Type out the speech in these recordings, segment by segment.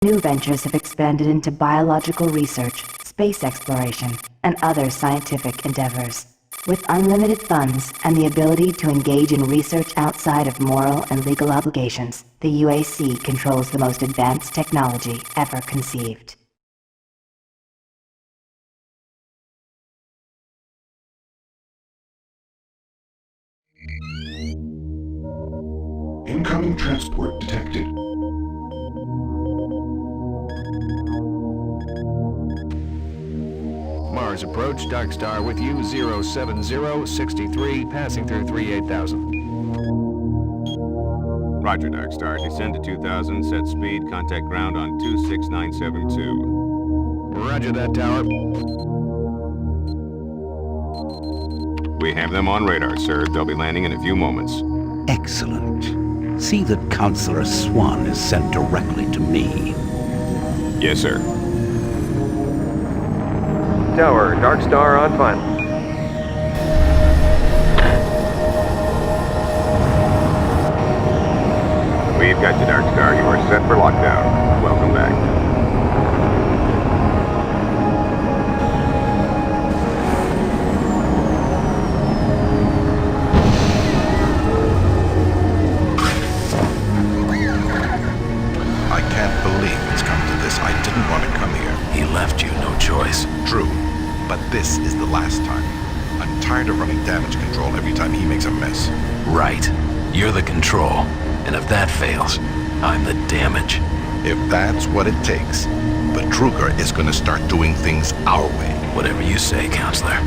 New ventures have expanded into biological research, space exploration, and other scientific endeavors. With unlimited funds and the ability to engage in research outside of moral and legal obligations, the UAC controls the most advanced technology ever conceived. Incoming transport detected. Mars approach, Dark Star with you, 07063, passing through 38,000. Roger, Dark Star. Descend to 2,000, set speed, contact ground on 26972. Roger that, tower. We have them on radar, sir. They'll be landing in a few moments. Excellent. See that Counselor Swan is sent directly to me. Yes, sir. Tower, Dark Star on final. We've got you, Dark Star. You are set for lockdown. Welcome back. I can't believe it's come to this. I didn't want to come here. He left you no choice. True, but this is the last time. I'm tired of running damage control every time he makes a mess. Right. You're the control. And if that fails, I'm the damage. If that's what it takes. But Druger is going to start doing things our way. Whatever you say, Counselor.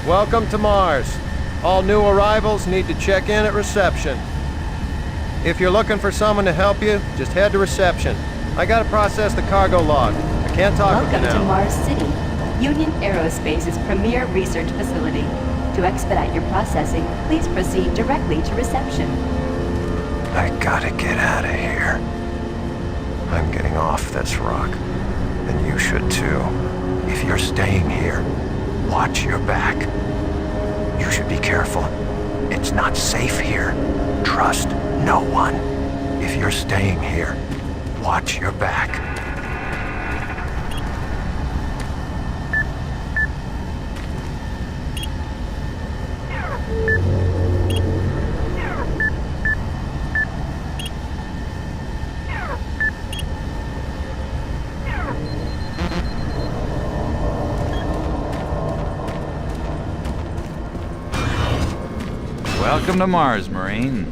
Welcome to Mars. All new arrivals need to check in at reception. If you're looking for someone to help you, just head to reception. I gotta process the cargo log. I can't talk with you Welcome now. to Mars City, Union Aerospace's premier research facility. To expedite your processing, please proceed directly to reception. I gotta get out of here. I'm getting off this rock. And you should too. If you're staying here, watch your back. You should be careful. It's not safe here. Trust no one. If you're staying here, watch your back. Welcome to Mars, Marine.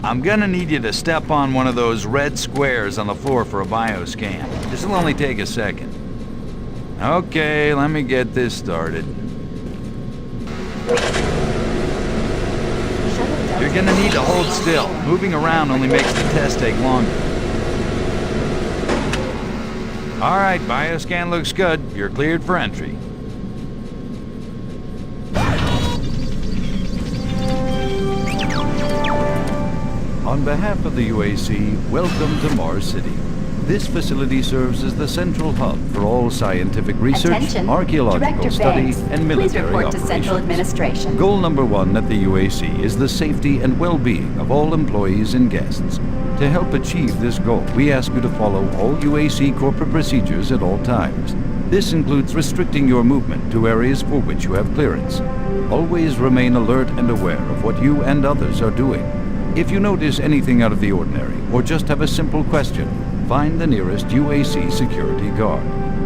I'm gonna need you to step on one of those red squares on the floor for a bioscan. This'll only take a second. Okay, let me get this started. You're gonna need to hold still. Moving around only makes the test take longer. All right, bioscan looks good. You're cleared for entry. On behalf of the UAC, welcome to Mars City. This facility serves as the central hub for all scientific research, Attention. archaeological Director study, Banks, and military please report operations. to Central Administration. Goal number one at the UAC is the safety and well-being of all employees and guests. To help achieve this goal, we ask you to follow all UAC corporate procedures at all times. This includes restricting your movement to areas for which you have clearance. Always remain alert and aware of what you and others are doing. If you notice anything out of the ordinary, or just have a simple question, find the nearest UAC security guard.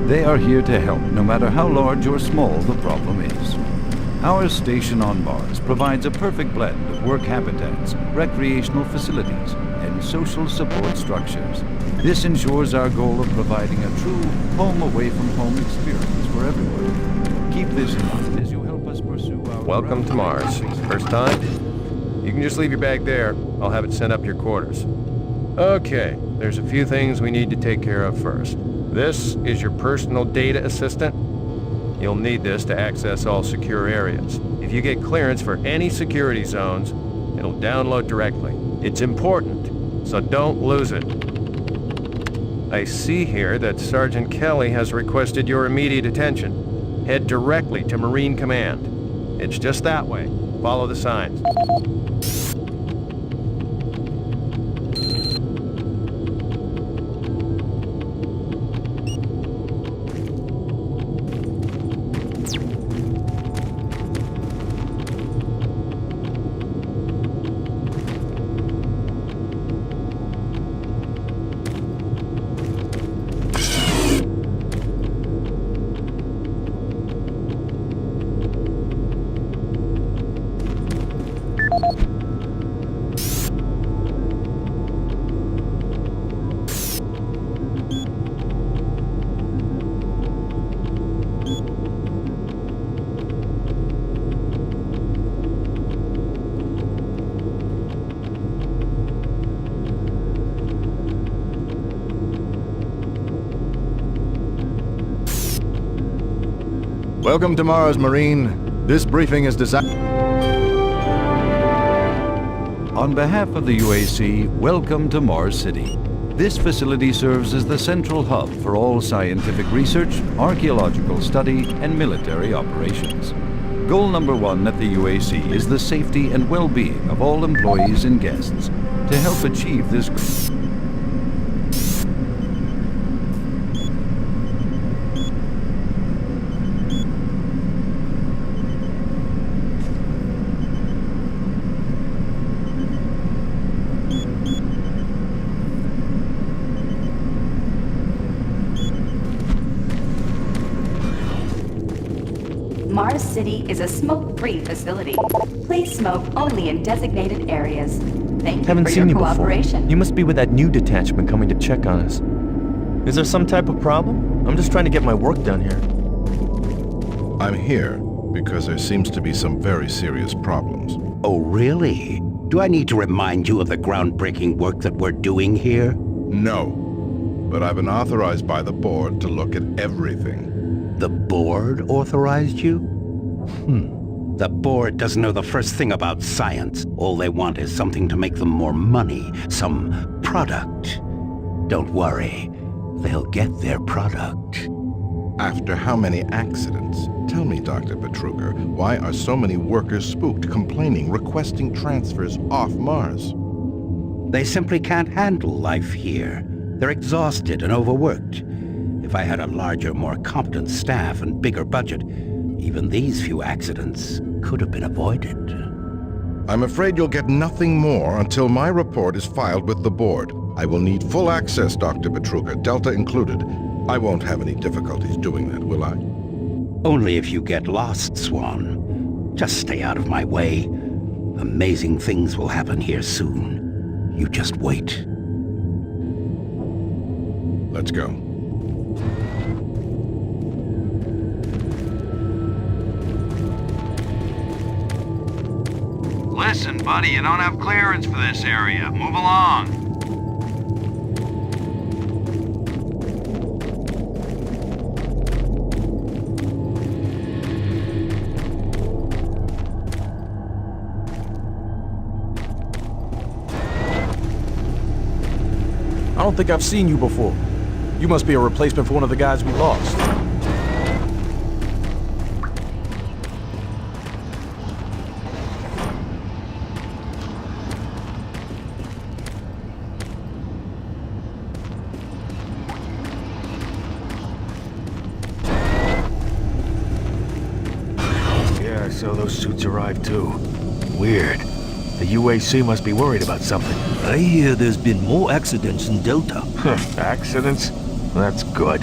They are here to help, no matter how large or small the problem is. Our station on Mars provides a perfect blend of work habitats, recreational facilities, and social support structures. This ensures our goal of providing a true home-away-from-home experience for everyone. Keep this in mind as you help us pursue our... Welcome to Mars. First time? You can just leave your bag there. I'll have it sent up your quarters. Okay, there's a few things we need to take care of first. This is your personal data assistant. You'll need this to access all secure areas. If you get clearance for any security zones, it'll download directly. It's important, so don't lose it. I see here that Sergeant Kelly has requested your immediate attention. Head directly to Marine Command. It's just that way. Follow the signs. Welcome to Mars, Marine. This briefing is designed... On behalf of the UAC, welcome to Mars City. This facility serves as the central hub for all scientific research, archaeological study, and military operations. Goal number 1 at the UAC is the safety and well-being of all employees and guests. To help achieve this goal, Mars City is a smoke-free facility. Please smoke only in designated areas. Thank you Haven't for seen your you cooperation. before. You must be with that new detachment coming to check on us. Is there some type of problem? I'm just trying to get my work done here. I'm here because there seems to be some very serious problems. Oh, really? Do I need to remind you of the groundbreaking work that we're doing here? No, but I've been authorized by the board to look at everything. The board authorized you? The board doesn't know the first thing about science. All they want is something to make them more money, some product. Don't worry, they'll get their product. After how many accidents? Tell me, Dr. Petruger, why are so many workers spooked, complaining, requesting transfers off Mars? They simply can't handle life here. They're exhausted and overworked. If I had a larger, more competent staff and bigger budget, even these few accidents could have been avoided. I'm afraid you'll get nothing more until my report is filed with the board. I will need full access, Dr. Petruger, Delta included. I won't have any difficulties doing that, will I? Only if you get lost, Swan. Just stay out of my way. Amazing things will happen here soon. You just wait. Let's go. Listen, buddy, you don't have clearance for this area. Move along. I don't think I've seen you before. You must be a replacement for one of the guys we lost. Yeah, I saw those suits arrive too. Weird. The UAC must be worried about something. I hear there's been more accidents in Delta. Accidents? That's good.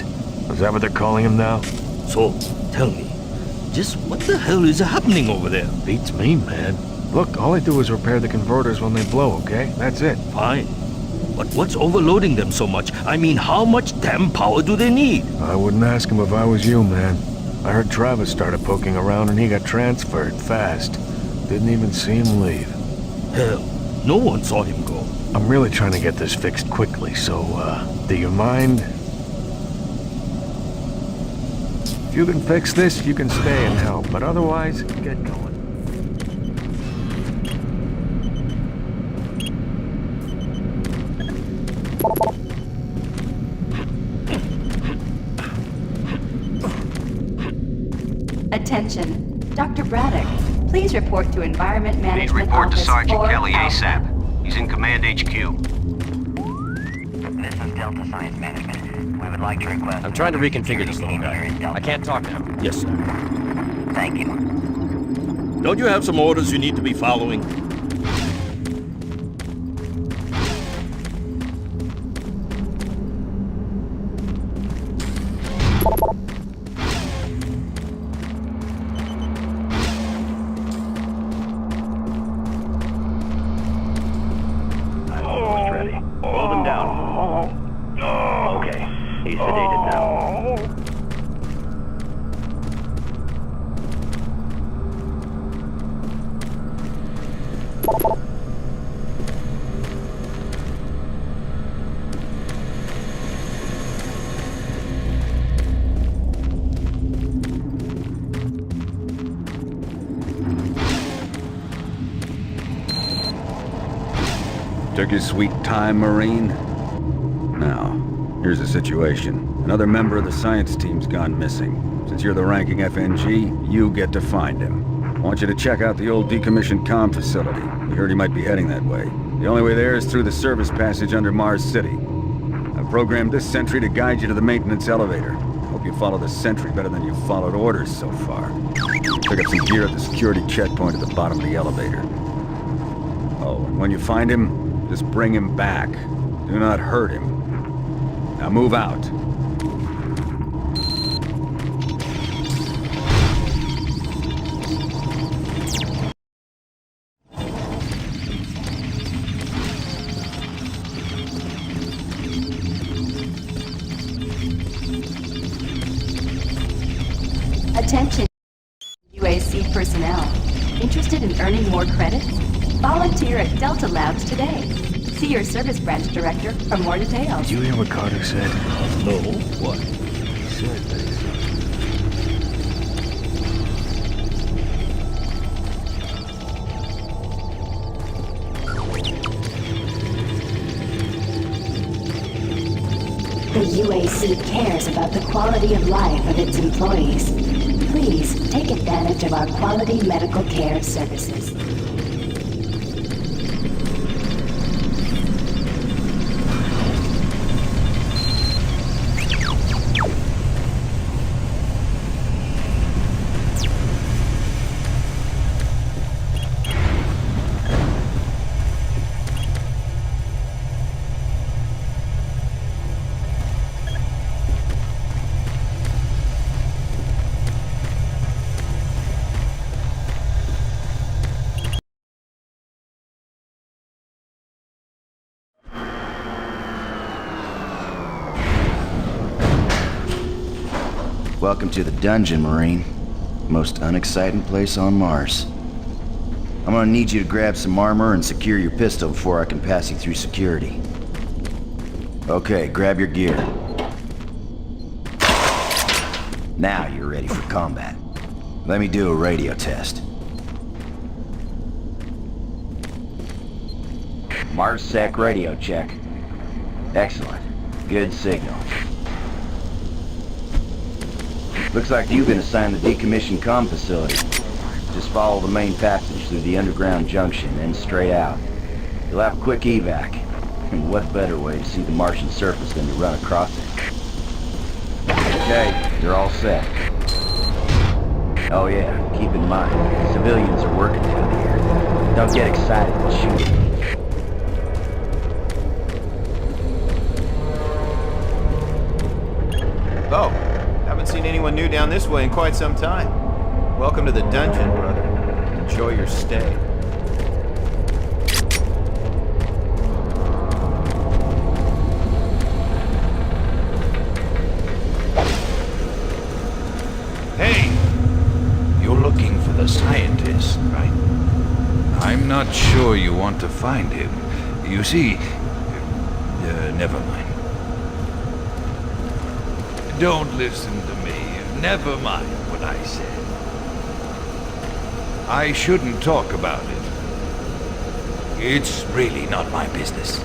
Is that what they're calling them now? So, tell me, just what the hell is happening over there? Beats me, man. Look, all I do is repair the converters when they blow, okay? That's it. Fine. But what's overloading them so much? I mean, how much damn power do they need? I wouldn't ask him if I was you, man. I heard Travis started poking around and he got transferred fast. Didn't even see him leave. Hell, no one saw him go. I'm really trying to get this fixed quickly, so, do you mind? If you can fix this, you can stay and help, but otherwise, get going. Attention. Dr. Braddock, please report to Environment Management Please report to Office Sergeant 4 Kelly Alpha. ASAP. He's in Command HQ. This is Delta Science Management. We would like to request... I'm trying to reconfigure this little guy. I can't talk now. Yes, sir. Thank you. Don't you have some orders you need to be following? Took your sweet time, Marine? Now, here's the situation. Another member of the science team's gone missing. Since you're the ranking FNG, you get to find him. I want you to check out the old decommissioned comm facility. We heard he might be heading that way. The only way there is through the service passage under Mars City. I've programmed this sentry to guide you to the maintenance elevator. I hope you follow the sentry better than you've followed orders so far. Pick up some gear at the security checkpoint at the bottom of the elevator. Oh, and when you find him, just bring him back. Do not hurt him. Now move out. Attention, UAC personnel. Interested in earning more credits? Volunteer at Delta Labs today. See your service branch director for more details. Did you hear what Carter said? No. What? He said that The UAC cares about the quality of life of its employees. Please take advantage of our quality medical care services. Welcome to the dungeon, Marine. Most unexciting place on Mars. I'm gonna need you to grab some armor and secure your pistol before I can pass you through security. Okay, grab your gear. Now you're ready for combat. Let me do a radio test. MarsSec radio check. Excellent. Good signal. Looks like you've been assigned the decommissioned comm facility. Just follow the main passage through the underground junction and straight out. You'll have a quick evac. And what better way to see the Martian surface than to run across it? Okay, you're all set. Oh yeah, keep in mind, civilians are working down here. Don't get excited and shoot them. Oh, haven't seen anyone new down this way in quite some time. Welcome to the dungeon, brother. Enjoy your stay. Hey! You're looking for the scientist, right? I'm not sure you see, never mind. Don't listen to me. Never mind what I said. I shouldn't talk about it. It's really not my business.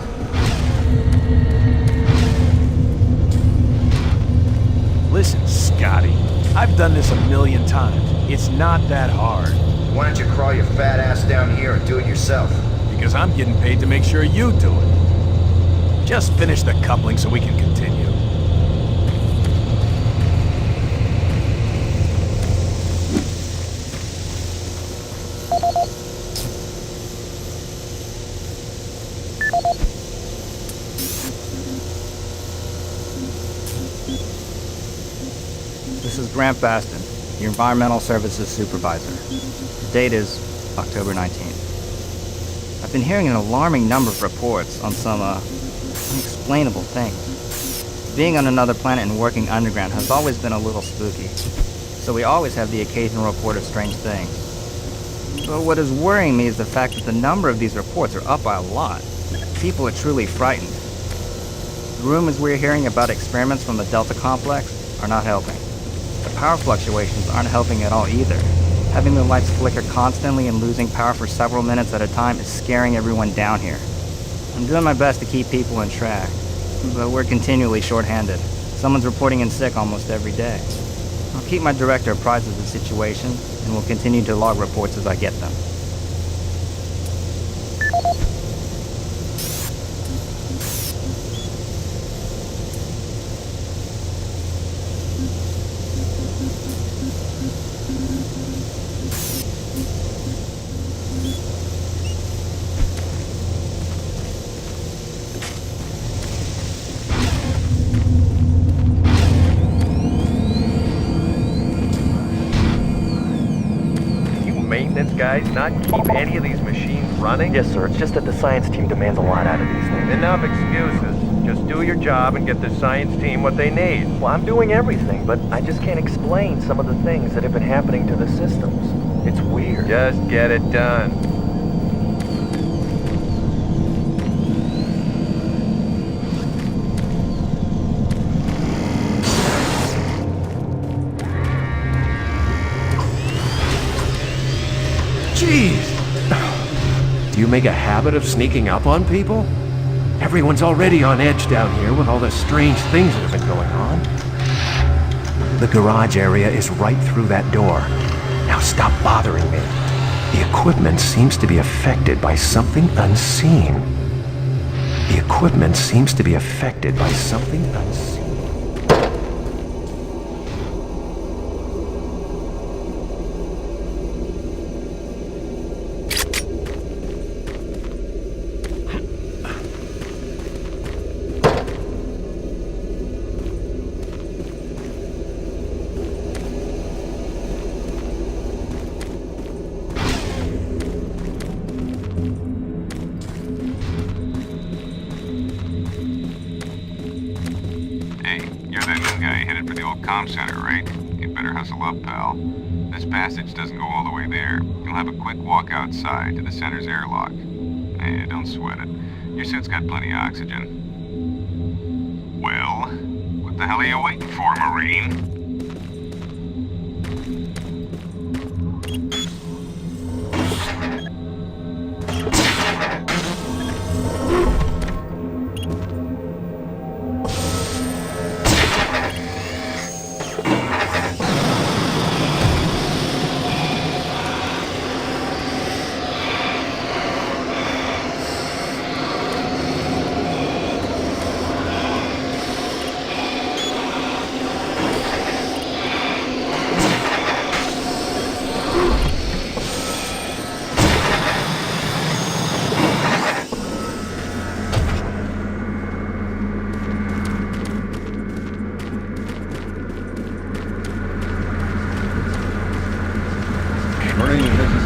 Listen, Scotty. I've done this 1,000,000 times. It's not that hard. Why don't you crawl your fat ass down here and do it yourself? Because I'm getting paid to make sure you do it. Just finish the coupling so we can continue. This is Grant Baston, your Environmental Services Supervisor. The date is October 19th. I've been hearing an alarming number of reports on some, unexplainable things. Being on another planet and working underground has always been a little spooky, so we always have the occasional report of strange things. But what is worrying me is the fact that the number of these reports are up by a lot. People are truly frightened. The rumors we're hearing about experiments from the Delta Complex are not helping. The power fluctuations aren't helping at all either. Having the lights flicker constantly and losing power for several minutes at a time is scaring everyone down here. I'm doing my best to keep people in track, but we're continually short-handed. Someone's reporting in sick almost every day. I'll keep my director apprised of the situation, and will continue to log reports as I get them. Guys, not keep any of these machines running? Yes, sir. It's just that the science team demands a lot out of these things. Enough excuses. Just do your job and get the science team what they need. Well, I'm doing everything, but I just can't explain some of the things that have been happening to the systems. It's weird. Just get it done. Jeez! Do you make a habit of sneaking up on people? Everyone's already on edge down here with all the strange things that have been going on. The garage area is right through that door. Now stop bothering me. The equipment seems to be affected by something unseen. The equipment seems to be affected by something unseen. Center, right? You better hustle up, pal. This passage doesn't go all the way there. You'll have a quick walk outside to the center's airlock. Hey, don't sweat it. Your suit's got plenty of oxygen. Well, what the hell are you waiting for, Marine?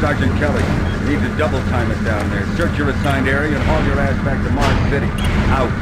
Sergeant Kelly. Need to double time it down there. Search your assigned area and haul your ass back to Mars City. Out.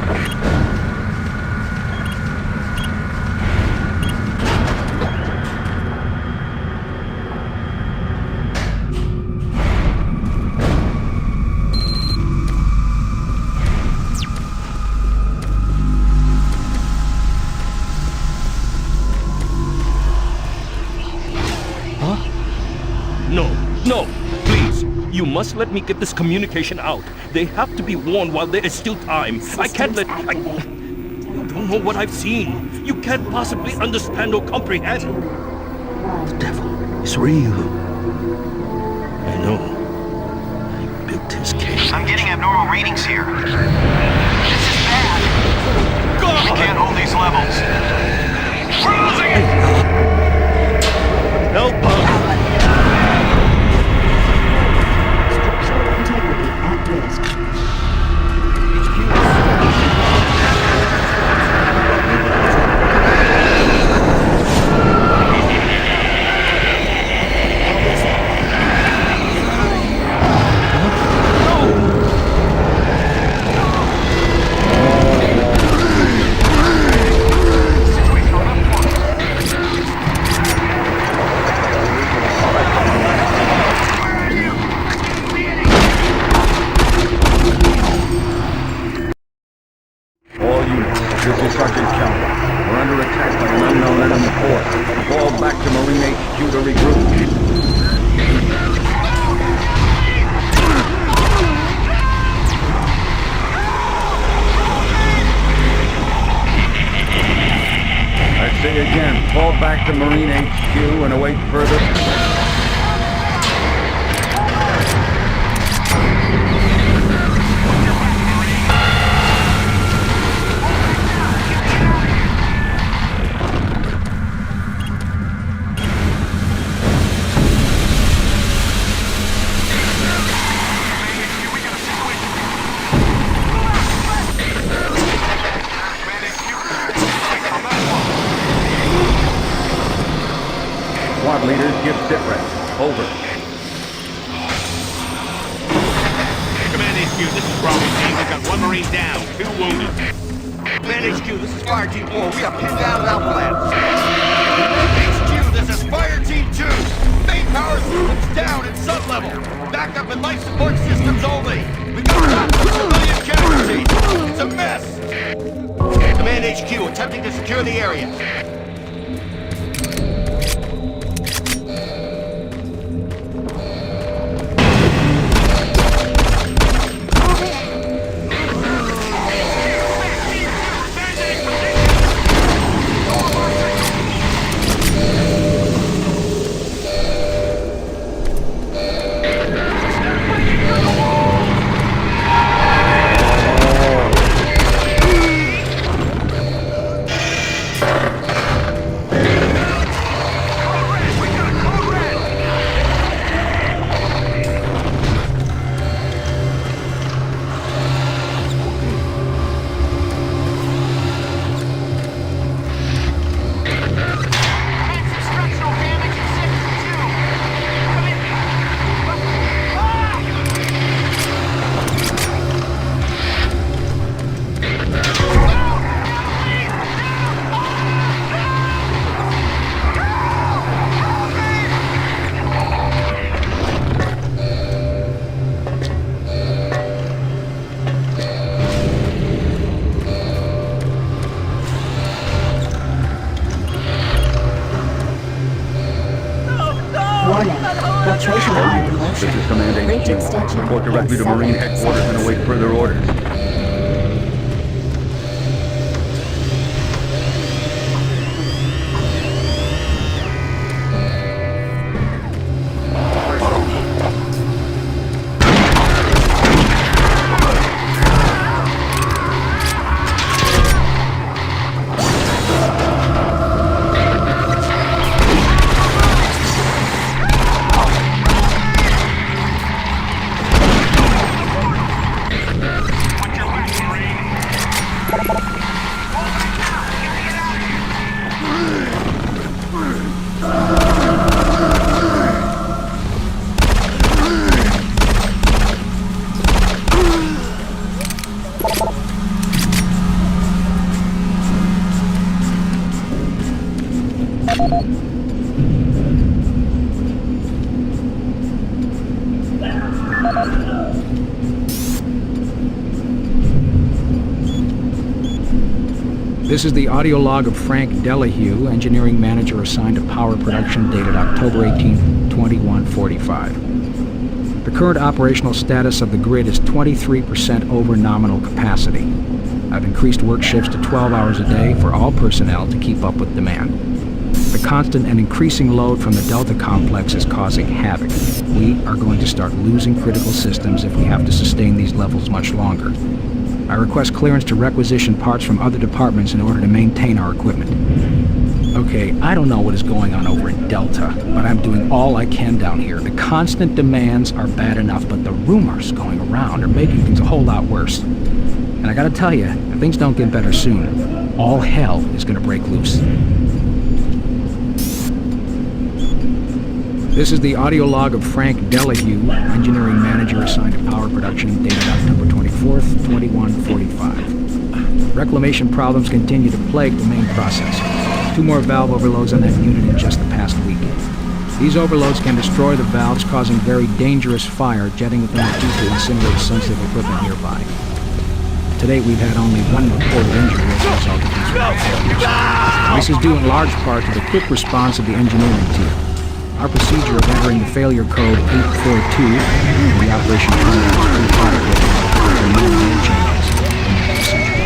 must let me get this communication out. They have to be warned while there is still time. I can't let... You don't know what I've seen. You can't possibly understand or comprehend. The devil is real. I know. I built his cage. I'm getting abnormal readings here. This is bad. God! We can't hold these levels. We're losing it! Help us! Structural integrity at risk. To Marine HQ and await further... Squad leaders, give sit rep. Over. Command HQ, this is Bravo Team. We've got 1 Marine down, 2 wounded. Command HQ, this is Fire Team 4. We are pinned down at Alpha Labs. HQ, this is Fire Team 2. Main power systems down at sub-level. Backup and life support systems only. We've got lots of civilian casualties. It's a mess. Command HQ, attempting to secure the area. This is Command HQ. Report directly to Marine Headquarters and await further orders. This is the audio log of Frank Delahue, engineering manager assigned to power production, dated October 18, 2145. The current operational status of the grid is 23% over nominal capacity. I've increased work shifts to 12 hours a day for all personnel to keep up with demand. The constant and increasing load from the Delta complex is causing havoc. We are going to start losing critical systems if we have to sustain these levels much longer. I request clearance to requisition parts from other departments in order to maintain our equipment. Okay, I don't know what is going on over in Delta, but I'm doing all I can down here. The constant demands are bad enough, but the rumors going around are making things a whole lot worse. And I gotta tell you, if things don't get better soon, all hell is gonna break loose. This is the audio log of Frank Delahue, engineering manager assigned to power production, dated October 24th, 2145. Reclamation problems continue to plague the main process. 2 more valve overloads on that unit in just the past week. These overloads can destroy the valves, causing very dangerous fire, jetting within the tube to incinerate sensitive equipment nearby. To date, we've had only 1 reported injury as a result of these repairs. This is due in large part to the quick response of the engineering team. Our procedure of entering the failure code 842 and the operation terminal's pre-product records are no name changes in that procedure.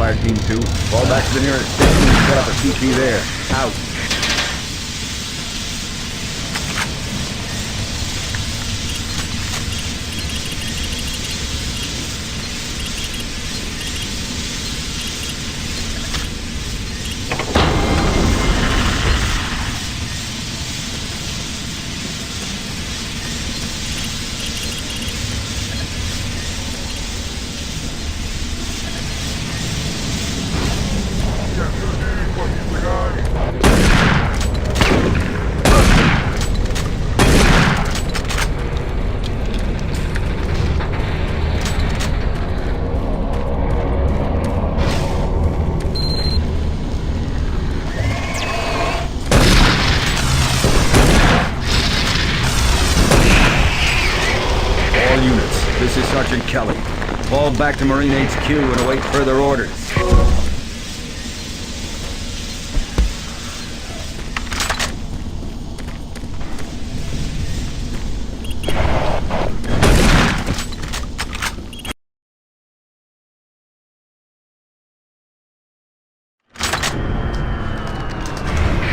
Fire Team 2. Fall back to the nearest station and set up a CP there. Out. This is Sergeant Kelly. Fall back to Marine HQ and await further orders.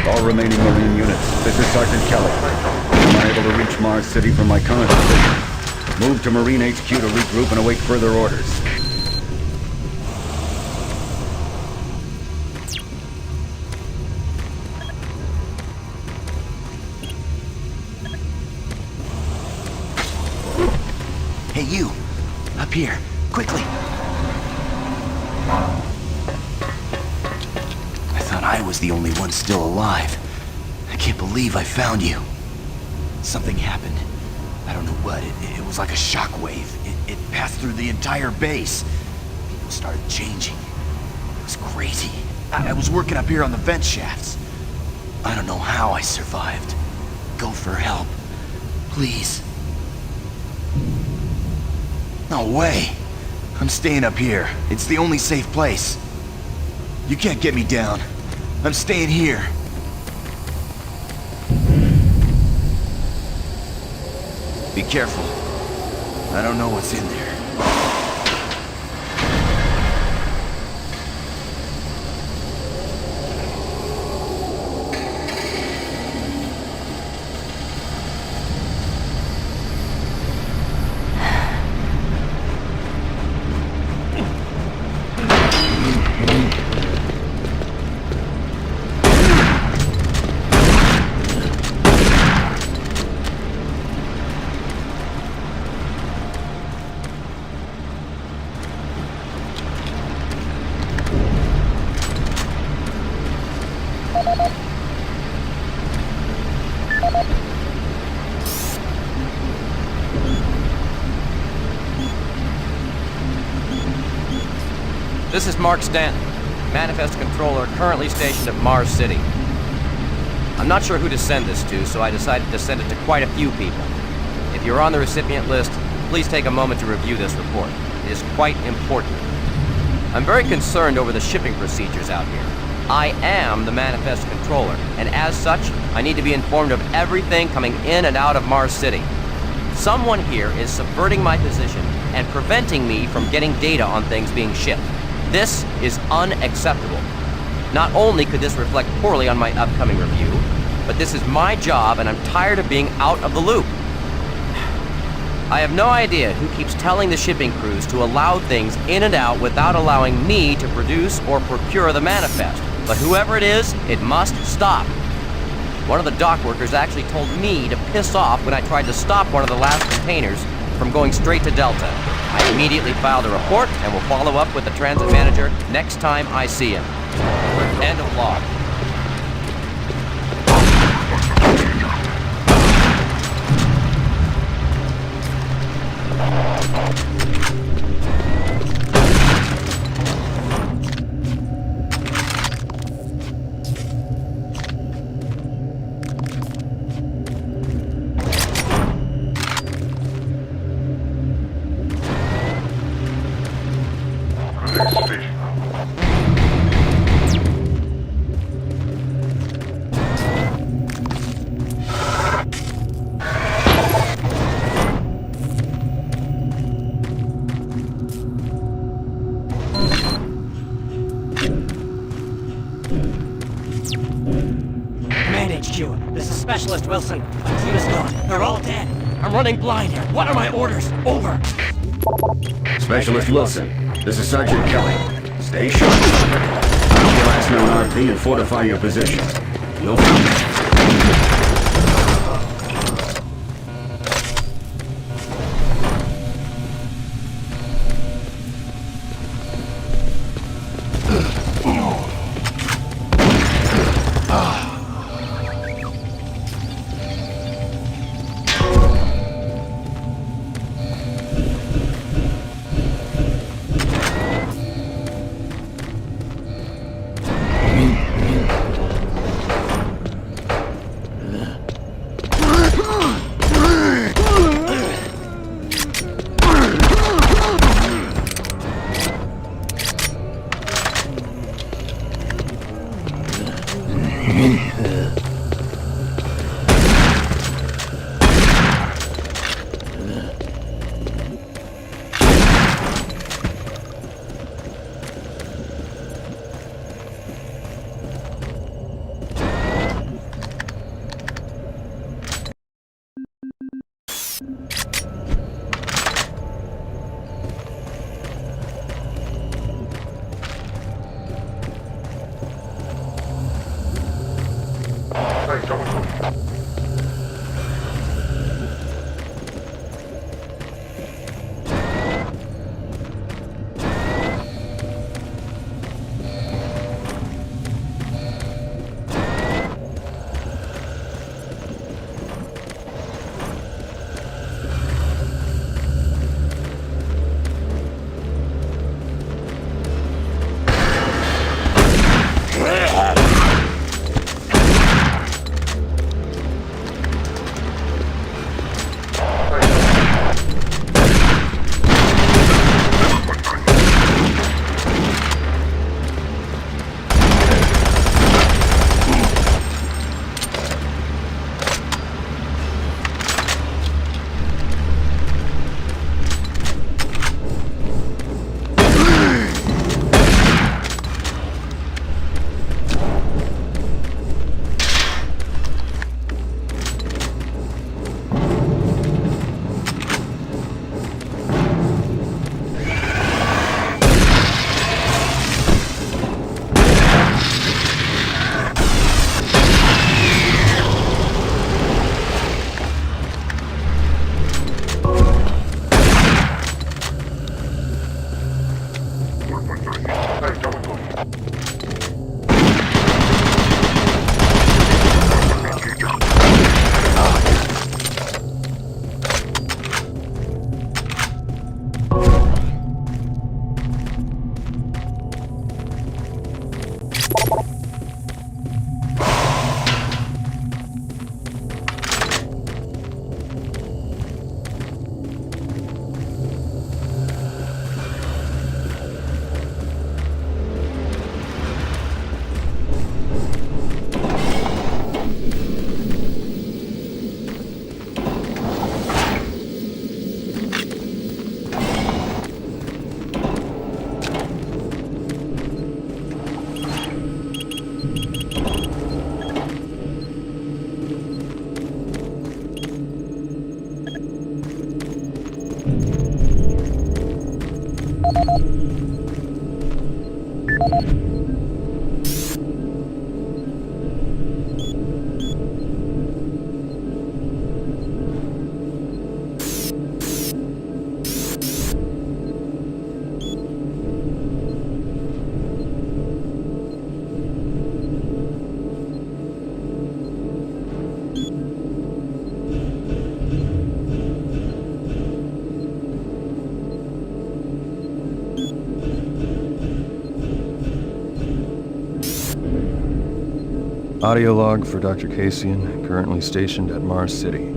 All remaining Marine units, this is Sergeant Kelly. I'm unable to reach Mars City from my current position. Move to Marine HQ to regroup and await further orders. Hey, you! Up here, quickly! I thought I was the only one still alive. I can't believe I found you. Something happened. I don't know what. It was like a shockwave. It passed through the entire base. People started changing. It was crazy. I was working up here on the vent shafts. I don't know how I survived. Go for help. Please. No way. I'm staying up here. It's the only safe place. You can't get me down. I'm staying here. Be careful. I don't know what's in there. This is Mark Stanton, Manifest Controller, currently stationed at Mars City. I'm not sure who to send this to, so I decided to send it to quite a few people. If you're on the recipient list, please take a moment to review this report. It is quite important. I'm very concerned over the shipping procedures out here. I am the Manifest Controller, and as such, I need to be informed of everything coming in and out of Mars City. Someone here is subverting my position and preventing me from getting data on things being shipped. This is unacceptable. Not only could this reflect poorly on my upcoming review, but this is my job and I'm tired of being out of the loop. I have no idea who keeps telling the shipping crews to allow things in and out without allowing me to produce or procure the manifest, but whoever it is, it must stop. One of the dock workers actually told me to piss off when I tried to stop one of the last containers from going straight to Delta. I immediately filed a report and will follow up with the transit manager next time I see him. End of log. Command HQ, this is Specialist Wilson. My team is gone. They're all dead. I'm running blind here. What are my orders? Over. Specialist Wilson, this is Sergeant Kelly. Stay sharp. Find your last known RP and fortify your position. You'll find it. Audio log for Dr. Kasian, currently stationed at Mars City.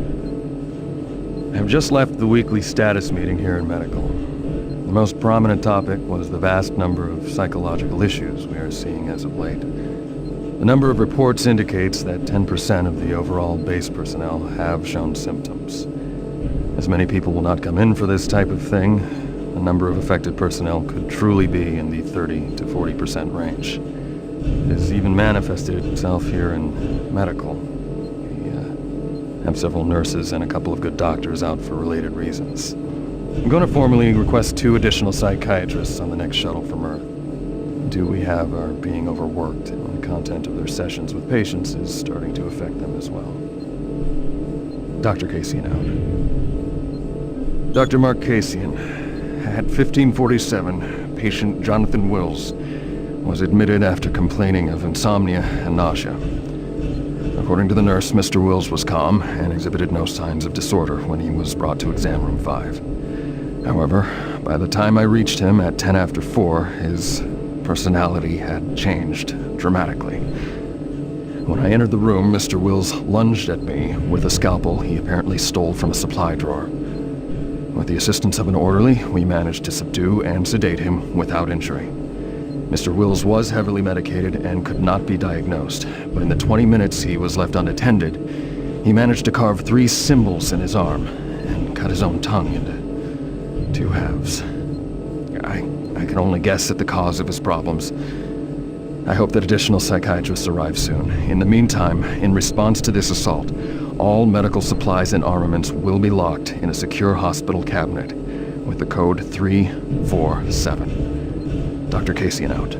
I have just left the weekly status meeting here in Medical. The most prominent topic was the vast number of psychological issues we are seeing as of late. The number of reports indicates that 10% of the overall base personnel have shown symptoms. As many people will not come in for this type of thing, the number of affected personnel could truly be in the 30 to 40% range. It has even manifested itself here in Medical. have several nurses and a couple of good doctors out for related reasons. I'm going to formally request 2 additional psychiatrists on the next shuttle from Earth. 2 we have are being overworked, and the content of their sessions with patients is starting to affect them as well. Dr. Kasian out. Dr. Mark Kasian, at 1547, patient Jonathan Wills was admitted after complaining of insomnia and nausea. According to the nurse, Mr. Wills was calm and exhibited no signs of disorder when he was brought to exam room 5. However, by the time I reached him at 10 after 4, his personality had changed dramatically. When I entered the room, Mr. Wills lunged at me with a scalpel he apparently stole from a supply drawer. With the assistance of an orderly, we managed to subdue and sedate him without injury. Mr. Wills was heavily medicated and could not be diagnosed, but in the 20 minutes he was left unattended, he managed to carve 3 symbols in his arm and cut his own tongue into 2 halves. I can only guess at the cause of his problems. I hope that additional psychiatrists arrive soon. In the meantime, in response to this assault, all medical supplies and armaments will be locked in a secure hospital cabinet with the code 347. Dr. Kasian out.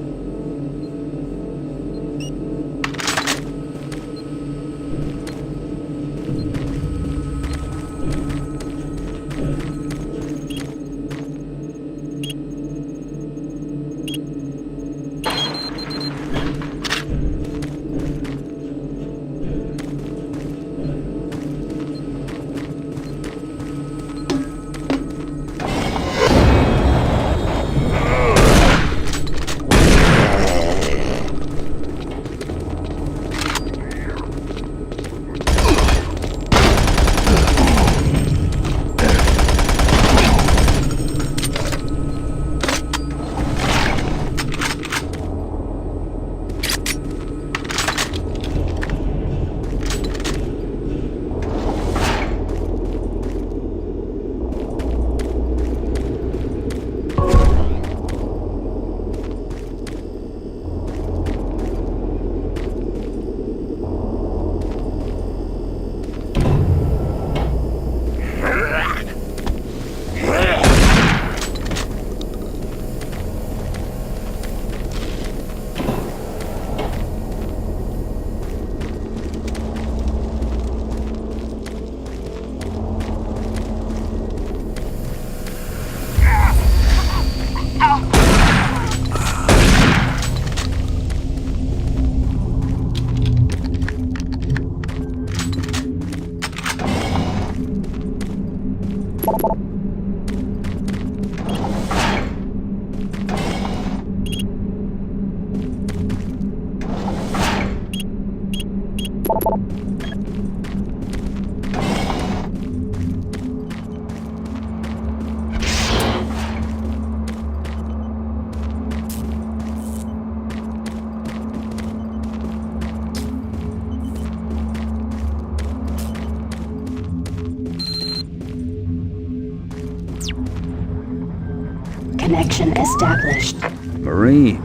Connection established. Marine,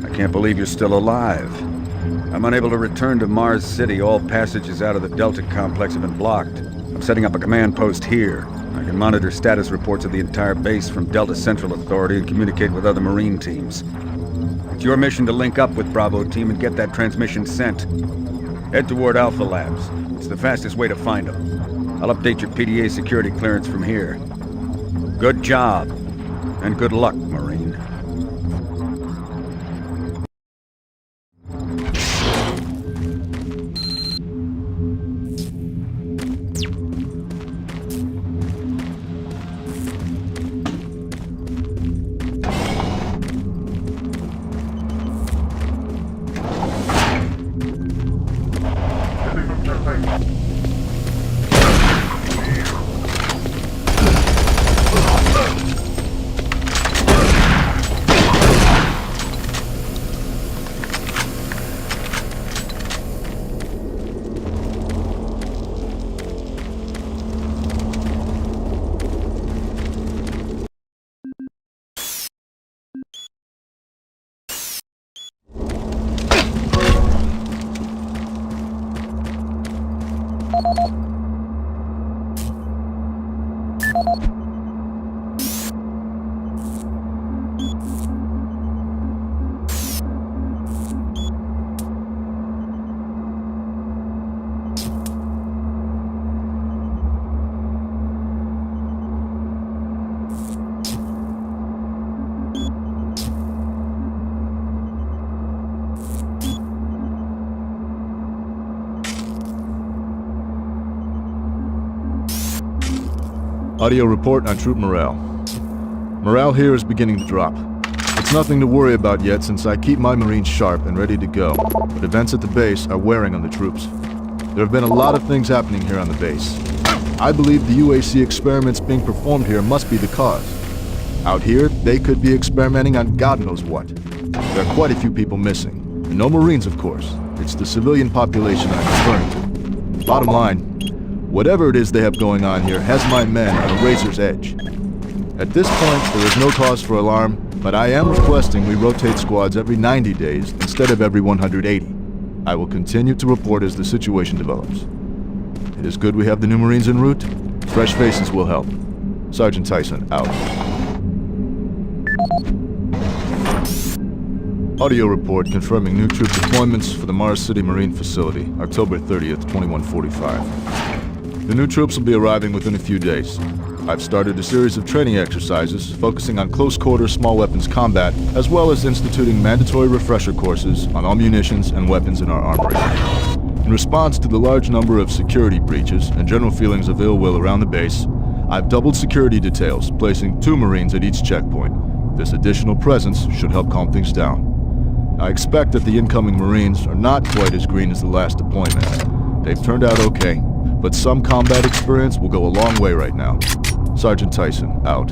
I can't believe you're still alive. I'm unable to return to Mars City. All passages out of the Delta complex have been blocked. I'm setting up a command post here. I can monitor status reports of the entire base from Delta Central Authority and communicate with other Marine teams. It's your mission to link up with Bravo Team and get that transmission sent. Head toward Alpha Labs. It's the fastest way to find them. I'll update your PDA security clearance from here. Good job. And good luck, Marine. Audio report on troop morale. Morale here is beginning to drop. It's nothing to worry about yet since I keep my Marines sharp and ready to go, but events at the base are wearing on the troops. There have been a lot of things happening here on the base. I believe the UAC experiments being performed here must be the cause. Out here, they could be experimenting on God knows what. There are quite a few people missing. And no Marines, of course. It's the civilian population I'm referring to. Bottom line, whatever it is they have going on here has my men on a razor's edge. At this point, there is no cause for alarm, but I am requesting we rotate squads every 90 days instead of every 180. I will continue to report as the situation develops. It is good we have the new Marines en route. Fresh faces will help. Sergeant Tyson, out. Audio report confirming new troop deployments for the Mars City Marine Facility, October 30th, 2145. The new troops will be arriving within a few days. I've started a series of training exercises focusing on close-quarter small weapons combat, as well as instituting mandatory refresher courses on all munitions and weapons in our armory. In response to the large number of security breaches and general feelings of ill will around the base, I've doubled security details, placing 2 Marines at each checkpoint. This additional presence should help calm things down. I expect that the incoming Marines are not quite as green as the last deployment. They've turned out okay, but some combat experience will go a long way right now. Sergeant Tyson, out.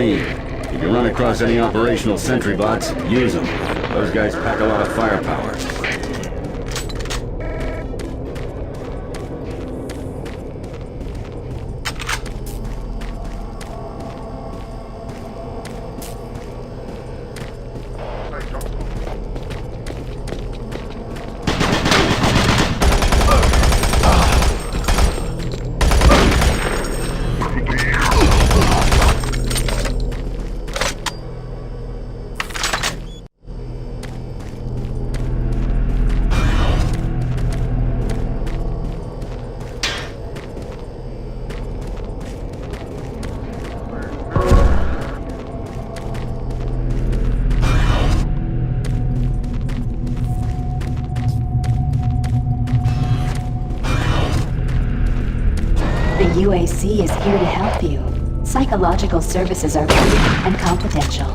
If you run across any operational sentry bots, use them. Those guys pack a lot of firepower. The UAC is here to help you. Psychological services are free and confidential.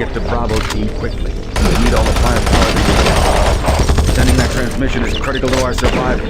get to Bravo team quickly. We need all the firepower we can get. Sending that transmission is critical to our survival.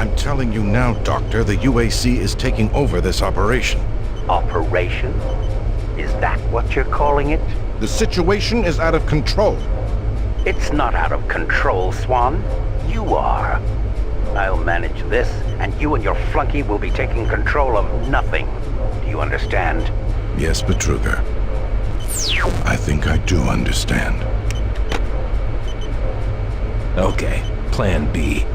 I'm telling you now, Doctor, the UAC is taking over this operation. Operation? Is that what you're calling it? The situation is out of control. It's not out of control, Swan. You are. I'll manage this, and you and your flunky will be taking control of nothing. Do you understand? Yes, Betruger. I think I do understand. Okay, plan B.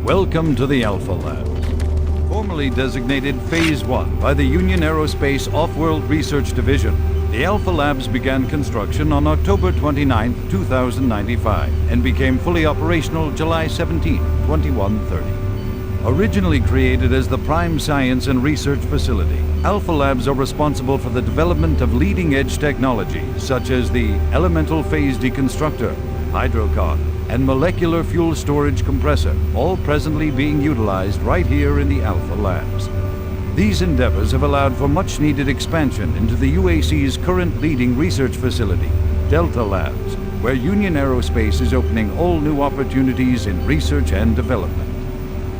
Welcome to the Alpha Labs, formerly designated Phase 1 by the Union Aerospace Off-World Research Division. The Alpha Labs began construction on October 29, 2095, and became fully operational July 17, 2130. Originally created as the prime science and research facility, Alpha Labs are responsible for the development of leading-edge technology such as the elemental phase deconstructor, hydrocon, and molecular fuel storage compressor, all presently being utilized right here in the Alpha Labs. These endeavors have allowed for much-needed expansion into the UAC's current leading research facility, Delta Labs, where Union Aerospace is opening all new opportunities in research and development.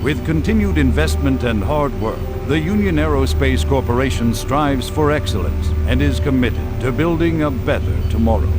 With continued investment and hard work, the Union Aerospace Corporation strives for excellence and is committed to building a better tomorrow.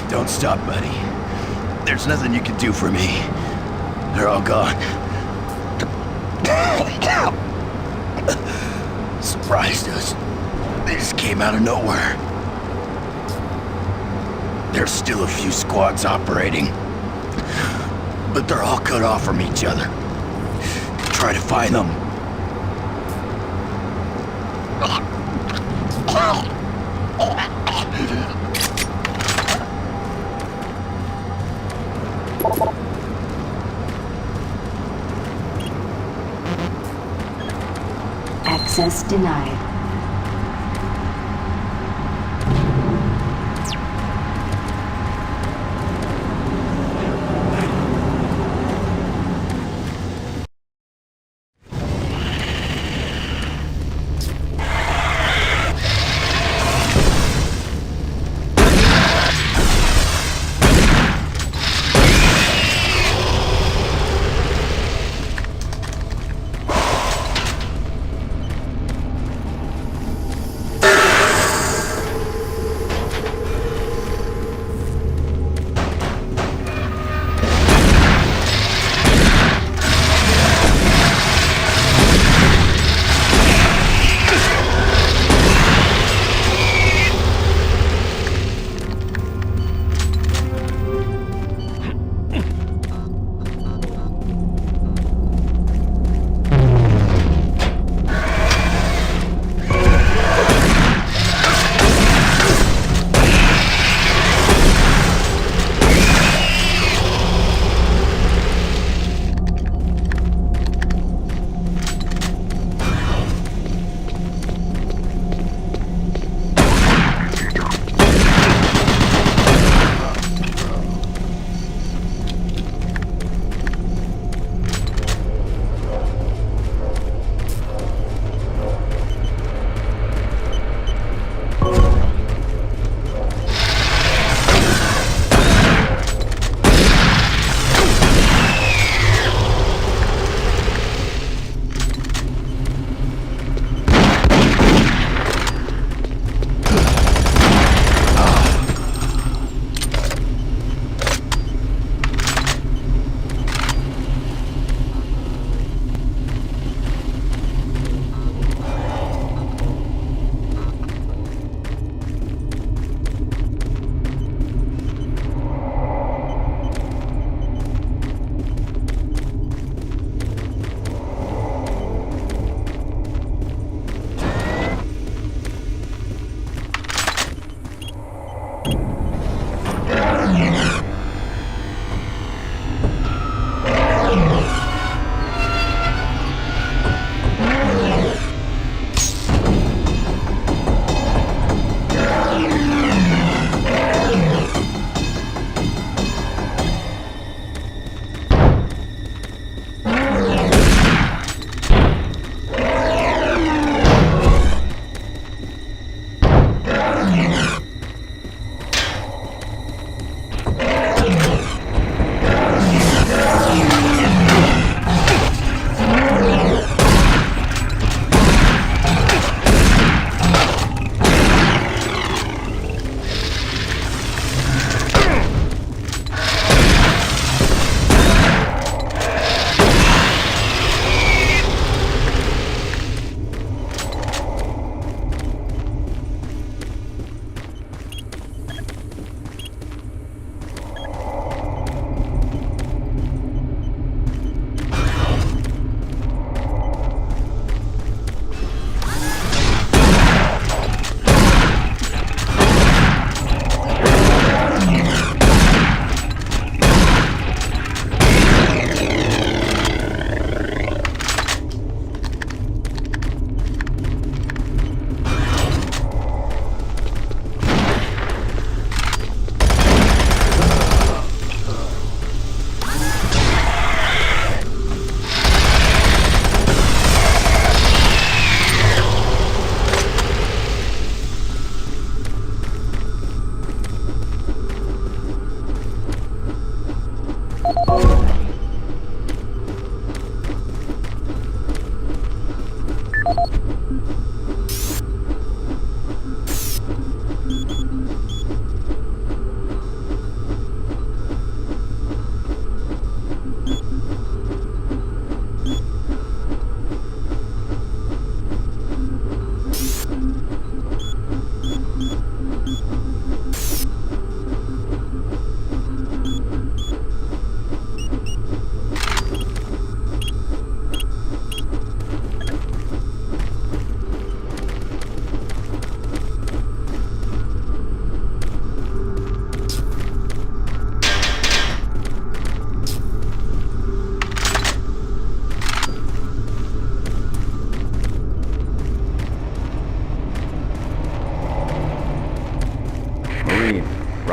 Don't stop, buddy. There's nothing you can do for me. They're all gone. Surprised us. They just came out of nowhere. There's still a few squads operating. but they're all cut off from each other. Try to find them. Access denied.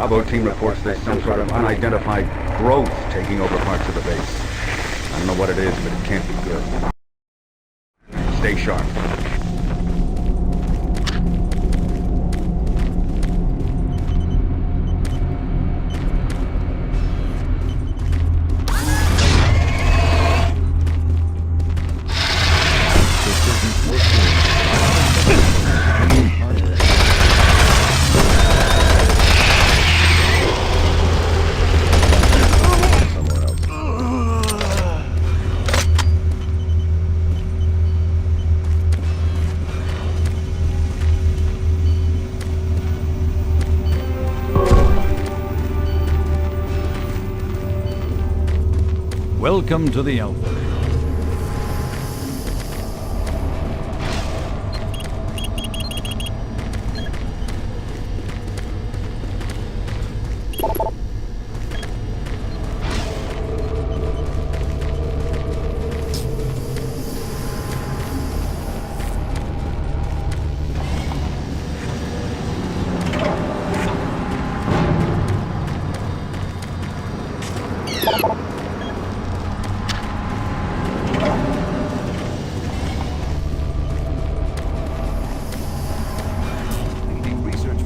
Bravo team reports there's some sort of unidentified growth taking over parts of the base. I don't know what it is, but it can't be good. Stay sharp. Welcome to the Alpha.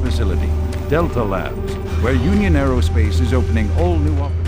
Facility, Delta Labs, where Union Aerospace is opening all new opportunities.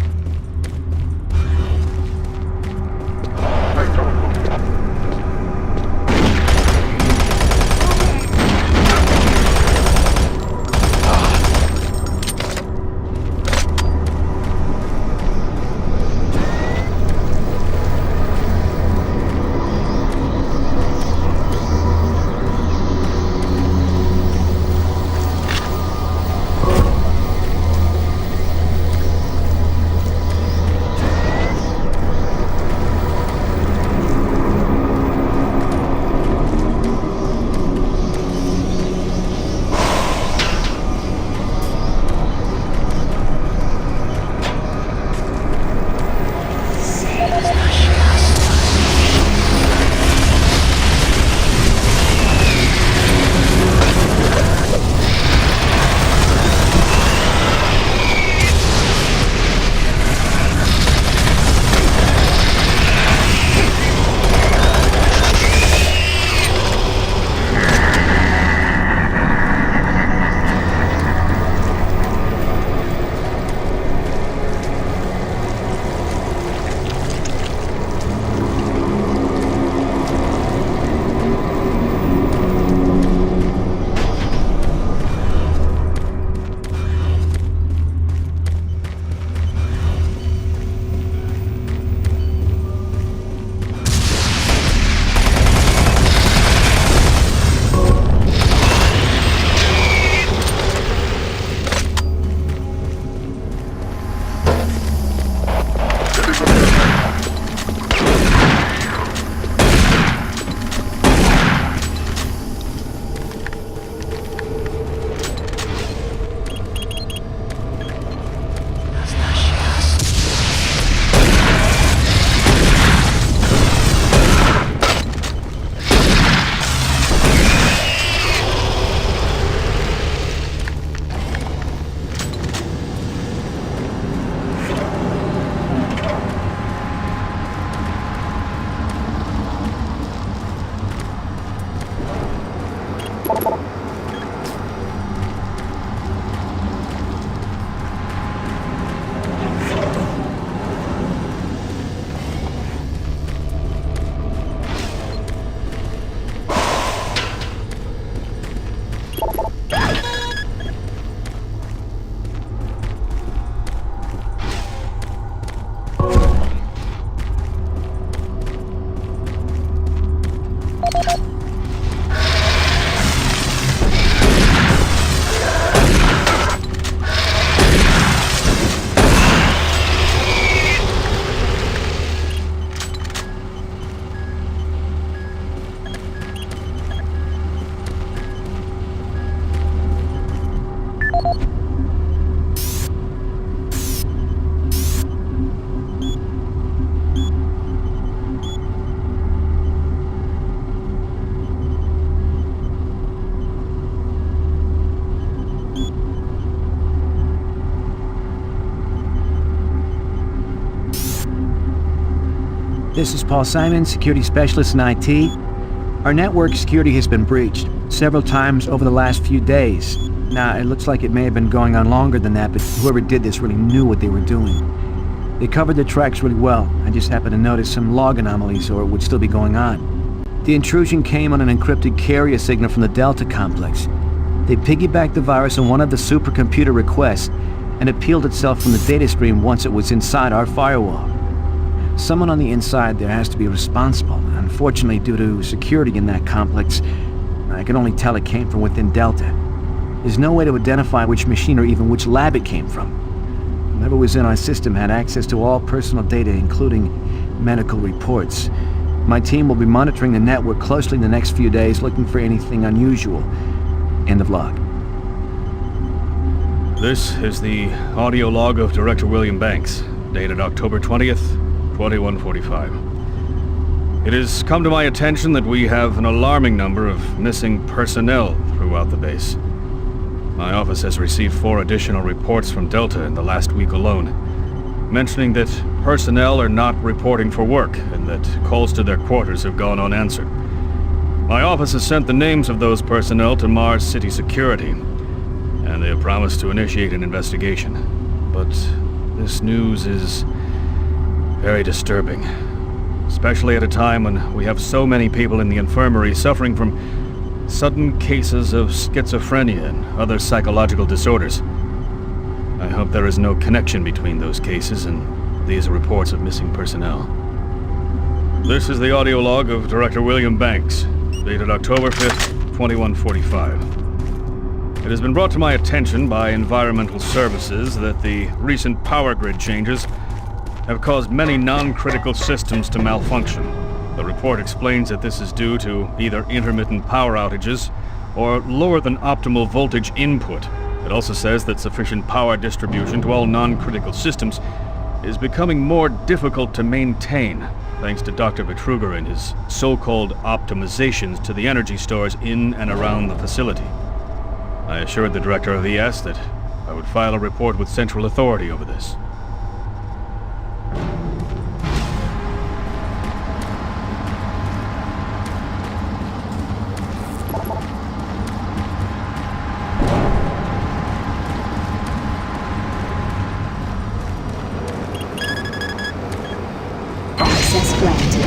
This is Paul Simon, security specialist in IT. Our network security has been breached several times over the last few days. Now, it looks like it may have been going on longer than that, but whoever did this really knew what they were doing. They covered their tracks really well. I just happened to notice some log anomalies, or it would still be going on. The intrusion came on an encrypted carrier signal from the Delta complex. They piggybacked the virus on one of the supercomputer requests, and it peeled itself from the data stream once it was inside our firewall. Someone on the inside there has to be responsible. Unfortunately, due to security in that complex, I can only tell it came from within Delta. There's no way to identify which machine or even which lab it came from. Whoever was in our system had access to all personal data, including medical reports. My team will be monitoring the network closely in the next few days, looking for anything unusual. End of log. This is the audio log of Director William Banks, dated October 20th, 2145. It has come to my attention that we have an alarming number of missing personnel throughout the base. My office has received 4 additional reports from Delta in the last week alone, mentioning that personnel are not reporting for work and that calls to their quarters have gone unanswered. My office has sent the names of those personnel to Mars City Security, and they have promised to initiate an investigation. But this news is very disturbing, especially at a time when we have so many people in the infirmary suffering from sudden cases of schizophrenia and other psychological disorders. I hope there is no connection between those cases and these reports of missing personnel. This is the audio log of Director William Banks, dated October 5th, 2145. It has been brought to my attention by Environmental Services that the recent power grid changes have caused many non-critical systems to malfunction. The report explains that this is due to either intermittent power outages or lower than optimal voltage input. It also says that sufficient power distribution to all non-critical systems is becoming more difficult to maintain, thanks to Dr. Vitruger and his so-called optimizations to the energy stores in and around the facility. I assured the director of ES that I would file a report with Central Authority over this. Access granted.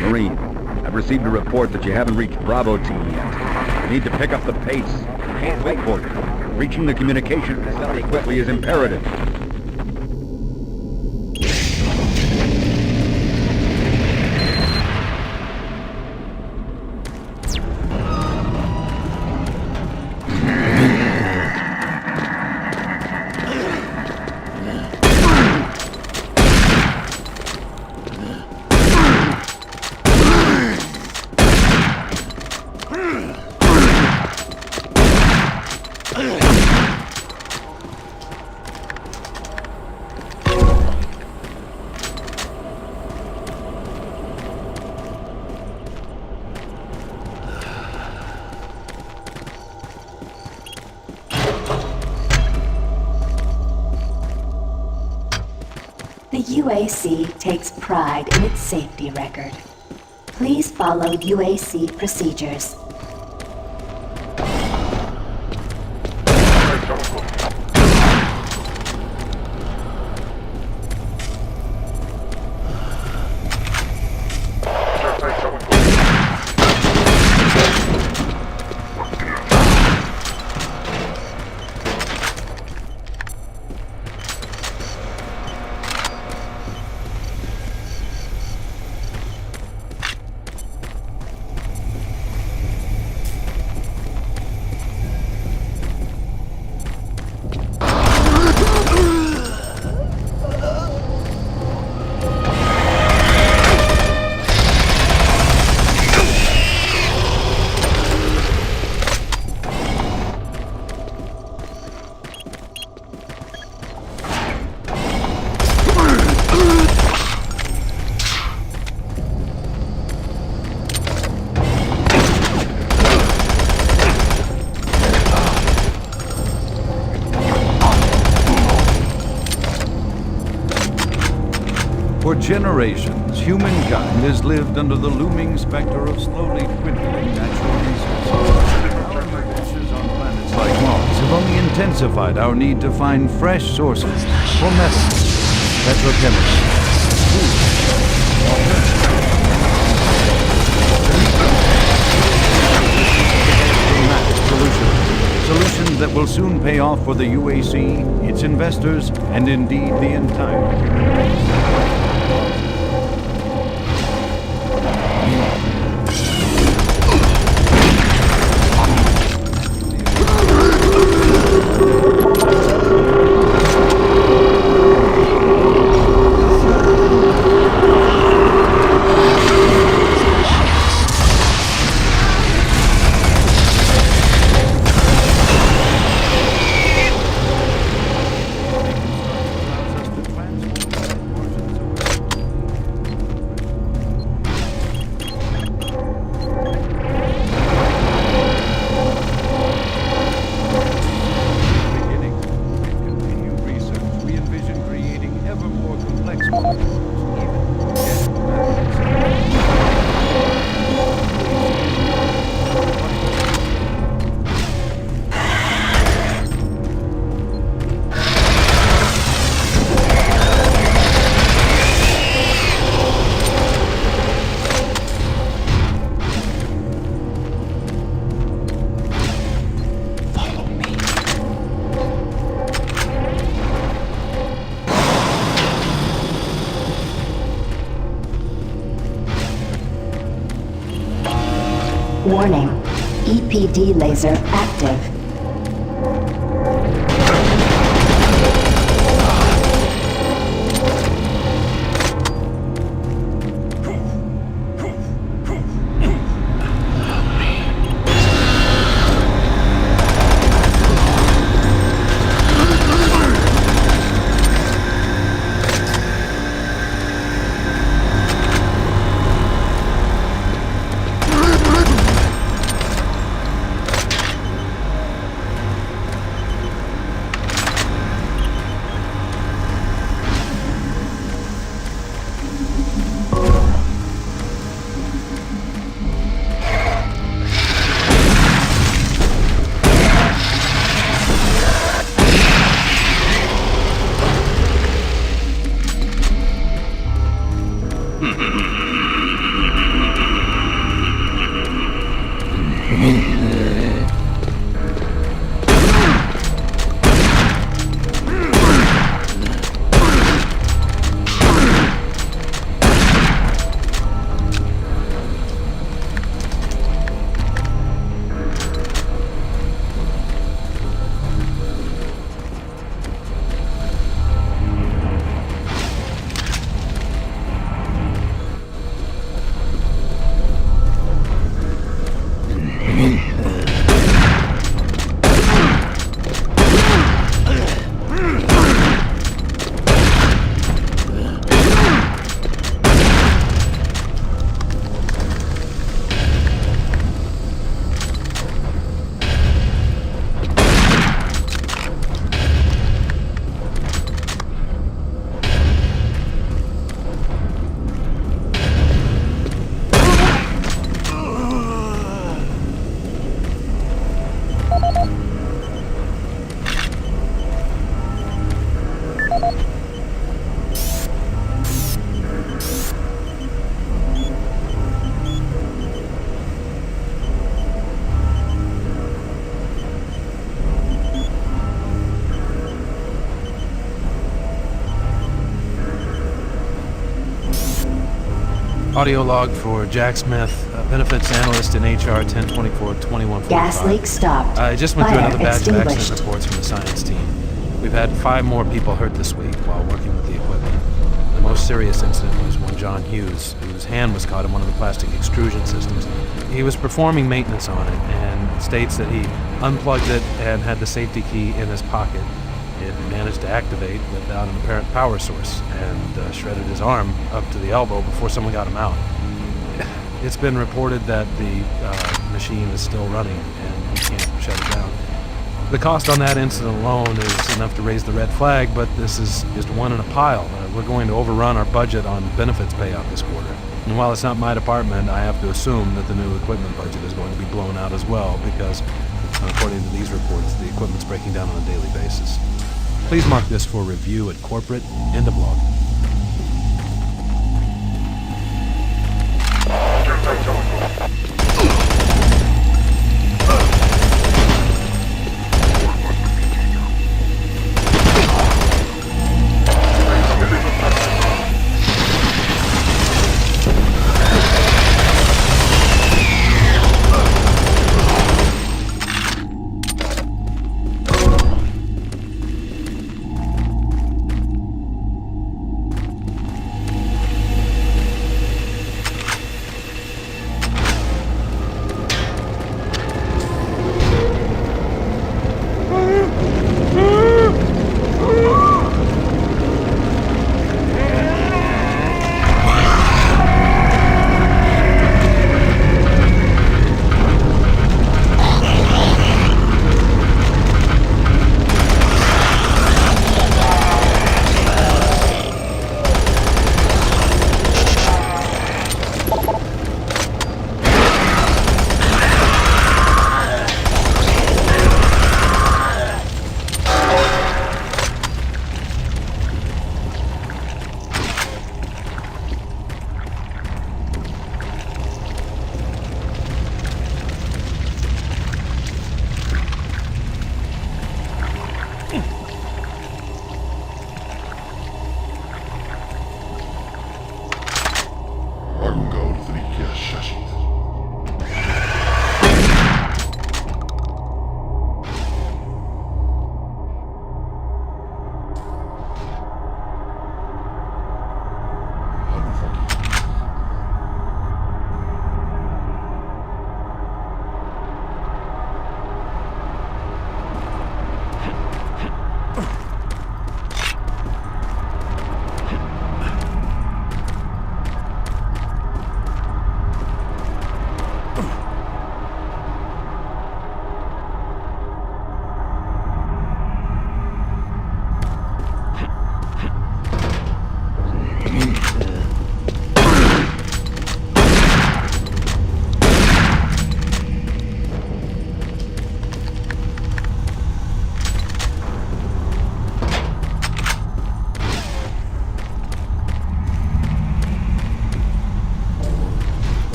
Marine, I've received a report that you haven't reached Bravo Team yet. You need to pick up the pace. Can't wait for you. Reaching the communication facility quickly is imperative. The UAC takes pride in its safety record. Please follow UAC procedures. For generations, humankind has lived under the looming specter of slowly dwindling natural resources. Our adventures on planets like Mars have only intensified our need to find fresh sources for medicine, petrochemistry, food, solutions that will soon pay off for the UAC, its investors, and indeed the entire human race. Warning. EPD laser active. Audio log for Jack Smith, benefits analyst in HR 1024-2145. Gas leak stopped. I just went through Fire another batch of accident extinguished. reports from the science team. We've had 5 more people hurt this week while working with the equipment. The most serious incident was one John Hughes, whose hand was caught in one of the plastic extrusion systems. He was performing maintenance on it and states that he unplugged it and had the safety key in his pocket. It managed to activate without an apparent power source and shredded his arm up to the elbow before someone got him out. It's been reported that the machine is still running and we can't shut it down. The cost on that incident alone is enough to raise the red flag, but this is just one in a pile. We're going to overrun our budget on benefits payout this quarter. And while it's not my department, I have to assume that the new equipment budget is going to be blown out as well, because according to these reports, the equipment's breaking down on a daily basis. Please mark this for review at corporate. End of log.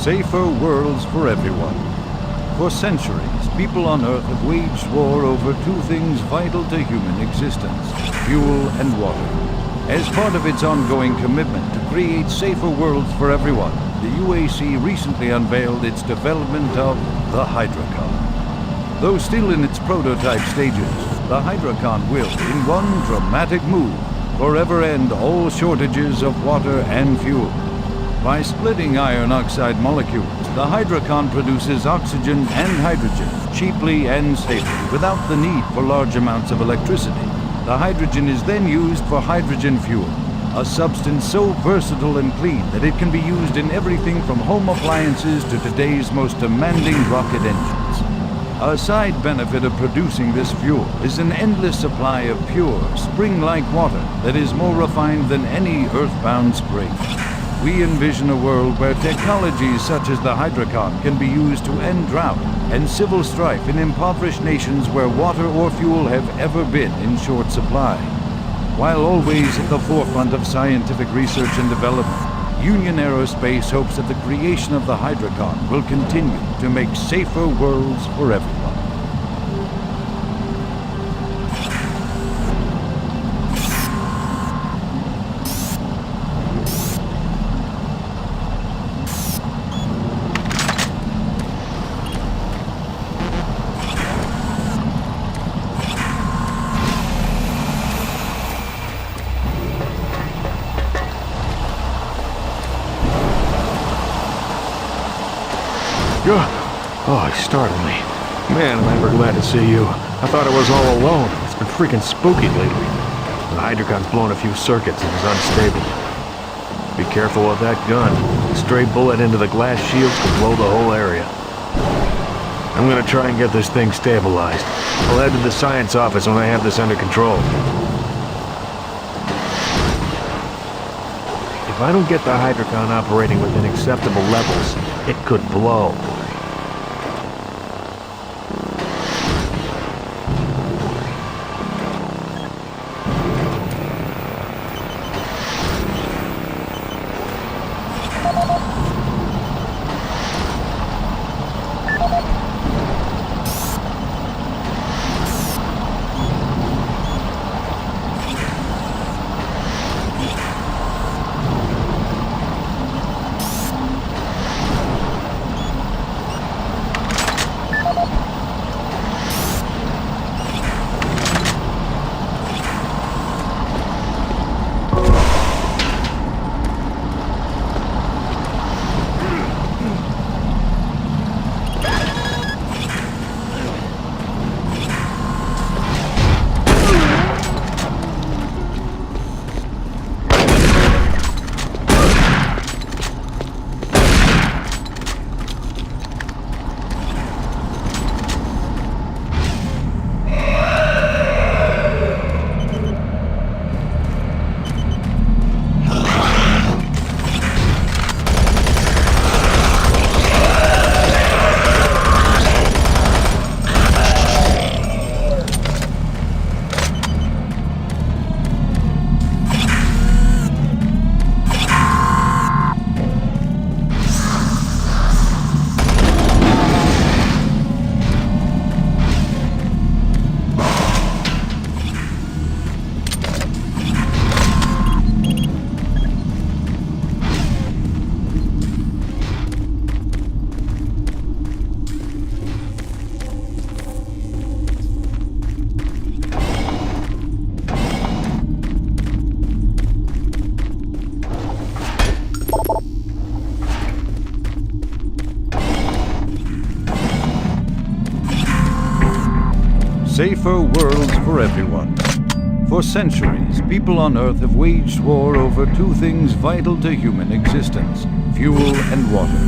Safer worlds for everyone. For centuries, people on Earth have waged war over two things vital to human existence: fuel and water. As part of its ongoing commitment to create safer worlds for everyone, the UAC recently unveiled its development of the Hydrocon. Though still in its prototype stages, the Hydrocon will, in one dramatic move, forever end all shortages of water and fuel. By splitting iron oxide molecules, the Hydrocon produces oxygen and hydrogen cheaply and safely without the need for large amounts of electricity. The hydrogen is then used for hydrogen fuel, a substance so versatile and clean that it can be used in everything from home appliances to today's most demanding rocket engines. A side benefit of producing this fuel is an endless supply of pure, spring-like water that is more refined than any earthbound spring. We envision a world where technologies such as the Hydrocon can be used to end drought and civil strife in impoverished nations where water or fuel have ever been in short supply. While always at the forefront of scientific research and development, Union Aerospace hopes that the creation of the Hydrocon will continue to make safer worlds for everyone. Oh, he startled me. Man, am I ever glad to see you. I thought I was all alone. It's been freaking spooky lately. The Hydrocon's blown a few circuits and is unstable. Be careful with that gun. A stray bullet into the glass shields could blow the whole area. I'm gonna try and get this thing stabilized. I'll head to the science office when I have this under control. If I don't get the Hydrocon operating within acceptable levels, it could blow. Safer worlds for everyone. For centuries, people on Earth have waged war over two things vital to human existence: fuel and water.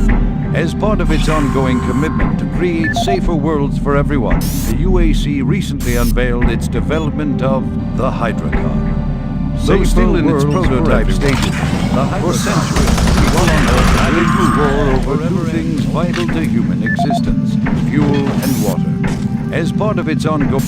As part of its ongoing commitment to create safer worlds for everyone, the UAC recently unveiled its development of the Hydrocon. Though still in its prototype stages, for centuries, people on Earth have waged war over two things vital to human existence: fuel and water. As part of its ongoing...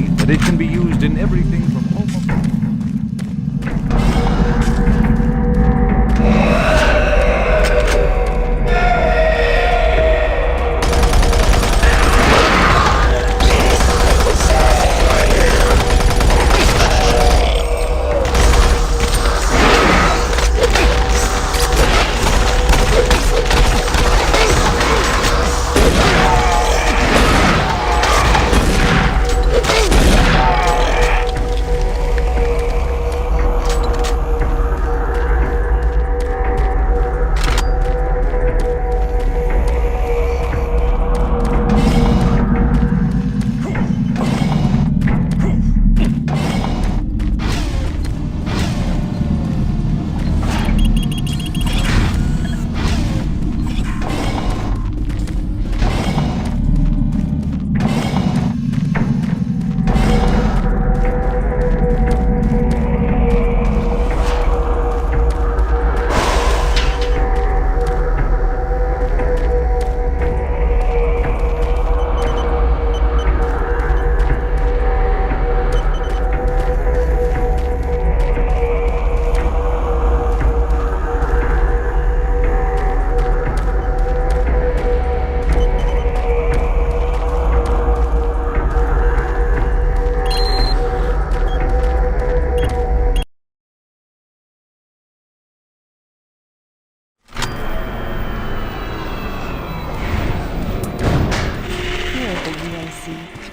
machine that it can be used in everything from home.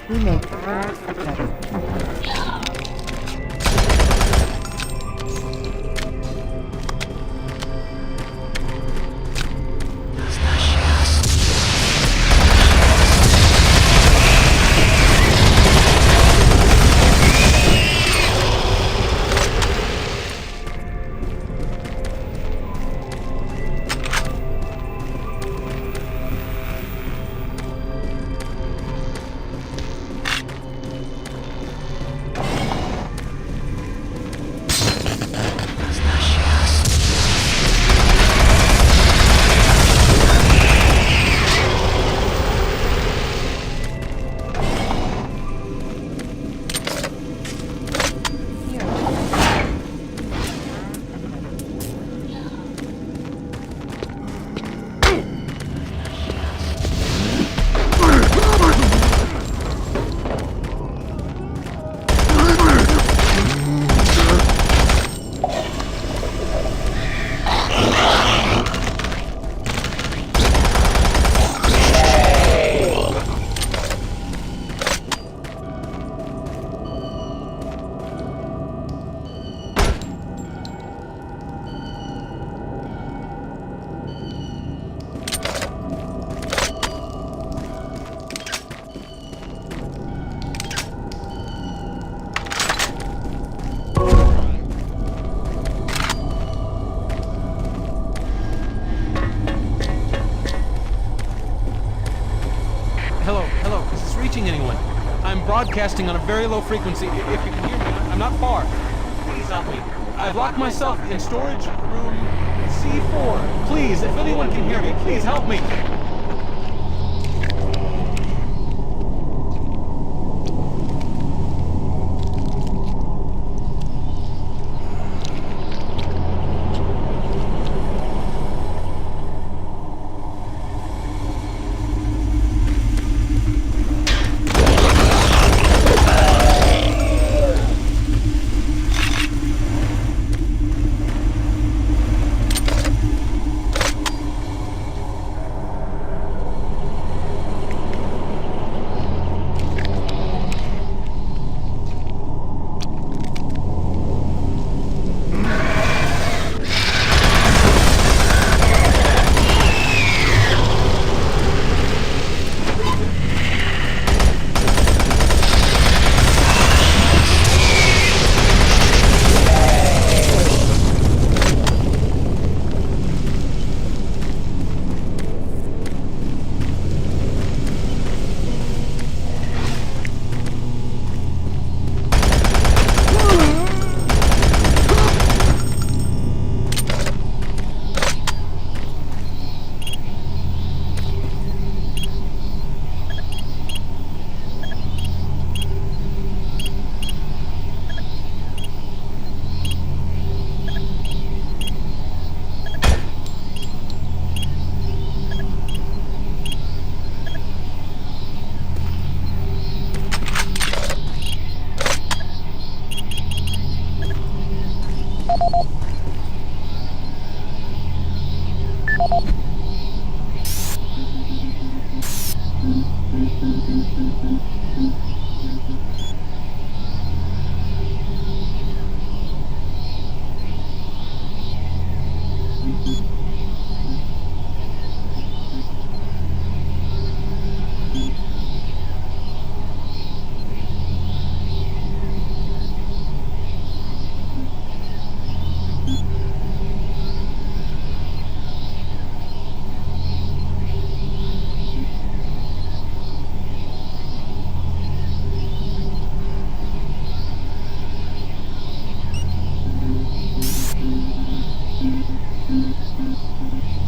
We make the world a better Broadcasting on a very low frequency. If you can hear me, I'm not far. Please help me. I've locked myself in storage room C4. Please, if anyone can hear me, please help me.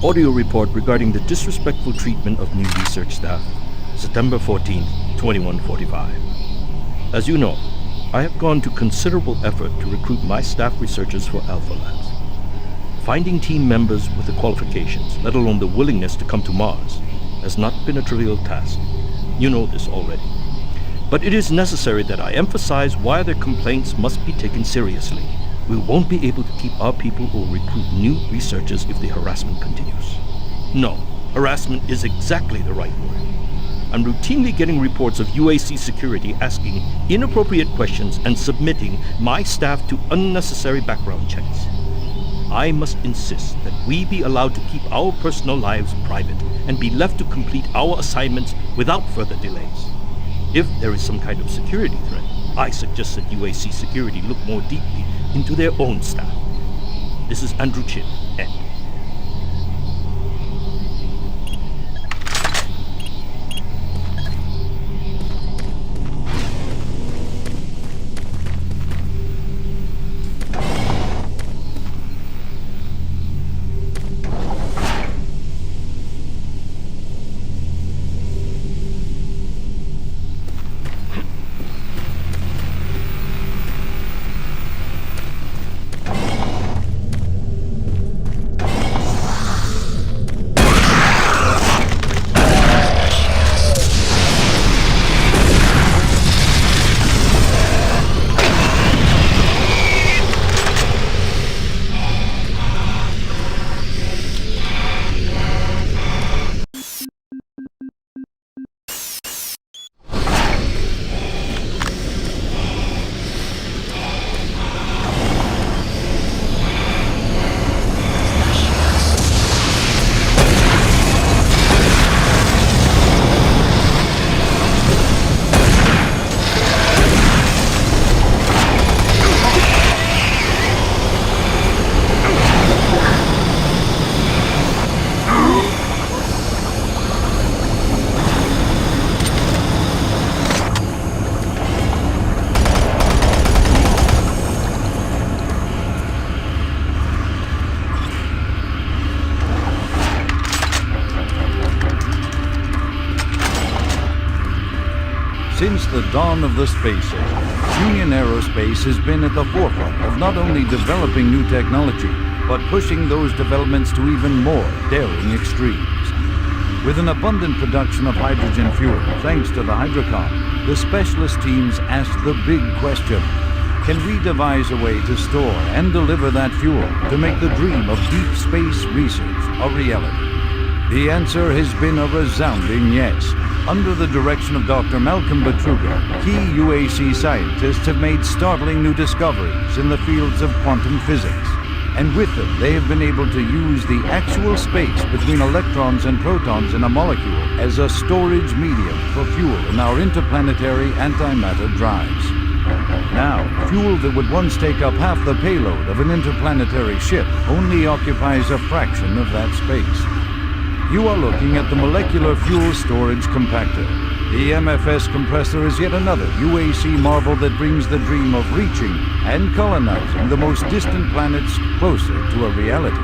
Audio report regarding the disrespectful treatment of new research staff. September 14th, 2145. As you know, I have gone to considerable effort to recruit my staff researchers for Alpha Labs. Finding team members with the qualifications, let alone the willingness to come to Mars, has not been a trivial task. You know this already. But it is necessary that I emphasize why their complaints must be taken seriously. We won't be able to keep our people or recruit new researchers if the harassment continues. No, harassment is exactly the right word. I'm routinely getting reports of UAC security asking inappropriate questions and submitting my staff to unnecessary background checks. I must insist that we be allowed to keep our personal lives private and be left to complete our assignments without further delays. If there is some kind of security threat, I suggest that UAC security look more deeply into their own staff. This is Andrew Chin, Ed. Since the dawn of the space age, Union Aerospace has been at the forefront of not only developing new technology, but pushing those developments to even more daring extremes. With an abundant production of hydrogen fuel, thanks to the Hydrocon, the specialist teams asked the big question: can we devise a way to store and deliver that fuel to make the dream of deep space research a reality? The answer has been a resounding yes. Under the direction of Dr. Malcolm Betruger, key UAC scientists have made startling new discoveries in the fields of quantum physics. And with them, they have been able to use the actual space between electrons and protons in a molecule as a storage medium for fuel in our interplanetary antimatter drives. Now, fuel that would once take up half the payload of an interplanetary ship only occupies a fraction of that space. You are looking at the Molecular Fuel Storage Compactor. The MFS compressor is yet another UAC marvel that brings the dream of reaching and colonizing the most distant planets closer to a reality.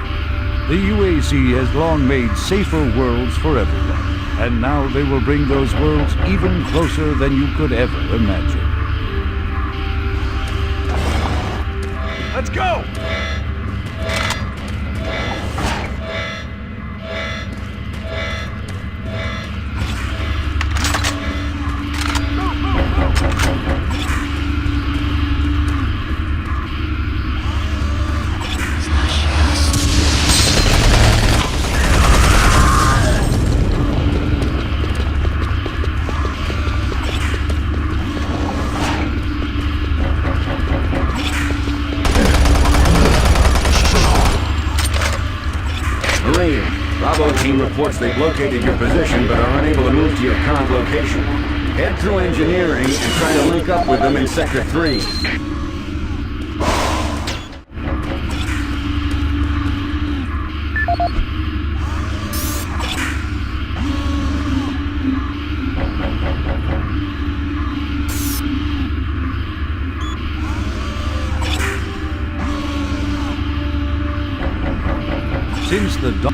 The UAC has long made safer worlds for everyone, and now they will bring those worlds even closer than you could ever imagine. Let's go! Bravo team reports they've located your position but are unable to move to your current location. Head through engineering and try to link up with them in Sector 3. Since the dawn...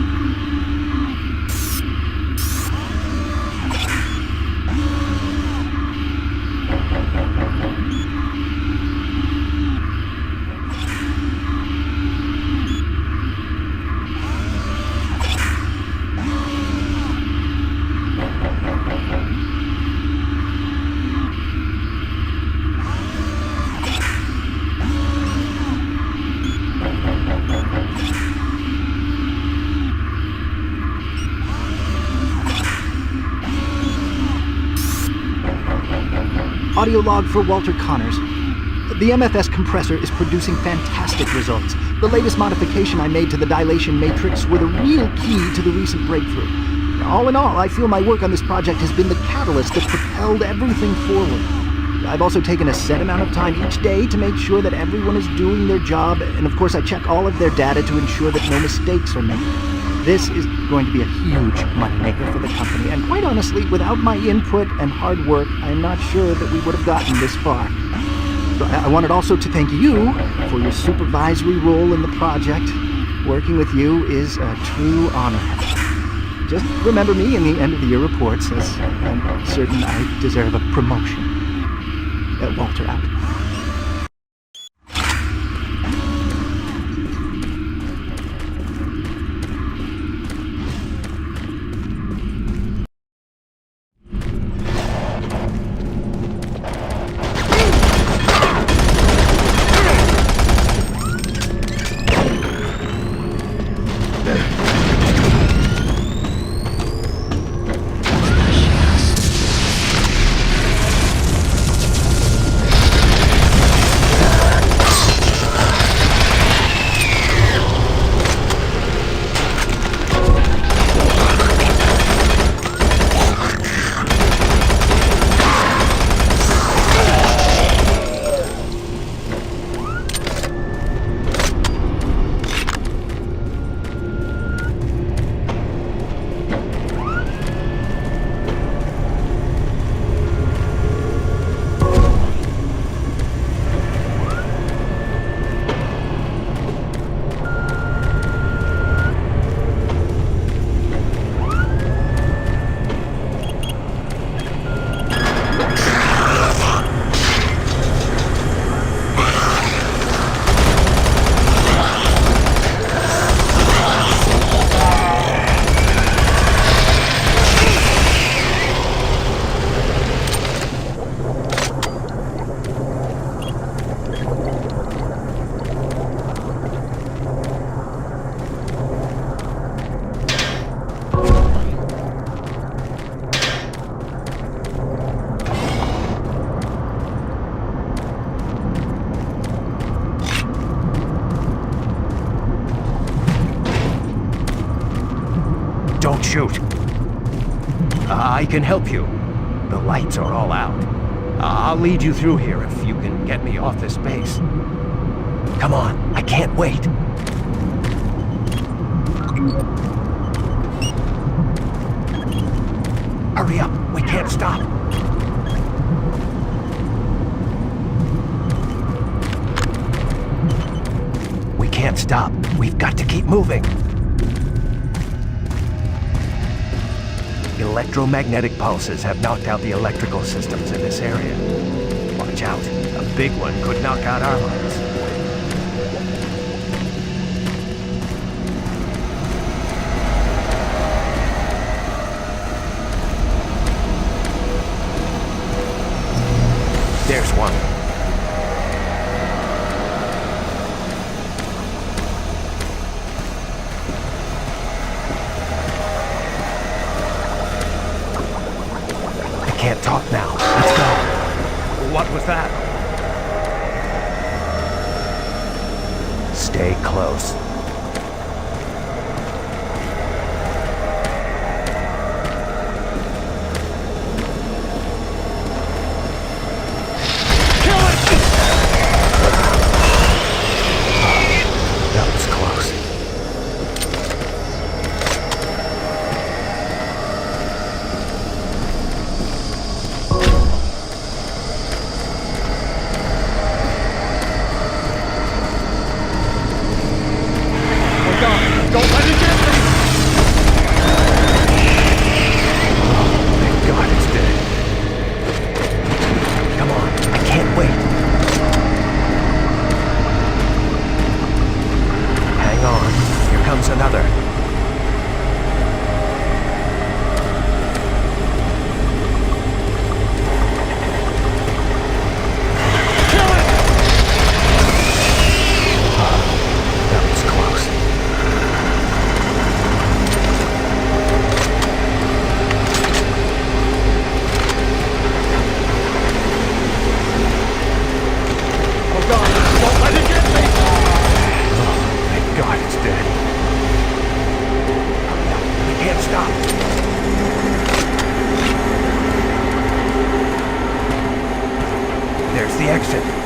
audio log for Walter Connors. The MFS compressor is producing fantastic results. The latest modification I made to the dilation matrix were the real key to the recent breakthrough. All in all, I feel my work on this project has been the catalyst that propelled everything forward. I've also taken a set amount of time each day to make sure that everyone is doing their job, and of course I check all of their data to ensure that no mistakes are made. This is going to be a huge moneymaker for the company, and quite honestly, without my input and hard work, I'm not sure that we would have gotten this far. So I wanted also to thank you for your supervisory role in the project. Working with you is a true honor. Just remember me in the end-of-the-year reports, as I'm certain I deserve a promotion. Walter out. Don't shoot. I can help you. The lights are all out. I'll lead you through here if you can get me off this base. Come on, I can't wait. Hurry up, we can't stop. We can't stop. We've got to keep moving. Electromagnetic pulses have knocked out the electrical systems in this area. Watch out. A big one could knock out our lines. There's one. Can't talk now. Let's go. What was that? Stay close. That was close. God! Don't let it get me! Thank God it's dead. We can't stop. There's the exit.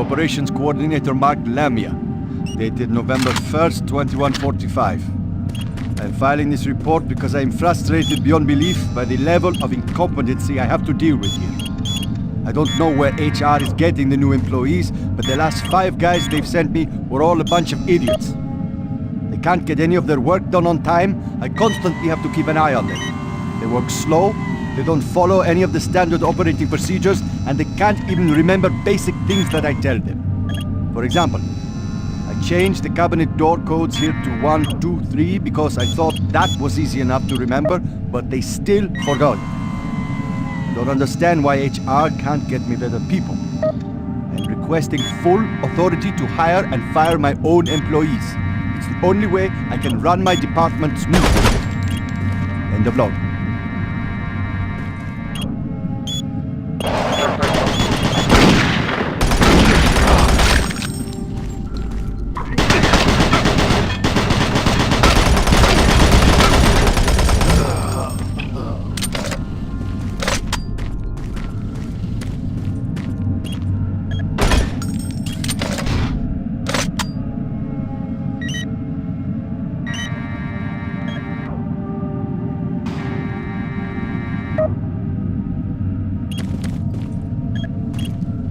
to Operations Coordinator Mark Lamia, dated November 1st, 2145. I am filing this report because I am frustrated beyond belief by the level of incompetency I have to deal with here. I don't know where HR is getting the new employees, but the last 5 guys they've sent me were all a bunch of idiots. They can't get any of their work done on time. I constantly have to keep an eye on them. They work slow, they don't follow any of the standard operating procedures, and they can't even remember basic things that I tell them. For example, I changed the cabinet door codes here to 1, 2, 3 because I thought that was easy enough to remember, but they still forgot. I don't understand why HR can't get me better people. I'm requesting full authority to hire and fire my own employees. It's the only way I can run my department smoothly. End of log.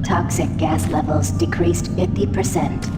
Toxic gas levels decreased 50%.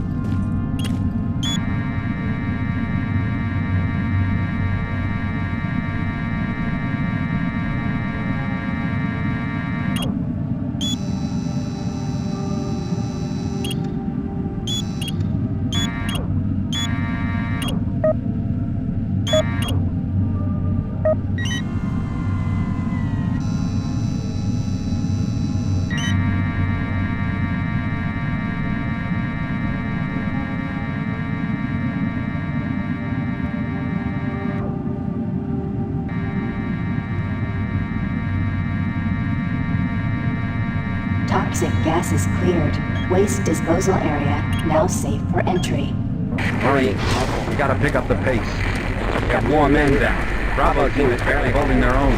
Toxic gas is cleared. Waste disposal area now safe for entry. Hurry, we gotta pick up the pace. We got more men down. Bravo team is barely holding their own.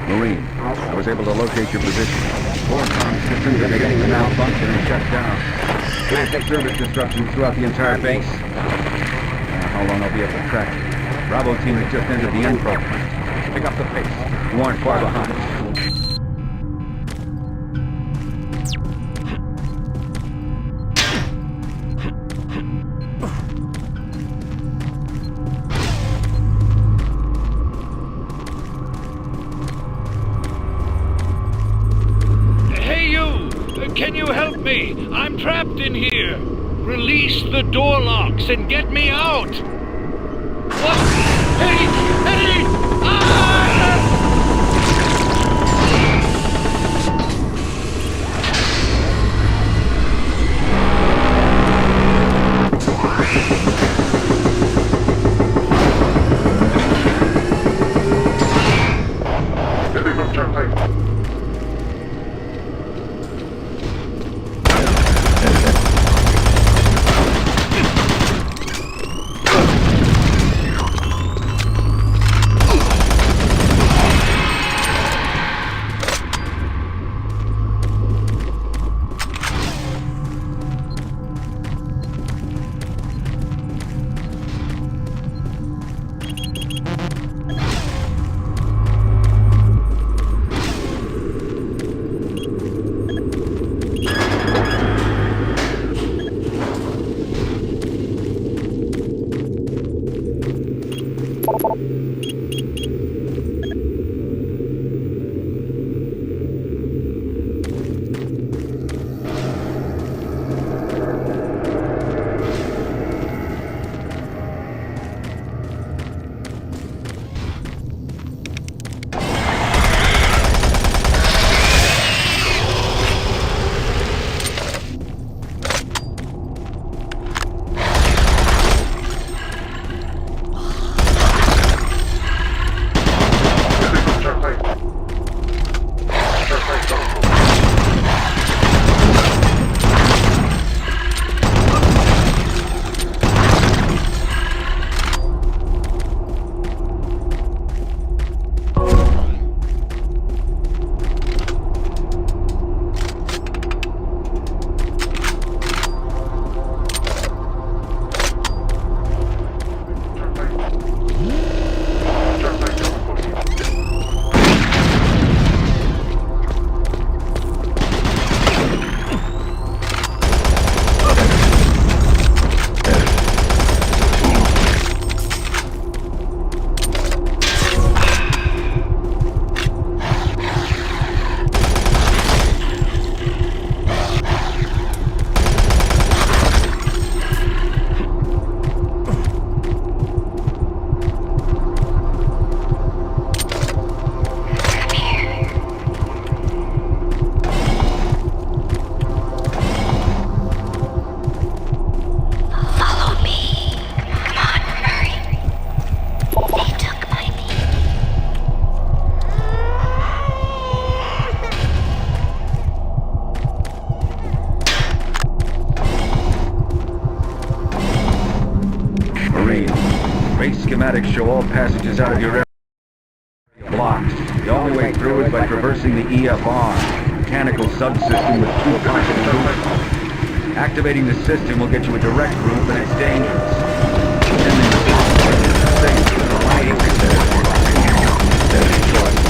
Marine, I was able to locate your position. Four-com systems are beginning to malfunction and shut down. Massive service disruptions throughout the entire base. I don't know how long I'll be able to track you. Bravo team has just entered the info plant. Pick up the pace. You aren't far behind. Can you help me? I'm trapped in here. Release the door locks and get me out. What? Hey! Hey! Ah! schematics show all passages out of your area blocked. The only way through is by traversing the EFR, mechanical subsystem with two constant loops. Activating the system will get you a direct route, but it's dangerous. Sending the software is safe. The lighting instead of choice.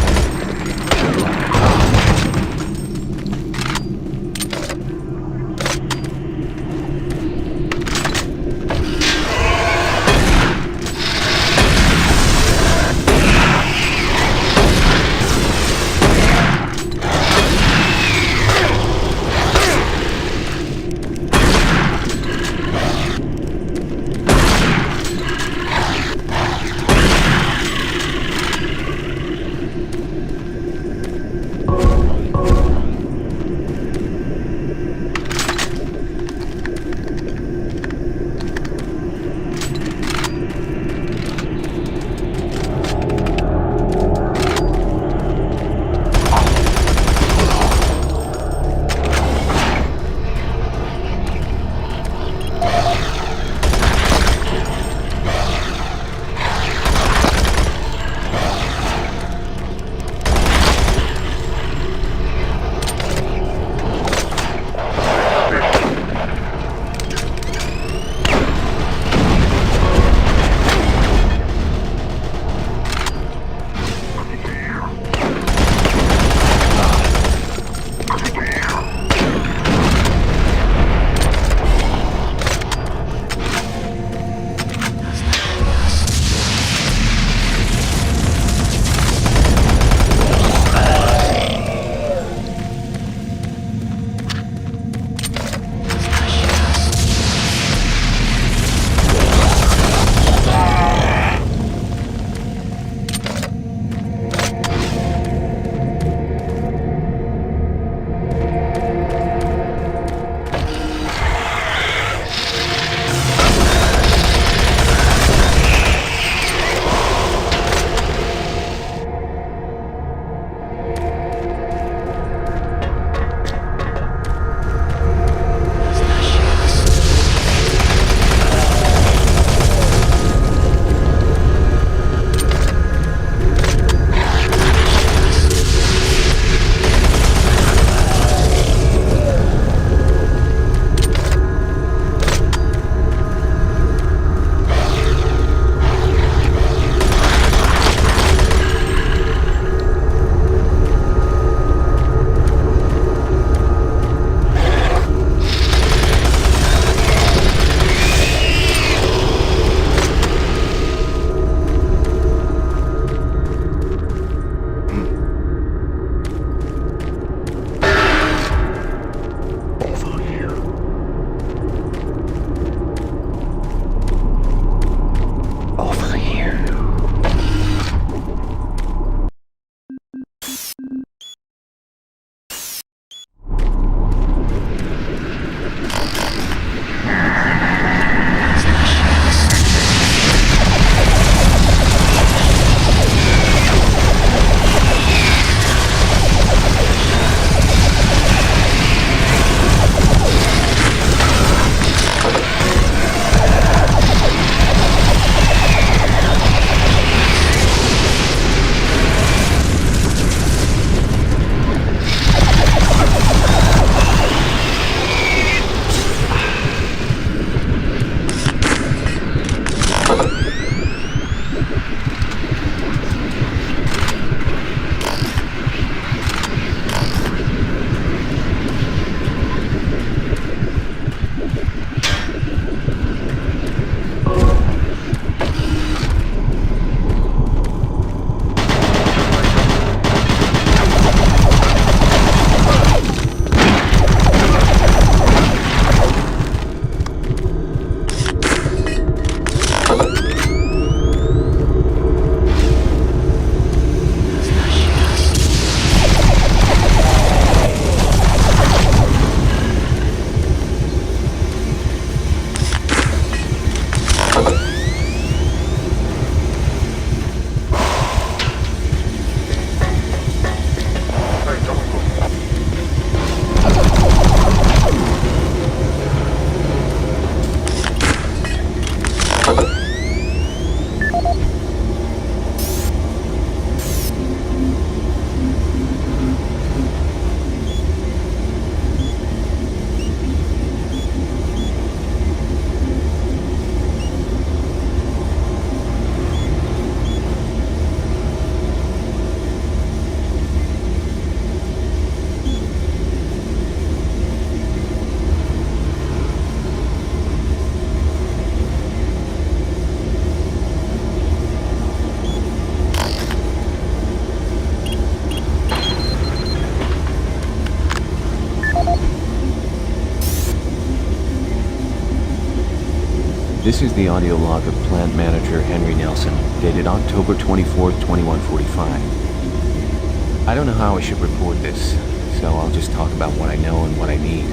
This is the audio log of Plant Manager Henry Nelson, dated October 24th, 2145. I don't know how I should report this, so I'll just talk about what I know and what I need.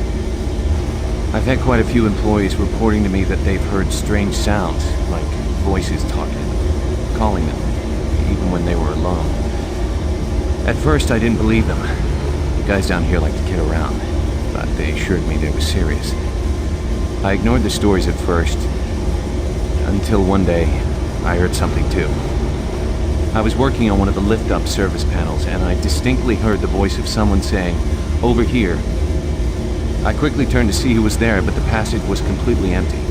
I've had quite a few employees reporting to me that they've heard strange sounds, like voices talking to them, calling them, even when they were alone. At first, I didn't believe them. The guys down here like to kid around, but they assured me they were serious. I ignored the stories at first, until one day, I heard something too. I was working on one of the lift-up service panels, and I distinctly heard the voice of someone saying, "Over here." I quickly turned to see who was there, but the passage was completely empty.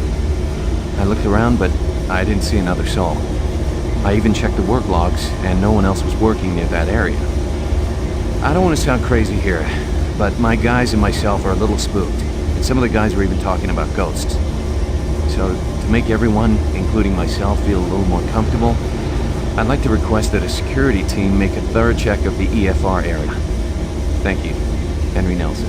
I looked around, but I didn't see another soul. I even checked the work logs, and no one else was working near that area. I don't want to sound crazy here, but my guys and myself are a little spooked, and some of the guys were even talking about ghosts. So, to make everyone, including myself, feel a little more comfortable, I'd like to request that a security team make a thorough check of the EFR area. Thank you. Henry Nelson.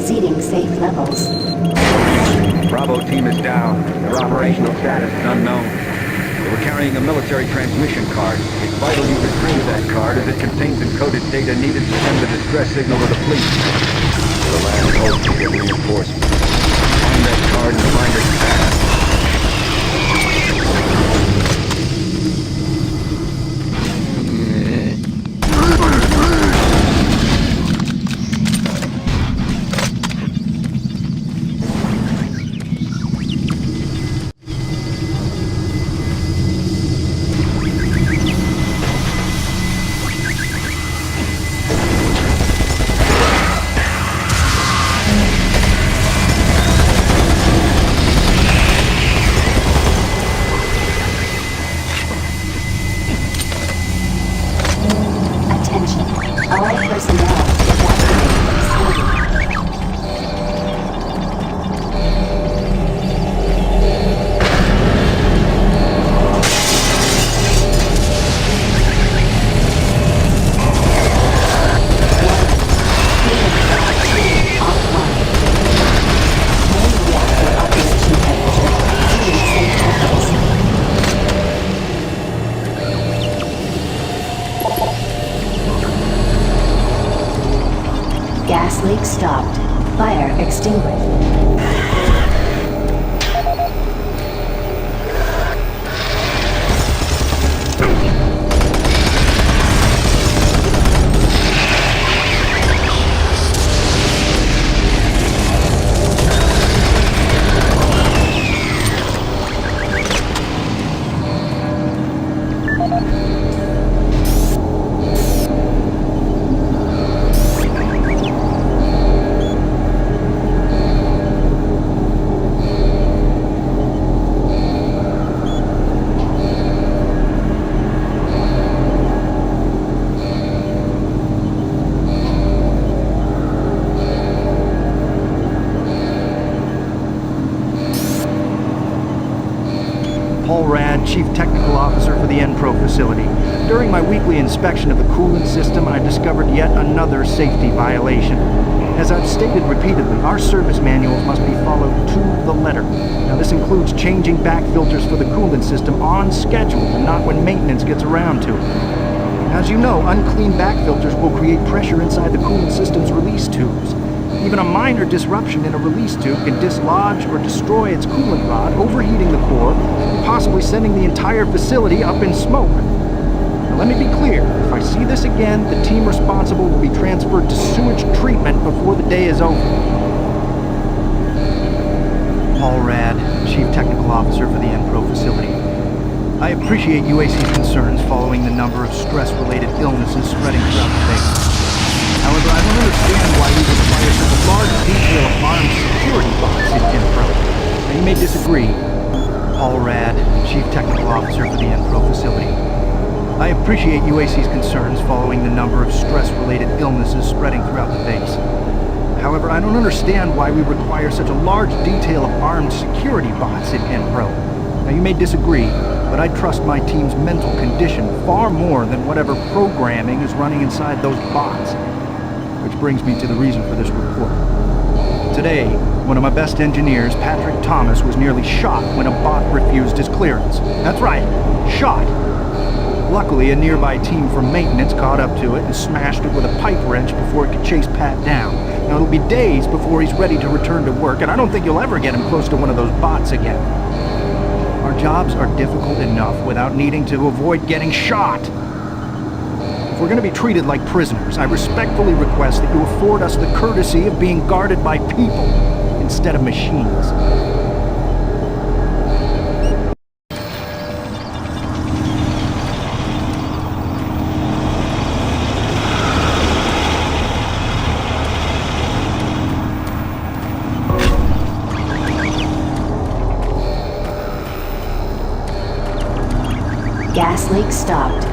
exceeding safe levels. Bravo team is down. Their operational status is unknown. They were carrying a military transmission card. It's vital you retrieve that card as it contains encoded data needed to send the distress signal to the fleet. The last hope to get reinforcements. Find that card and find it fast. Gas leak stopped. Fire extinguished. Chief Technical Officer for the Enpro facility. During my weekly inspection of the coolant system, I discovered yet another safety violation. As I've stated repeatedly, our service manuals must be followed to the letter. Now this includes changing back filters for the coolant system on schedule and not when maintenance gets around to it. As you know, unclean back filters will create pressure inside the coolant system's release tubes. Even a minor disruption in a release tube can dislodge or destroy its coolant rod, overheating the core, and possibly sending the entire facility up in smoke. Now let me be clear, if I see this again, the team responsible will be transferred to sewage treatment before the day is over. Paul Rad, Chief Technical Officer for the Enpro facility. I appreciate UAC's concerns following the number of stress-related illnesses spreading throughout the base. However, I don't understand why we require such a large detail of armed security bots in Enpro. Now, you may disagree. Paul Rad, Chief Technical Officer for the Enpro facility. I appreciate UAC's concerns following the number of stress-related illnesses spreading throughout the base. However, I don't understand why we require such a large detail of armed security bots in Enpro. Now, you may disagree, but I trust my team's mental condition far more than whatever programming is running inside those bots. Which brings me to the reason for this report. Today, one of my best engineers, Patrick Thomas, was nearly shot when a bot refused his clearance. That's right, shot. Luckily, a nearby team from maintenance caught up to it and smashed it with a pipe wrench before it could chase Pat down. Now, it'll be days before he's ready to return to work, and I don't think you'll ever get him close to one of those bots again. Our jobs are difficult enough without needing to avoid getting shot. If we're going to be treated like prisoners, I respectfully request that you afford us the courtesy of being guarded by people instead of machines. Gas leak stopped.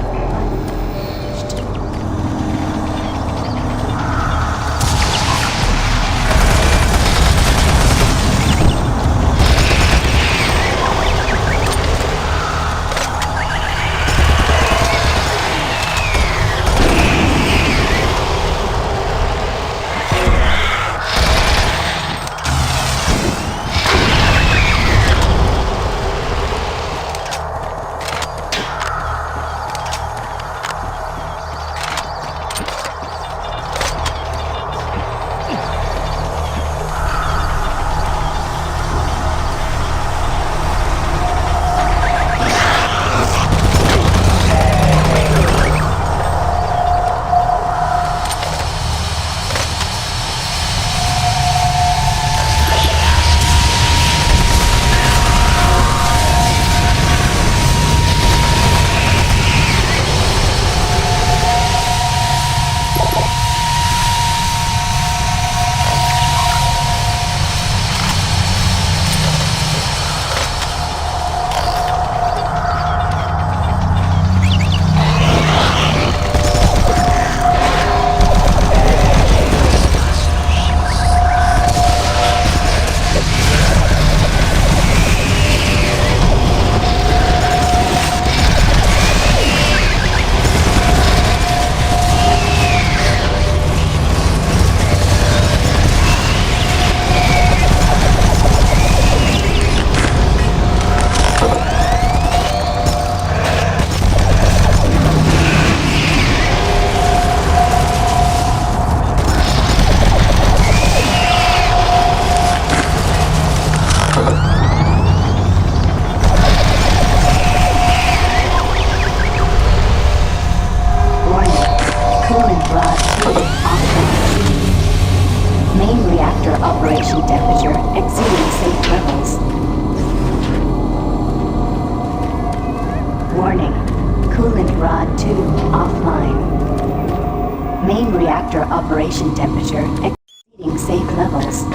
temperature exceeding safe levels. Warning. Coolant rod 2 offline. Main reactor operation temperature exceeding safe levels.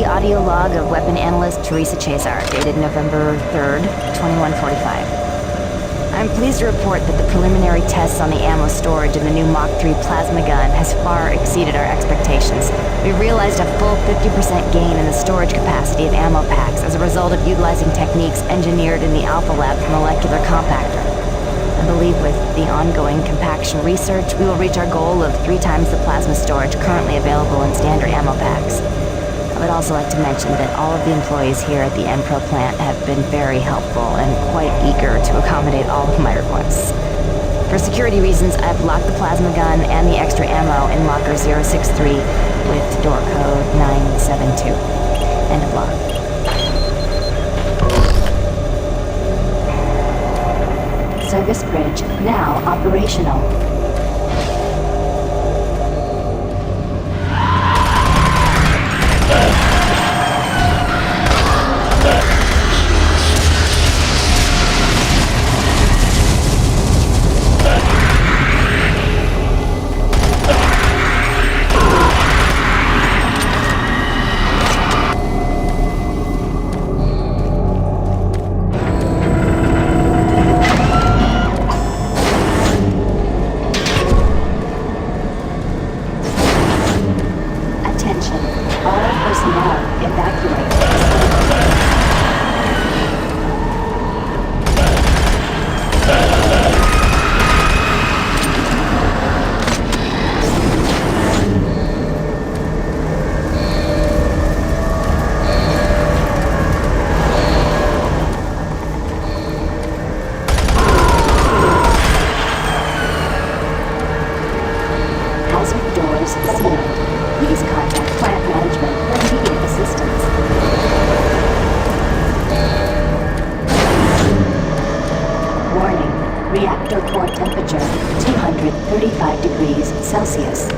Audio log of weapon analyst Teresa Chazar, dated November 3rd, 2145. I'm pleased to report that the preliminary tests on the ammo storage in the new Mach 3 plasma gun has far exceeded our expectations. We realized a full 50% gain in the storage capacity of ammo packs as a result of utilizing techniques engineered in the Alpha Lab's molecular compactor. I believe with the ongoing compaction research, we will reach our goal of 3 times the plasma storage currently available in standard ammo packs. I would also like to mention that all of the employees here at the Enpro plant have been very helpful and quite eager to accommodate all of my requests. For security reasons, I've locked the plasma gun and the extra ammo in locker 063 with door code 972. End of lock. Service bridge now operational. Reactor core temperature 235 degrees Celsius.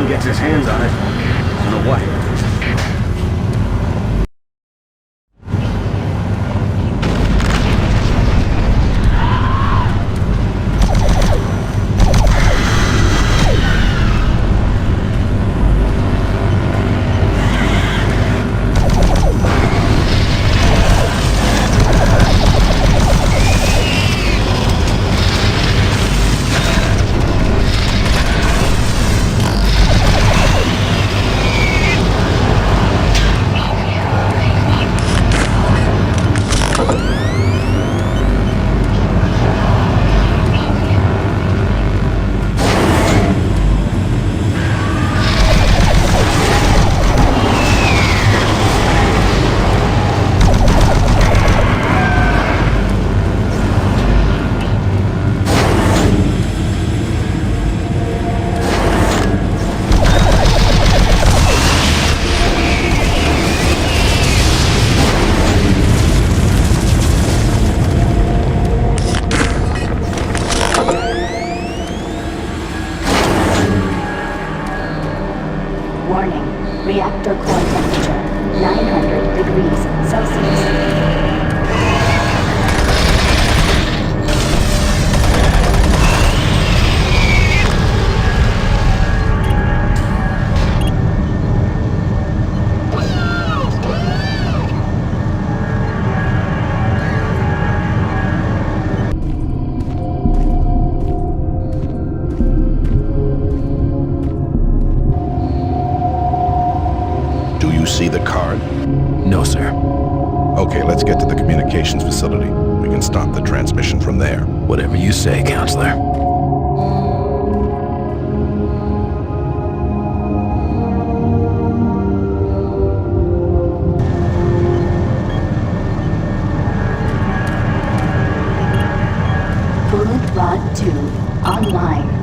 Swan gets his hands on it, I don't know what. Reactor core temperature, 900 degrees Celsius. See the card? No, sir. Okay, let's get to the communications facility. We can stop the transmission from there. Whatever you say, Counselor. Coolant rod 2 online.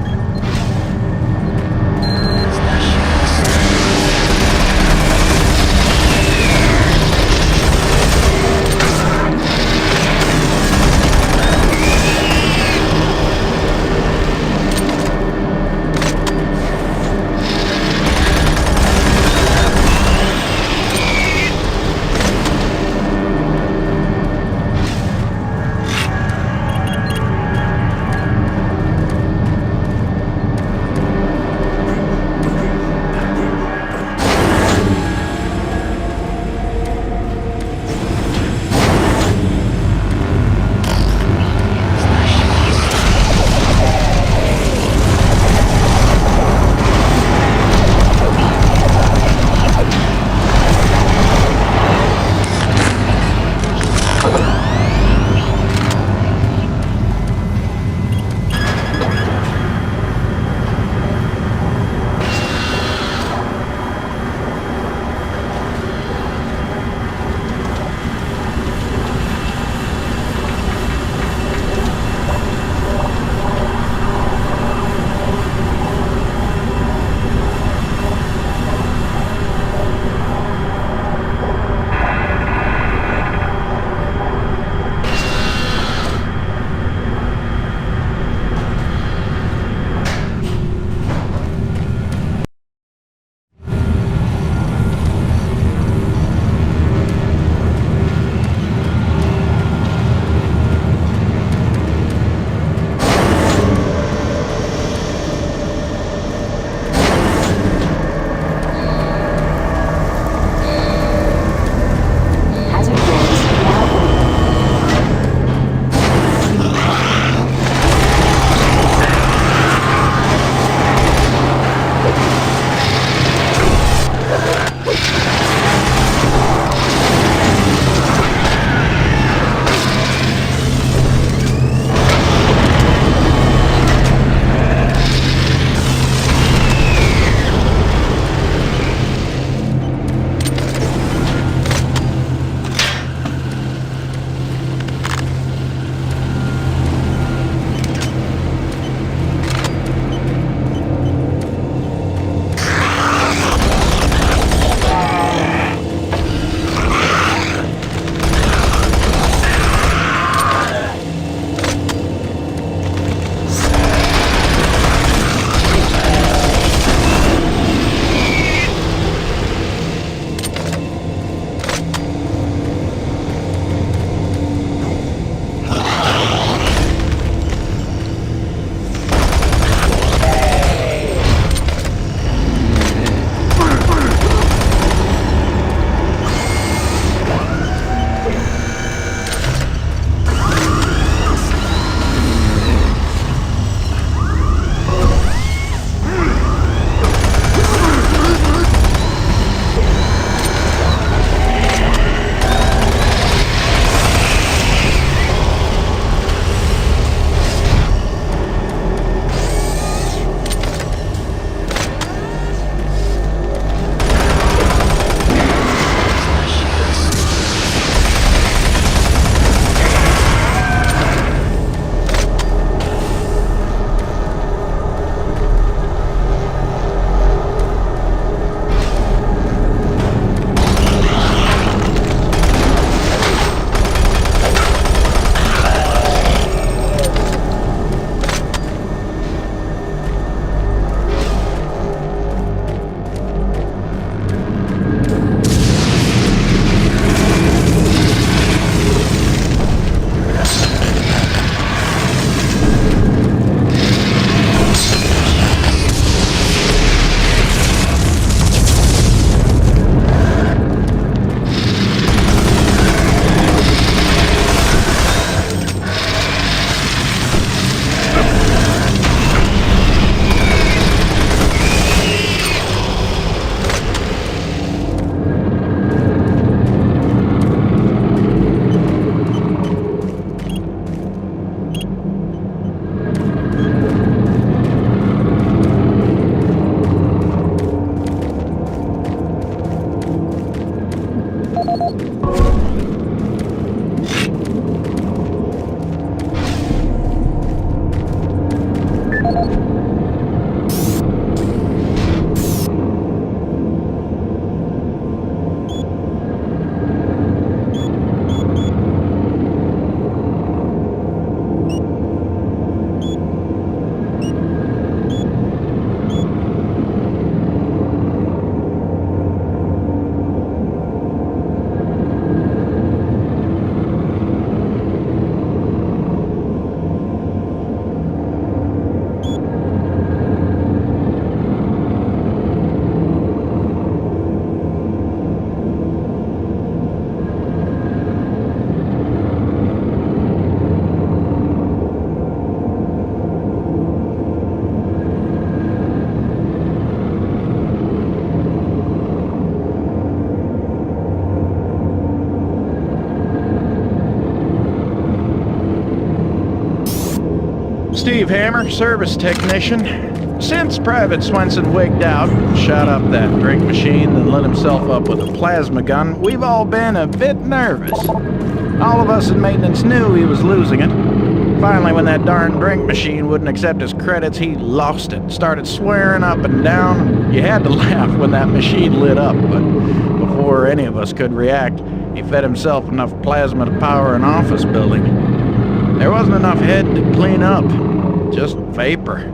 Steve Hammer, service technician. Since Private Swenson wigged out, shot up that drink machine, and lit himself up with a plasma gun, we've all been a bit nervous. All of us in maintenance knew he was losing it. Finally, when that darn drink machine wouldn't accept his credits, he lost it. Started swearing up and down. You had to laugh when that machine lit up, but before any of us could react, he fed himself enough plasma to power an office building. There wasn't enough head to clean up, just vapor.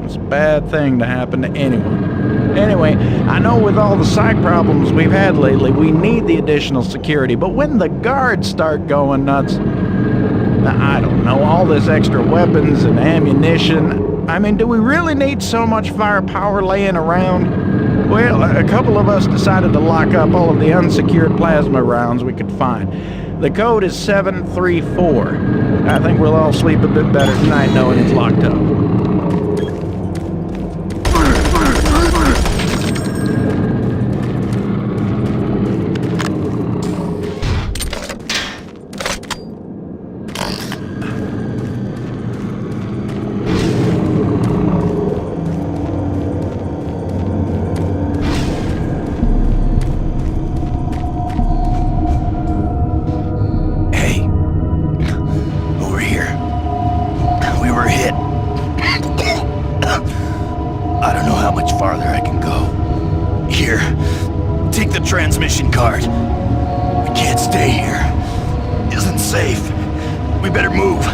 It's a bad thing to happen to anyone. Anyway, I know with all the psych problems we've had lately, we need the additional security, but when the guards start going nuts, I don't know, all this extra weapons and ammunition, I mean, do we really need so much firepower laying around? Well, a couple of us decided to lock up all of the unsecured plasma rounds we could find. The code is 734. I think we'll all sleep a bit better tonight knowing it's locked up. Transmission card. We can't stay here. Isn't safe. We better move.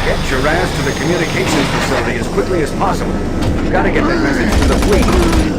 Get your ass to the communications facility as quickly as possible. We've got to get that message to the fleet.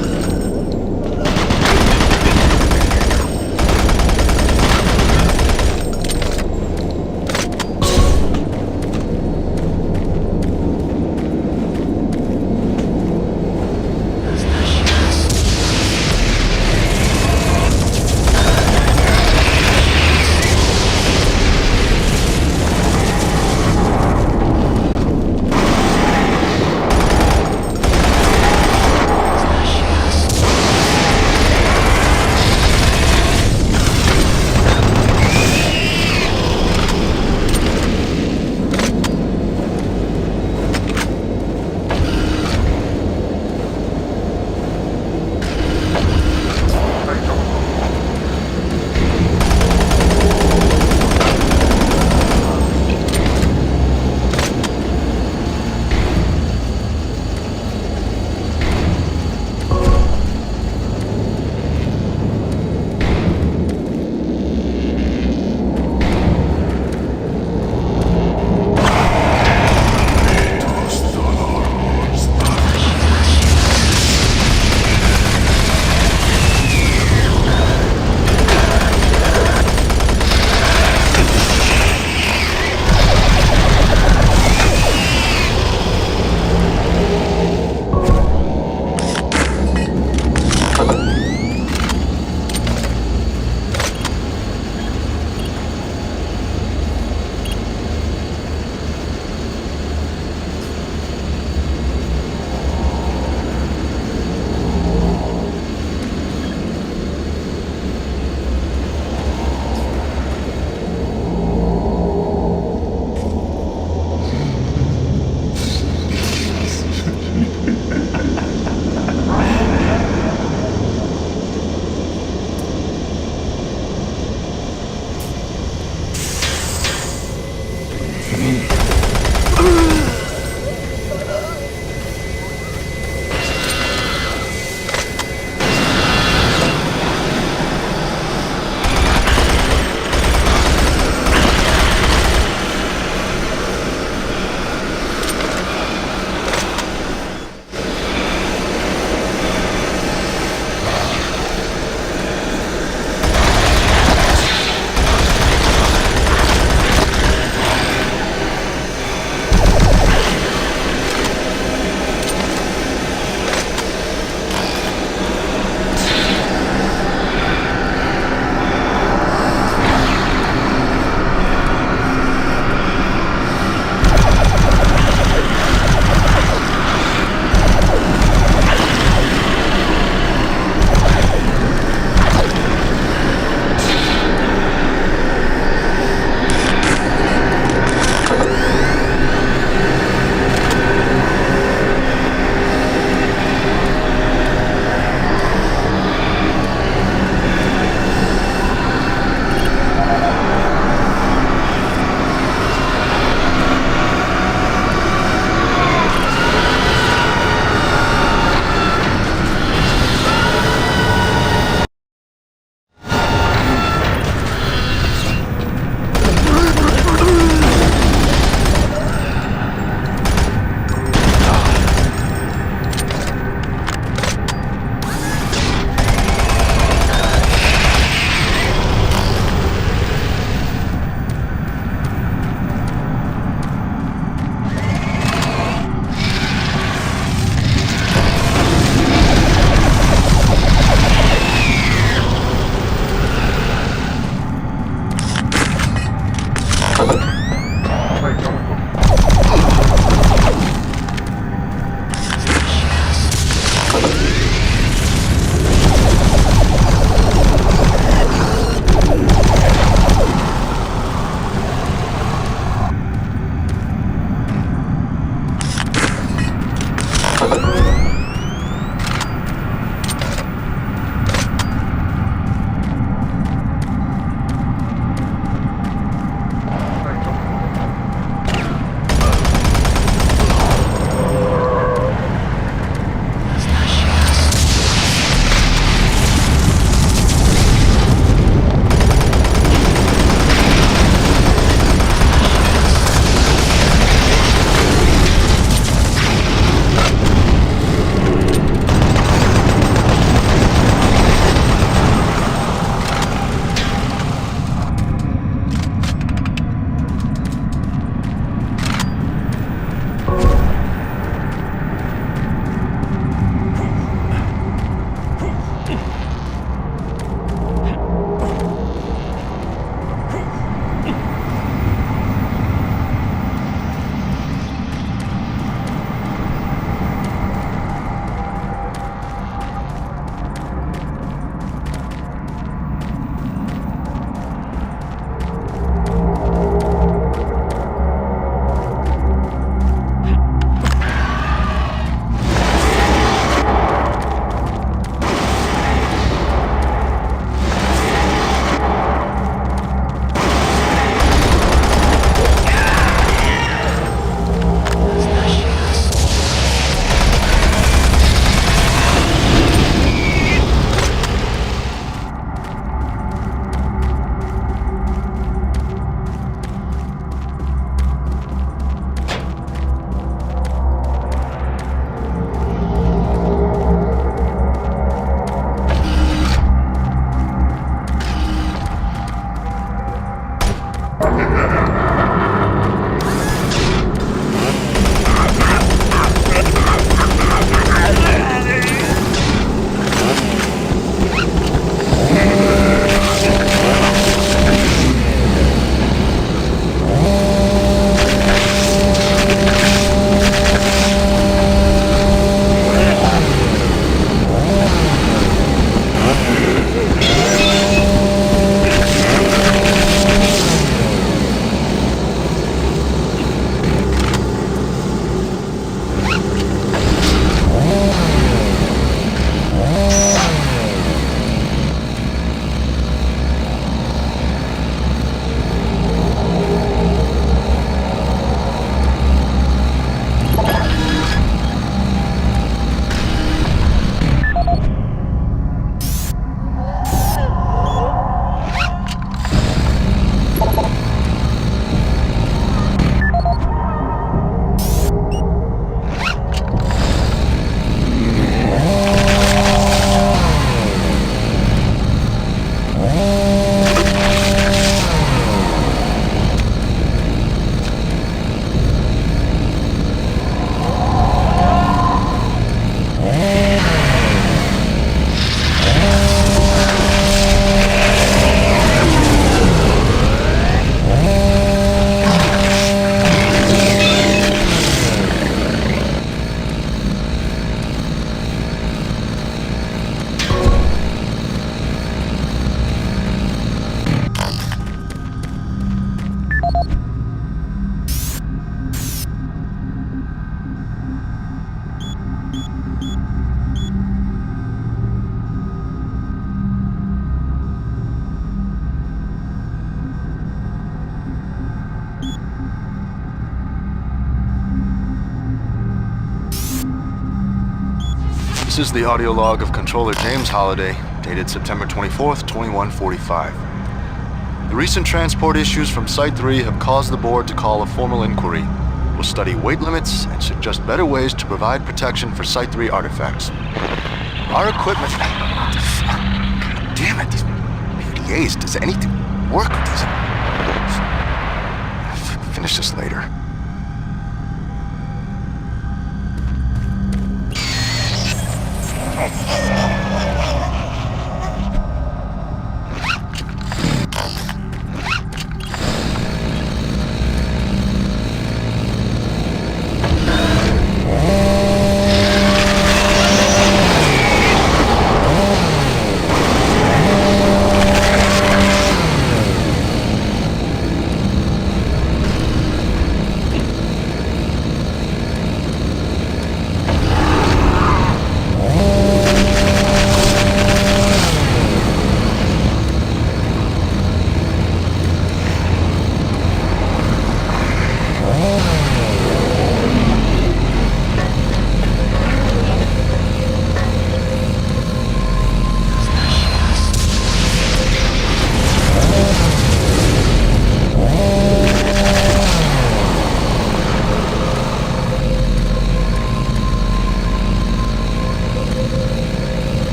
This is the audio log of Controller James Holliday, dated September 24th, 2145. The recent transport issues from Site-3 have caused the board to call a formal inquiry. We'll study weight limits and suggest better ways to provide protection for Site-3 artifacts. Our equipment... God damn it, these PDAs, does anything work with these? Finish this later.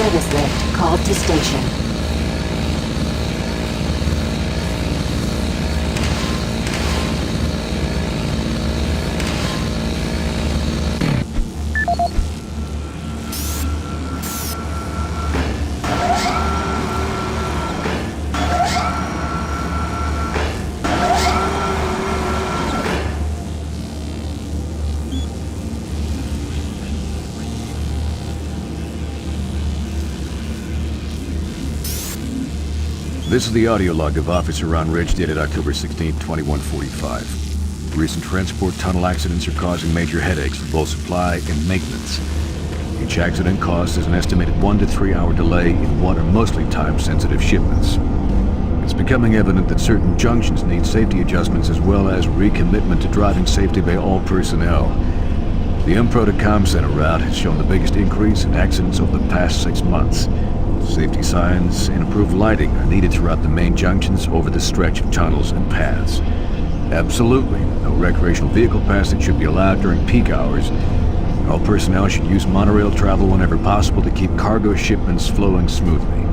Service lift called to station. This is the audio log of Officer Ron Ridge dated October 16, 2145. Recent transport tunnel accidents are causing major headaches for both supply and maintenance. Each accident causes an estimated 1 to 3 hour delay in what are mostly time-sensitive shipments. It's becoming evident that certain junctions need safety adjustments as well as recommitment to driving safety by all personnel. The MPRO to Com Center route has shown the biggest increase in accidents over the past 6 months. Safety signs and improved lighting are needed throughout the main junctions over this stretch of tunnels and paths. Absolutely, no recreational vehicle passage should be allowed during peak hours. All personnel should use monorail travel whenever possible to keep cargo shipments flowing smoothly.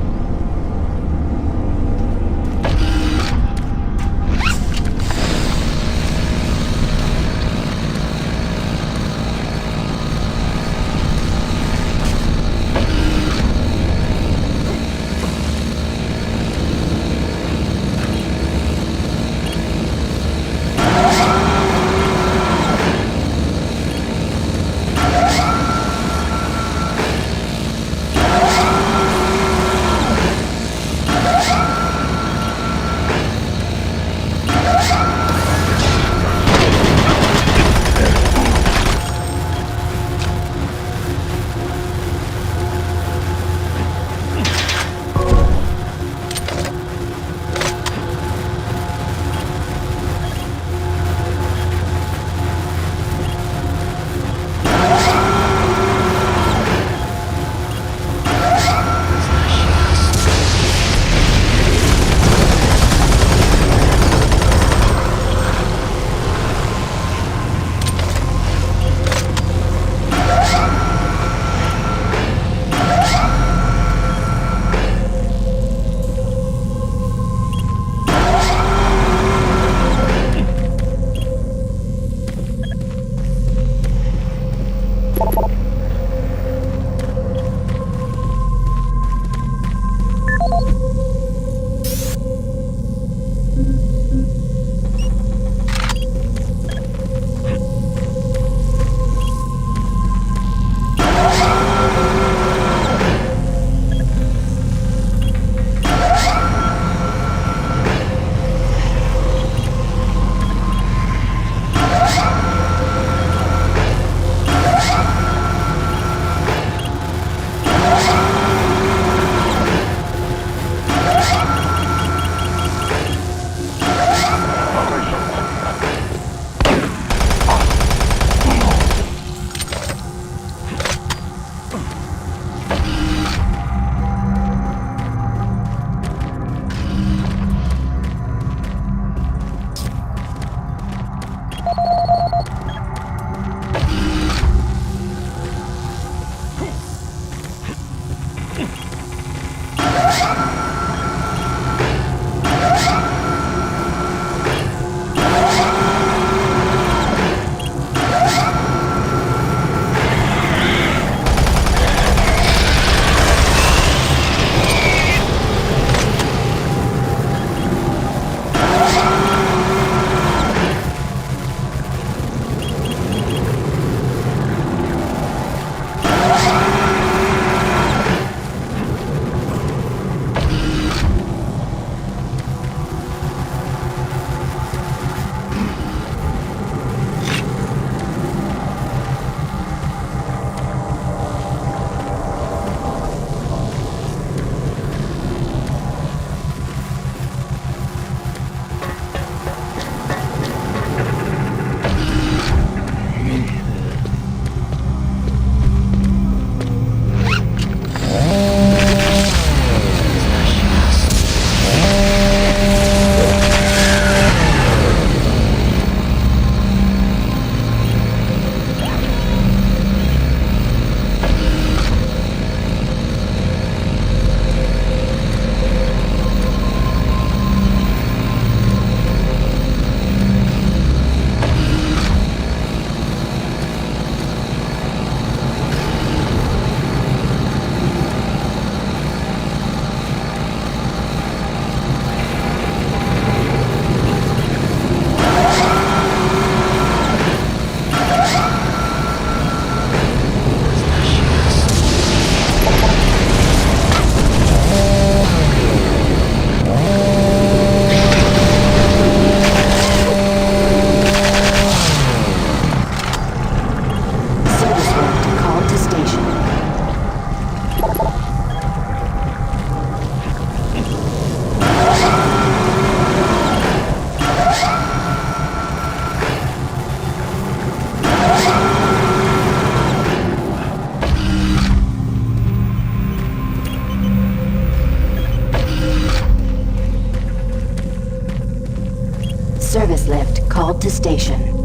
Service lift called to station.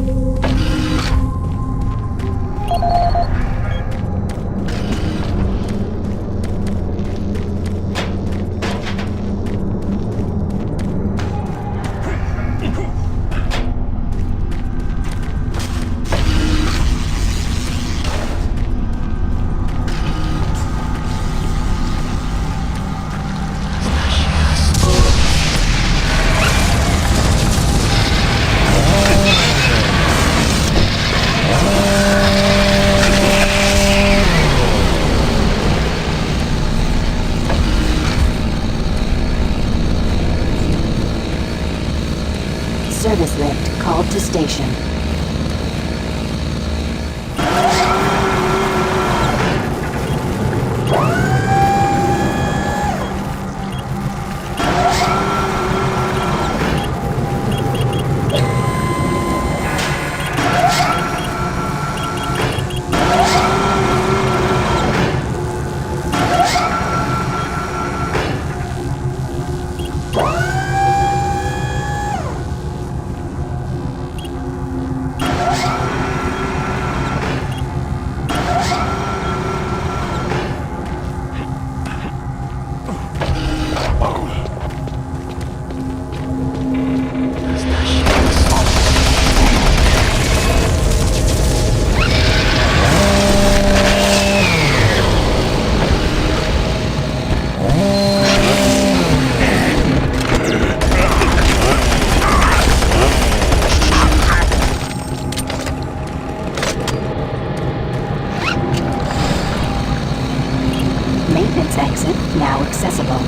Service lift called to station. Maintenance exit now accessible.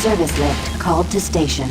Service lift called to station.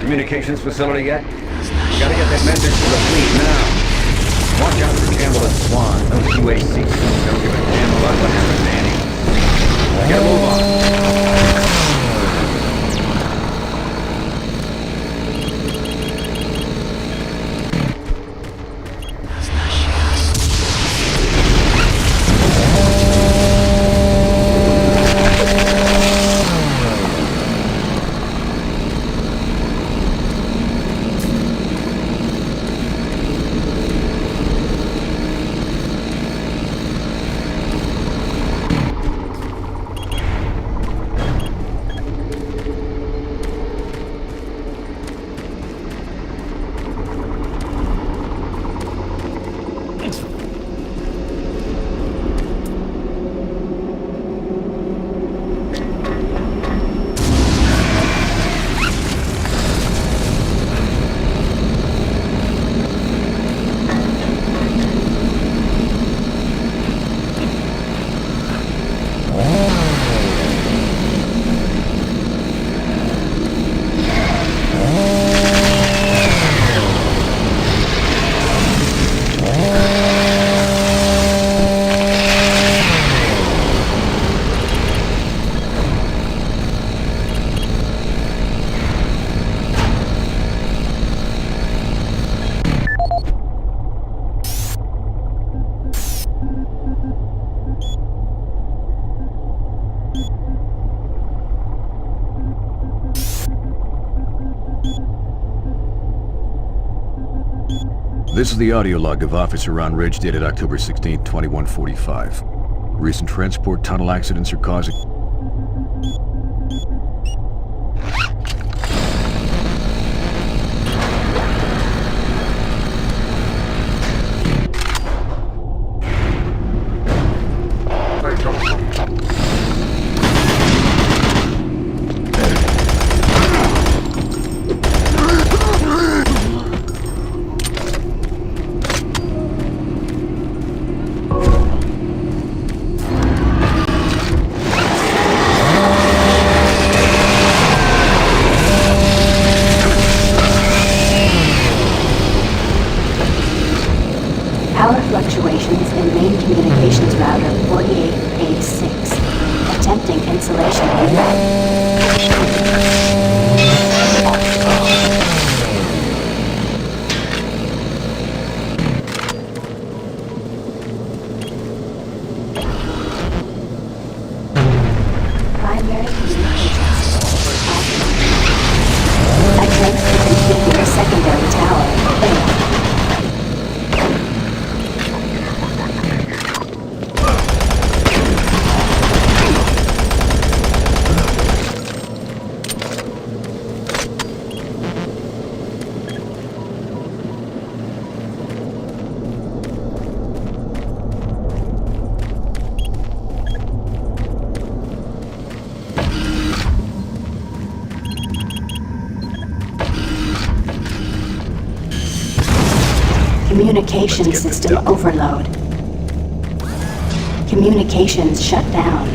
communications facility yet? Gotta get that message to the fleet now. Watch out for Campbell and Swan. Those UAC suits don't give a damn about what happens to any. I gotta move on. This is the audio log of Officer Ron Ridge dated October 16, 2145. Recent transport tunnel accidents are causing... Power fluctuations in main communications router 4886. Attempting insulation Primary communications. Attempts to configure secondary tower. Failed. Communication system overload. Communications shut down.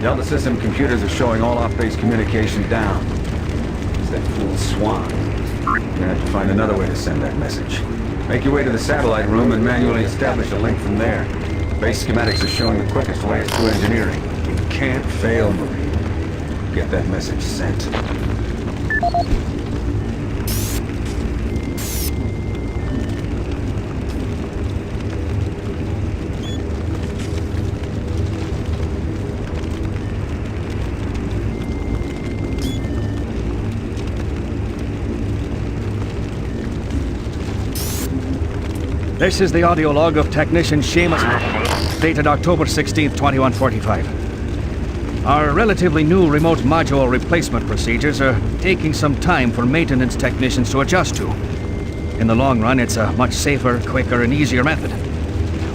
Delta System computers are showing all off-base communication down. It's that fool Swan. You're gonna have to find another way to send that message. Make your way to the satellite room and manually establish a link from there. Base schematics are showing the quickest way is through engineering. You can't fail, Marine. Get that message sent. This is the audio log of Technician Seamus, dated October 16th, 2145. Our relatively new remote module replacement procedures are taking some time for maintenance technicians to adjust to. In the long run, it's a much safer, quicker, and easier method.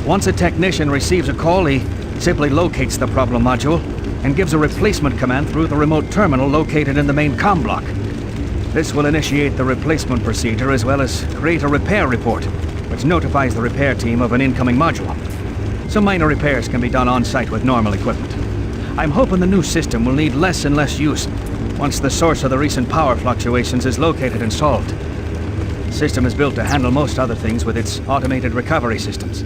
Once a technician receives a call, he simply locates the problem module and gives a replacement command through the remote terminal located in the main comm block. This will initiate the replacement procedure as well as create a repair report, which notifies the repair team of an incoming module. Some minor repairs can be done on-site with normal equipment. I'm hoping the new system will need less and less use once the source of the recent power fluctuations is located and solved. The system is built to handle most other things with its automated recovery systems.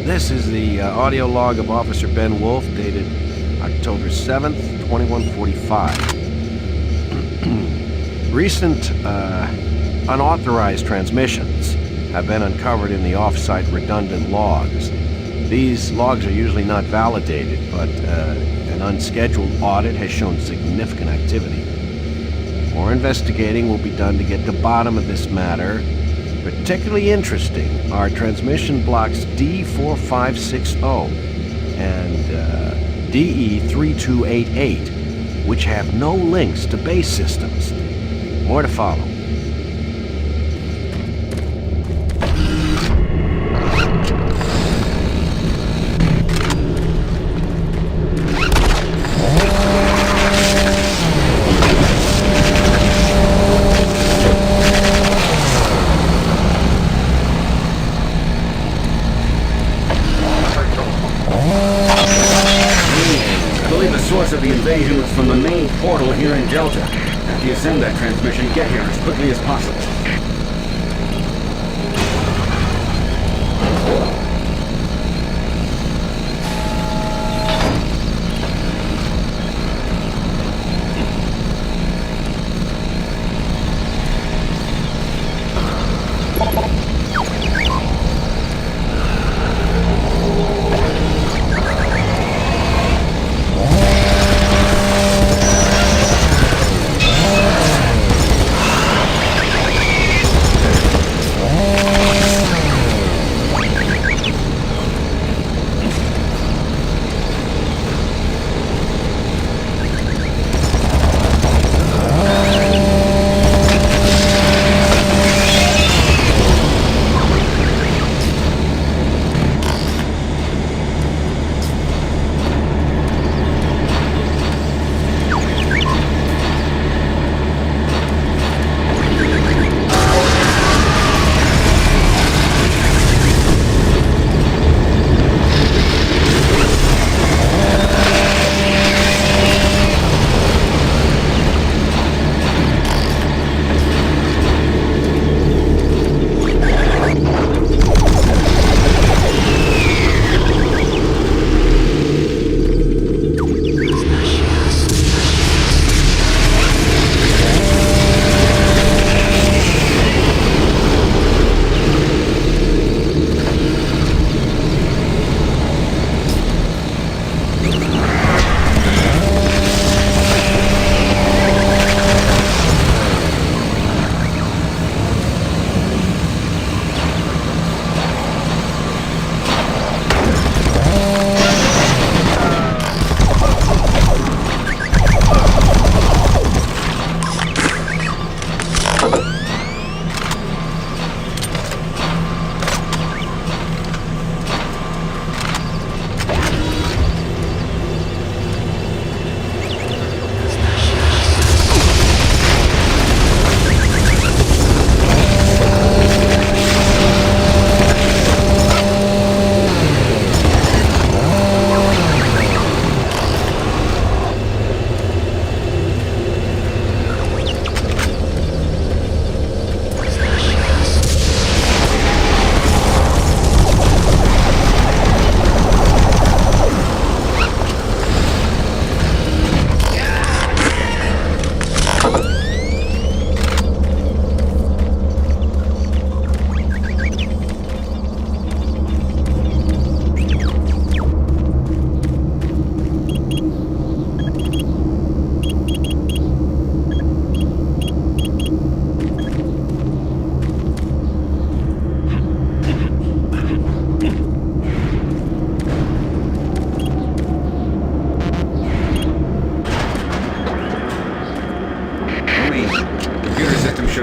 This is the audio log of Officer Ben Wolf, dated October 7th, 2145. Recent unauthorized transmissions have been uncovered in the off-site redundant logs. These logs are usually not validated, but an unscheduled audit has shown significant activity. More investigating will be done to get to the bottom of this matter. Particularly interesting are transmission blocks D4560 and DE3288, which have no links to base systems. More to follow. Of the invasion was from the main portal here in Delta. After you send that transmission, get here as quickly as possible.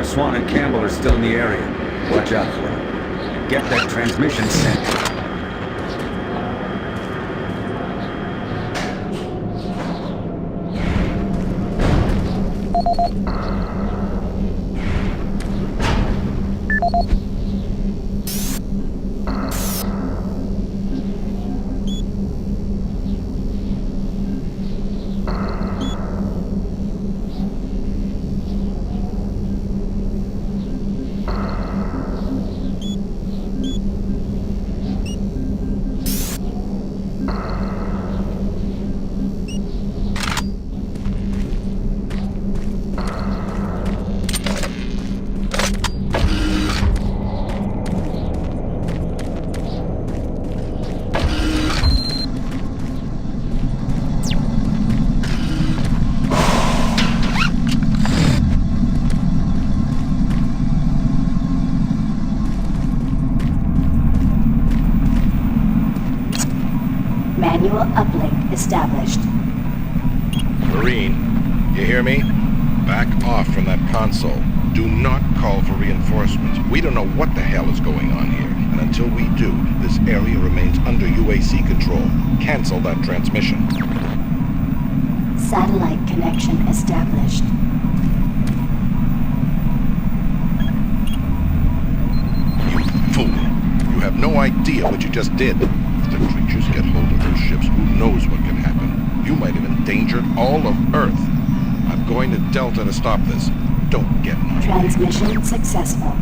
Swan and Campbell are still in the area. Watch out for them. Get that transmission sent. Manual uplink established. Marine, you hear me? Back off from that console. Do not call for reinforcements. We don't know what the hell is going on here. And until we do, this area remains under UAC control. Cancel that transmission. Satellite connection established. You fool. You have no idea what you just did. If the creatures get hold of those ships, who knows what can happen? You might have endangered all of Earth. I'm going to Delta to stop this. Don't get me. Transmission successful.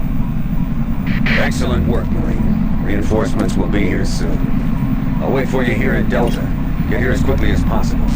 Excellent work, Marine. Reinforcements will be here soon. I'll wait for you here at Delta. Get here as quickly as possible.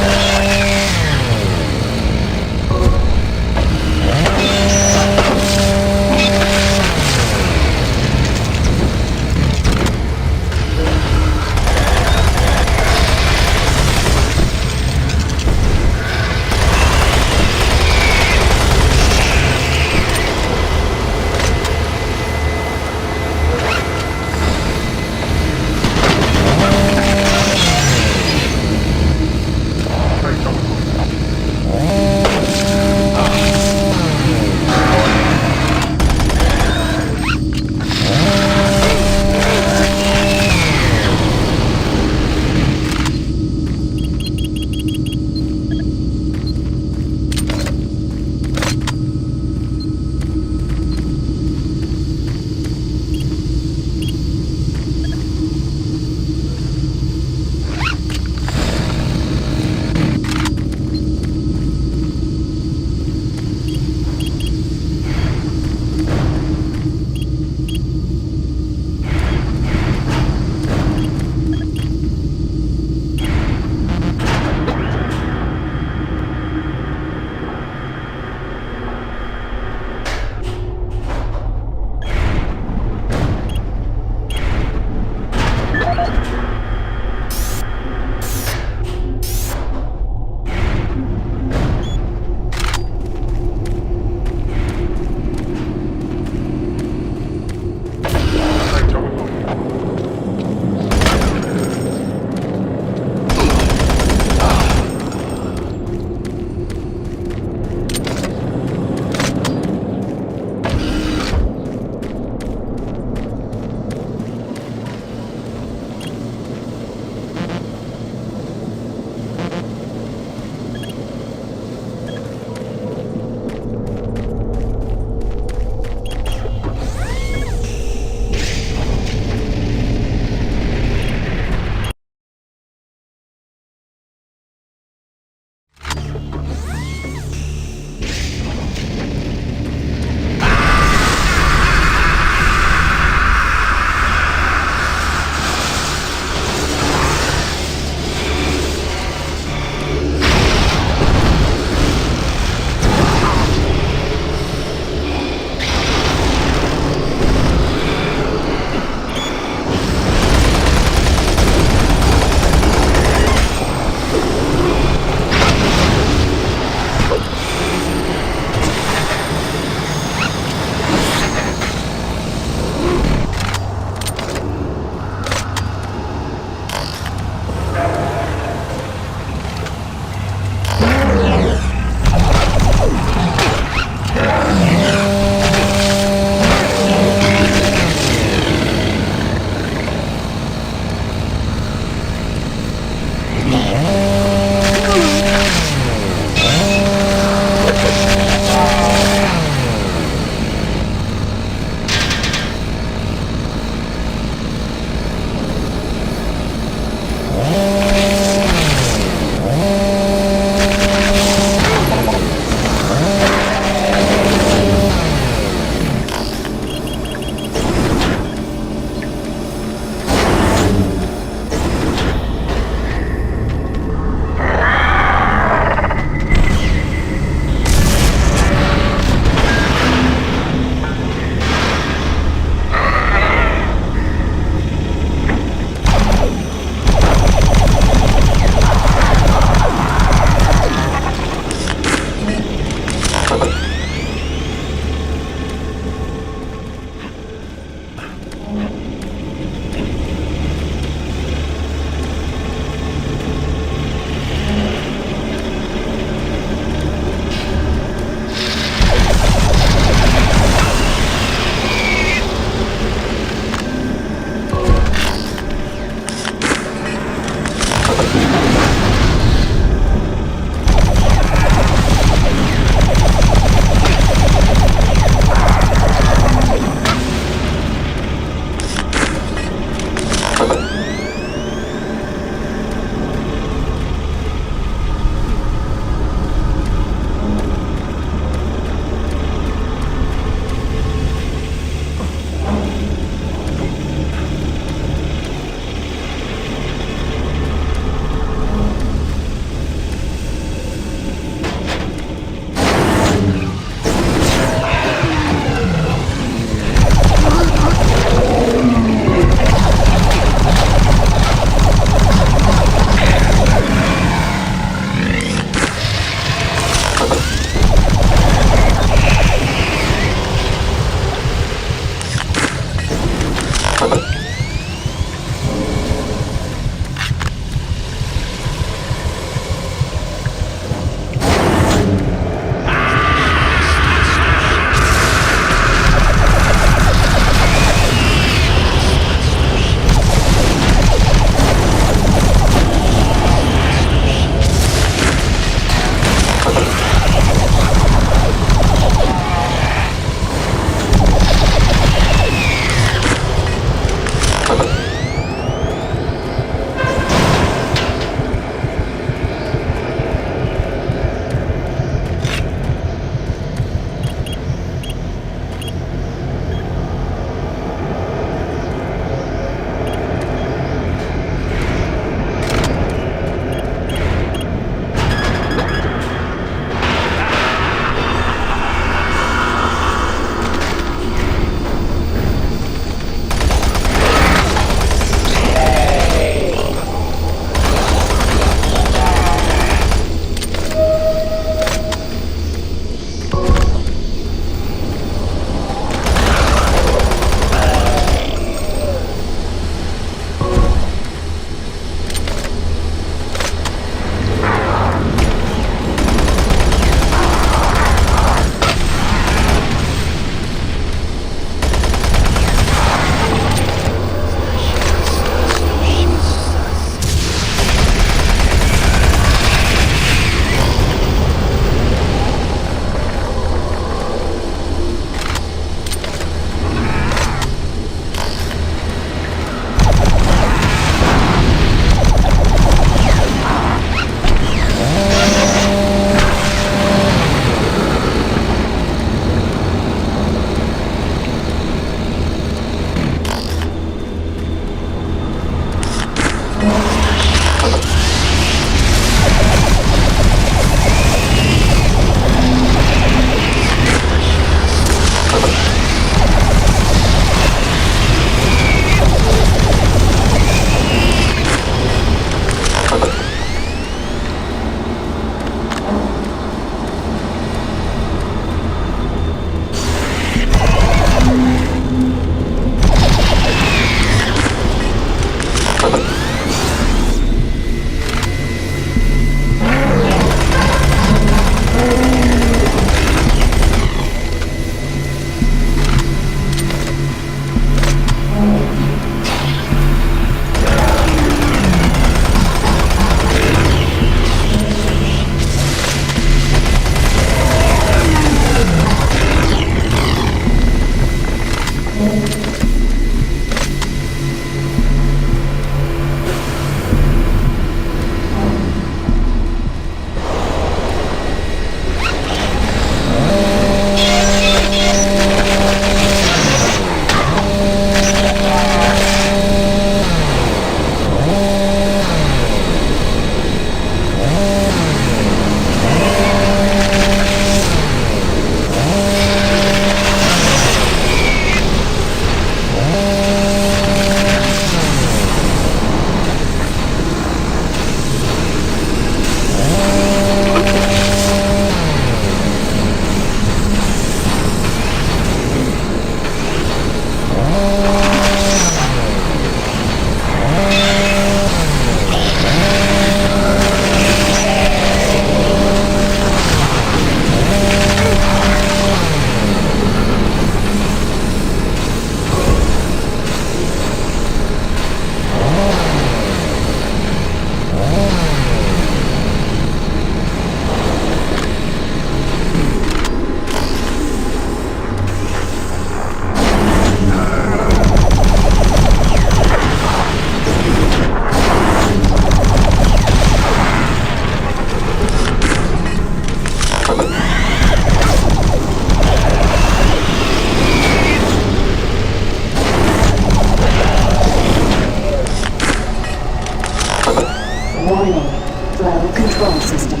Warning. Flow control system.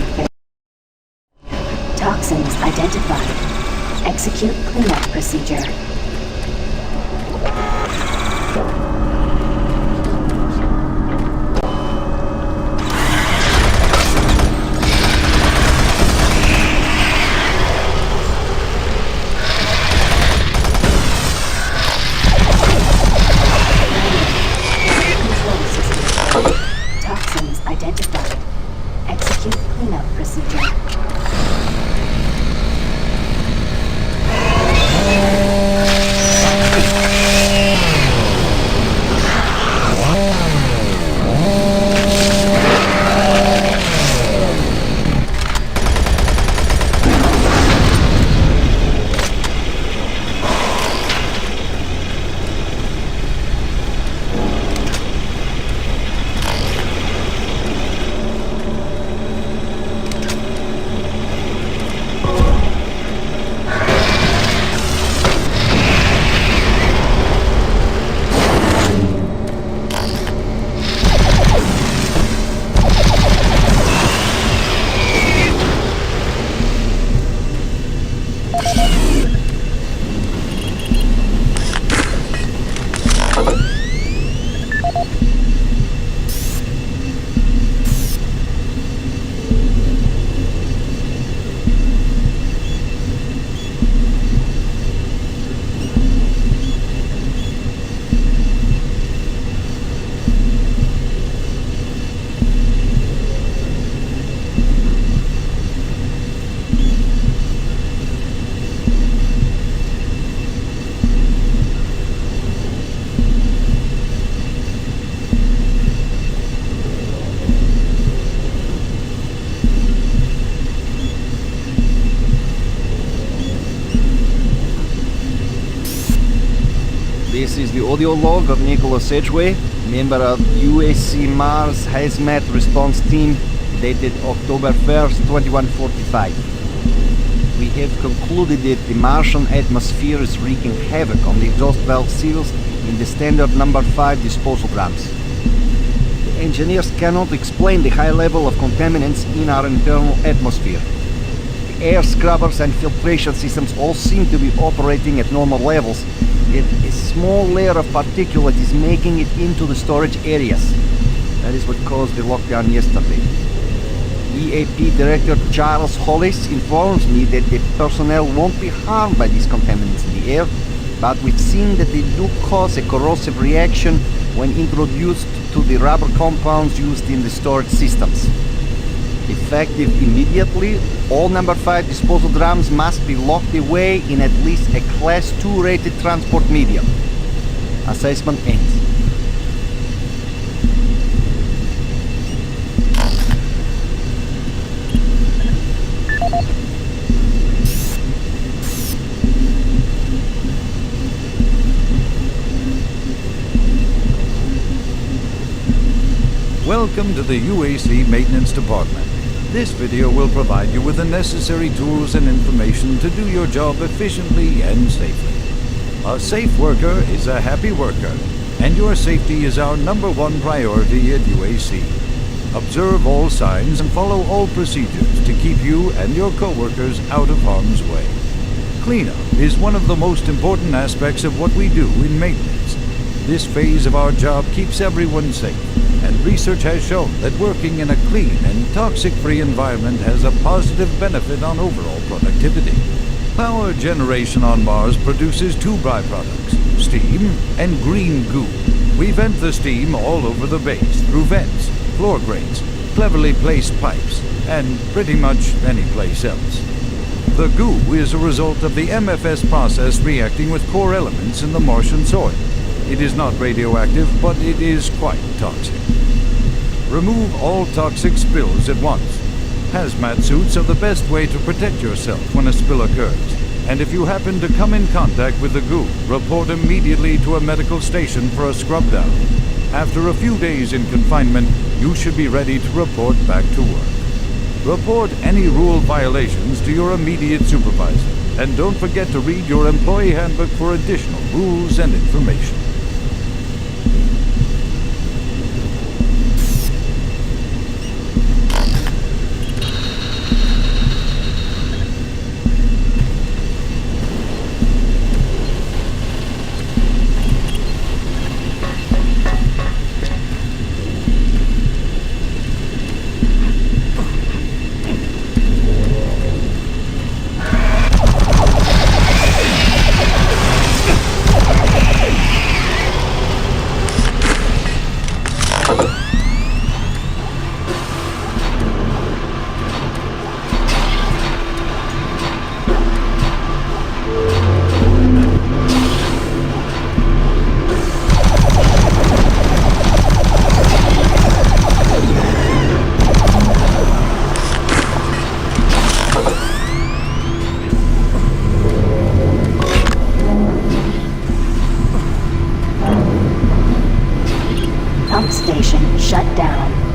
Toxins identified. Execute cleanup procedure. Toxins identified. Execute cleanup procedure. This is the audio log of Nicholas Edgway, member of UAC Mars Hazmat Response Team, dated October 1st, 2145. We have concluded that the Martian atmosphere is wreaking havoc on the exhaust valve seals in the standard number 5 disposal drums. The engineers cannot explain the high level of contaminants in our internal atmosphere. The air scrubbers and filtration systems all seem to be operating at normal levels, yet a small layer of particulate is making it into the storage areas. That is what caused the lockdown yesterday. EAP Director Charles Hollis informs me that the personnel won't be harmed by these contaminants in the air, but we've seen that they do cause a corrosive reaction when introduced to the rubber compounds used in the storage systems. Effective immediately, all number 5 disposal drums must be locked away in at least a Class 2 rated transport medium. Assessment ends. Welcome to the UAC Maintenance Department. This video will provide you with the necessary tools and information to do your job efficiently and safely. A safe worker is a happy worker, and your safety is our #1 priority at UAC. Observe all signs and follow all procedures to keep you and your coworkers out of harm's way. Cleanup is one of the most important aspects of what we do in maintenance. This phase of our job keeps everyone safe, and research has shown that working in a clean and toxic-free environment has a positive benefit on overall productivity. Power generation on Mars produces 2 byproducts, steam and green goo. We vent the steam all over the base through vents, floor grates, cleverly placed pipes, and pretty much any place else. The goo is a result of the MFS process reacting with core elements in the Martian soil. It is not radioactive, but it is quite toxic. Remove all toxic spills at once. Hazmat suits are the best way to protect yourself when a spill occurs. And if you happen to come in contact with the goo, report immediately to a medical station for a scrub down. After a few days in confinement, you should be ready to report back to work. Report any rule violations to your immediate supervisor. And don't forget to read your employee handbook for additional rules and information. Station shut down.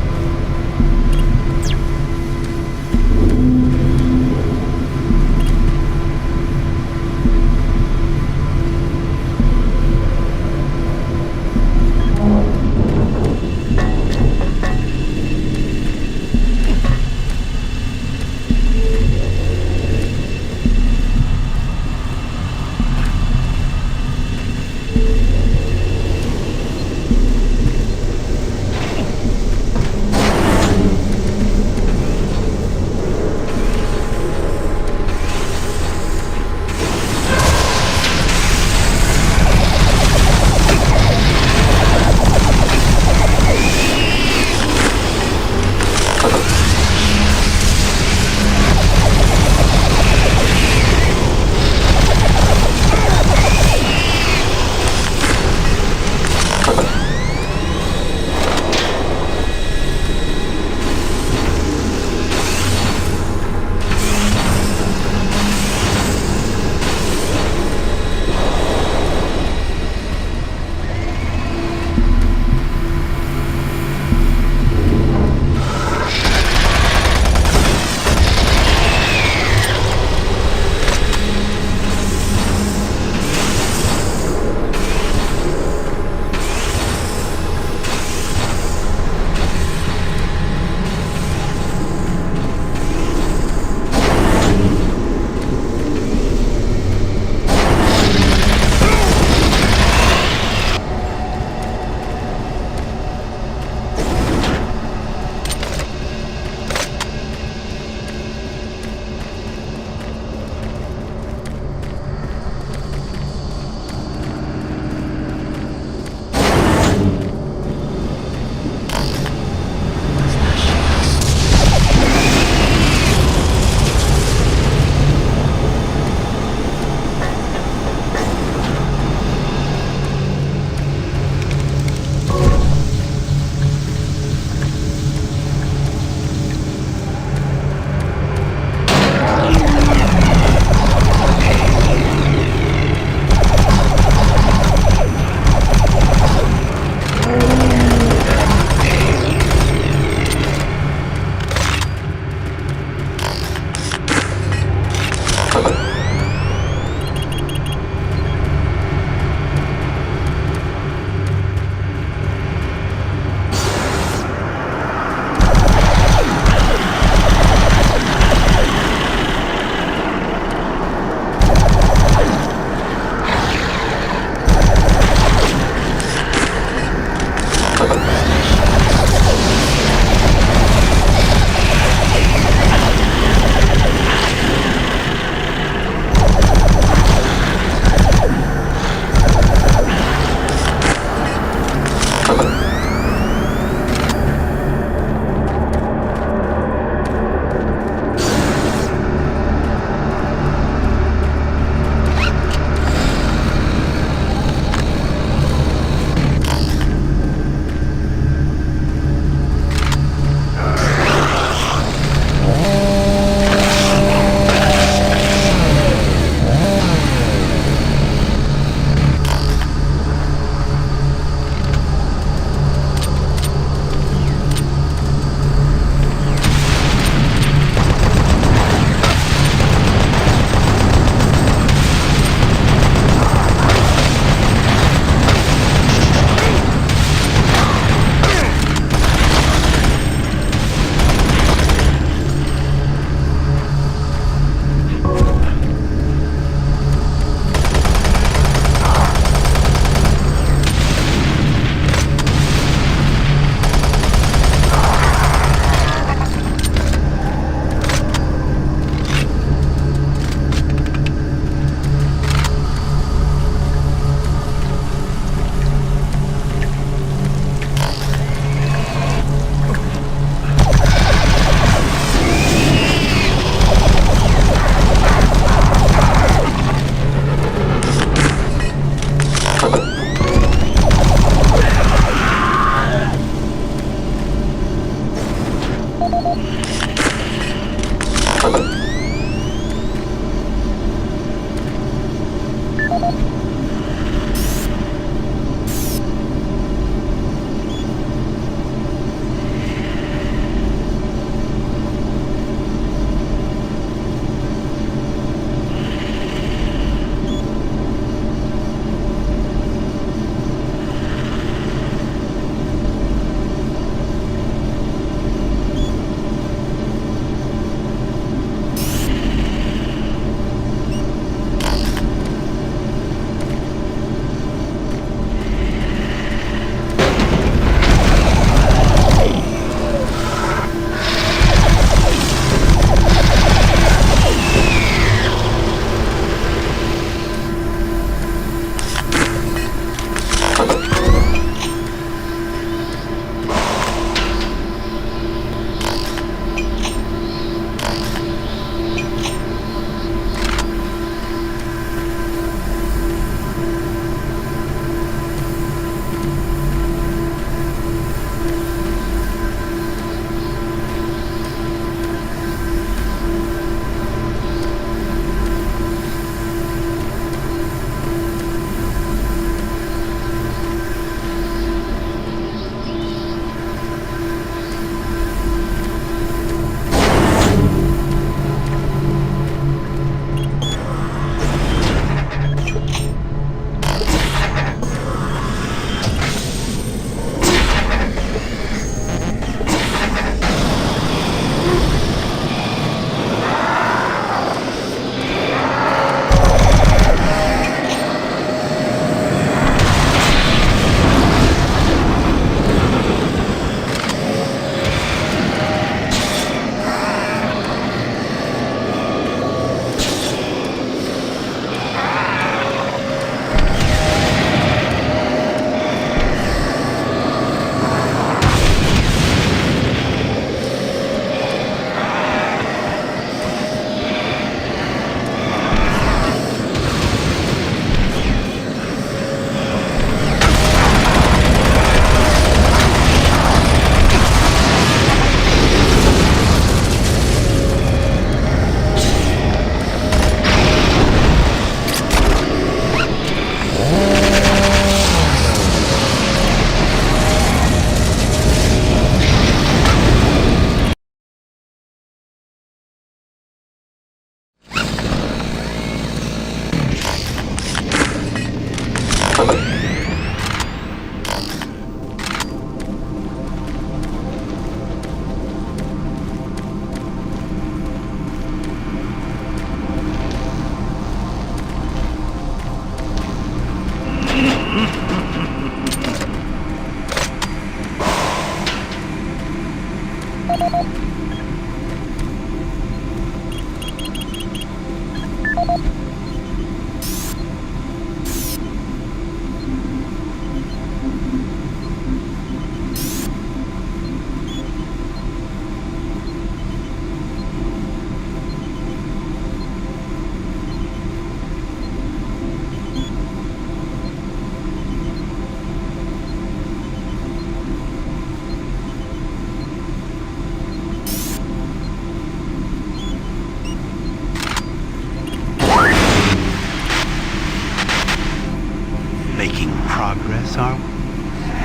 are we?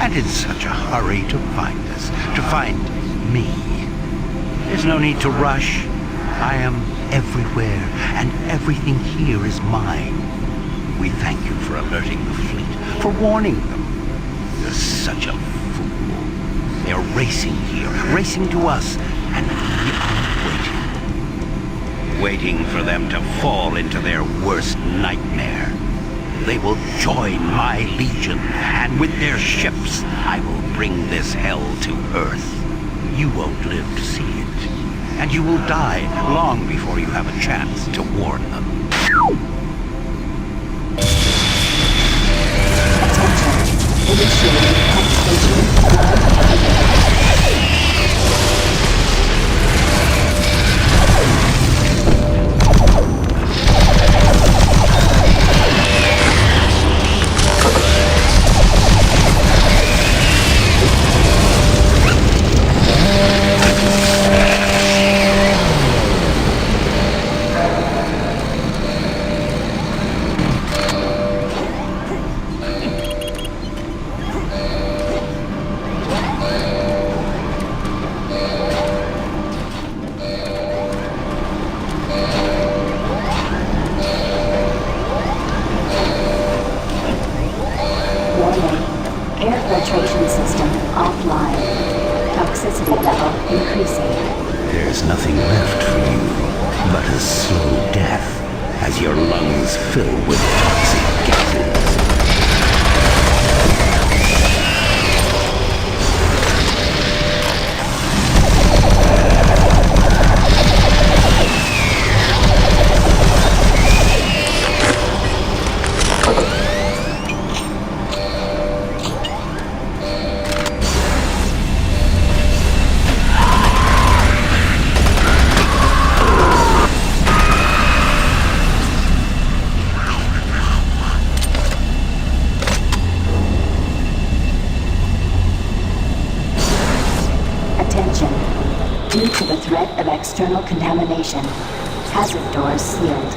And in such a hurry to find us, to find me. There's no need to rush. I am everywhere, and everything here is mine. We thank you for alerting the fleet, for warning them. You're such a fool. They're racing here, racing to us, and we are waiting. Waiting for them to fall into their worst nightmare. They will join my legion, and with their ships, I will bring this hell to Earth. You won't live to see it, and you will die long before you have a chance to warn them. There's nothing left for you but a slow death as your lungs fill with toxic gases. Due to the threat of external contamination, hazard doors sealed.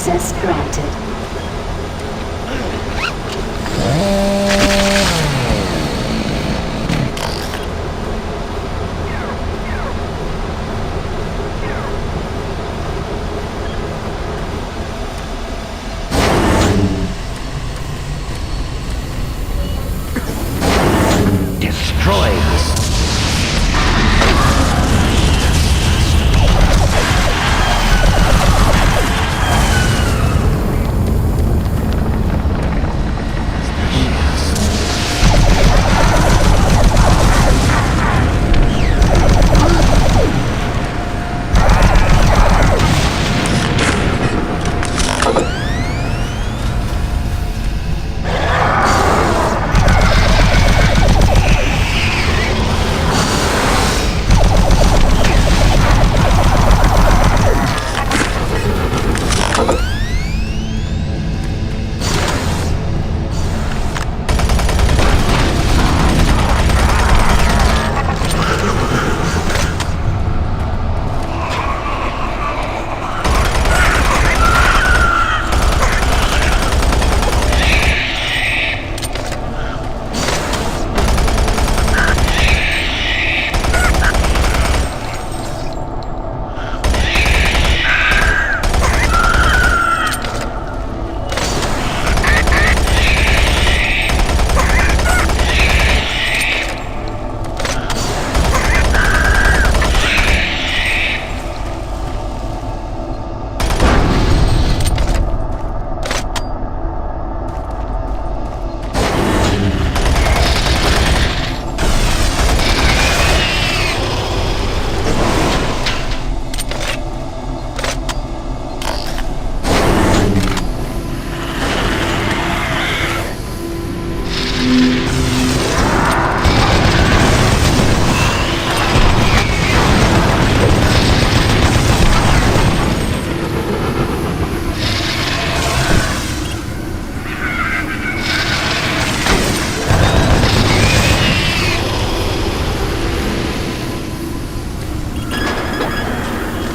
Access granted. Destroy this.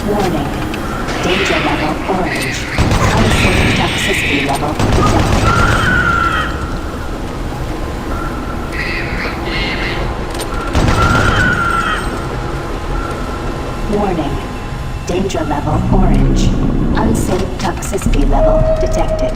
Warning. Danger level orange. Unsafe toxicity level detected. Warning. Danger level orange. Unsafe toxicity level detected.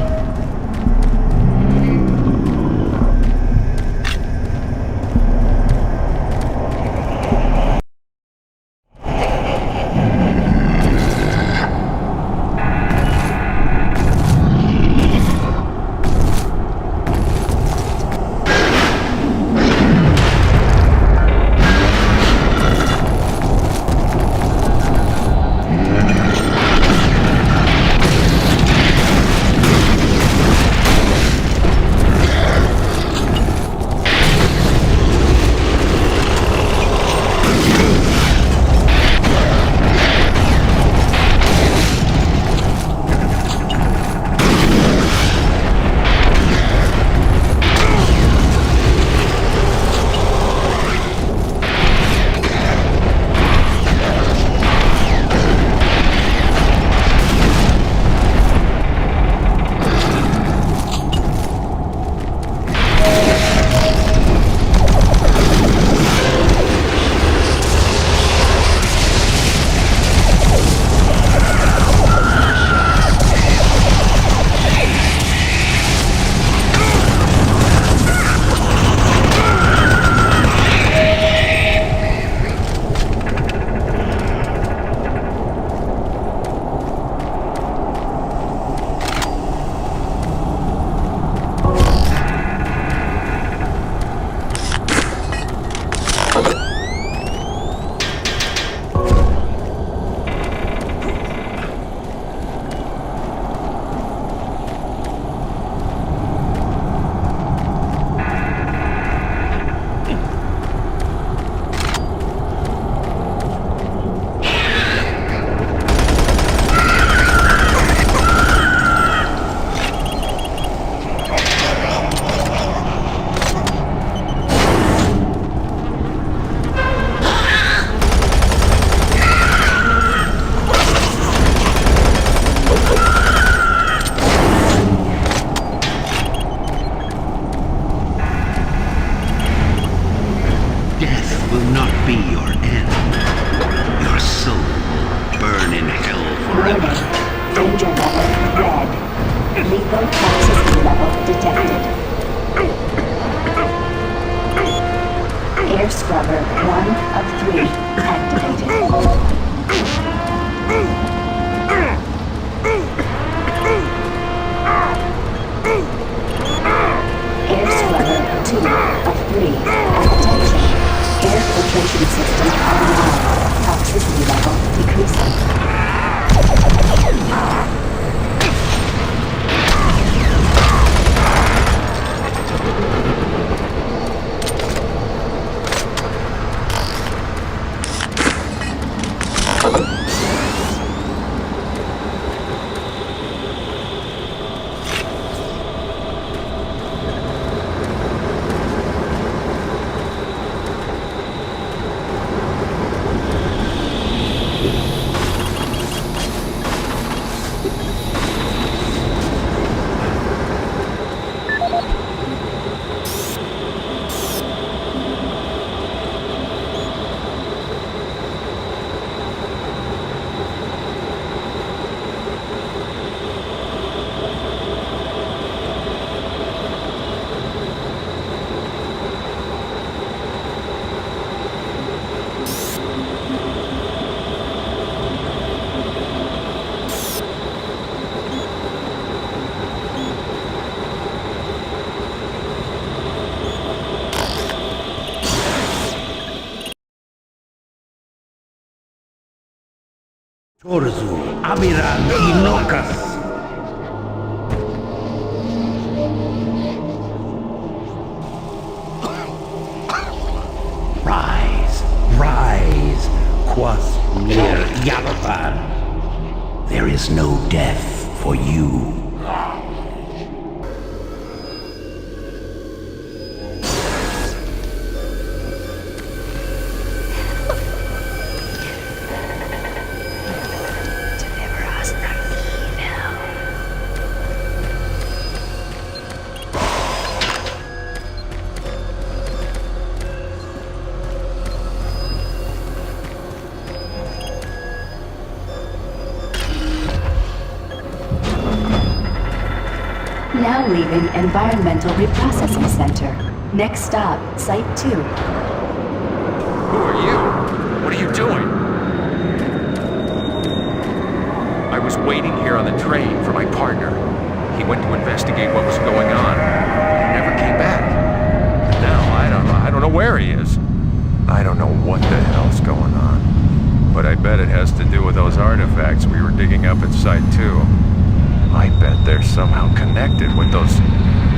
Azu, Abiran Inokas. Rise, rise, Quas Mir Yalapan. There is no death for you. Now leaving Environmental Reprocessing Center. Next stop, Site 2. Who are you? What are you doing? I was waiting here on the train for my partner. He went to investigate what was going on. He never came back. And now, I don't know where he is. I don't know what the hell's going on. But I bet it has to do with those artifacts we were digging up at Site 2. I bet they're somehow connected with those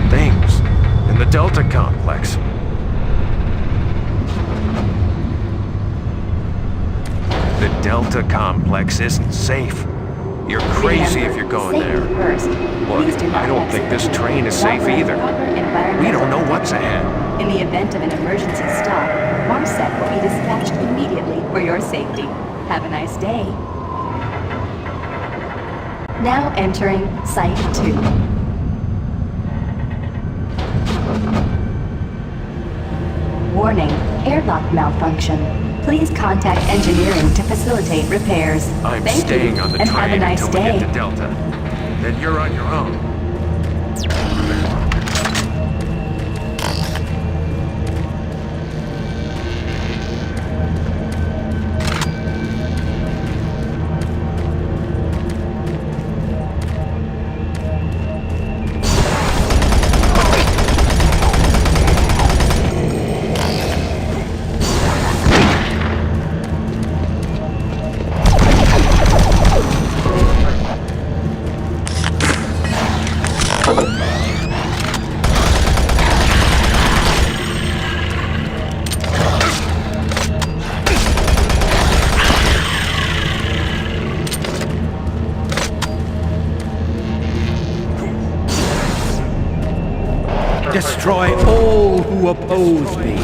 things in the Delta Complex. The Delta Complex isn't safe. You're crazy if you're going there. Look, I don't think this train is safe either. We don't know what's ahead. In the event of an emergency stop, Marset will be dispatched immediately for your safety. Have a nice day. Now entering Site 2. Warning, airlock malfunction. Please contact engineering to facilitate repairs. I'm Thank staying you, on the and have a train nice until we day. get to Delta. Then you're on your own. Destroy all who oppose me.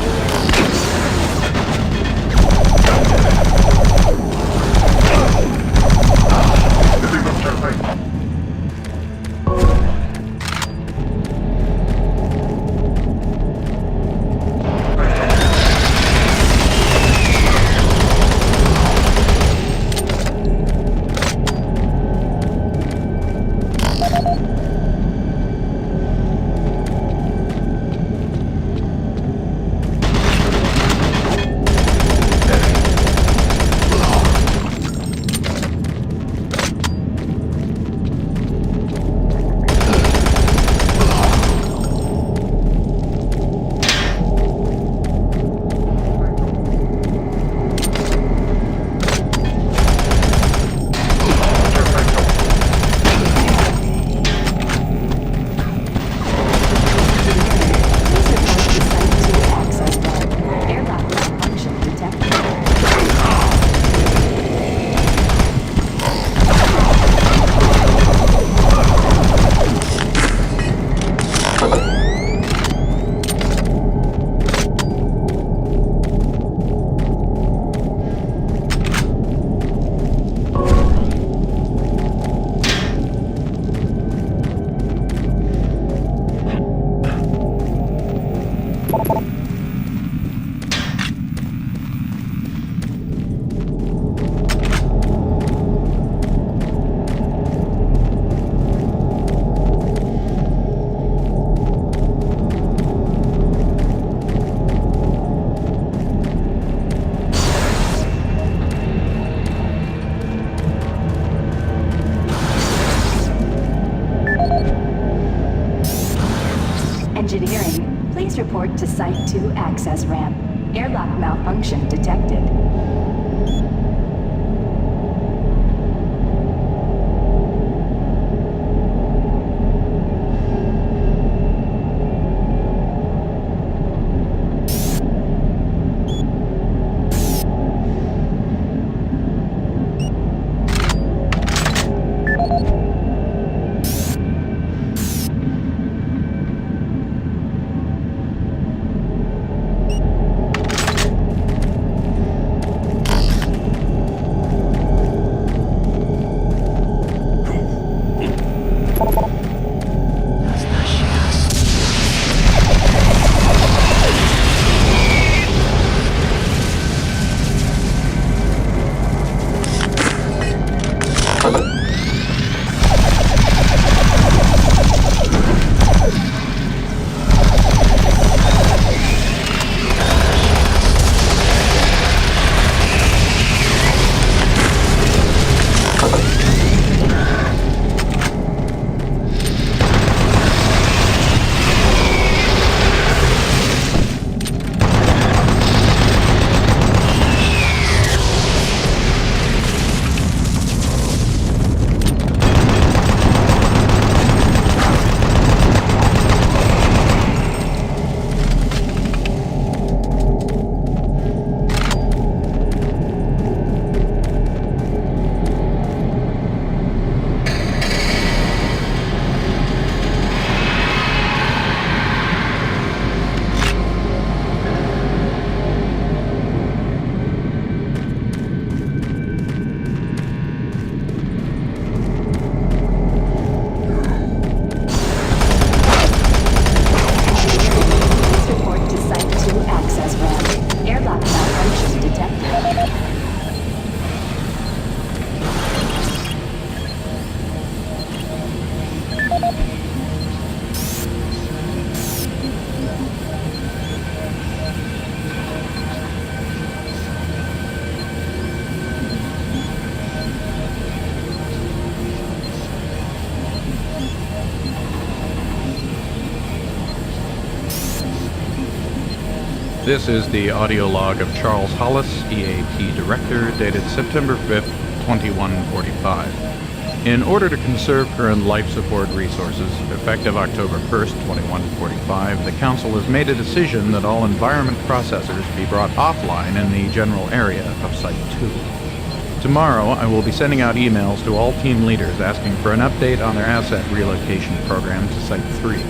Engineering, please report to Site 2 access ramp. Airlock malfunction detected. This is the audio log of Charles Hollis, EAT Director, dated September 5th, 2145. In order to conserve current life support resources, effective October 1st, 2145, the Council has made a decision that all environment processors be brought offline in the general area of Site 2. Tomorrow, I will be sending out emails to all team leaders asking for an update on their asset relocation program to Site 3.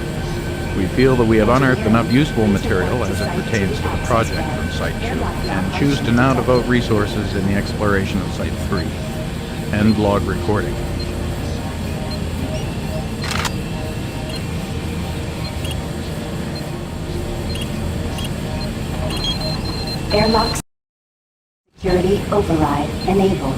We feel that we have unearthed enough useful material as it pertains to the project from Site 2, and choose to now devote resources in the exploration of Site 3. End log recording. Airlock security override enabled.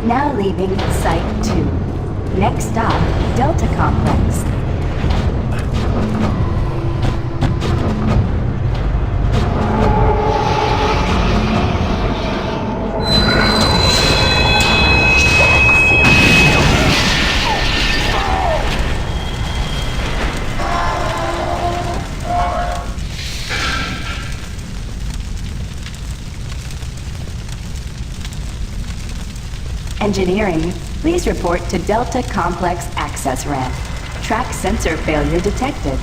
Now leaving Site 2. Next stop, Delta Complex. Engineering, please report to Delta Complex access ramp. Track sensor failure detected.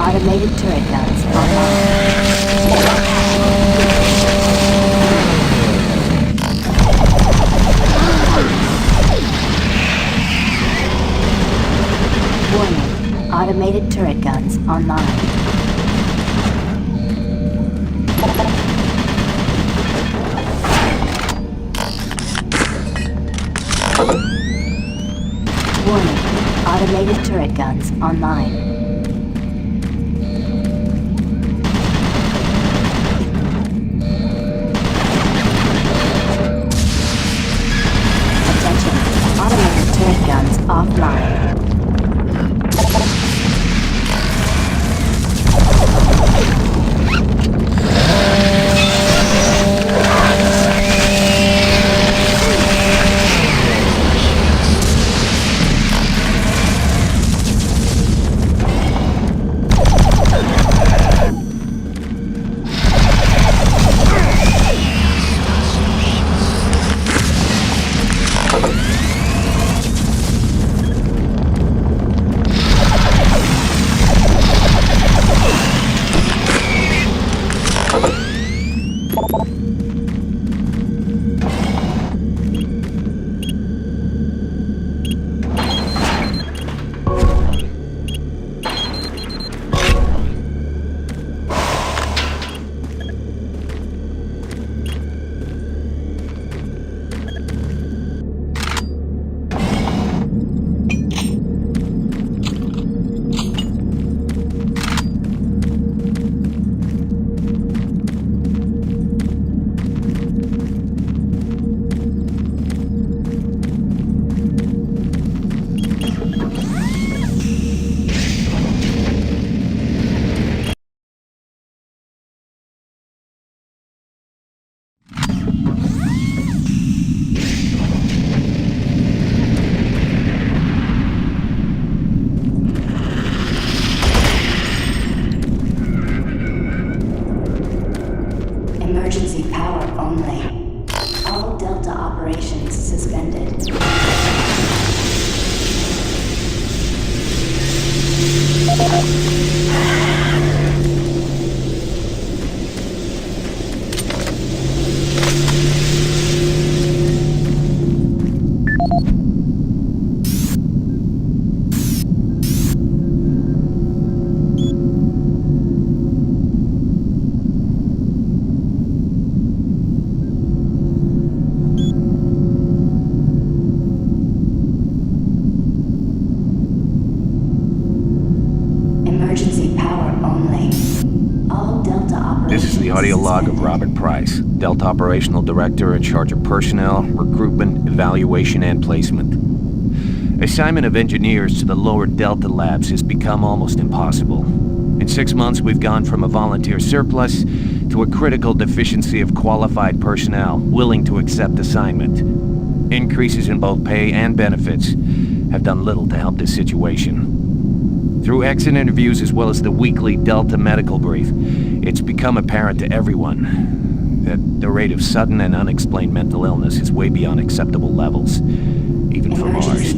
Automated turret guns online. Warning. Automated turret guns online. Warning. Automated turret guns online. Turret guns offline. Emergency power only. All Delta operations suspended. This is the audio log of Robert Price, Delta Operational Director in charge of personnel, recruitment, evaluation, and placement. Assignment of engineers to the lower Delta labs has become almost impossible. In 6 months, we've gone from a volunteer surplus to a critical deficiency of qualified personnel willing to accept assignment. Increases in both pay and benefits have done little to help this situation. Through exit interviews as well as the weekly Delta medical brief, it's become apparent to everyone that the rate of sudden and unexplained mental illness is way beyond acceptable levels, even for Mars.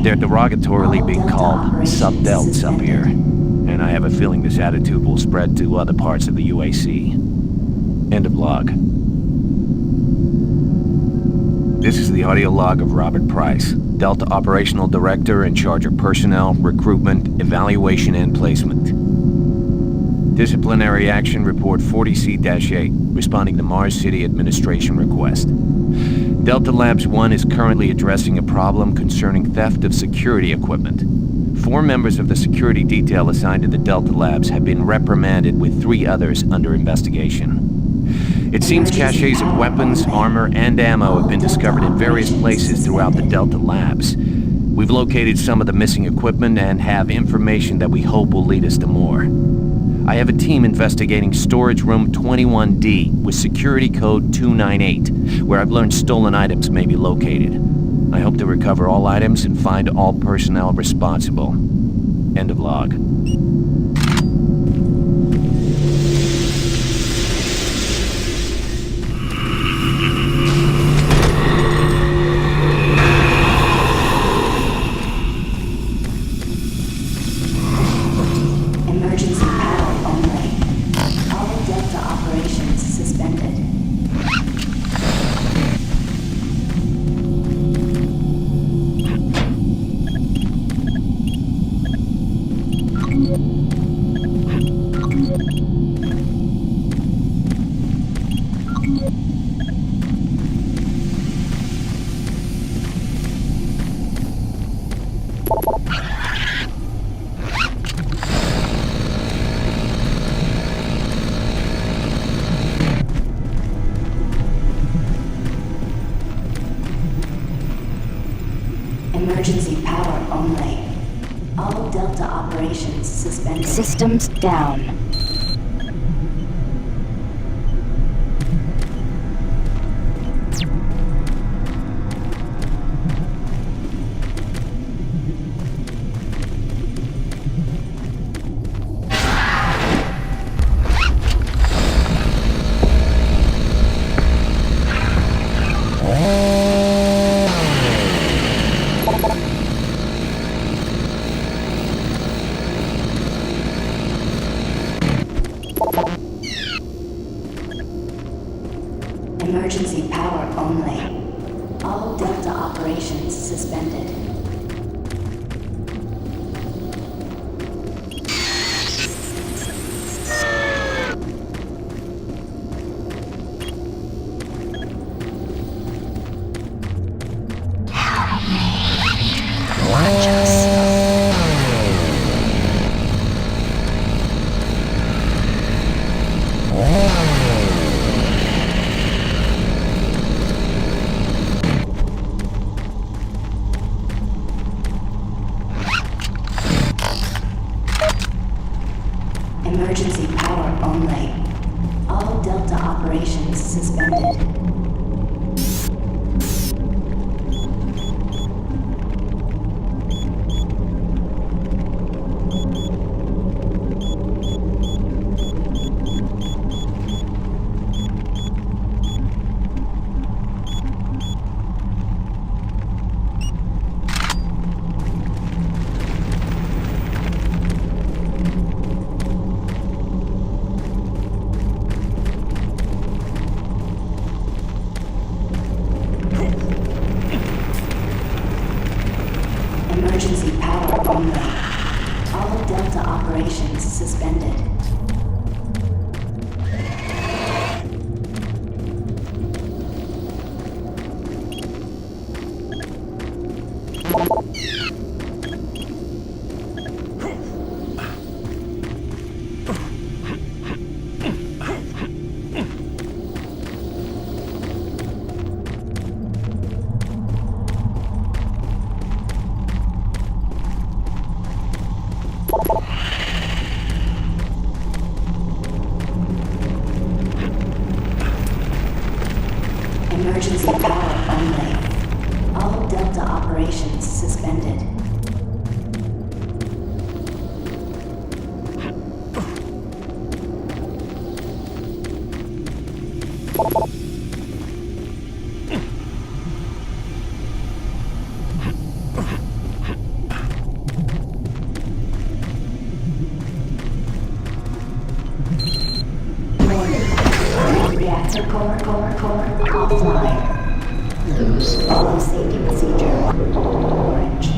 They're derogatorily being called sub-delts up here, and I have a feeling this attitude will spread to other parts of the UAC. End of log. This is the audio log of Robert Price, Delta Operational Director in charge of personnel, recruitment, evaluation, and placement. Disciplinary Action Report 40C-8, responding to Mars City Administration request. Delta Labs 1 is currently addressing a problem concerning theft of security equipment. 4 members of the security detail assigned to the Delta Labs have been reprimanded with 3 others under investigation. It seems caches of weapons, armor, and ammo have been discovered in various places throughout the Delta Labs. We've located some of the missing equipment and have information that we hope will lead us to more. I have a team investigating storage room 21D with security code 298, where I've learned stolen items may be located. I hope to recover all items and find all personnel responsible. End of log. Emergency power only. All Delta operations suspended. Emergency power only. All Delta operations suspended. Systems down. Emergency power only. All Delta operations suspended. Watch us. Emergency power only. All Delta operations suspended. Emergency power only. All Delta operations suspended. Emergency power only. All Delta operations suspended. Reactor core offline. Loose. Follow safety procedure. Orange.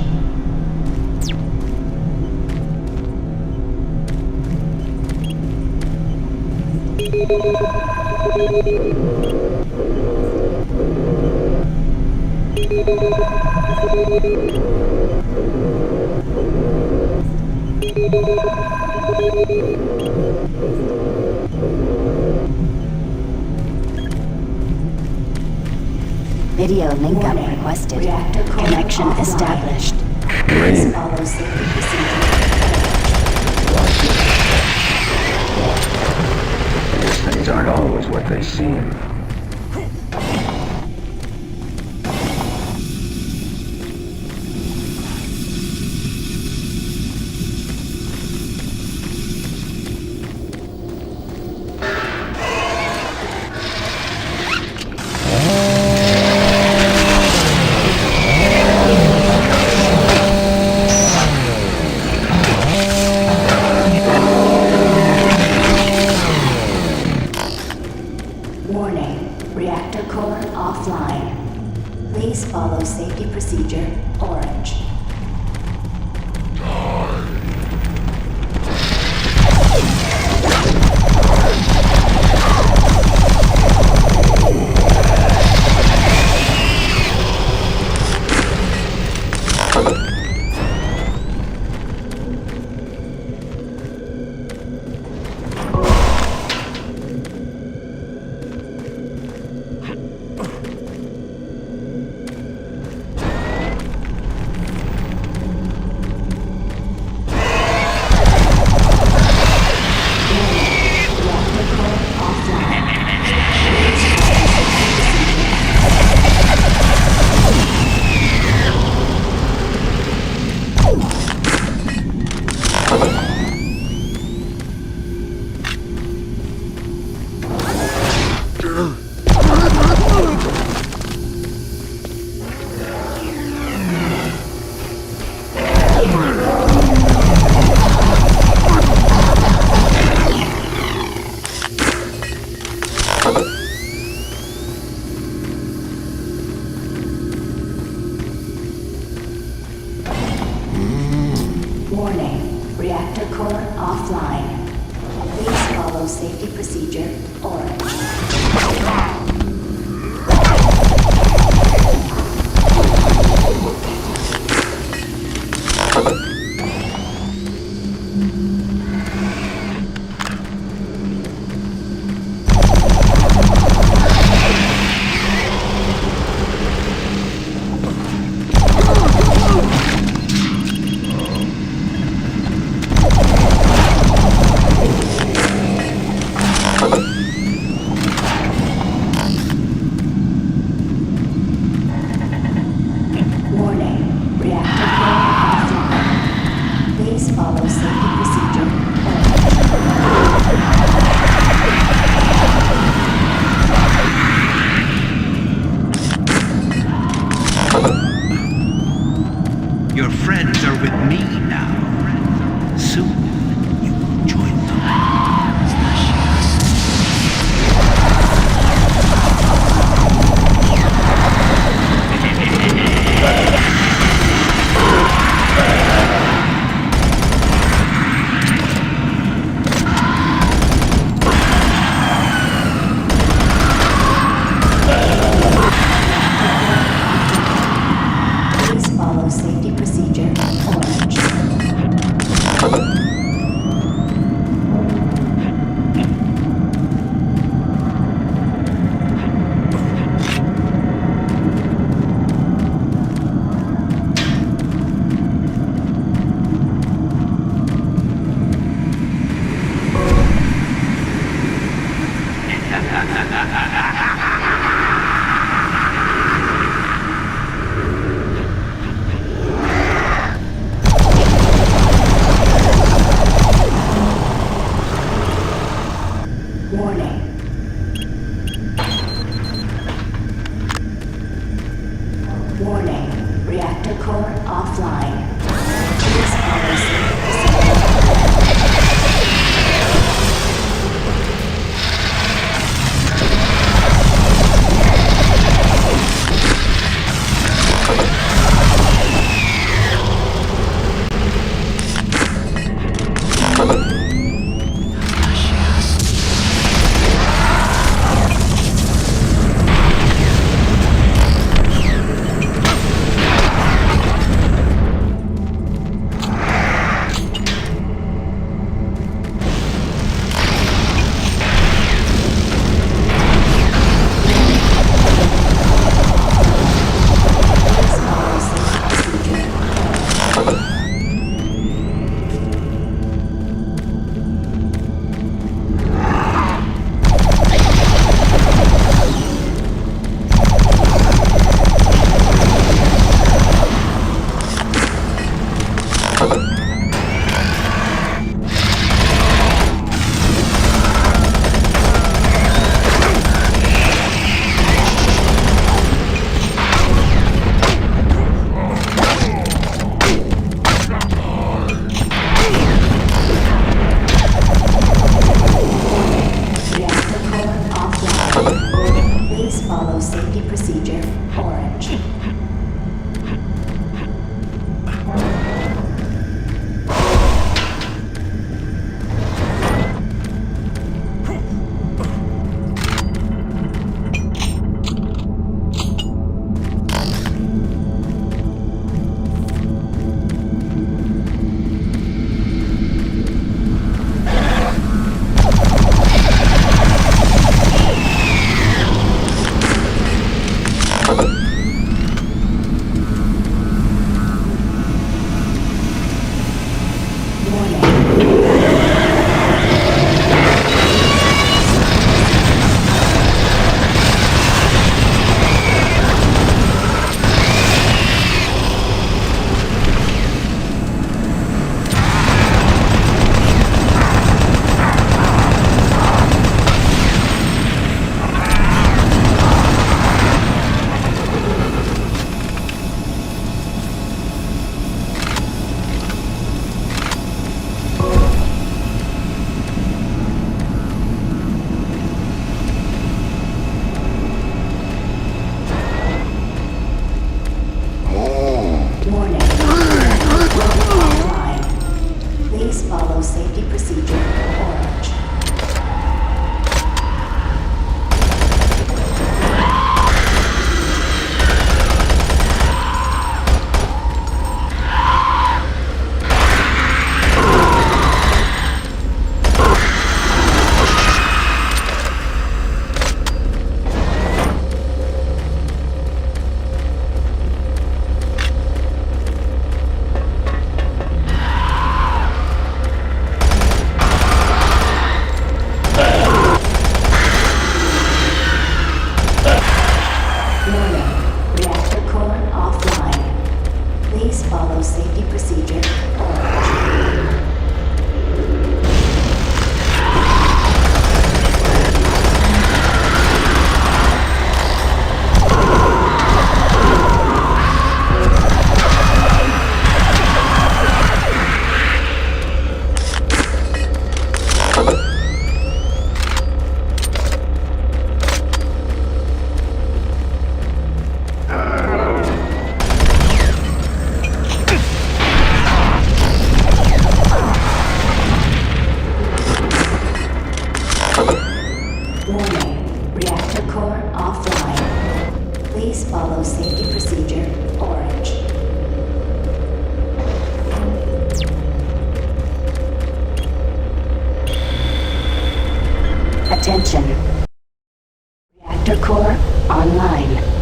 Video link up requested. Connection established. Please follow safety procedure. These things aren't always what they seem. Warning, reactor core offline. Please follow safety procedure orange. Warning, reactor core offline. Please follow safety procedure orange. follow safety procedure orange. Attention. Reactor core online.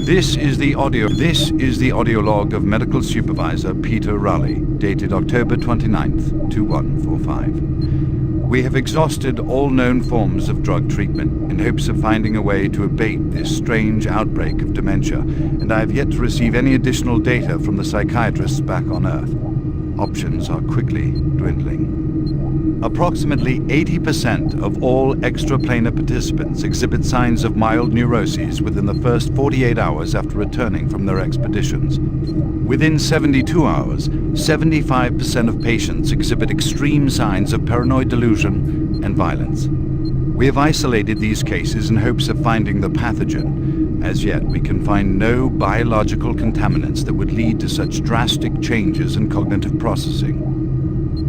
This is the audio log of Medical Supervisor Peter Raleigh, dated October 29th, 2145. We have exhausted all known forms of drug treatment in hopes of finding a way to abate this strange outbreak of dementia, and I have yet to receive any additional data from the psychiatrists back on Earth. Options are quickly dwindling. Approximately 80% of all extraplanar participants exhibit signs of mild neuroses within the first 48 hours after returning from their expeditions. Within 72 hours, 75% of patients exhibit extreme signs of paranoid delusion and violence. We have isolated these cases in hopes of finding the pathogen. As yet, we can find no biological contaminants that would lead to such drastic changes in cognitive processing.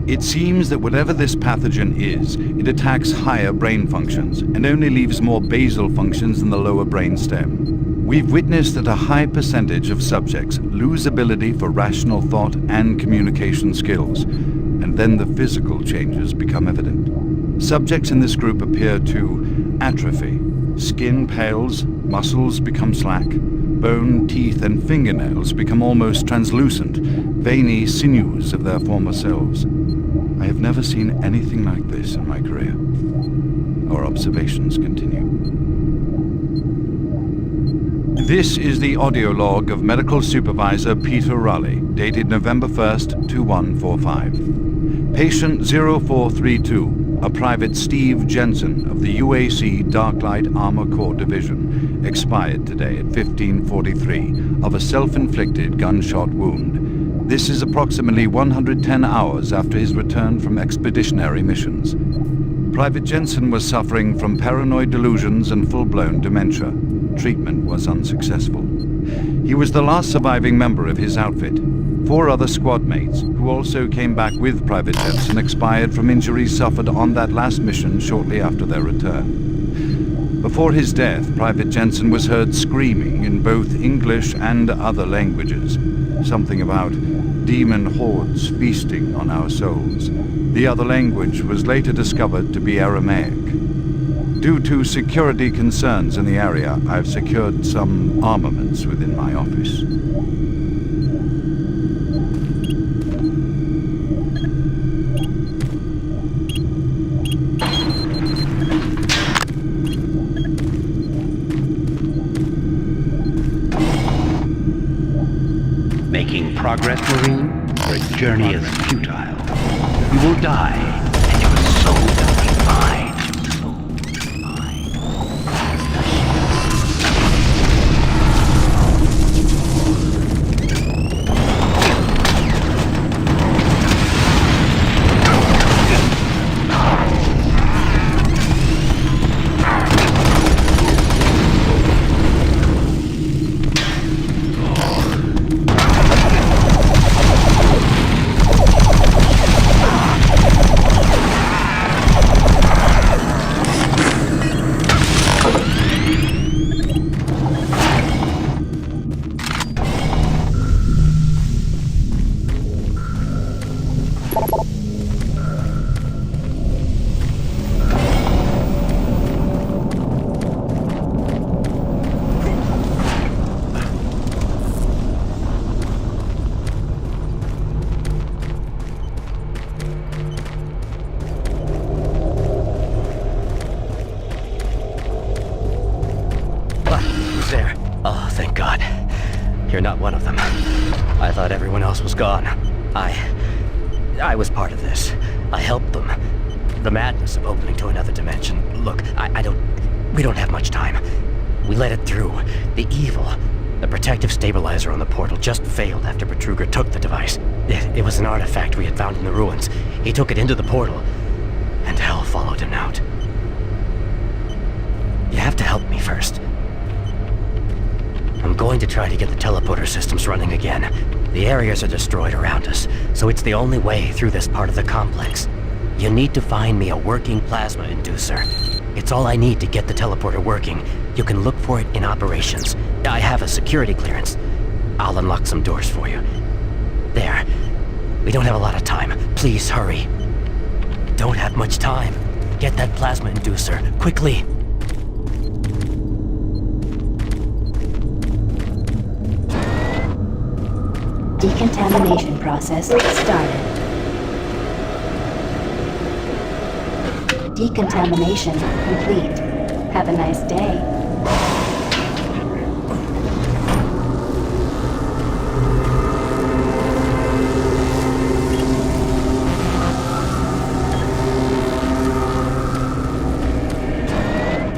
It seems that whatever this pathogen is, it attacks higher brain functions and only leaves more basal functions in the lower brain stem. We've witnessed that a high percentage of subjects lose ability for rational thought and communication skills, and then the physical changes become evident. Subjects in this group appear to atrophy. Skin pales, muscles become slack, bone, teeth, and fingernails become almost translucent, veiny sinews of their former selves. I have never seen anything like this in my career. Our observations continue. This is the audio log of Medical Supervisor Peter Raleigh, dated November 1st, 2145. Patient 0432, a Private Steve Jensen of the UAC Darklight Armor Corps Division, expired today at 15:43 of a self-inflicted gunshot wound. This is approximately 110 hours after his return from expeditionary missions. Private Jensen was suffering from paranoid delusions and full-blown dementia. Treatment was unsuccessful. He was the last surviving member of his outfit. 4 other squad mates, who also came back with Private Jensen, expired from injuries suffered on that last mission shortly after their return. Before his death, Private Jensen was heard screaming in both English and other languages, something about demon hordes feasting on our souls. The other language was later discovered to be Aramaic. Due to security concerns in the area, I've secured some armaments within my office. Making progress, Marine? Your journey is futile. You will die, and your soul will be mine. You're not one of them. I thought everyone else was gone. I was part of this. I helped them. The madness of opening to another dimension. Look, we don't have much time. We let it through. The evil. The protective stabilizer on the portal just failed after Betruger took the device. It was an artifact we had found in the ruins. He took it into the portal, and hell followed him out. You have to help me first. I'm going to try to get the teleporter systems running again. The areas are destroyed around us, so it's the only way through this part of the complex. You need to find me a working plasma inducer. It's all I need to get the teleporter working. You can look for it in operations. I have a security clearance. I'll unlock some doors for you. There. We don't have a lot of time. Please hurry. Don't have much time. Get that plasma inducer, quickly. Decontamination process started. Decontamination complete. Have a nice day.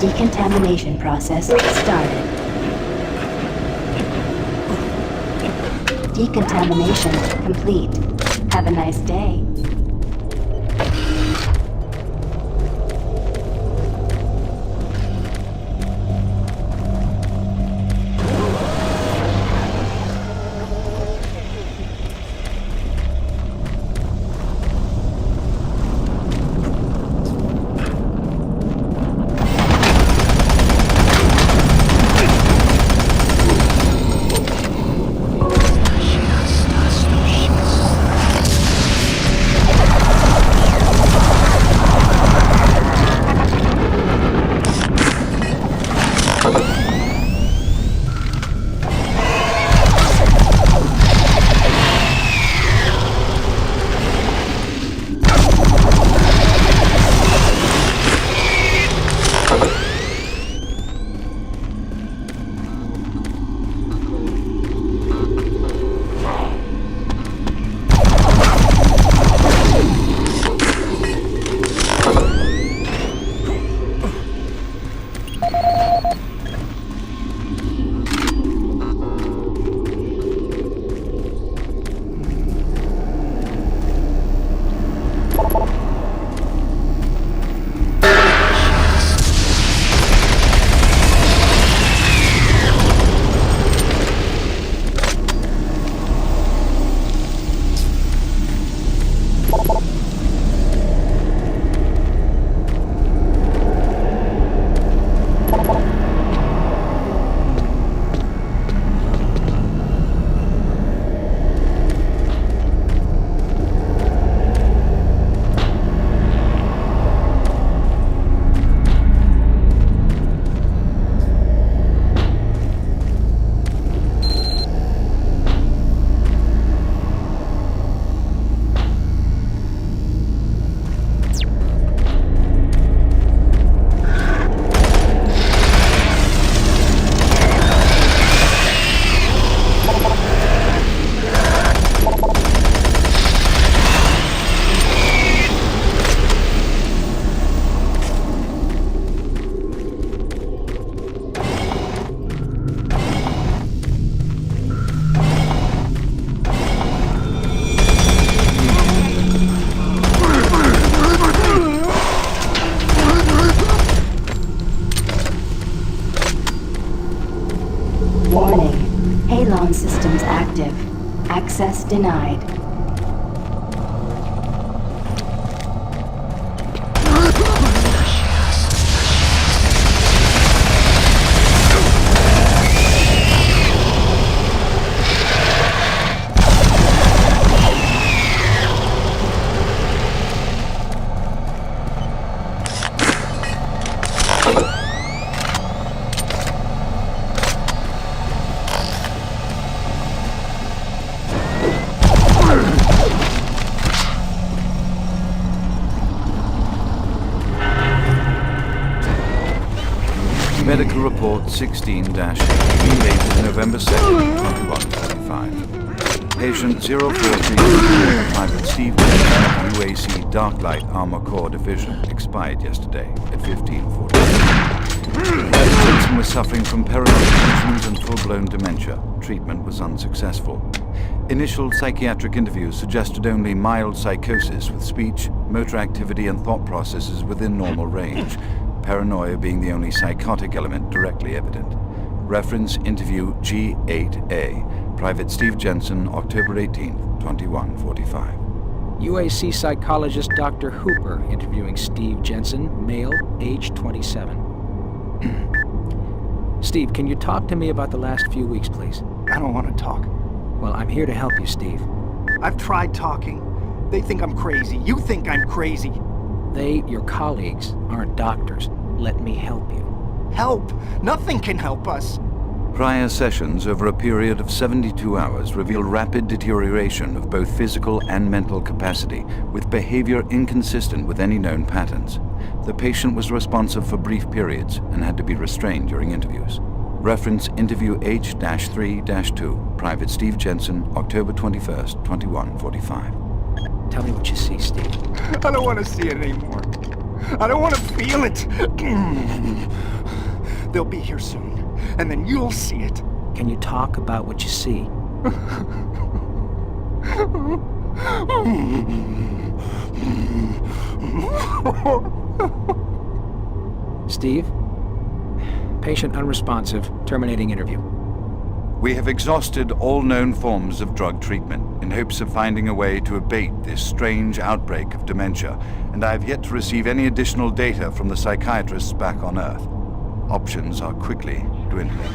Decontamination process started. Decontamination complete. Have a nice day. Systems active. Access denied. Medical report 16-8, dated November 2nd, 2145. Patient 043, Private Steve Jensen, UAC Darklight Armor Corps Division, expired yesterday at 15:40. Jensen was suffering from paranoid delusions and full-blown dementia. Treatment was unsuccessful. Initial psychiatric interviews suggested only mild psychosis with speech, motor activity, and thought processes within normal range. Paranoia being the only psychotic element directly evident. Reference interview G8A. Private Steve Jensen, October 18th, 2145. UAC psychologist Dr. Hooper interviewing Steve Jensen, male, age 27. Steve, can you talk to me about the last few weeks, please? I don't want to talk. Well, I'm here to help you, Steve. I've tried talking. They think I'm crazy. You think I'm crazy. They, your colleagues, aren't doctors. Let me help you. Help? Nothing can help us. Prior sessions over a period of 72 hours revealed rapid deterioration of both physical and mental capacity, with behavior inconsistent with any known patterns. The patient was responsive for brief periods and had to be restrained during interviews. Reference Interview H-3-2, Private Steve Jensen, October 21st, 2145. Tell me what you see, Steve. I don't want to see it anymore. I don't want to feel it. They'll be here soon, and then you'll see it. Can you talk about what you see? Steve? Patient unresponsive, terminating interview. We have exhausted all known forms of drug treatment in hopes of finding a way to abate this strange outbreak of dementia, and I have yet to receive any additional data from the psychiatrists back on Earth. Options are quickly dwindling.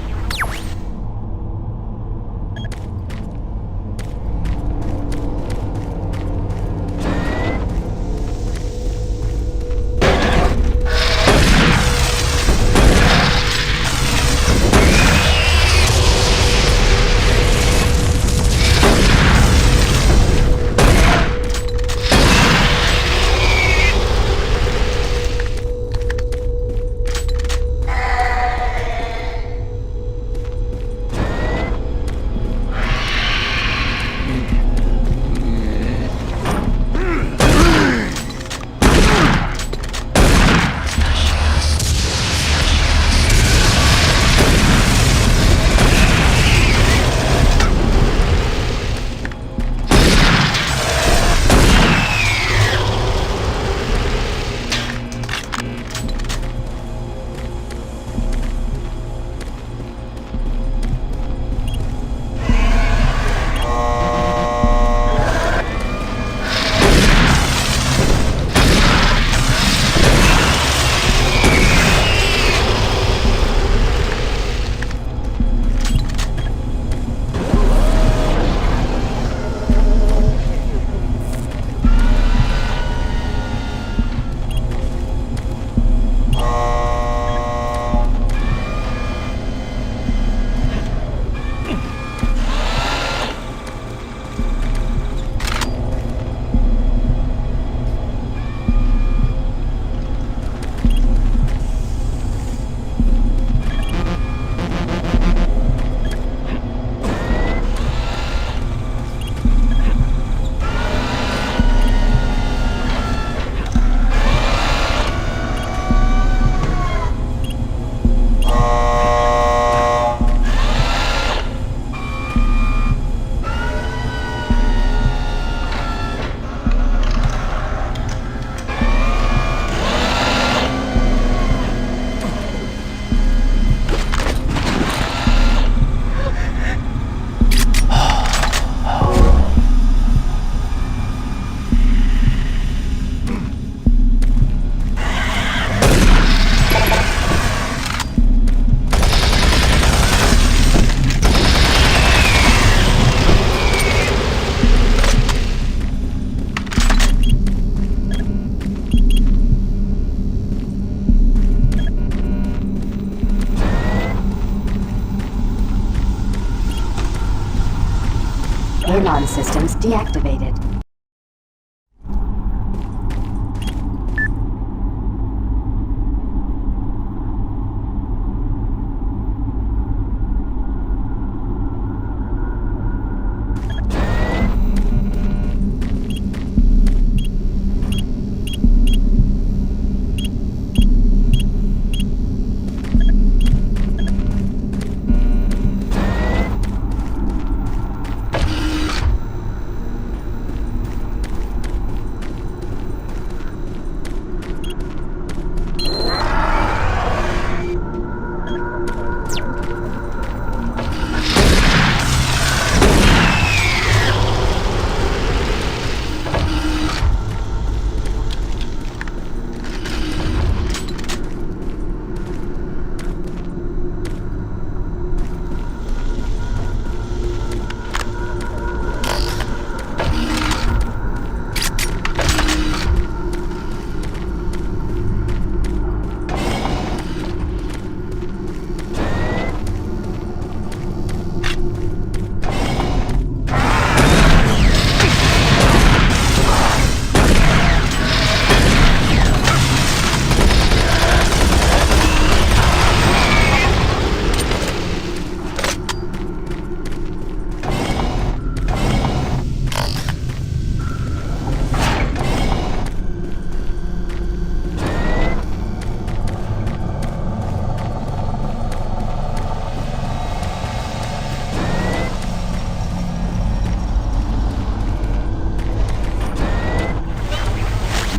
Airlon systems deactivated.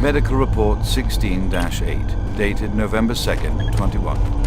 Medical Report 16-8, dated November 2nd, 21.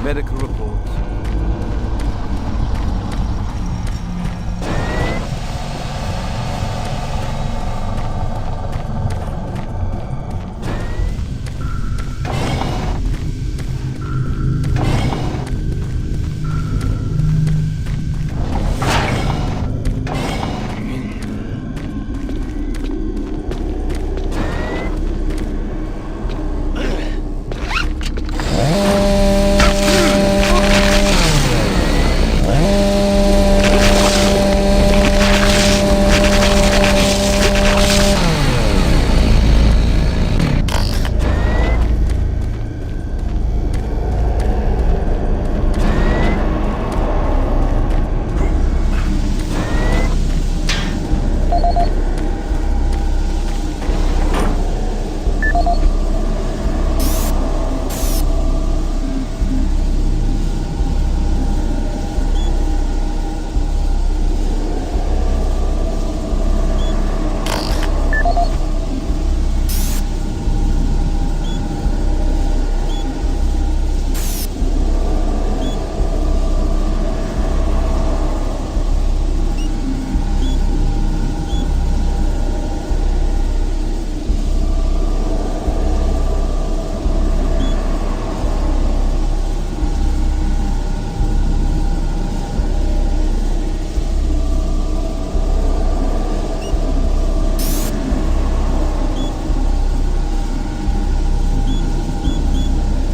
Medical reports.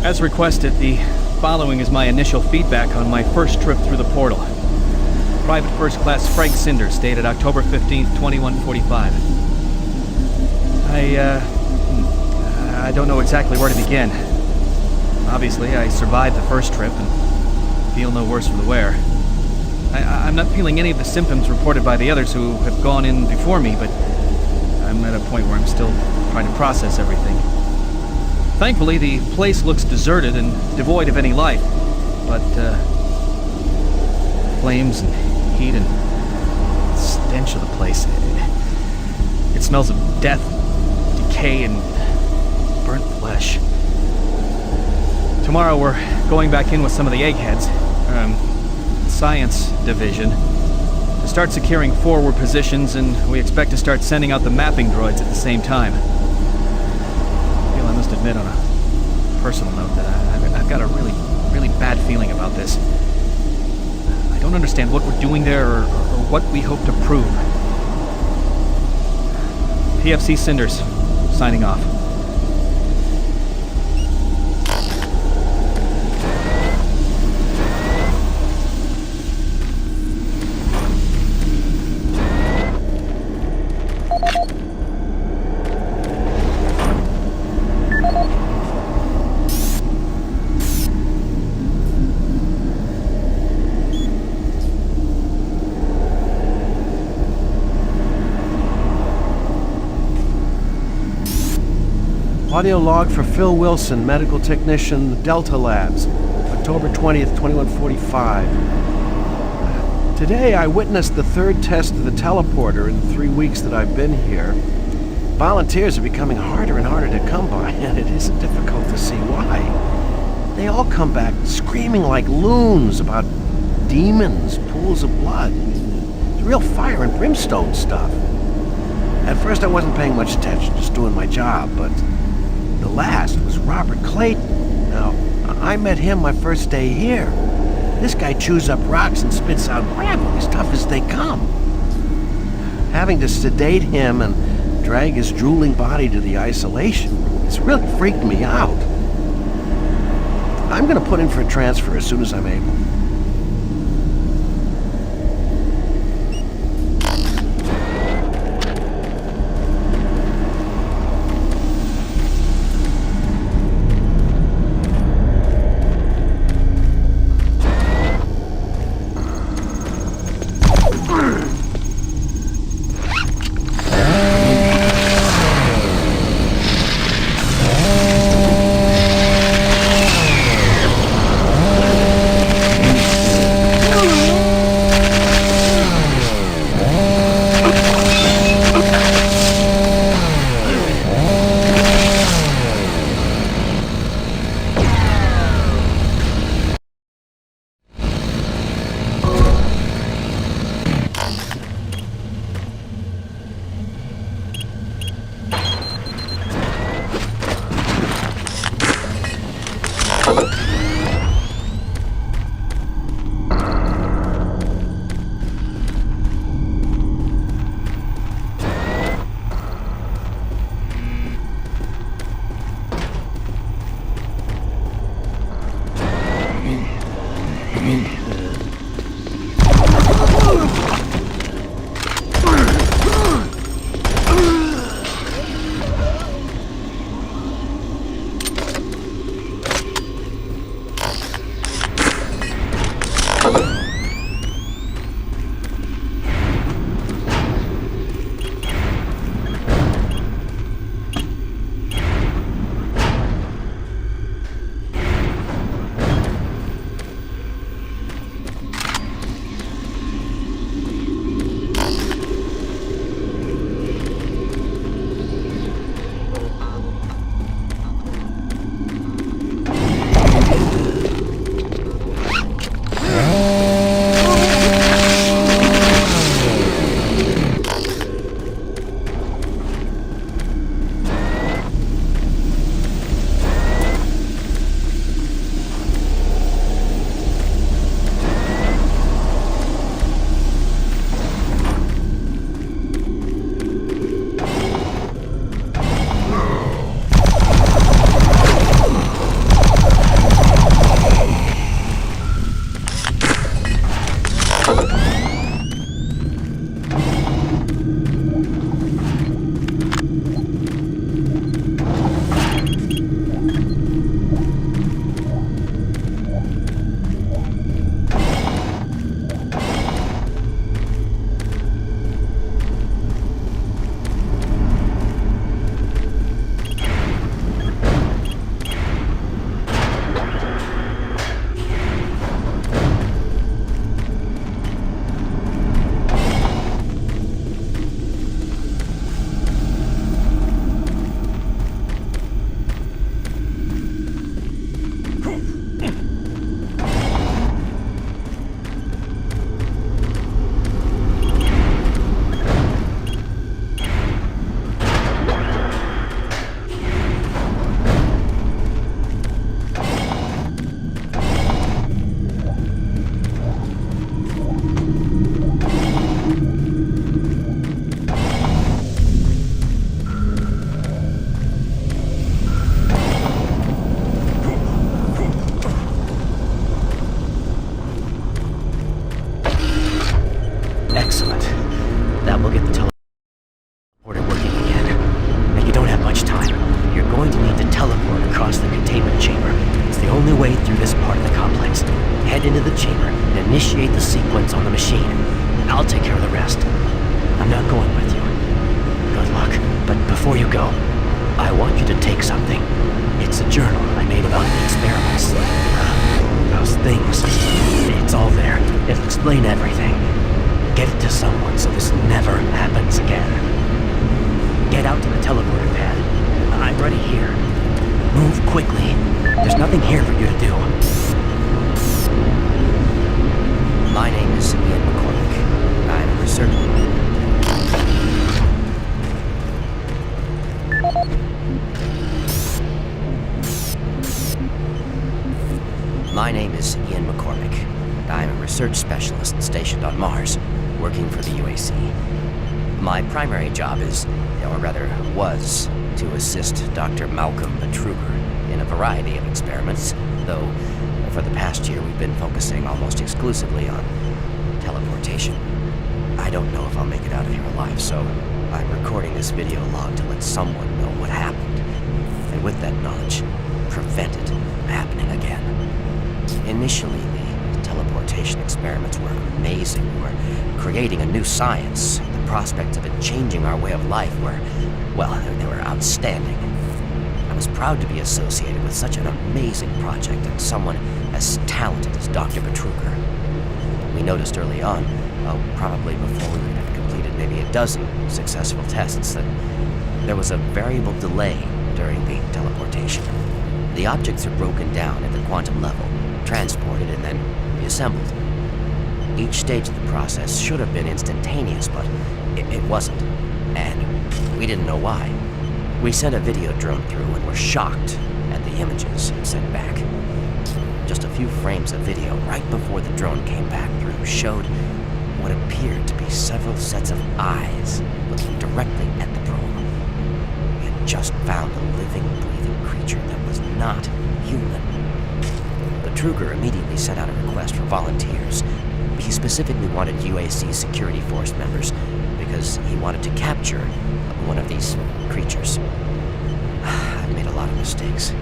As requested, the following is my initial feedback on my first trip through the portal. Private First Class Frank Cinders, dated October 15th, 2145. I don't know exactly where to begin. Obviously, I survived the first trip and feel no worse for the wear. I'm not feeling any of the symptoms reported by the others who have gone in before me, but I'm at a point where I'm still trying to process everything. Thankfully, the place looks deserted and devoid of any life, but flames and heat and stench of the place. It smells of death, decay, and burnt flesh. Tomorrow we're going back in with some of the eggheads, Science Division, to start securing forward positions, and we expect to start sending out the mapping droids at the same time. I must admit, on a personal note that I've got a really bad feeling about this. I don't understand what we're doing there or what we hope to prove. PFC Cinders, signing off. Audio log for Phil Wilson, medical technician, Delta Labs, October 20th, 2145. Today I witnessed the third test of the teleporter in the 3 weeks that I've been here. Volunteers are becoming harder and harder to come by, and it isn't difficult to see why. They all come back screaming like loons about demons, pools of blood. It's real fire and brimstone stuff. At first I wasn't paying much attention, just doing my job, but the last was Robert Clayton. Now, I met him my first day here. This guy chews up rocks and spits out gravel as tough as they come. Having to sedate him and drag his drooling body to the isolation room, it's really freaked me out. I'm gonna put in for a transfer as soon as I'm able. head into the chamber and initiate the sequence on the machine. I'll take care of the rest. I'm not going with you. Good luck, but before you go, I want you to take something. It's a journal I made about the experiments. Those things. It's all there. It'll explain everything. Get it to someone so this never happens again. Get out to the teleporter pad. I'm ready here. Move quickly. There's nothing here for you to do. My name is Ian McCormick. I'm a researcher. My name is Ian McCormick, and I'm a research specialist stationed on Mars, working for the UAC. My primary job is, or rather was, to assist Dr. Malcolm Betruger in a variety of experiments, though for the past year we've been focusing almost exclusively on teleportation. I don't know if I'll make it out of here alive, so I'm recording this video log to let someone know what happened, and with that knowledge, prevent it from happening again. Initially, the teleportation experiments were amazing. We were creating a new science. The prospects of it changing our way of life were, well, they were outstanding. I was proud to be associated with such an amazing project and someone as talented as Dr. Betruger. We noticed early on, probably before we had completed maybe a dozen successful tests, that there was a variable delay during the teleportation. The objects are broken down at the quantum level, transported, and then reassembled. Each stage of the process should have been instantaneous, but it wasn't, and we didn't know why. We sent a video drone through and were shocked at the images it sent back. Just a few frames of video right before the drone came back through showed what appeared to be several sets of eyes looking directly at the probe. We had just found a living, breathing creature that was not human. Betruger immediately sent out a request for volunteers. He specifically wanted UAC security force members because he wanted to capture one of these creatures. I've made a lot of mistakes,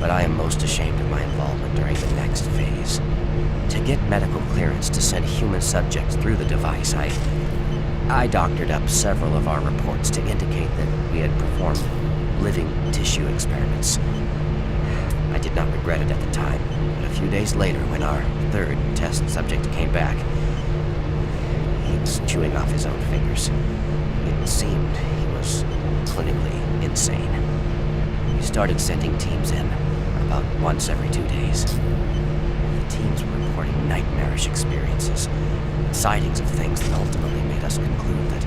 but I am most ashamed of my involvement during the next phase. To get medical clearance to send human subjects through the device, I doctored up several of our reports to indicate that we had performed living tissue experiments. I did not regret it at the time, but a few days later, when our third test subject came back, he was chewing off his own fingers. It seemed he was clinically insane. We started sending teams in, about once every 2 days. The teams were reporting nightmarish experiences, sightings of things that ultimately made us conclude that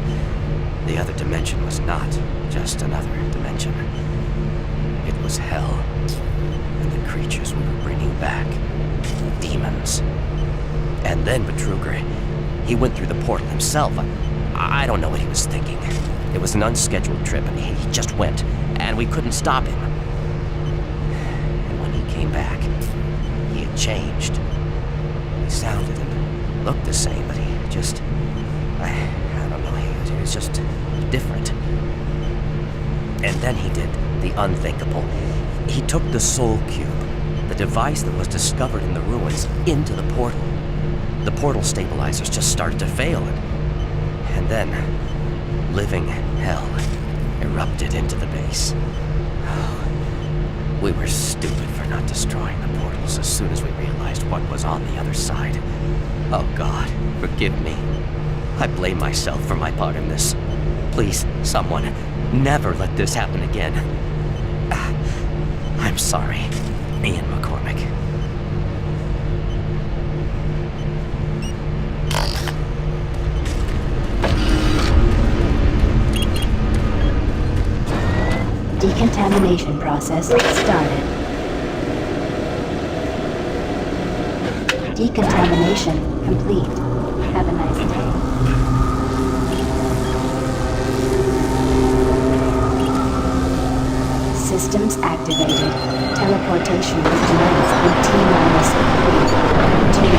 the other dimension was not just another dimension. It was hell. And the creatures we were bringing back, demons. And then Betruger, he went through the portal himself. I don't know what he was thinking. It was an unscheduled trip, and he just went, and we couldn't stop him. And when he came back, he had changed. He sounded and looked the same, but he just... I don't know, he was just different. And then he did the unthinkable. He took the Soul Cube, the device that was discovered in the ruins, into the portal. The portal stabilizers just started to fail, and then living hell erupted into the base. We were stupid for not destroying the portals as soon as we realized what was on the other side. Oh God, forgive me. I blame myself for my part in this. Please, someone, never let this happen again. I'm sorry, Ian McCormick. Decontamination process started. Decontamination complete. Have a nice day. Systems activated. Teleportation will commence in T-3, 2, 1.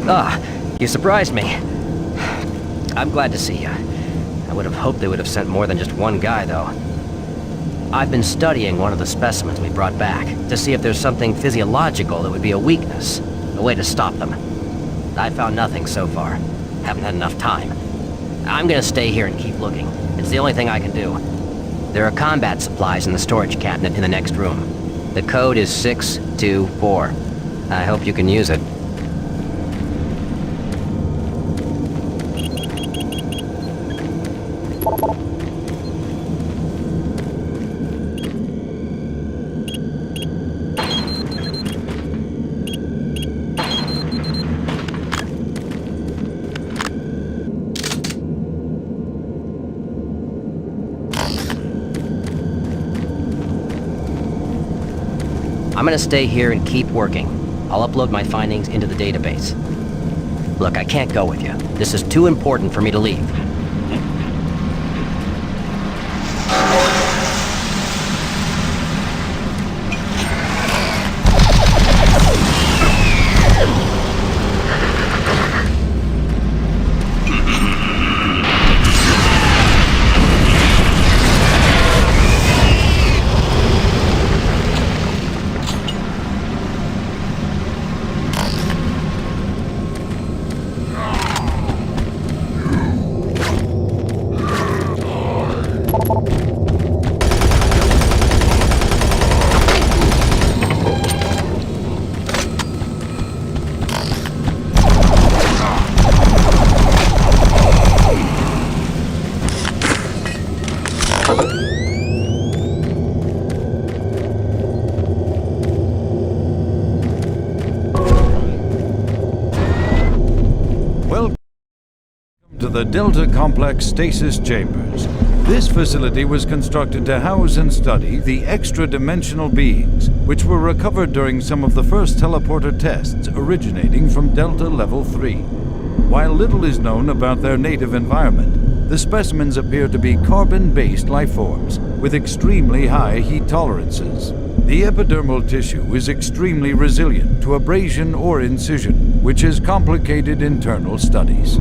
Ah, you surprised me. I'm glad to see you. I would have hoped they would have sent more than just one guy, though. I've been studying one of the specimens we brought back to see if there's something physiological that would be a weakness, a way to stop them. I found nothing so far. Haven't had enough time. I'm gonna stay here and keep looking. It's the only thing I can do. There are combat supplies in the storage cabinet in the next room. The code is 624. I hope you can use it. I'm gonna stay here and keep working. I'll upload my findings into the database. Look, I can't go with you. This is too important for me to leave. The Delta Complex Stasis Chambers. This facility was constructed to house and study the extra-dimensional beings, which were recovered during some of the first teleporter tests originating from Delta Level 3. While little is known about their native environment, the specimens appear to be carbon-based lifeforms with extremely high heat tolerances. The epidermal tissue is extremely resilient to abrasion or incision, which has complicated internal studies.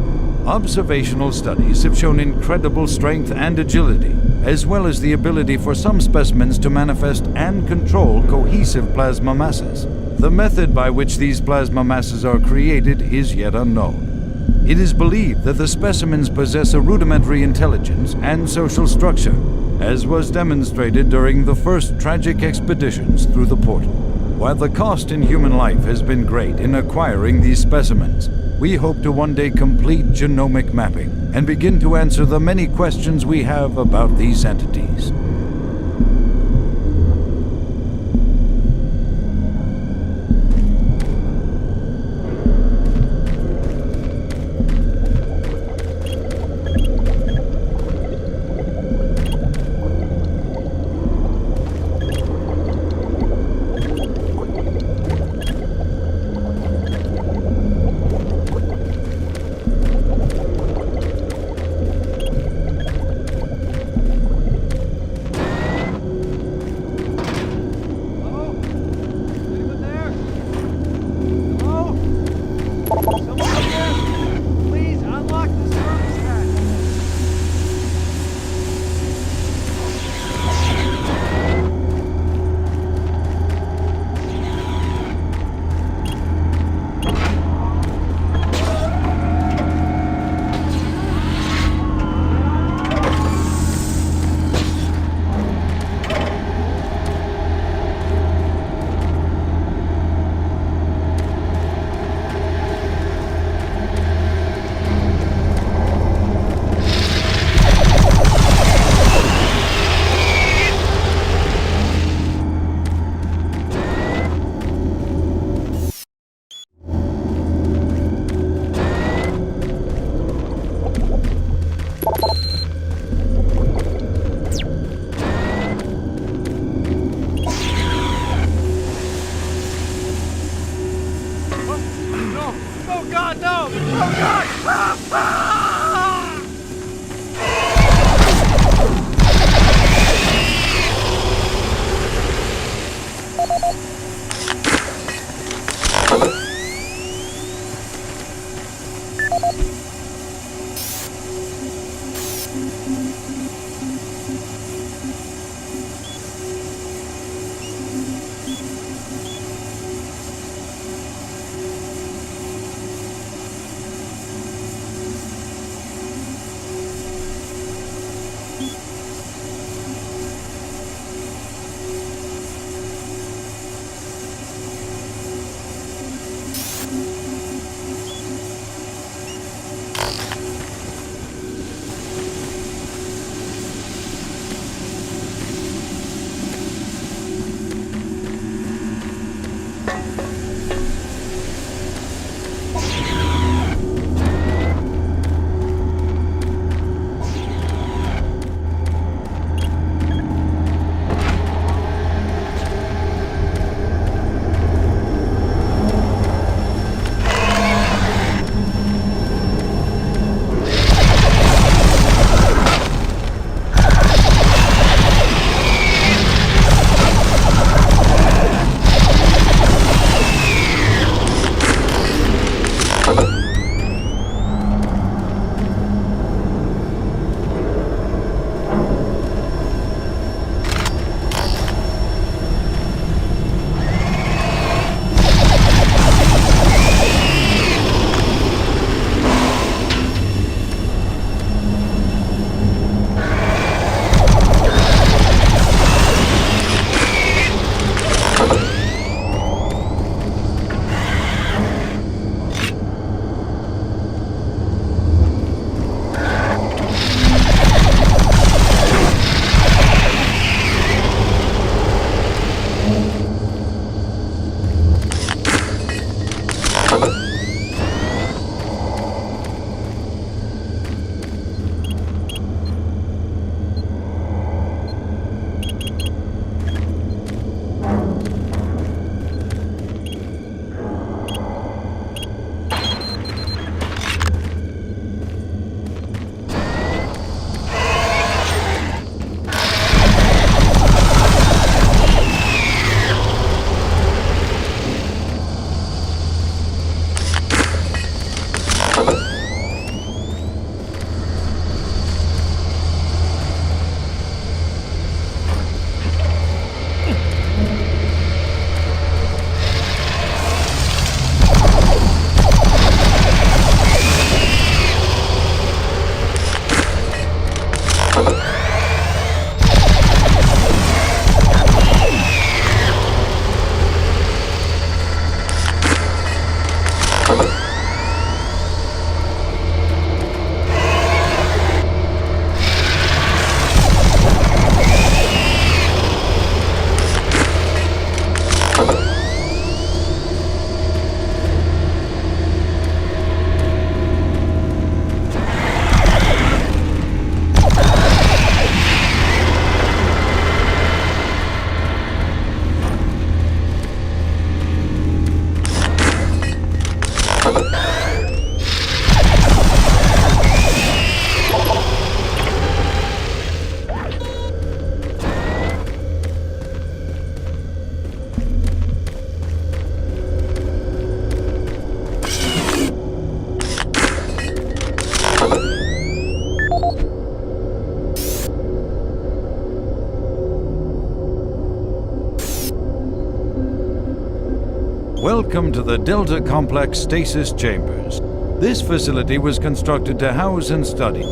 Observational studies have shown incredible strength and agility, as well as the ability for some specimens to manifest and control cohesive plasma masses. The method by which these plasma masses are created is yet unknown. It is believed that the specimens possess a rudimentary intelligence and social structure, as was demonstrated during the first tragic expeditions through the portal. While the cost in human life has been great in acquiring these specimens, we hope to one day complete genomic mapping and begin to answer the many questions we have about these entities. Welcome to the Delta Complex Stasis Chambers. This facility was constructed to house and study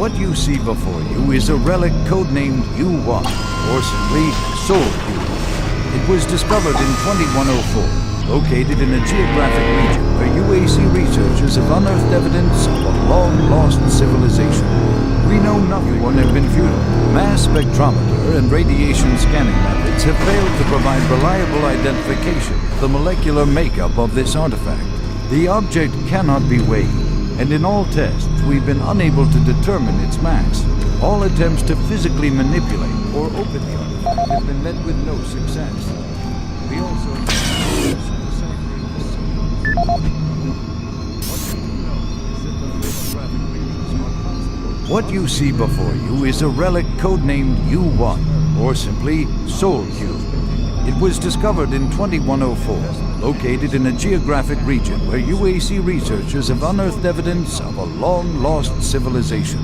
What you see before you is a relic codenamed U1, or simply Soul U. It was discovered in 2104, located in a geographic region where UAC researchers have unearthed evidence of a long-lost civilization. We know nothing would have been futile. Mass spectrometer and radiation scanning methods have failed to provide reliable identification of the molecular makeup of this artifact. The object cannot be weighed, and in all tests, we've been unable to determine its mass. All attempts to physically manipulate or open the artifact have been met with no success. We also What you see before you is a relic codenamed U1, or simply Soul U. It was discovered in 2104, located in a geographic region where UAC researchers have unearthed evidence of a long-lost civilization.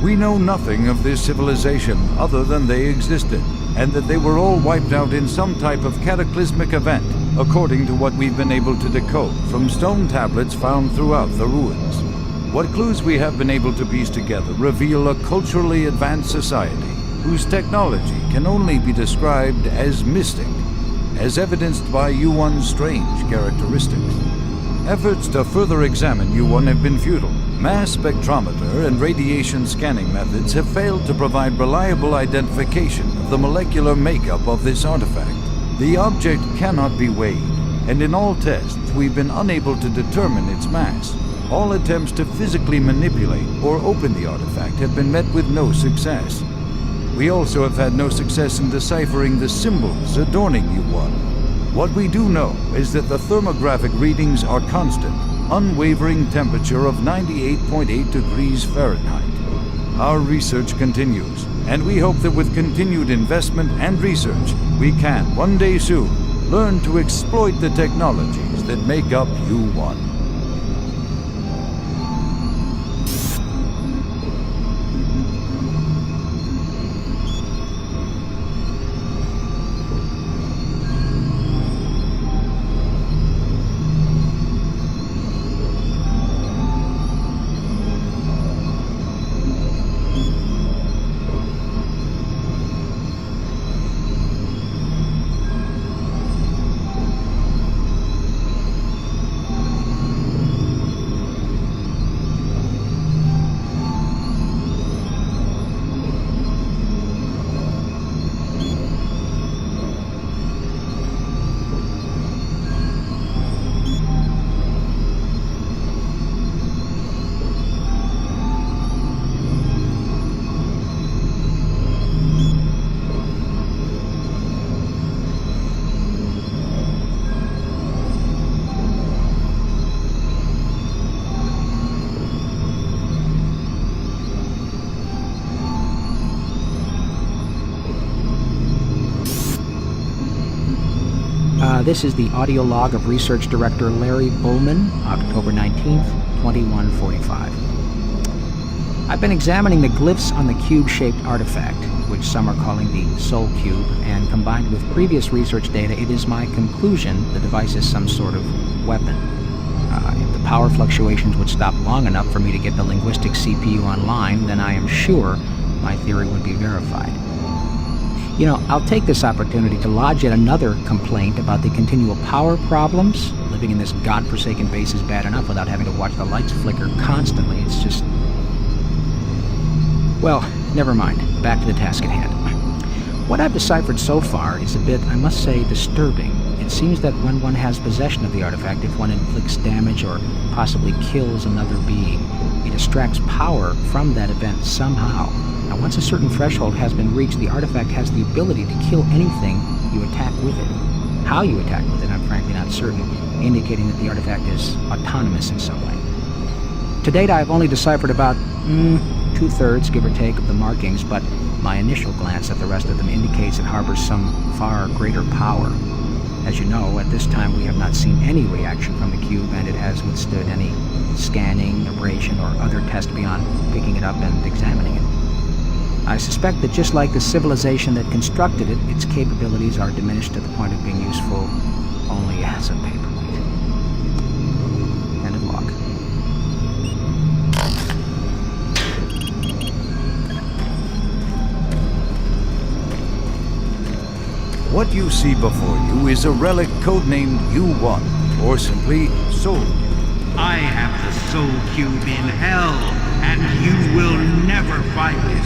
We know nothing of this civilization other than they existed, and that they were all wiped out in some type of cataclysmic event, according to what we've been able to decode from stone tablets found throughout the ruins. What clues we have been able to piece together reveal a culturally advanced society whose technology can only be described as mystic, as evidenced by U1's strange characteristics. Efforts to further examine U1 have been futile. Mass spectrometer and radiation scanning methods have failed to provide reliable identification of the molecular makeup of this artifact. The object cannot be weighed, and in all tests we've been unable to determine its mass. All attempts to physically manipulate or open the artifact have been met with no success. We also have had no success in deciphering the symbols adorning U1. What we do know is that the thermographic readings are constant, unwavering temperature of 98.8 degrees Fahrenheit. Our research continues, and we hope that with continued investment and research, we can, one day soon, learn to exploit the technologies that make up U1. This is the audio log of Research Director Larry Bullman, October 19th, 2145. I've been examining the glyphs on the cube-shaped artifact, which some are calling the Soul Cube, and combined with previous research data, it is my conclusion the device is some sort of weapon. If the power fluctuations would stop long enough for me to get the linguistic CPU online, then I am sure my theory would be verified. You know, I'll take this opportunity to lodge yet another complaint about the continual power problems. Living in this godforsaken base is bad enough without having to watch the lights flicker constantly. It's just... Well, never mind. Back to the task at hand. What I've deciphered so far is a bit, I must say, disturbing. It seems that when one has possession of the artifact, if one inflicts damage or possibly kills another being, it extracts power from that event somehow. Now, once a certain threshold has been reached, the artifact has the ability to kill anything you attack with it. How you attack with it, I'm frankly not certain, indicating that the artifact is autonomous in some way. To date, I've only deciphered about 2/3, give or take, of the markings, but my initial glance at the rest of them indicates it harbors some far greater power. As you know, at this time we have not seen any reaction from the cube, and it has withstood any scanning, abrasion, or other test beyond picking it up and examining it. I suspect that just like the civilization that constructed it, its capabilities are diminished to the point of being useful only as a paperweight. End of log. What you see before you is a relic codenamed U1, or simply Soul. I have the Soul Cube in hell, and you will never find it.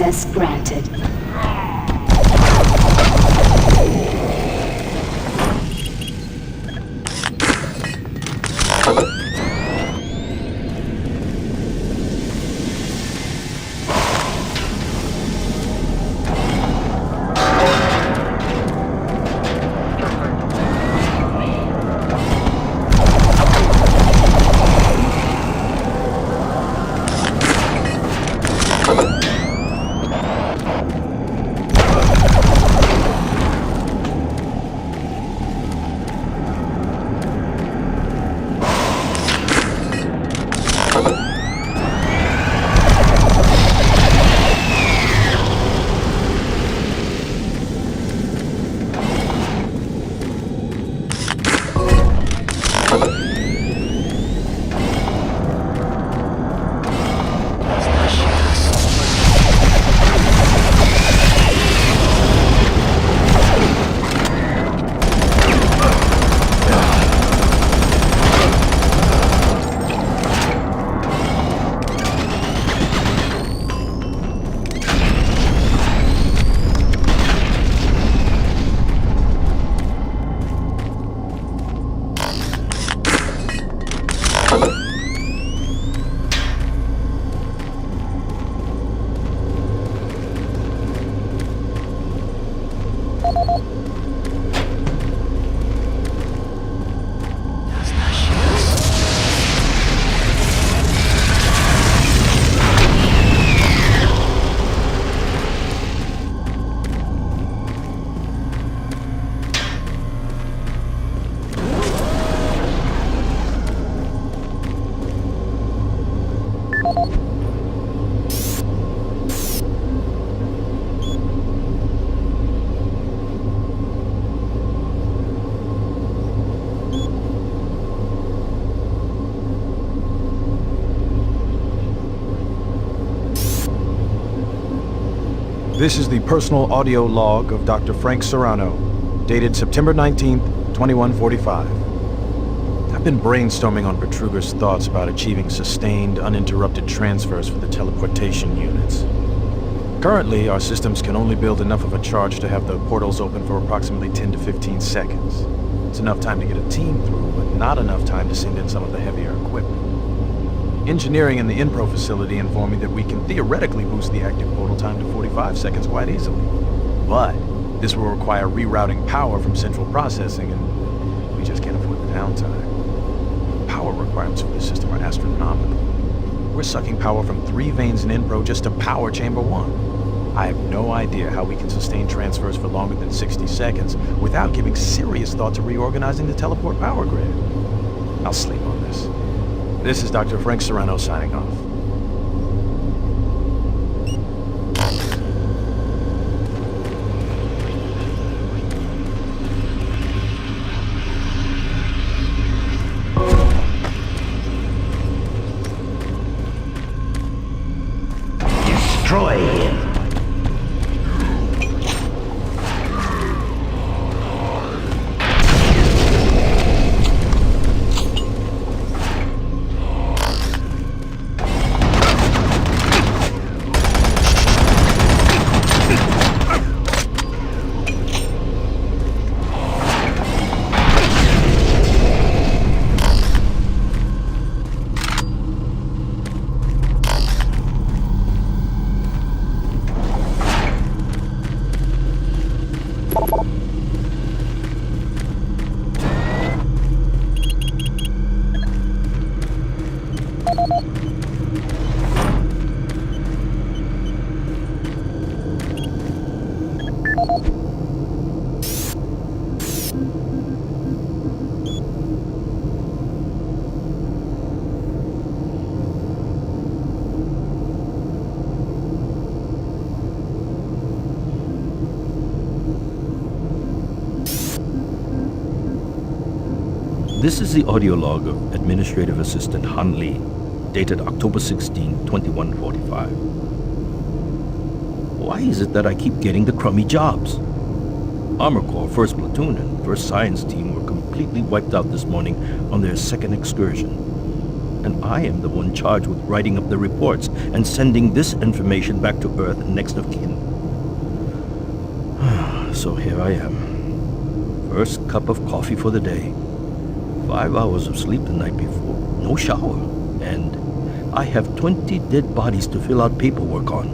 Access granted. This is the personal audio log of Dr. Frank Serrano, dated September 19th, 2145. I've been brainstorming on Bertruger's thoughts about achieving sustained, uninterrupted transfers for the teleportation units. Currently, our systems can only build enough of a charge to have the portals open for approximately 10 to 15 seconds. It's enough time to get a team through, but not enough time to send in some of the heavier equipment. Engineering in the Inpro facility informed me that we can theoretically boost the active portal time to 45 seconds quite easily. But this will require rerouting power from central processing, and we just can't afford the downtime. Power requirements for this system are astronomical. We're sucking power from 3 veins in Inpro just to power Chamber 1. I have no idea how we can sustain transfers for longer than 60 seconds without giving serious thought to reorganizing the teleport power grid. I'll sleep on this. This is Dr. Frank Serrano signing off. Destroy him. This is the audio log of Administrative Assistant Han Lee, dated October 16, 2145. Why is it that I keep getting the crummy jobs? Armor Corps 1st Platoon and 1st Science Team were completely wiped out this morning on their second excursion. and I am the one charged with writing up the reports and sending this information back to Earth and next of kin. So here I am. First cup of coffee for the day. 5 hours of sleep the night before. No shower. And I have 20 dead bodies to fill out paperwork on.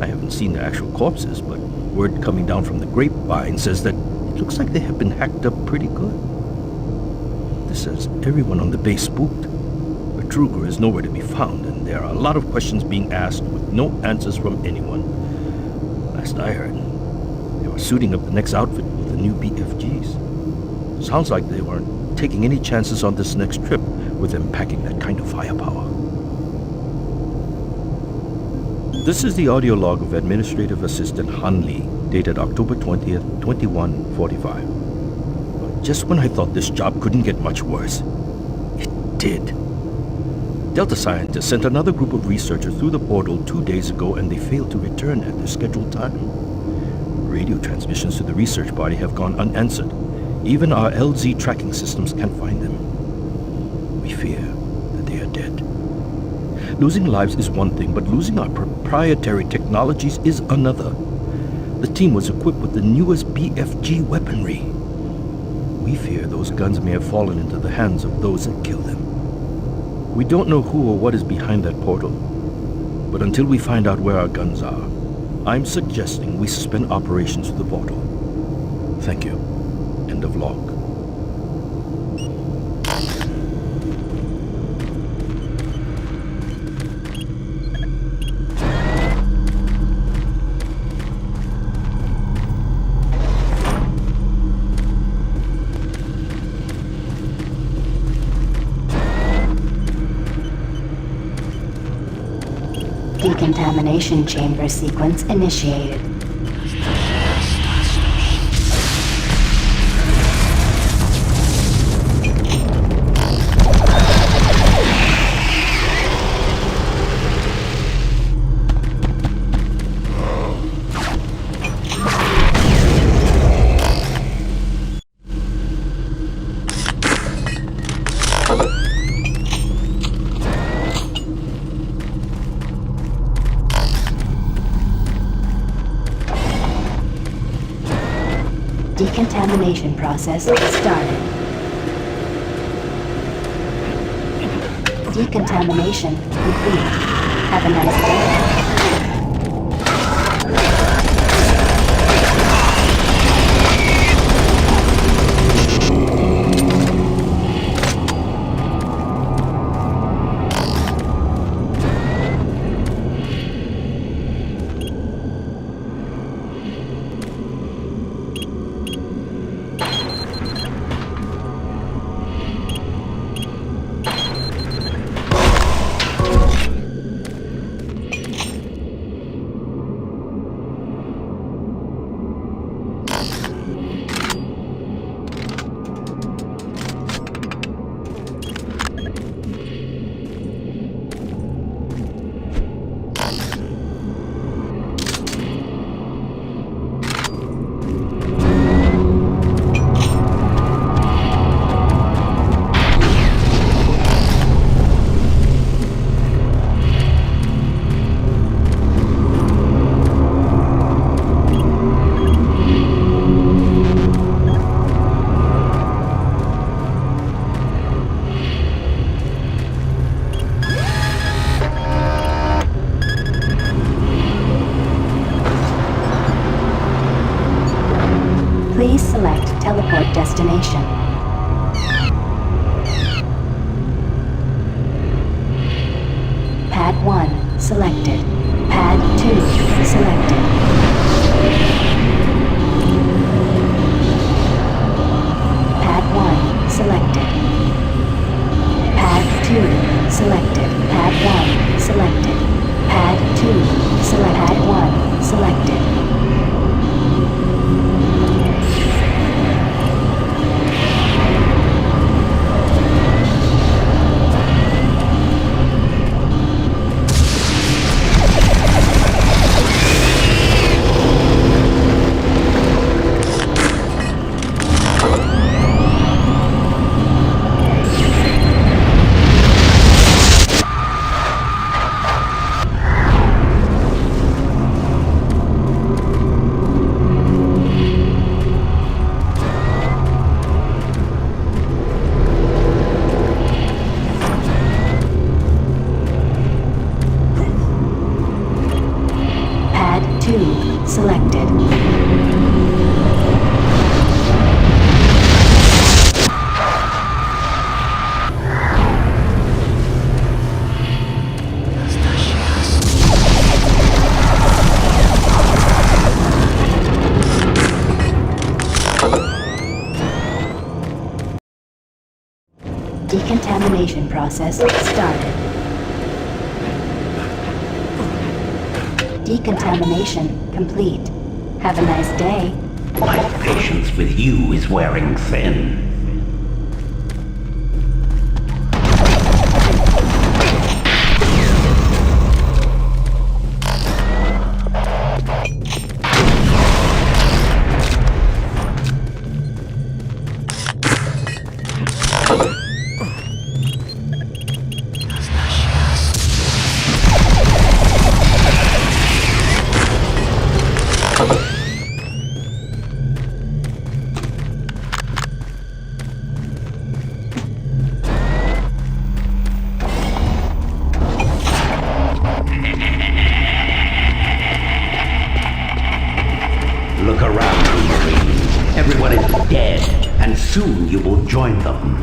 I haven't seen the actual corpses, but word coming down from the grapevine says that it looks like they have been hacked up pretty good. This has everyone on the base spooked. Betruger is nowhere to be found, and there are a lot of questions being asked with no answers from anyone. Last I heard, they were suiting up the next outfit with the new BFGs. Sounds like they weren't taking any chances on this next trip with them packing that kind of firepower. This is the audio log of Administrative Assistant Han Lee, dated October 20th, 2145. But just when I thought this job couldn't get much worse, it did. Delta scientists sent another group of researchers through the portal 2 days ago, and they failed to return at their scheduled time. Radio transmissions to the research party have gone unanswered. Even our LZ tracking systems can't find them. We fear that they are dead. Losing lives is one thing, but losing our proprietary technologies is another. The team was equipped with the newest BFG weaponry. We fear those guns may have fallen into the hands of those that killed them. We don't know who or what is behind that portal, but until we find out where our guns are, I'm suggesting we suspend operations to the portal. Thank you. End of log. Decontamination chamber sequence initiated. Decontamination process started. Decontamination complete. Have a nice day. Please select teleport destination. Pad 1 selected. Pad 2 selected. Pad 1 selected. Pad 2 selected. Pad 1 selected. Pad 2 select. Pad 1 selected. Decontamination process started. Decontamination complete. Have a nice day. My patience with you is wearing thin. Look around you, Marine. Everyone is dead, and soon you will join them.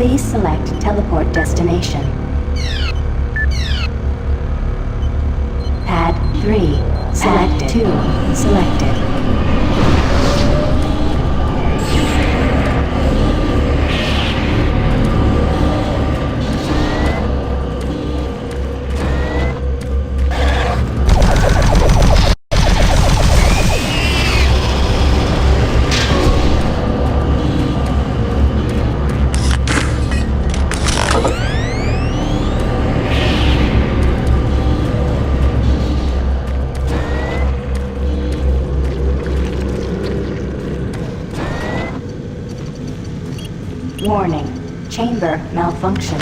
Please select teleport destination. Pad 3 selected. 2 selected. Warning, chamber malfunction.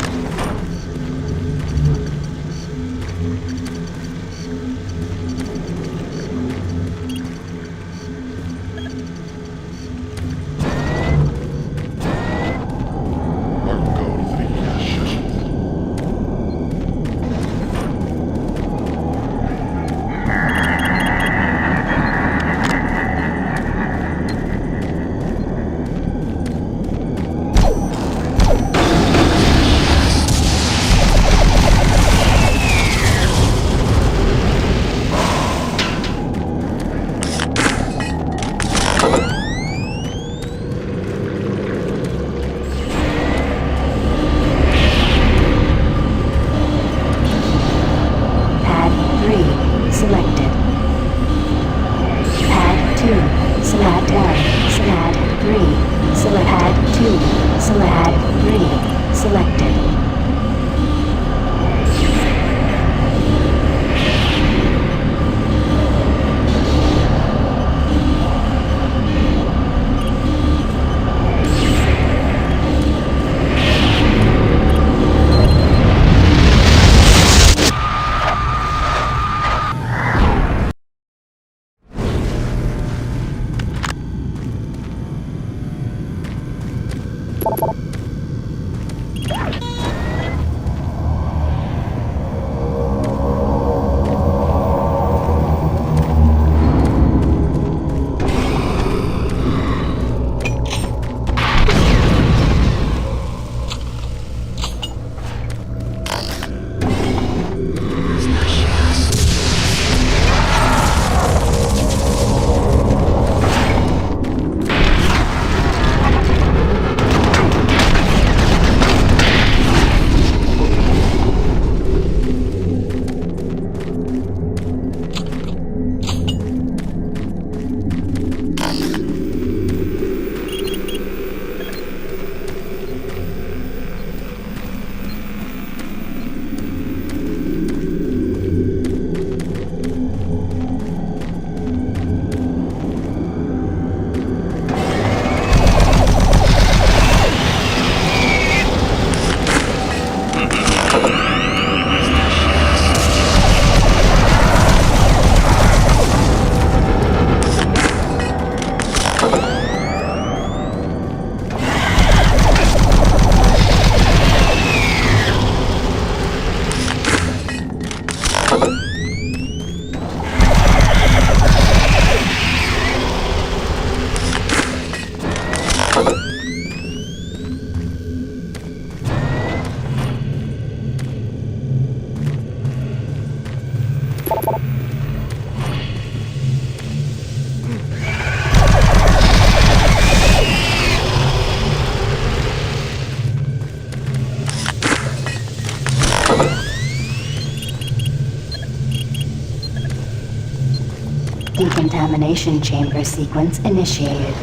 Decontamination chamber sequence initiated.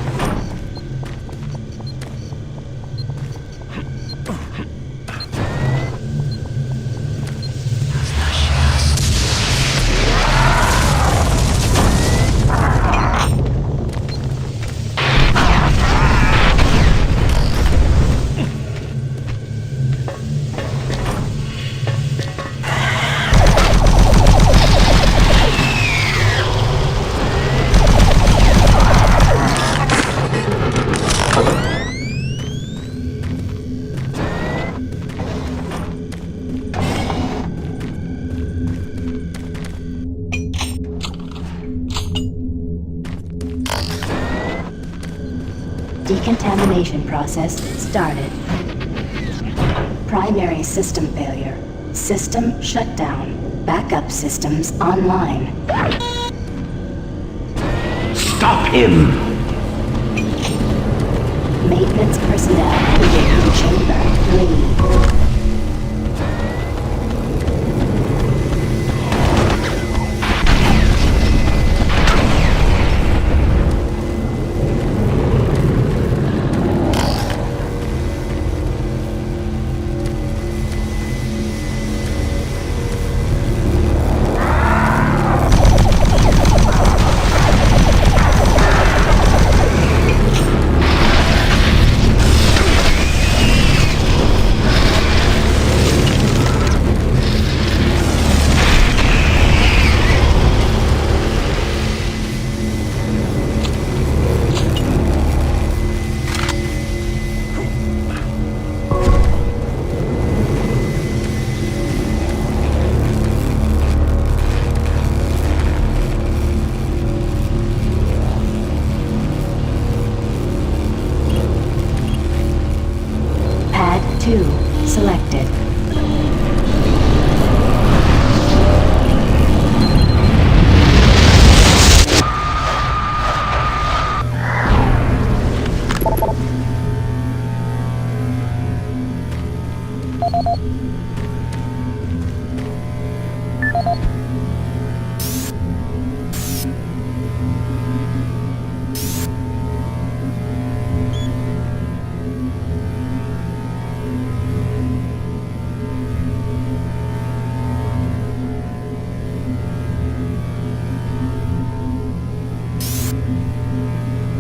Decontamination process started. Primary system failure. System shut down. Backup systems online. Stop him! Maintenance personnel within chamber 3. Pad 2 selected.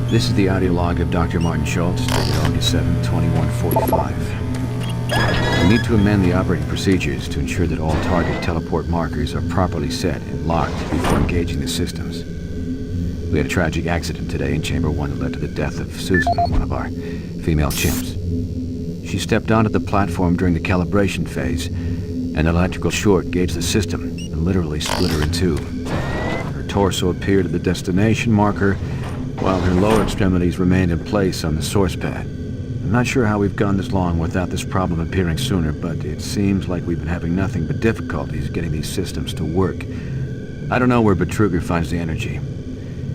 This is the audio log of Dr. Martin Schultz, dated August 7, 2145. We need to amend the operating procedures to ensure that all target teleport markers are properly set and locked before engaging the systems. We had a tragic accident today in Chamber 1 that led to the death of Susan, one of our female chimps. She stepped onto the platform during the calibration phase, and an electrical short engaged the system and literally split her in two. Her torso appeared at the destination marker, while her lower extremities remained in place on the source pad. I'm not sure how we've gone this long without this problem appearing sooner, but it seems like we've been having nothing but difficulties getting these systems to work. I don't know where Betruger finds the energy.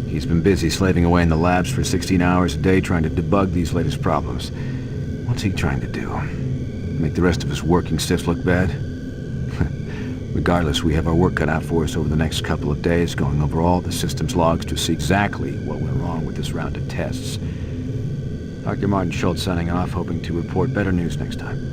He's been busy slaving away in the labs for 16 hours a day trying to debug these latest problems. What's he trying to do? Make the rest of us working stiffs look bad? Regardless, we have our work cut out for us over the next couple of days, going over all the system's logs to see exactly what went wrong with this round of tests. Dr. Martin Schultz signing off, hoping to report better news next time.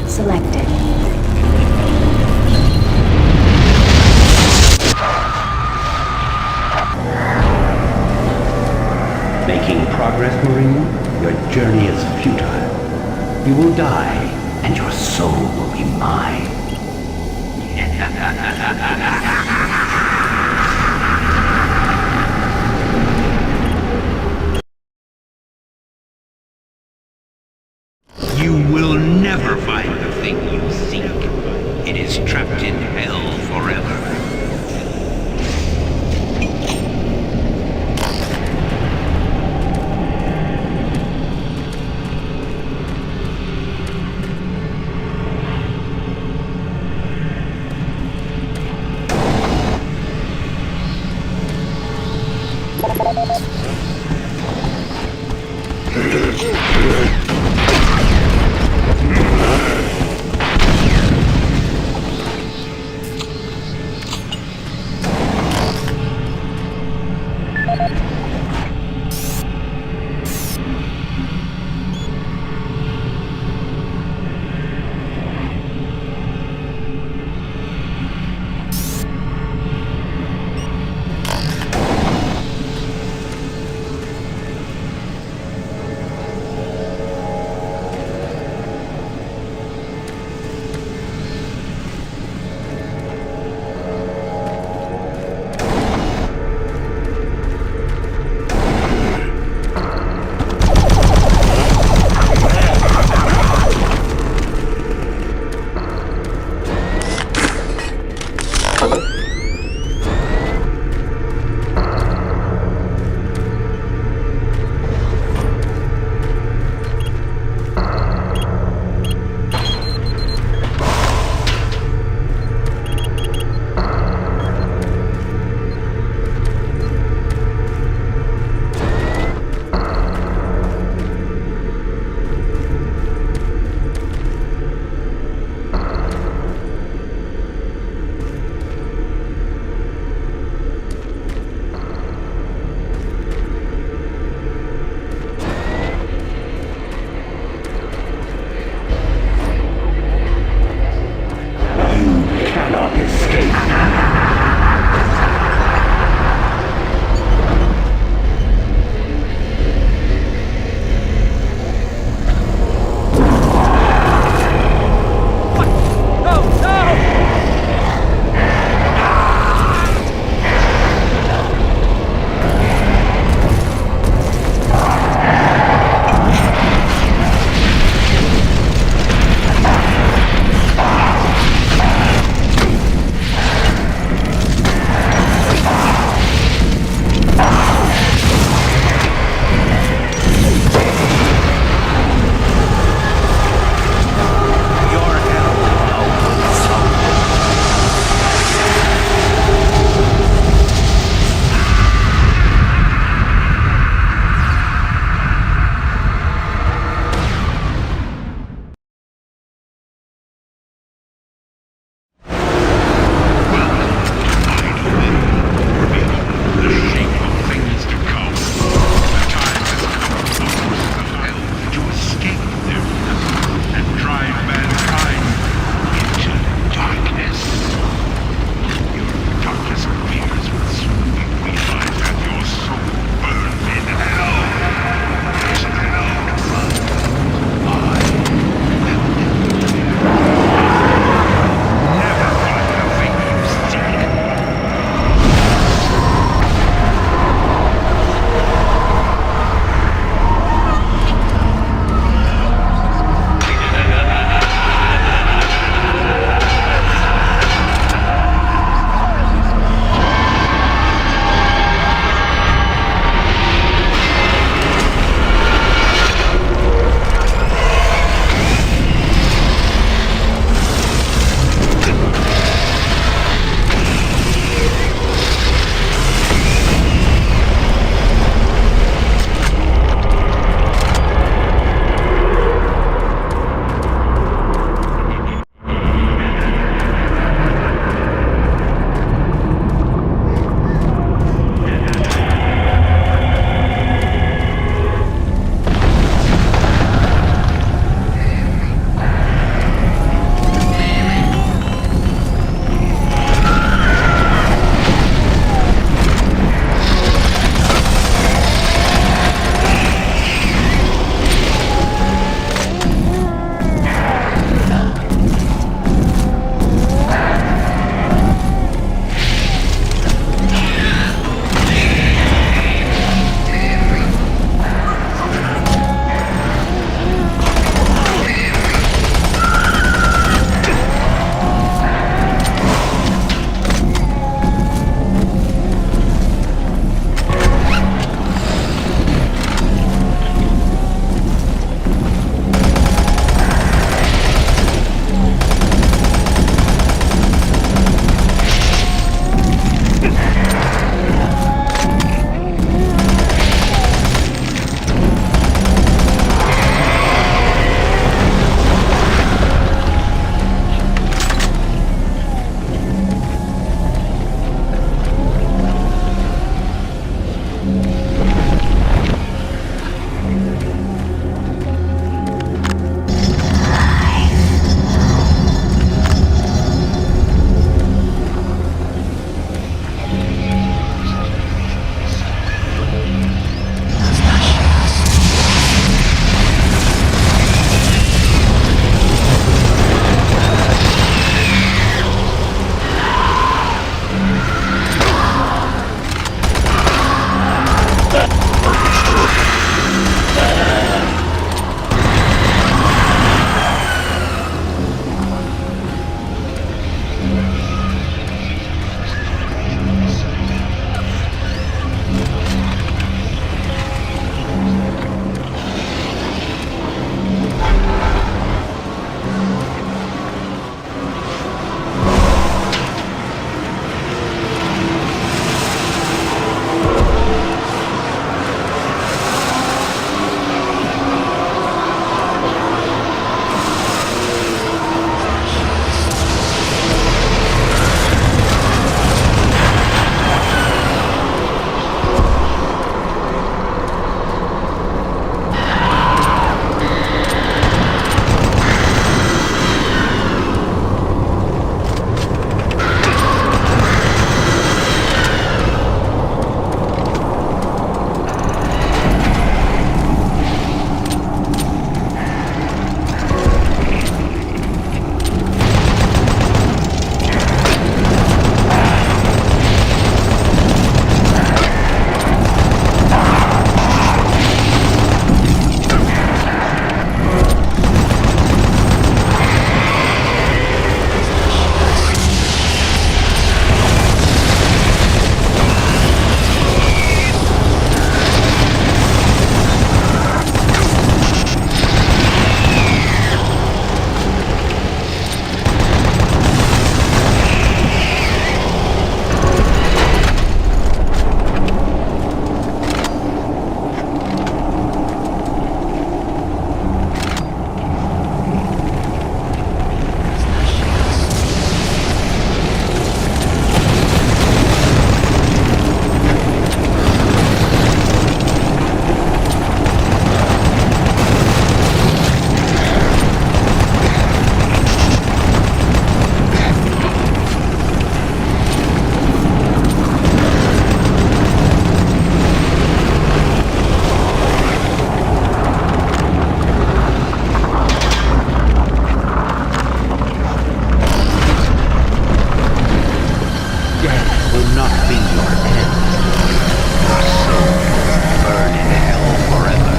Selected. Making progress, Marine? Your journey is futile. You will die, and your soul will be mine. You will never find the thing you seek. It is trapped in hell forever. not be your end. Your soul will burn in hell forever.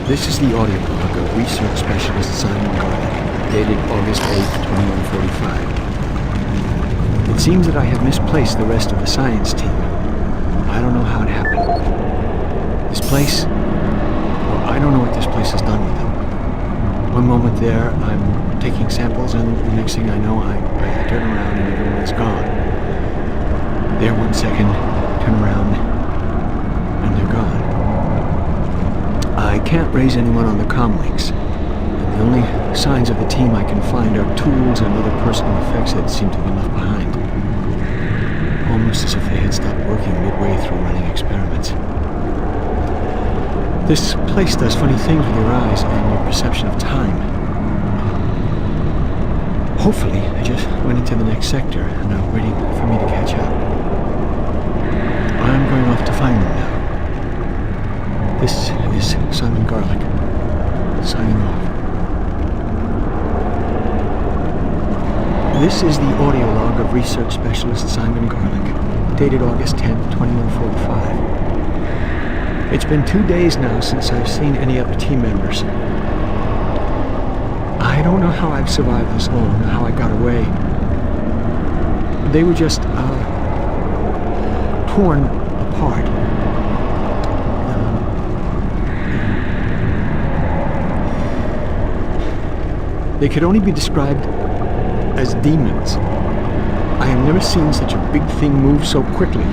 This is the audio log of research specialist Simon Garlick, dated August 8, 2145. It seems that I have misplaced the rest of the science team. I don't know how it happened. This place... well, I don't know what this place has done with them. One moment there, I'm taking samples, and the next thing I know, I turn around and everyone is gone. There 1 second, turn around, and they're gone. I can't raise anyone on the comlinks. The only signs of the team I can find are tools and other personal effects that seem to have been left behind. Almost as if they had stopped working midway through running experiments. This place does funny things with your eyes and your perception of time. Hopefully, I just went into the next sector and are waiting for me to catch up. I'm going off to find them now. This is Simon Garlick, signing off. This is the audio log of research specialist Simon Garlick, dated August 10th, 2145. It's been 2 days now since I've seen any other team members. I don't know how I've survived this long, or how I got away. They were just, torn apart. They could only be described as demons. I have never seen such a big thing move so quickly.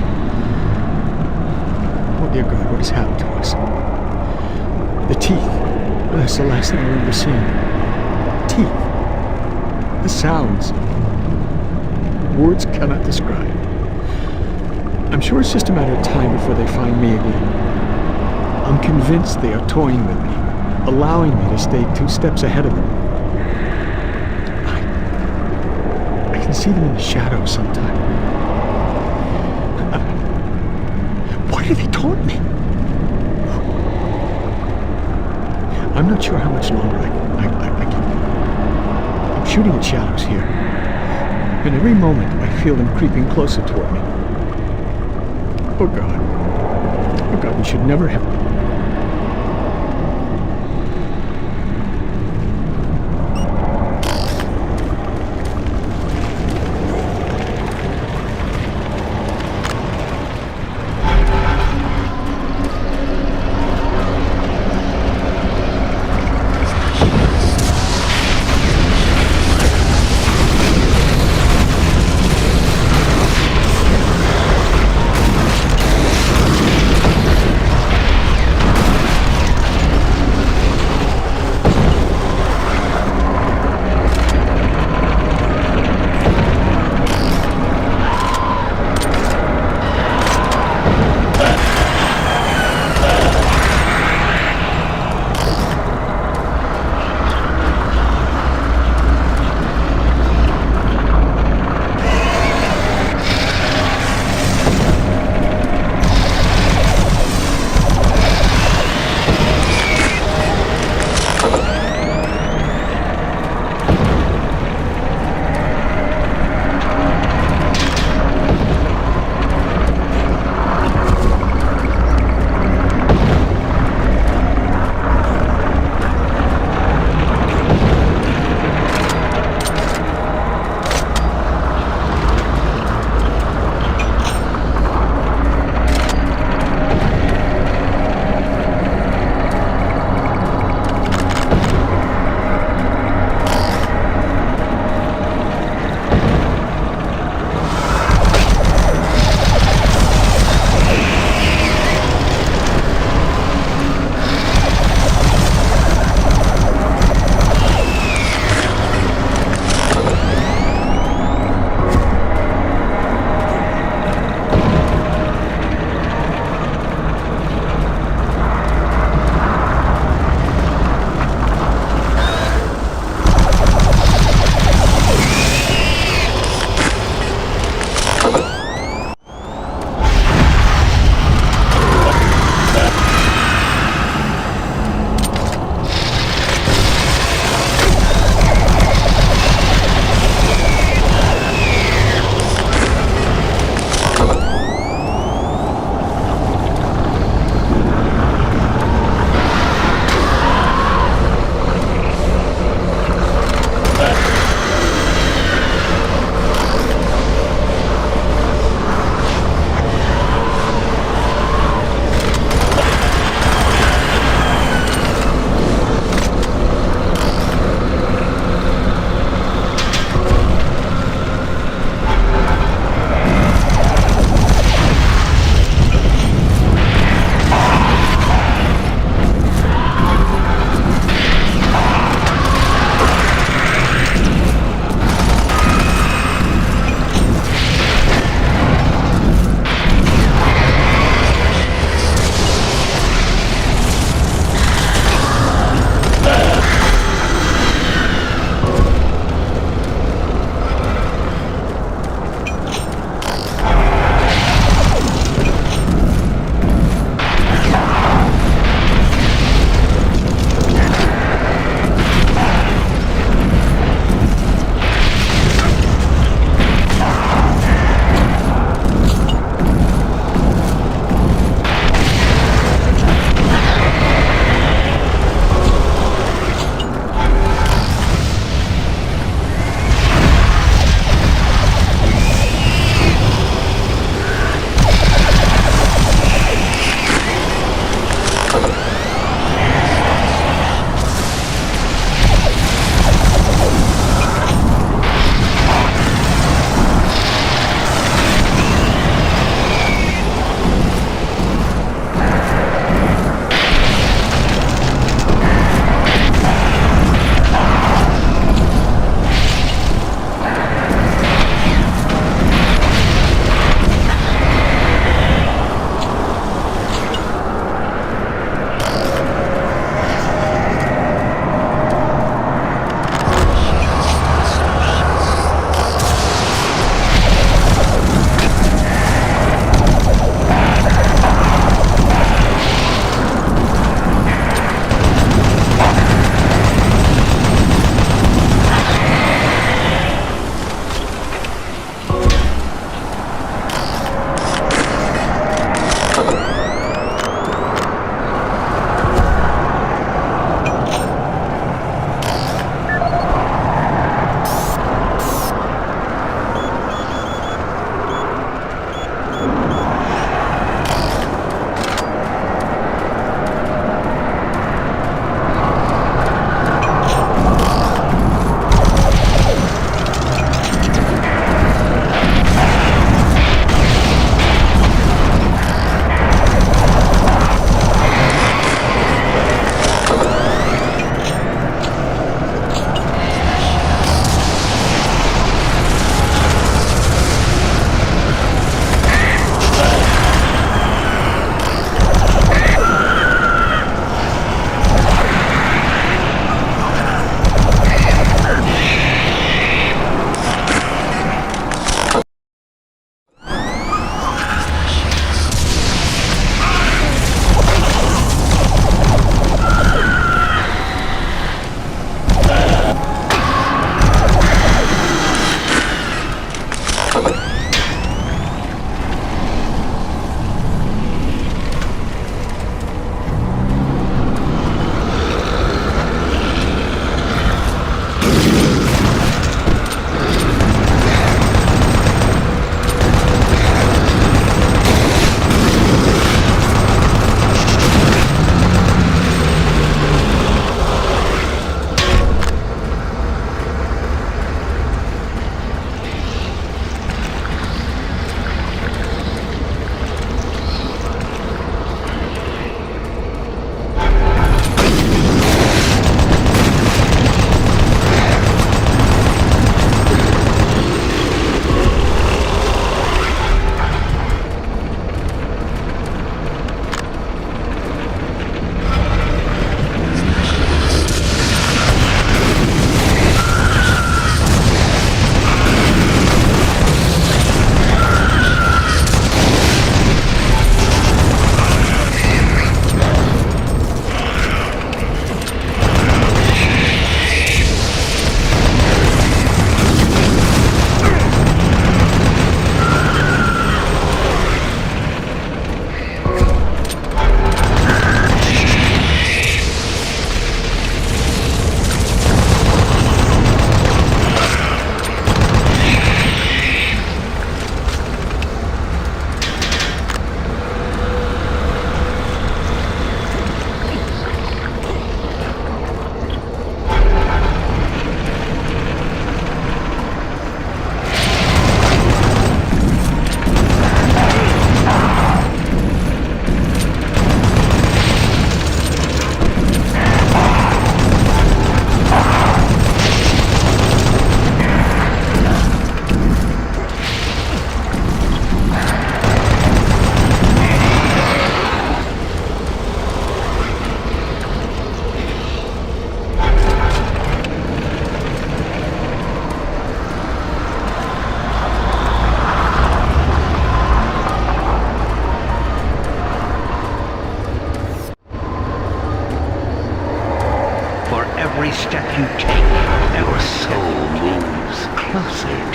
Oh dear God, what has happened to us? The teeth. That's the last thing I remember seeing. teeth, the sounds. Words cannot describe. I'm sure it's just a matter of time before they find me again. I'm convinced they are toying with me, allowing me to stay 2 steps ahead of them. I can see them in the shadows sometimes. Why do they taunt me? I'm not sure how much longer I can. I'm shooting at shadows here. And every moment I feel them creeping closer toward me. Oh God. Oh God, we should never have...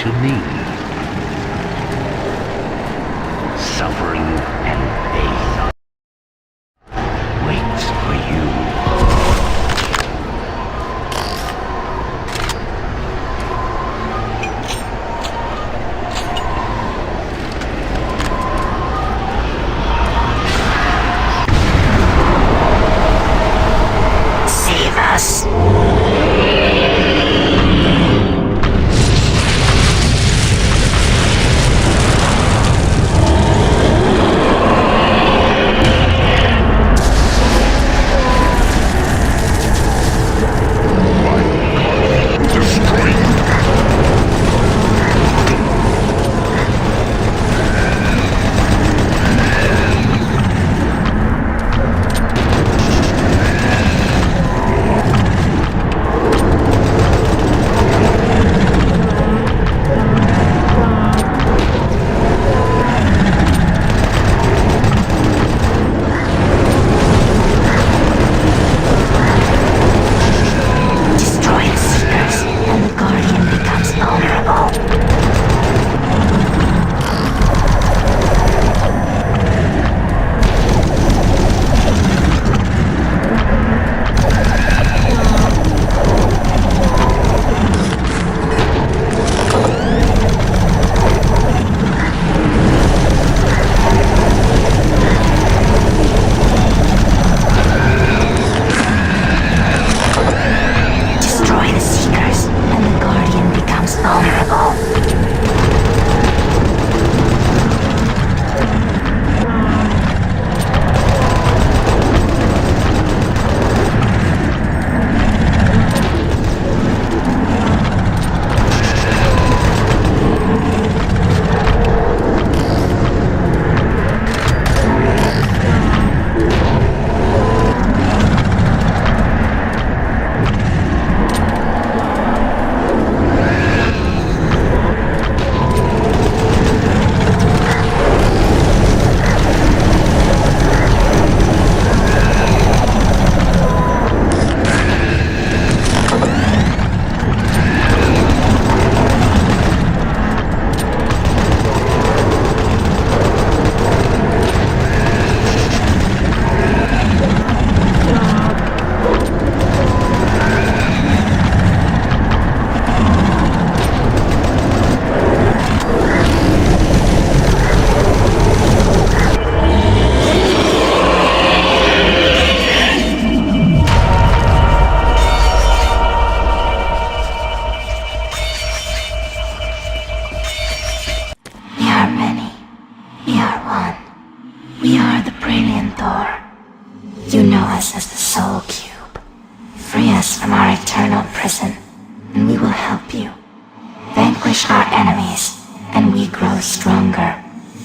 to me. Suffering and pain waits for you. Save us.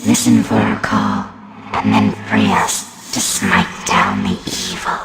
Listen for our call, and then free us to smite down the evil.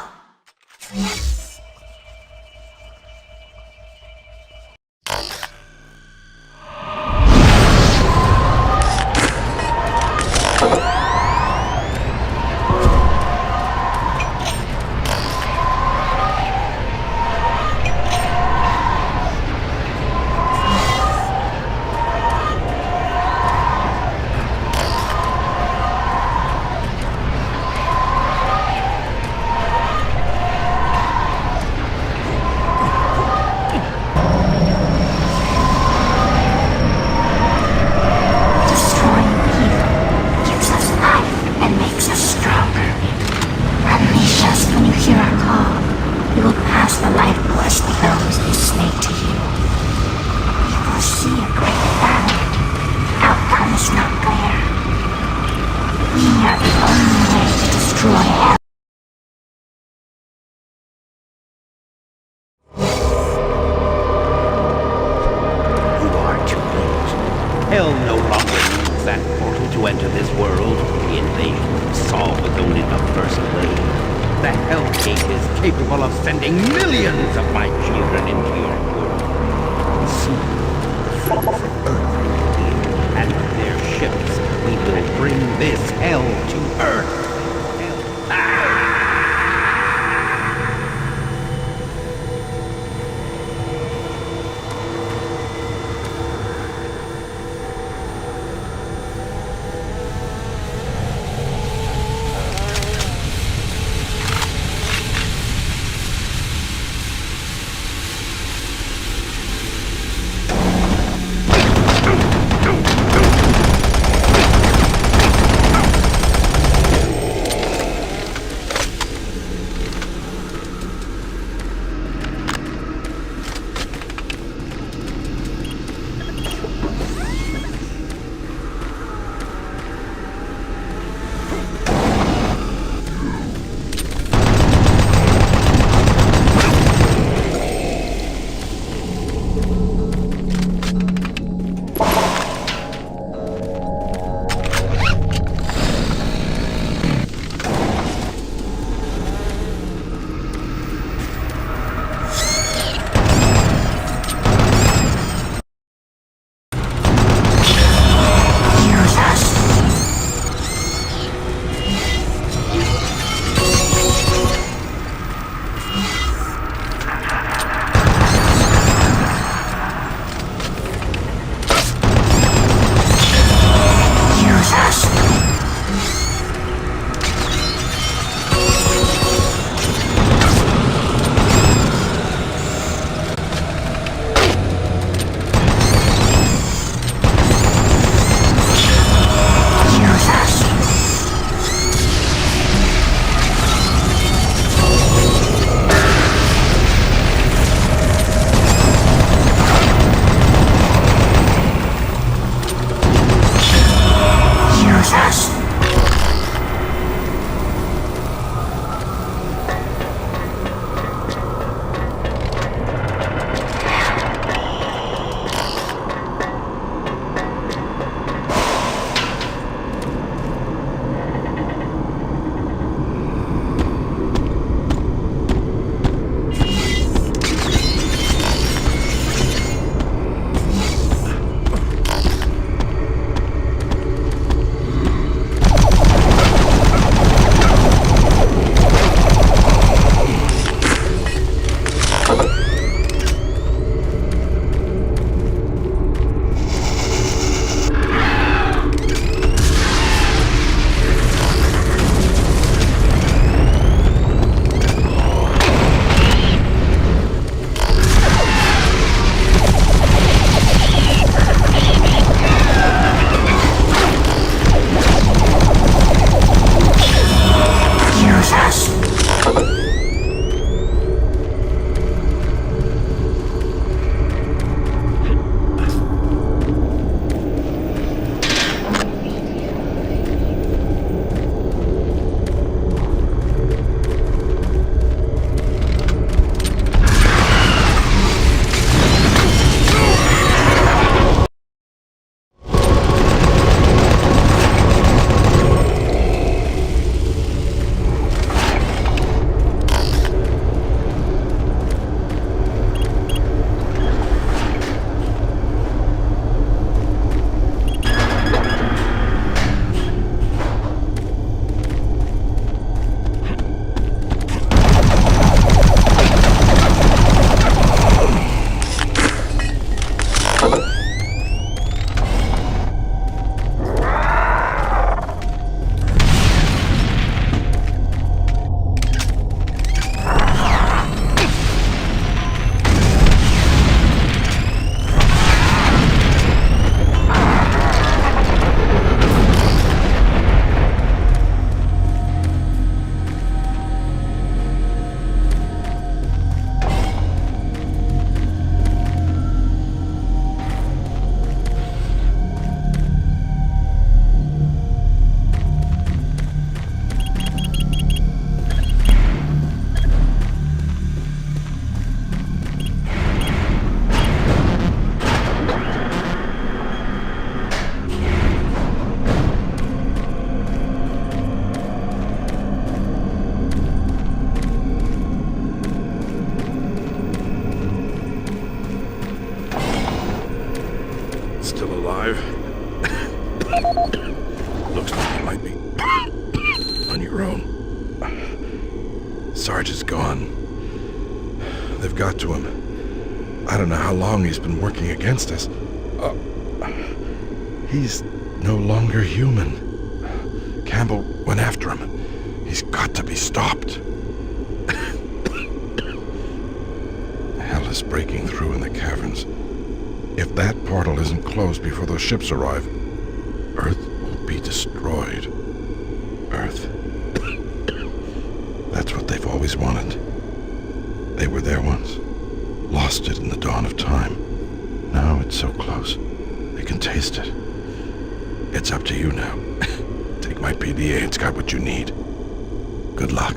Hell no longer needs that portal to enter this world. The invasion we saw was only the first wave. The Hell Gate is capable of sending millions of my children into your world. Soon, from Earth and their ships, we will bring this hell to Earth. Looks like you might be on your own. Sarge is gone. They've got to him. I don't know how long he's been working against us. He's no longer human. Campbell went after him. He's got to be stopped. Hell is breaking through in the caverns. If that portal isn't closed before those ships arrive, Earth will be destroyed. Earth. That's what they've always wanted. They were there once. Lost it in the dawn of time. Now it's so close. They can taste it. It's up to you now. Take my PDA, it's got what you need. Good luck.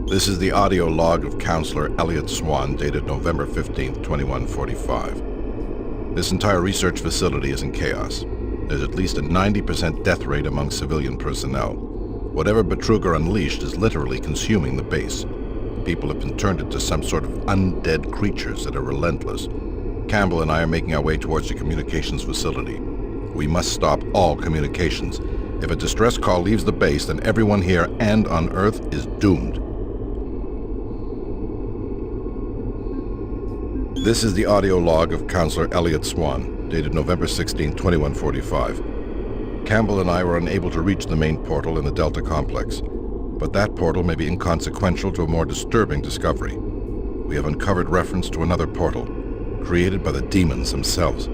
This is the audio log of Counselor Elliot Swan, dated November 15th, 2145. This entire research facility is in chaos. There's at least a 90% death rate among civilian personnel. Whatever Betruger unleashed is literally consuming the base. People have been turned into some sort of undead creatures that are relentless. Campbell and I are making our way towards the communications facility. We must stop all communications. If a distress call leaves the base, then everyone here and on Earth is doomed. This is the audio log of Counselor Elliot Swan, dated November 16, 2145. Campbell and I were unable to reach the main portal in the Delta Complex, but that portal may be inconsequential to a more disturbing discovery. We have uncovered reference to another portal, created by the demons themselves,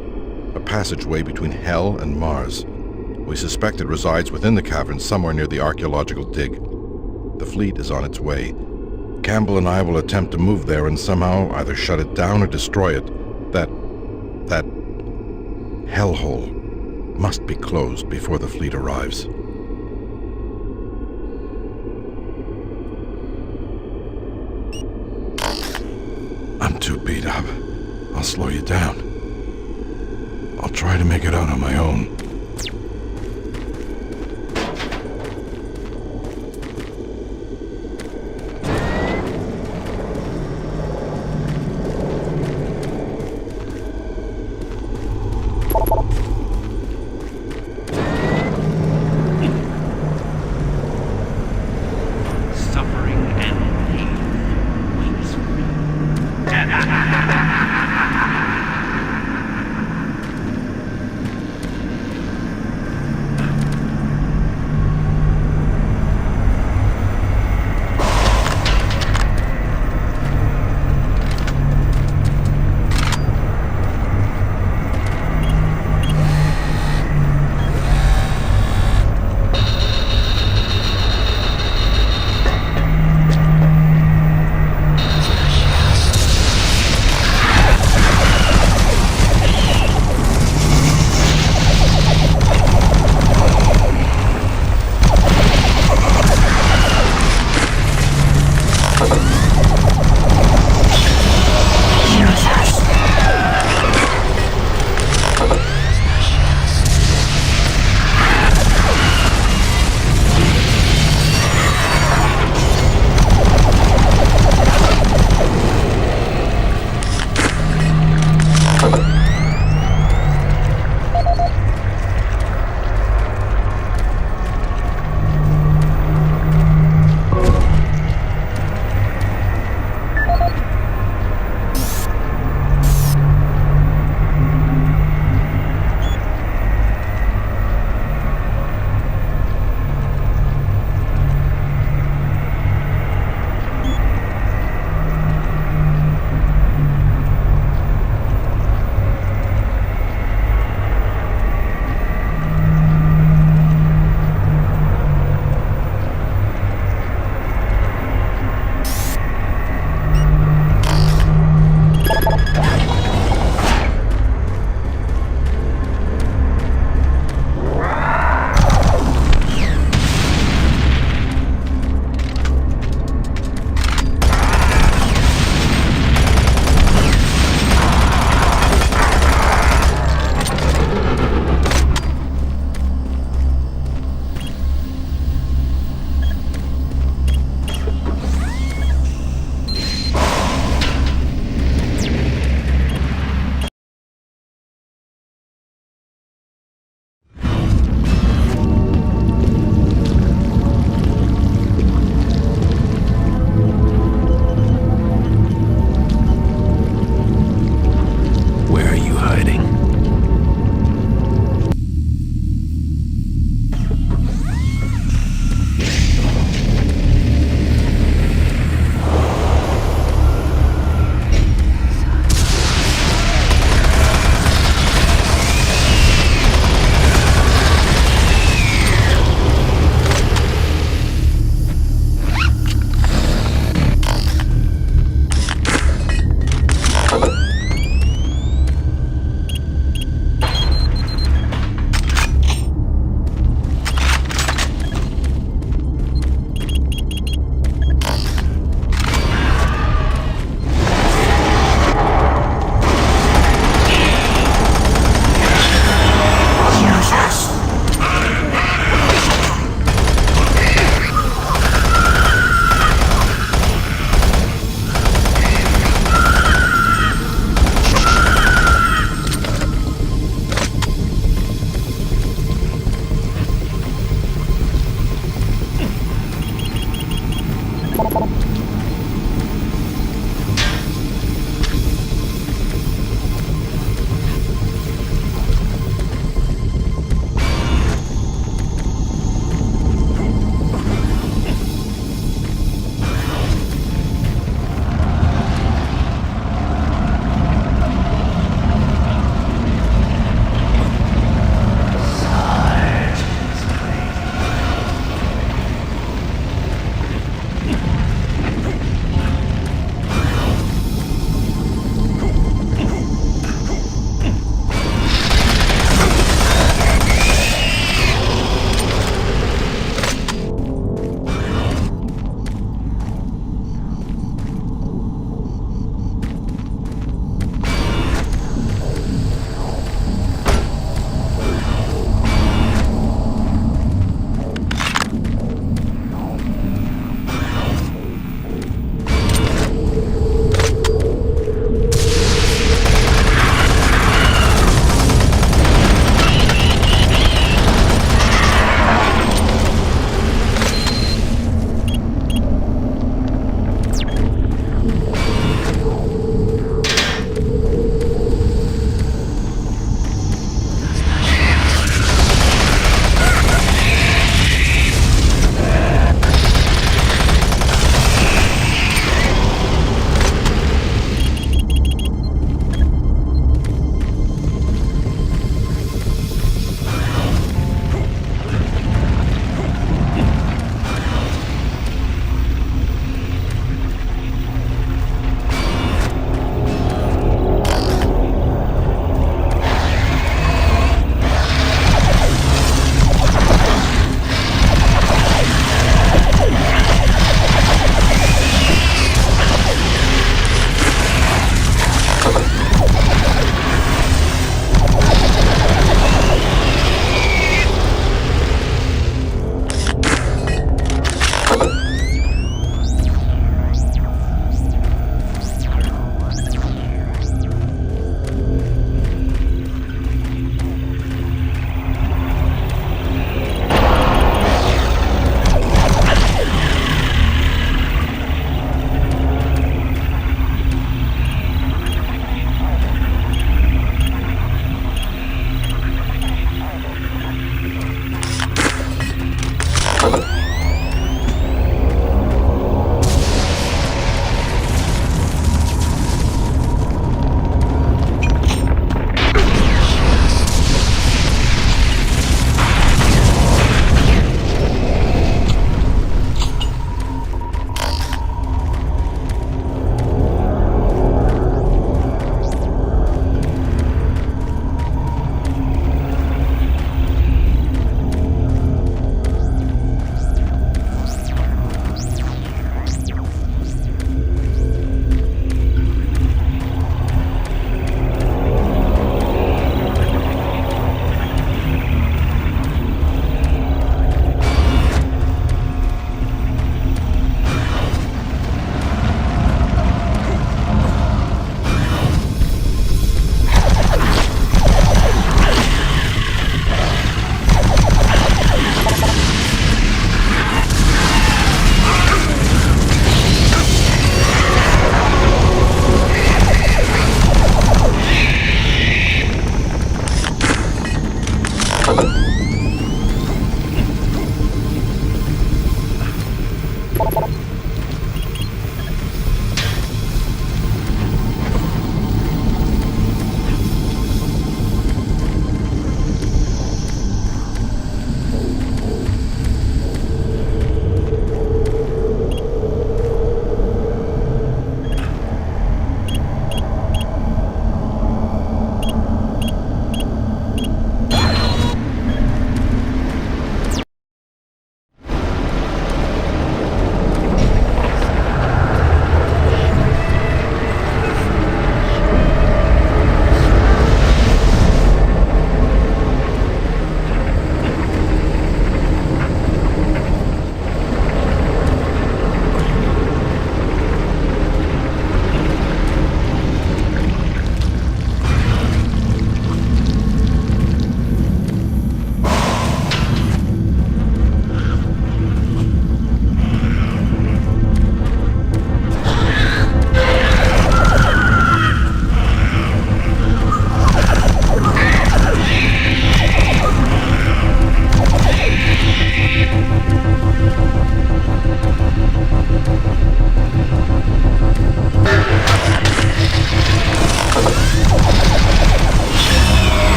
a passageway between Hell and Mars. We suspect it resides within the cavern somewhere near the archaeological dig. The fleet is on its way. Campbell and I will attempt to move there and somehow either shut it down or destroy it. That hellhole must be closed before the fleet arrives. I'm too beat up. I'll slow you down. I'll try to make it out on my own.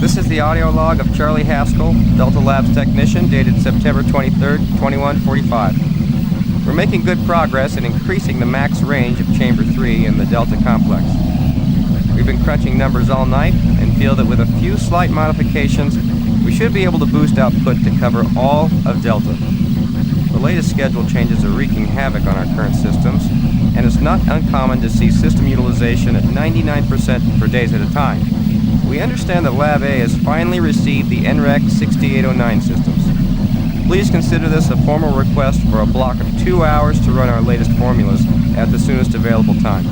This is the audio log of Charlie Haskell, Delta Labs technician, dated September 23rd, 2145. We're making good progress in increasing the max range of Chamber 3 in the Delta complex. We've been crunching numbers all night and feel that with a few slight modifications, we should be able to boost output to cover all of Delta. The latest schedule changes are wreaking havoc on our current systems, and it's not uncommon to see system utilization at 99% for days at a time. We understand that Lab A has finally received the NREC 6809 systems. Please consider this a formal request for a block of 2 hours to run our latest formulas at the soonest available time.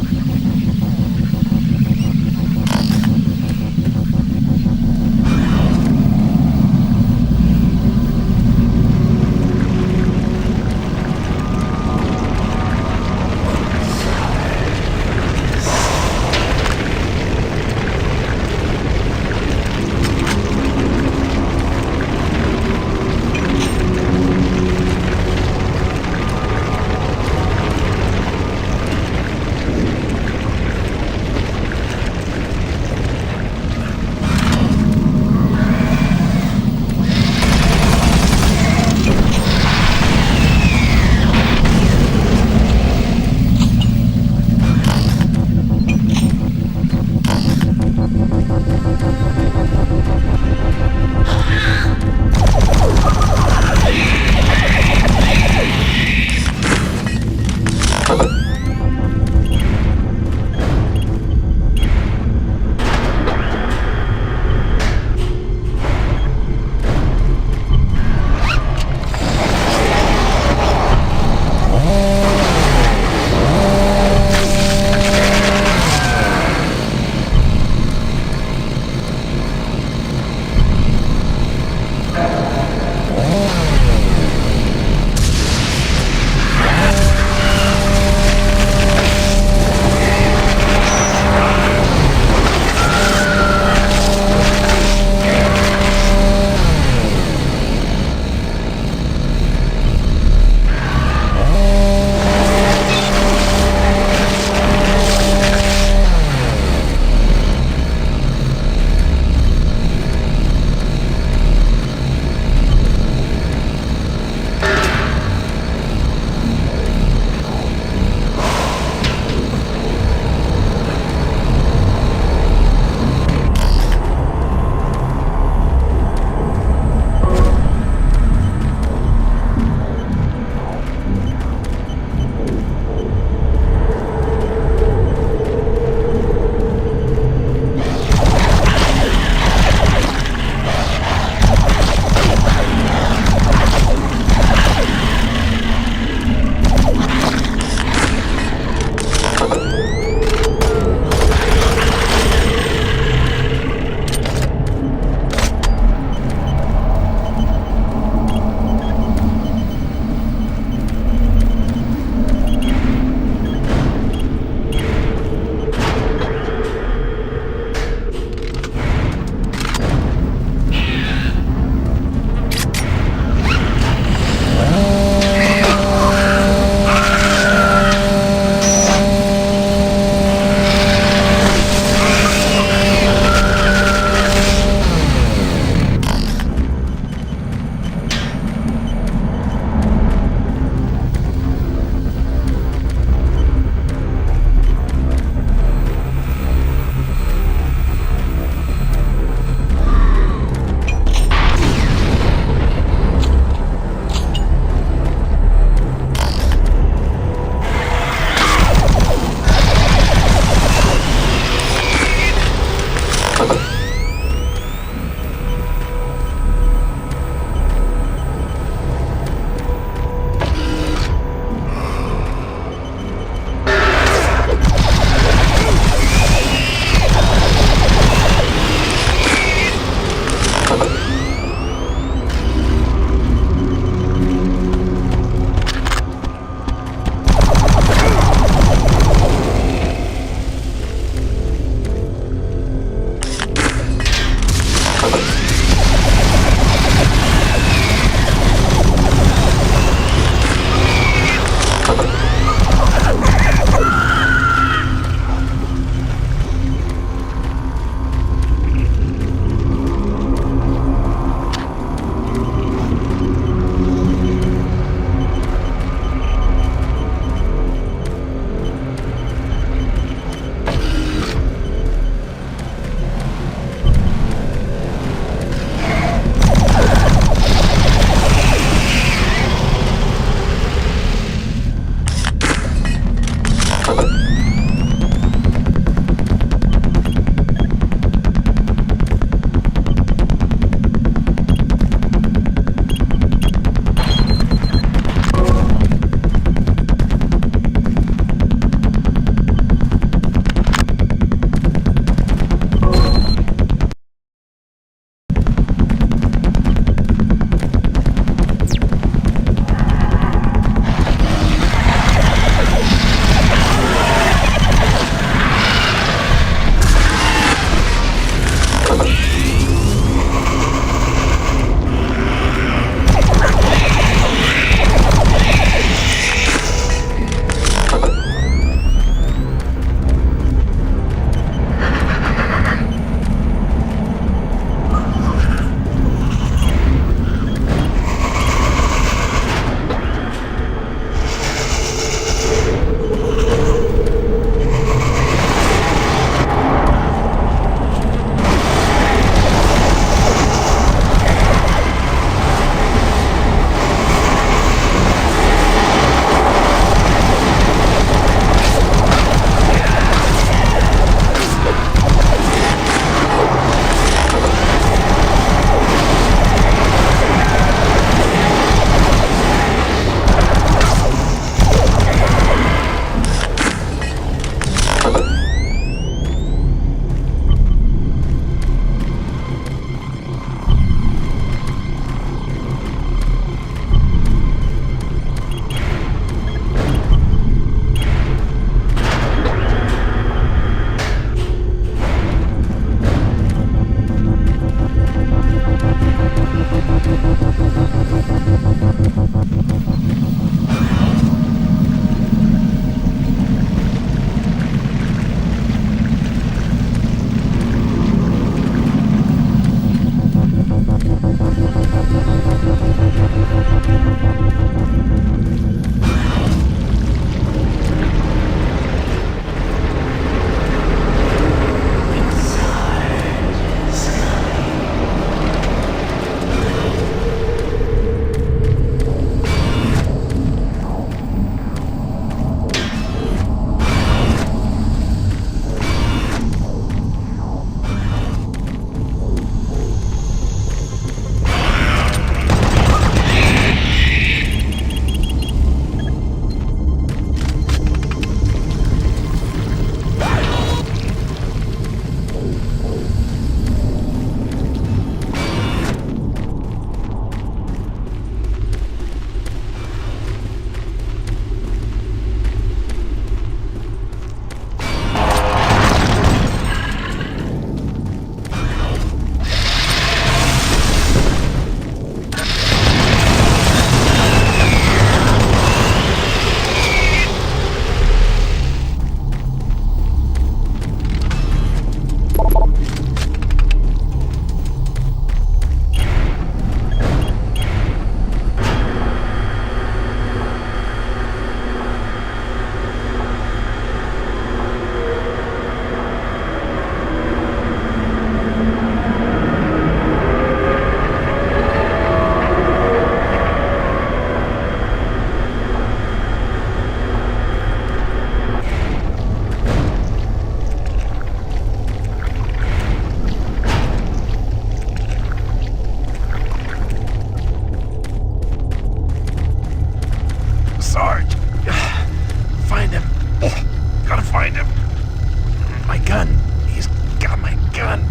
my gun. He's got my gun.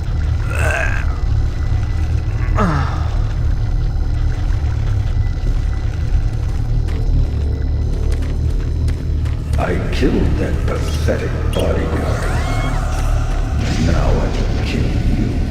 I killed that pathetic bodyguard. Now I will kill you.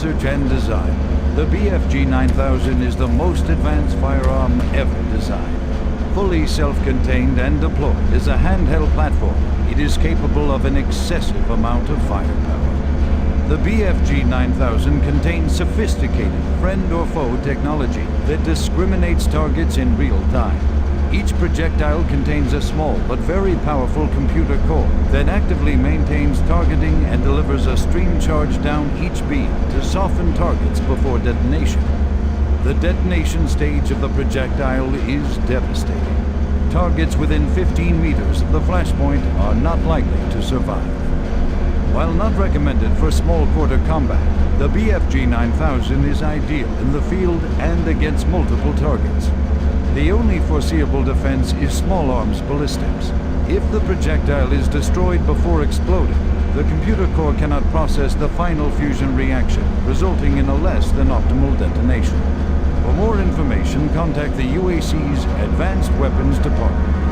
research and design, the BFG 9000 is the most advanced firearm ever designed. Fully self-contained and deployed as a handheld platform, it is capable of an excessive amount of firepower. The BFG 9000 contains sophisticated friend or foe technology that discriminates targets in real time. Each projectile contains a small but very powerful computer core that actively maintains targeting and delivers a stream charge down each beam to soften targets before detonation. The detonation stage of the projectile is devastating. Targets within 15 meters of the flashpoint are not likely to survive. While not recommended for small quarter combat, the BFG 9000 is ideal in the field and against multiple targets. The only foreseeable defense is small arms ballistics. If the projectile is destroyed before exploding, the computer core cannot process the final fusion reaction, resulting in a less than optimal detonation. For more information, contact the UAC's Advanced Weapons Department.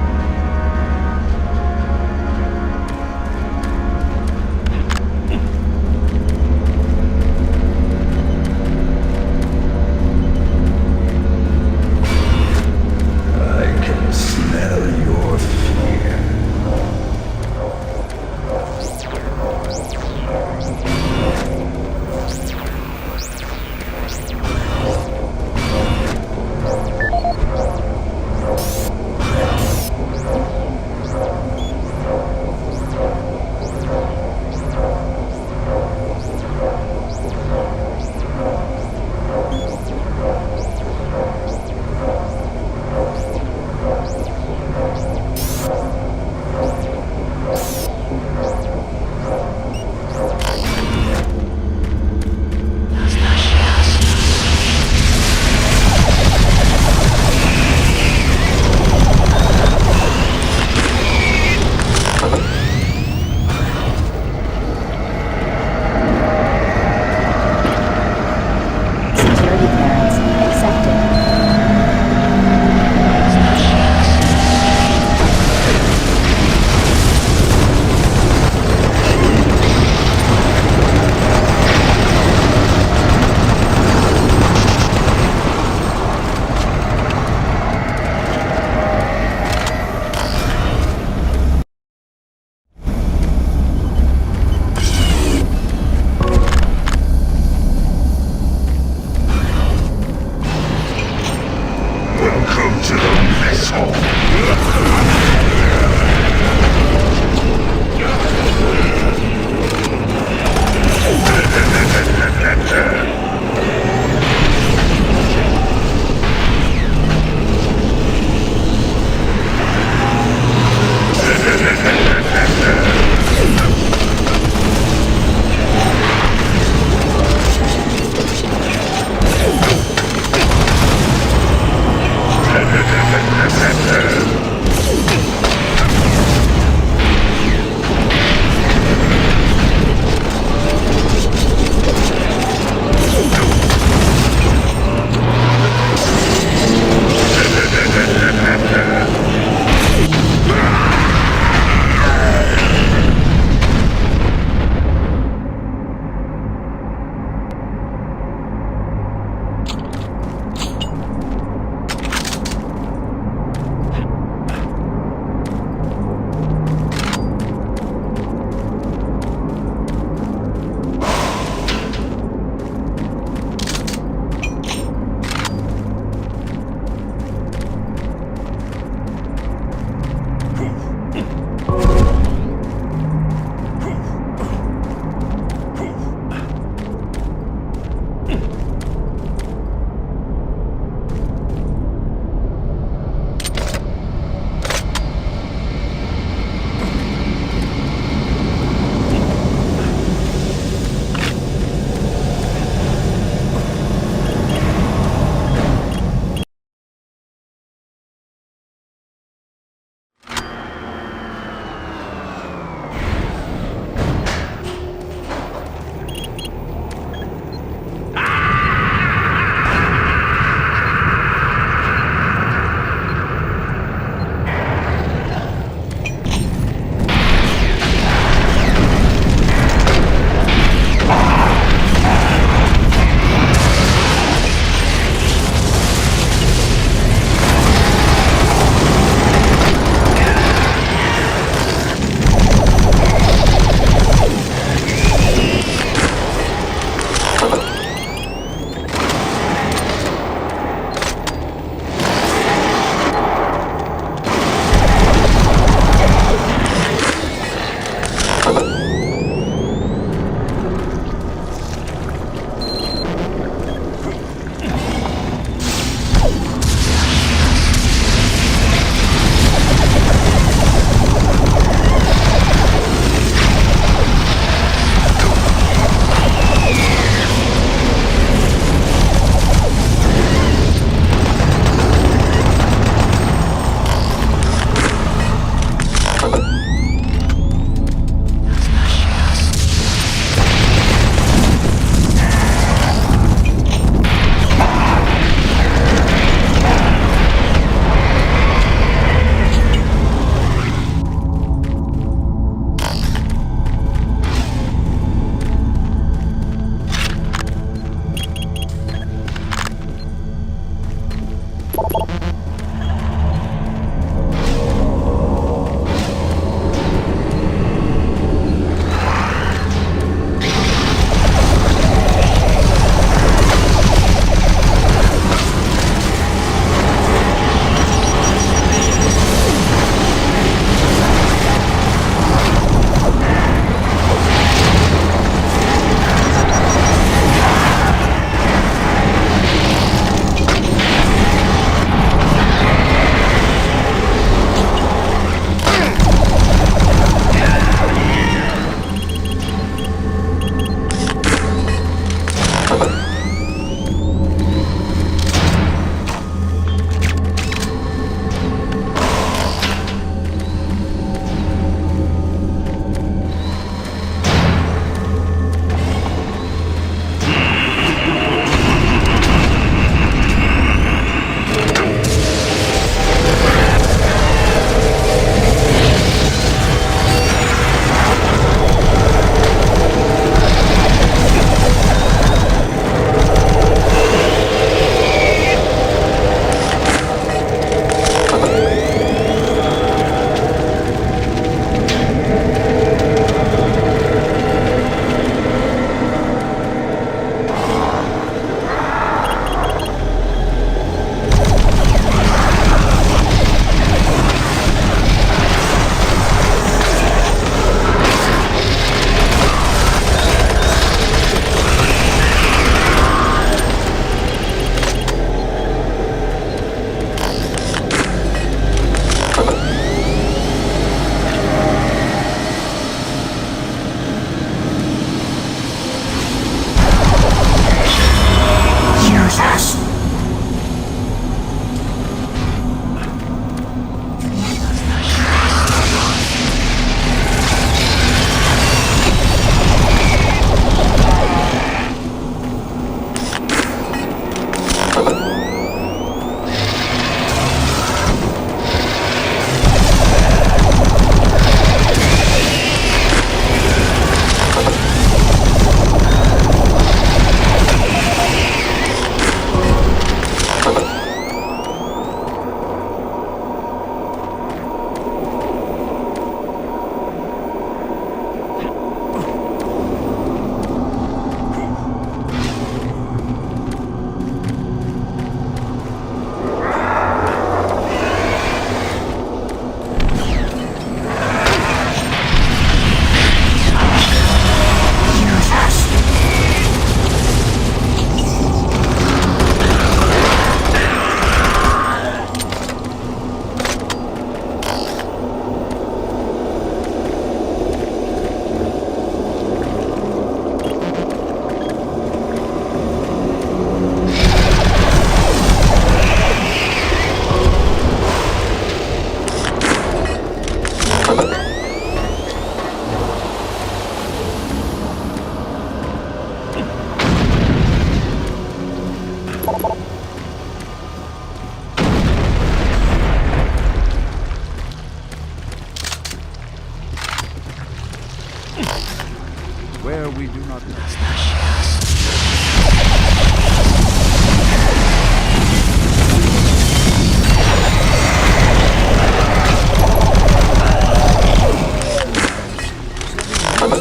Where we do not know.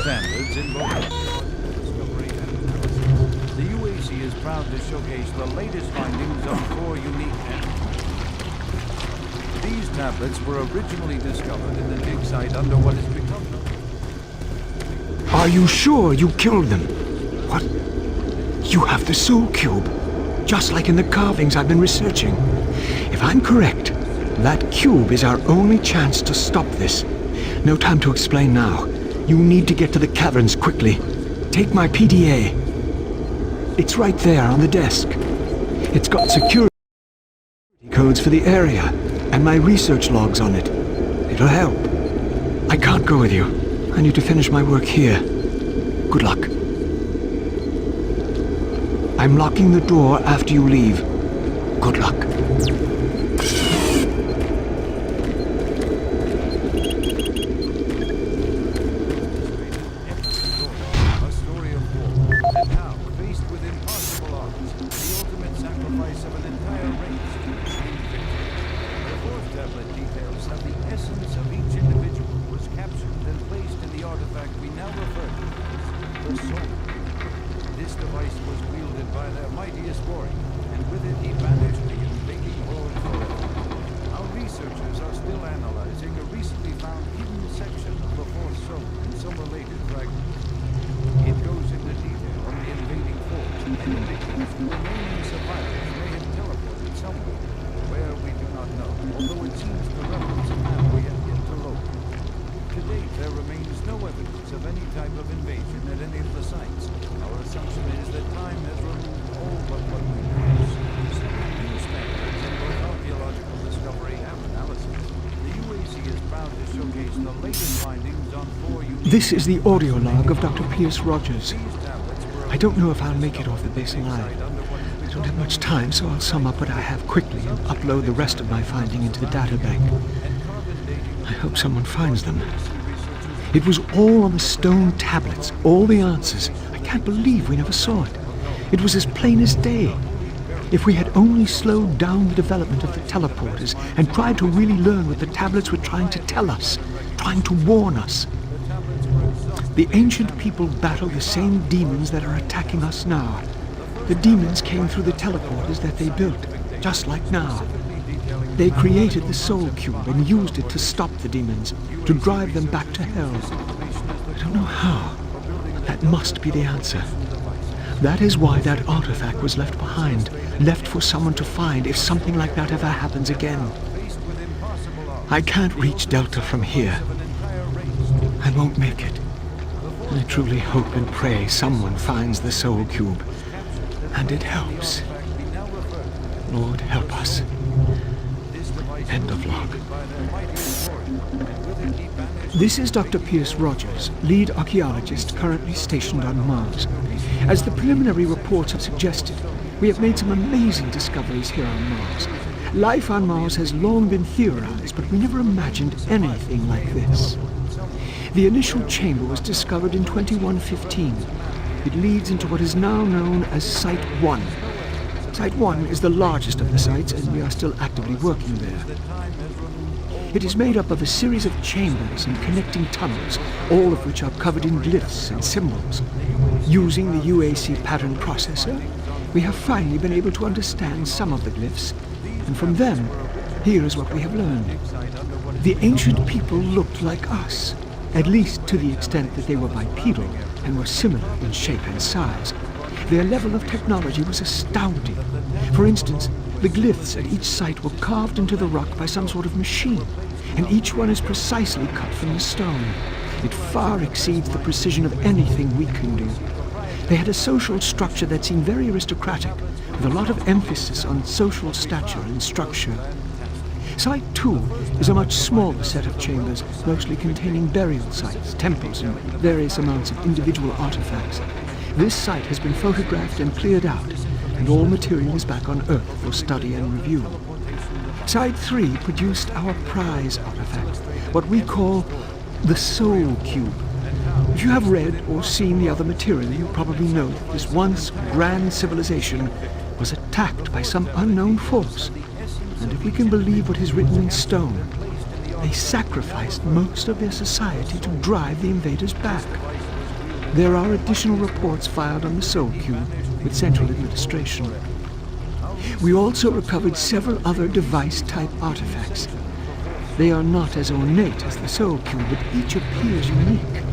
Standards in both discovery and analysis. The UAC is proud to showcase the latest findings on 4 unique tablets. These tablets were originally discovered in the dig site under what has become known. Are you sure you killed them? What? You have the soul cube, just like in the carvings I've been researching. If I'm correct, that cube is our only chance to stop this. No time to explain now. You need to get to the caverns quickly. Take my PDA. It's right there on the desk. It's got security codes for the area, and my research logs on it. It'll help. I can't go with you. I need to finish my work here. Good luck. I'm locking the door after you leave. Good luck. by their mightiest warrior, and with it he banished the invading horde forever. Our researchers are still analyzing a recently found hidden section of the fourth soul and some related fragments. It goes into detail on the invading force and indicates the remaining survivors may have teleported somewhere, where we do not know, although it seems to reference a map we have yet to locate. To date, there remains no evidence of any type of invasion at any of the sites. Our assumption is that time has removed all but what we know. Setting new standards in both archaeological discovery and analysis, the UAC is proud to showcase the latest findings on 4 unique... This is the audio log of Dr. Pierce Rogers. I don't know if I'll make it off the base alive. I don't have much time, so I'll sum up what I have quickly and upload the rest of my finding into the databank. I hope someone finds them. It was all on the stone tablets, all the answers. I can't believe we never saw it. It was as plain as day. If we had only slowed down the development of the teleporters and tried to really learn what the tablets were trying to tell us, trying to warn us. The ancient people battle the same demons that are attacking us now. The demons came through the teleporters that they built, just like now. They created the Soul Cube and used it to stop the demons, to drive them back to hell. I don't know how, but that must be the answer. That is why that artifact was left behind, left for someone to find if something like that ever happens again. I can't reach Delta from here. I won't make it. I truly hope and pray someone finds the Soul Cube. And it helps. Lord, help us. End of log. This is Dr. Pierce Rogers, lead archaeologist currently stationed on Mars. As the preliminary reports have suggested, we have made some amazing discoveries here on Mars. Life on Mars has long been theorized, but we never imagined anything like this. The initial chamber was discovered in 2115. It leads into what is now known as Site 1. Site 1 is the largest of the sites, and we are still actively working there. It is made up of a series of chambers and connecting tunnels, all of which are covered in glyphs and symbols. Using the UAC pattern processor, we have finally been able to understand some of the glyphs, and from them, here is what we have learned. The ancient people looked like us, at least to the extent that they were bipedal and were similar in shape and size. Their level of technology was astounding. For instance, the glyphs at each site were carved into the rock by some sort of machine, and each one is precisely cut from the stone. It far exceeds the precision of anything we can do. They had a social structure that seemed very aristocratic, with a lot of emphasis on social stature and structure. Site 2 is a much smaller set of chambers, mostly containing burial sites, temples, and various amounts of individual artifacts. This site has been photographed and cleared out, and all material is back on Earth for study and review. Site 3 produced our prize artifact, what we call the Soul Cube. If you have read or seen the other material, you probably know that this once grand civilization was attacked by some unknown force. And if we can believe what is written in stone, they sacrificed most of their society to drive the invaders back. There are additional reports filed on the Soul Cube with Central Administration. We also recovered several other device-type artifacts. They are not as ornate as the Soul Cube, but each appears unique.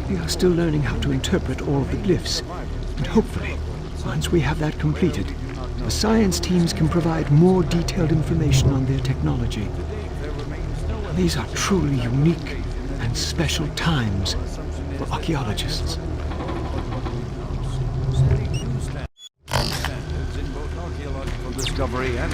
We are still learning how to interpret all of the glyphs, and hopefully, once we have that completed, the science teams can provide more detailed information on their technology. These are truly unique and special times for archaeologists. Standards in both archaeological discovery and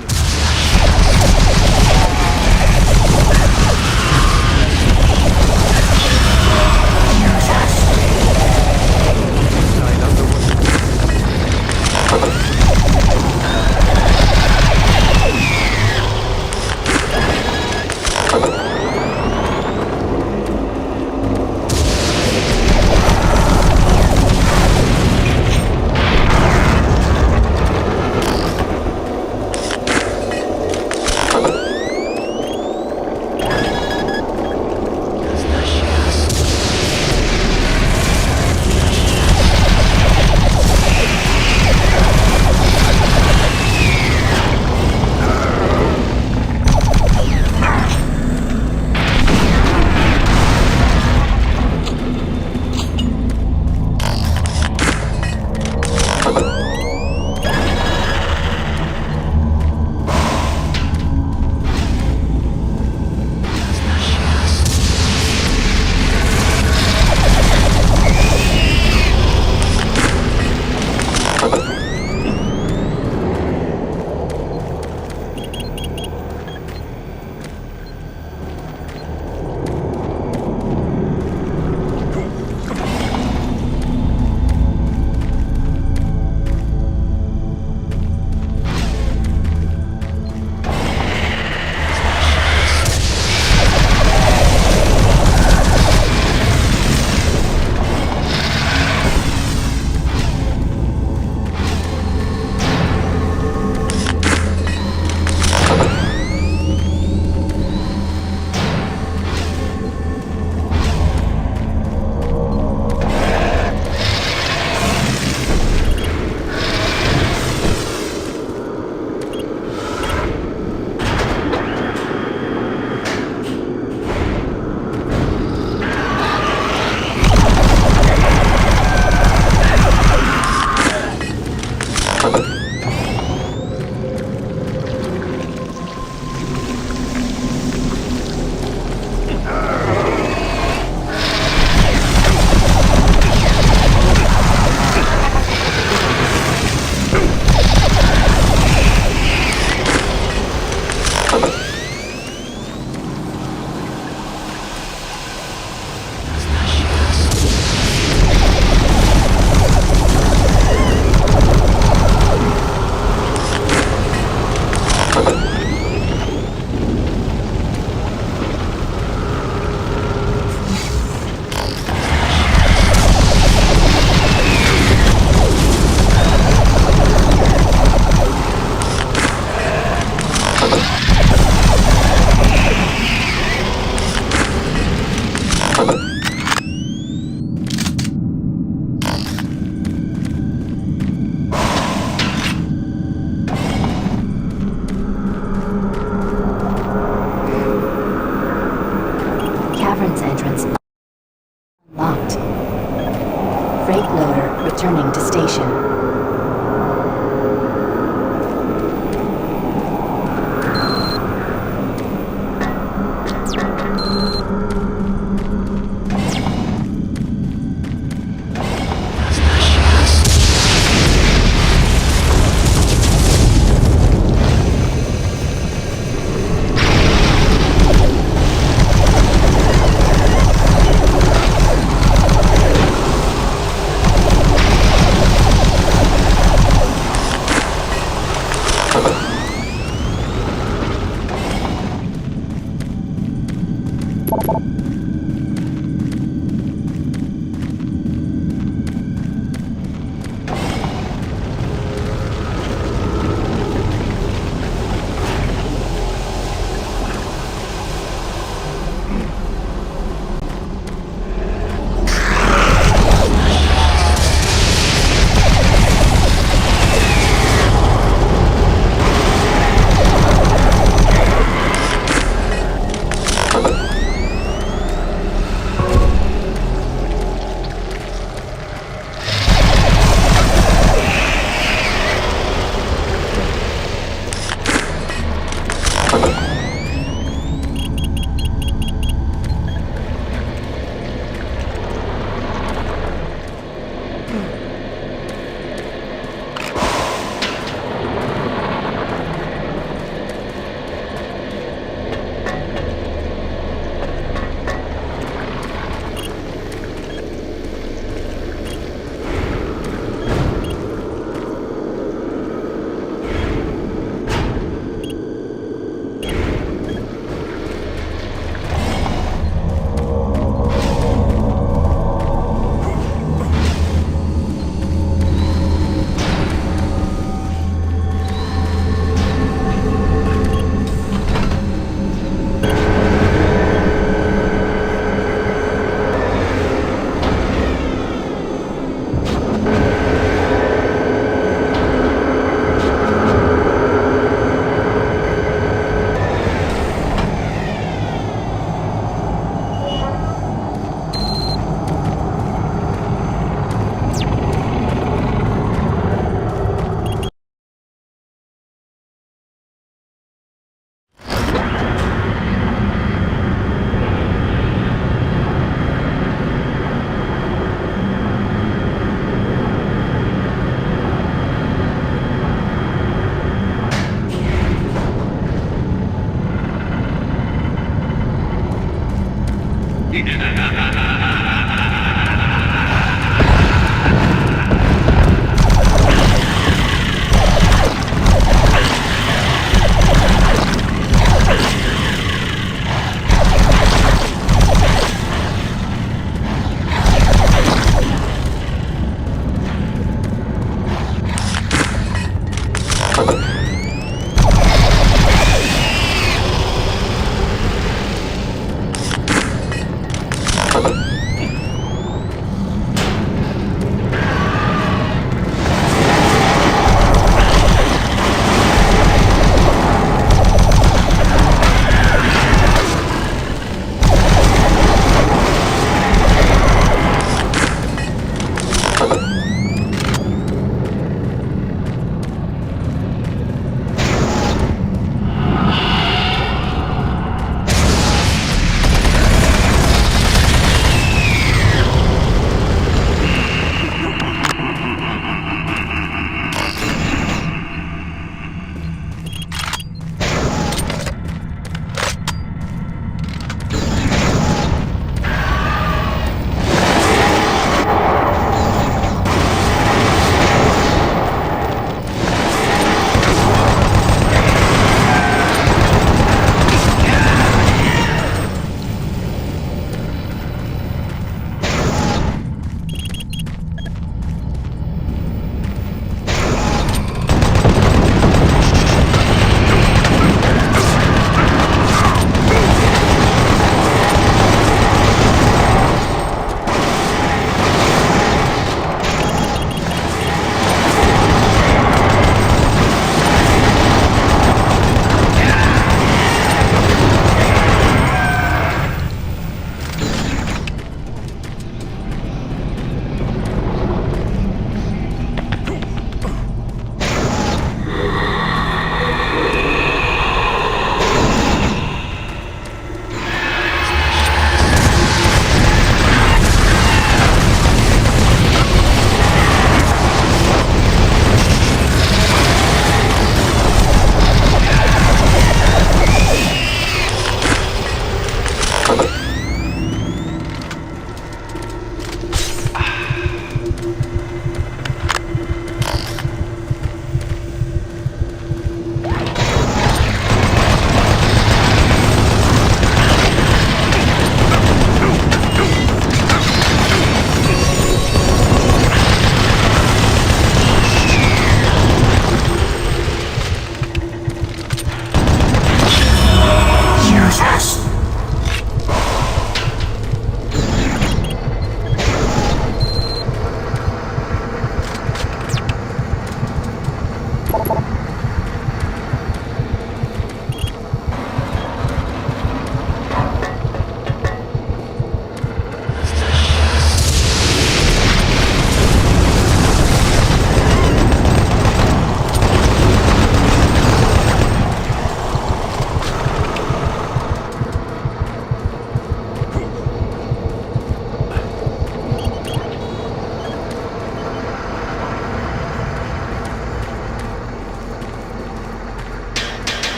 Returning to station.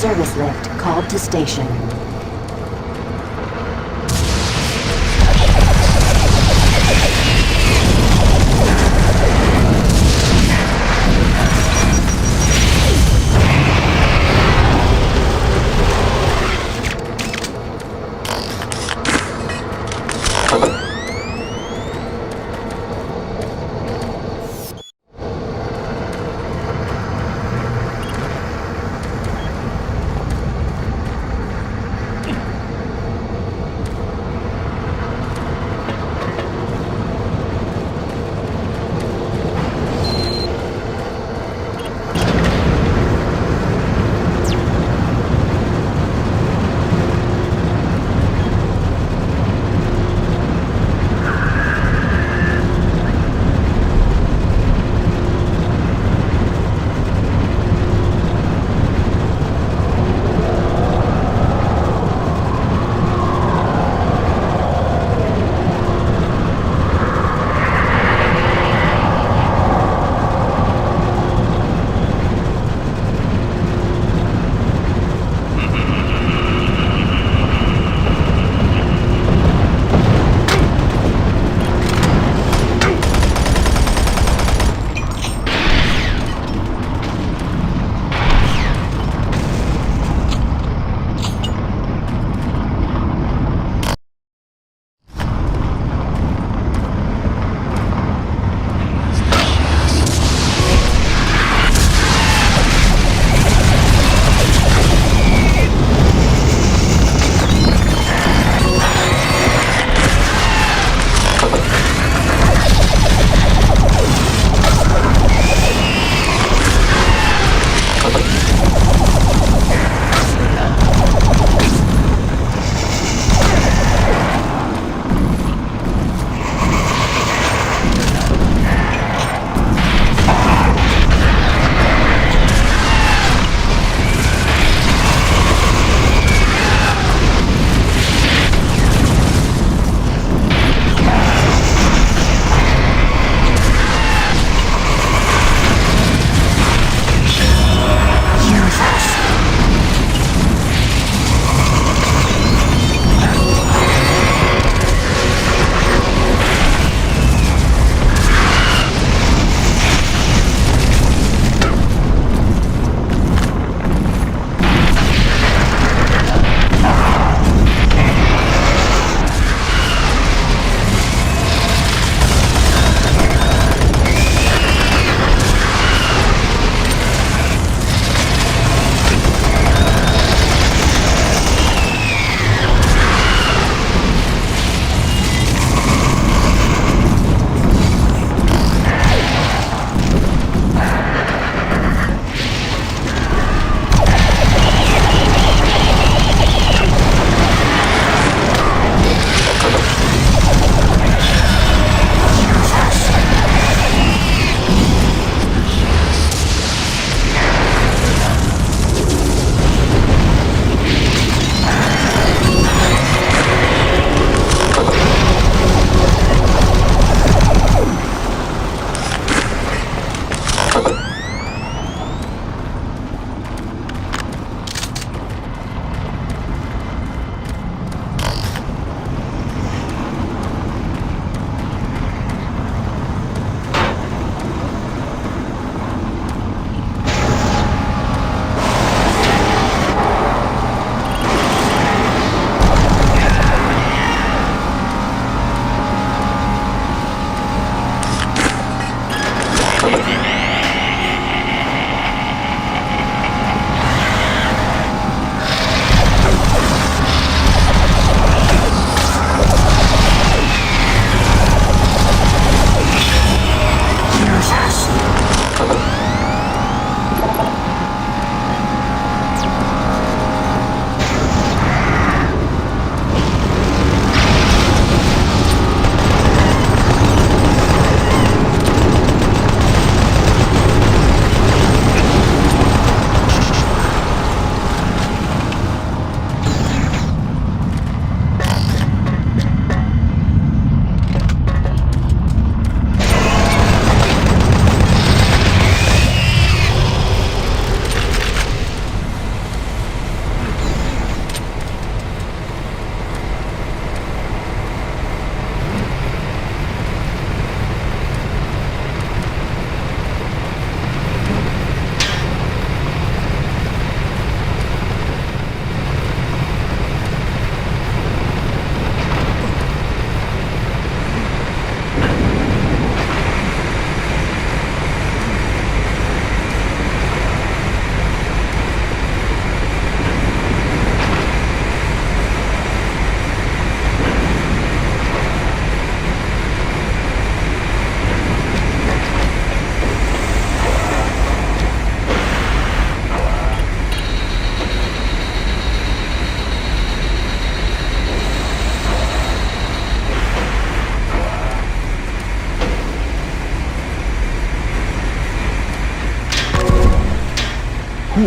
Service lift called to station.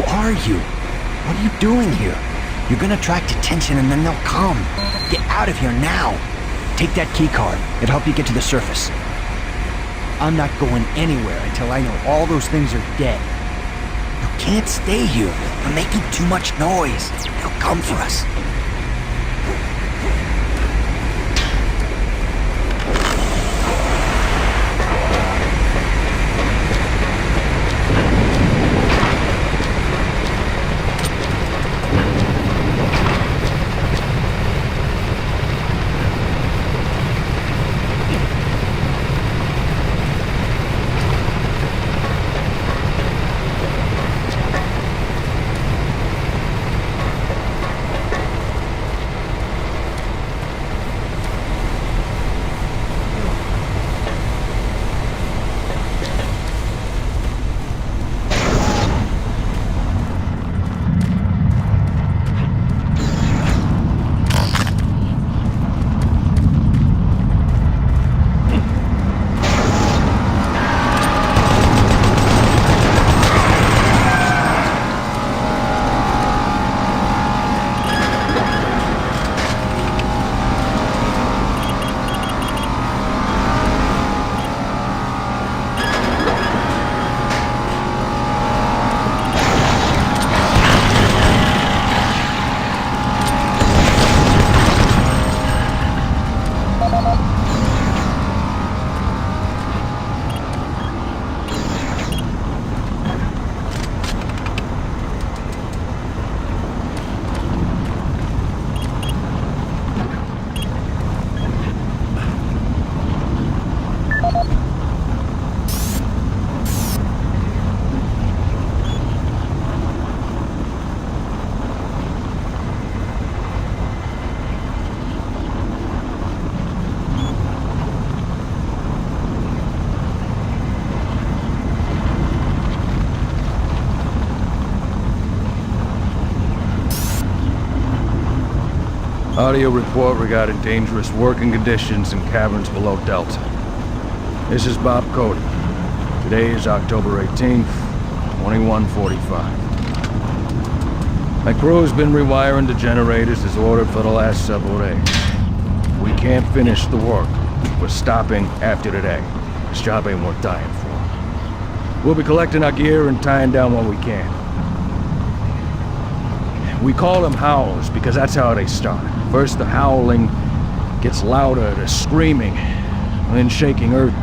are you? What are you doing here? You're gonna attract attention and then they'll come. Get out of here now. Take that key card. It'll help you get to the surface. I'm not going anywhere until I know all those things are dead. You can't stay here. You're making too much noise. They'll come for us. Audio report regarding dangerous working conditions in caverns below Delta. This is Bob Cody. Today is October 18th, 2145. My crew's been rewiring the generators as ordered for the last several days. We can't finish the work. We're stopping after today. This job ain't worth dying for. We'll be collecting our gear and tying down what we can. We call them howls because that's how they start. First the howling gets louder, the screaming, then shaking Earth.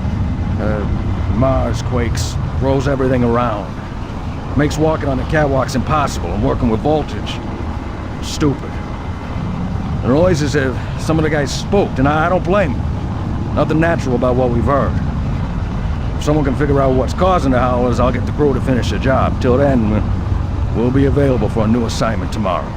Mars quakes, rolls everything around. Makes walking on the catwalks impossible and working with voltage. Stupid. The noise is as if some of the guys spooked, and I don't blame them. Nothing natural about what we've heard. If someone can figure out what's causing the howlers, I'll get the crew to finish the job. Till then, we'll be available for a new assignment tomorrow.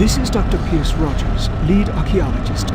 This is Dr. Pierce Rogers, lead archaeologist.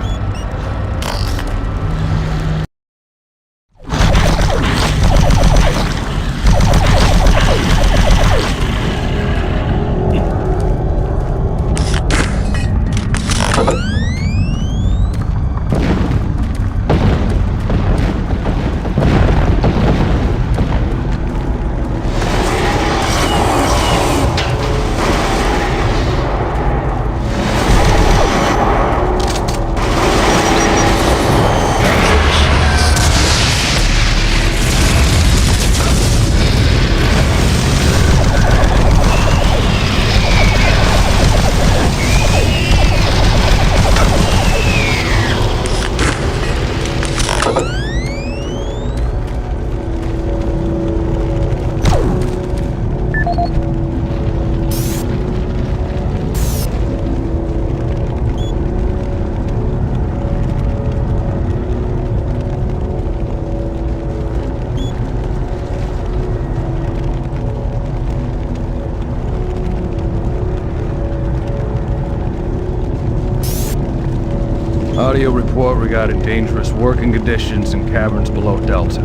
Audio report regarding dangerous working conditions in caverns below Delta.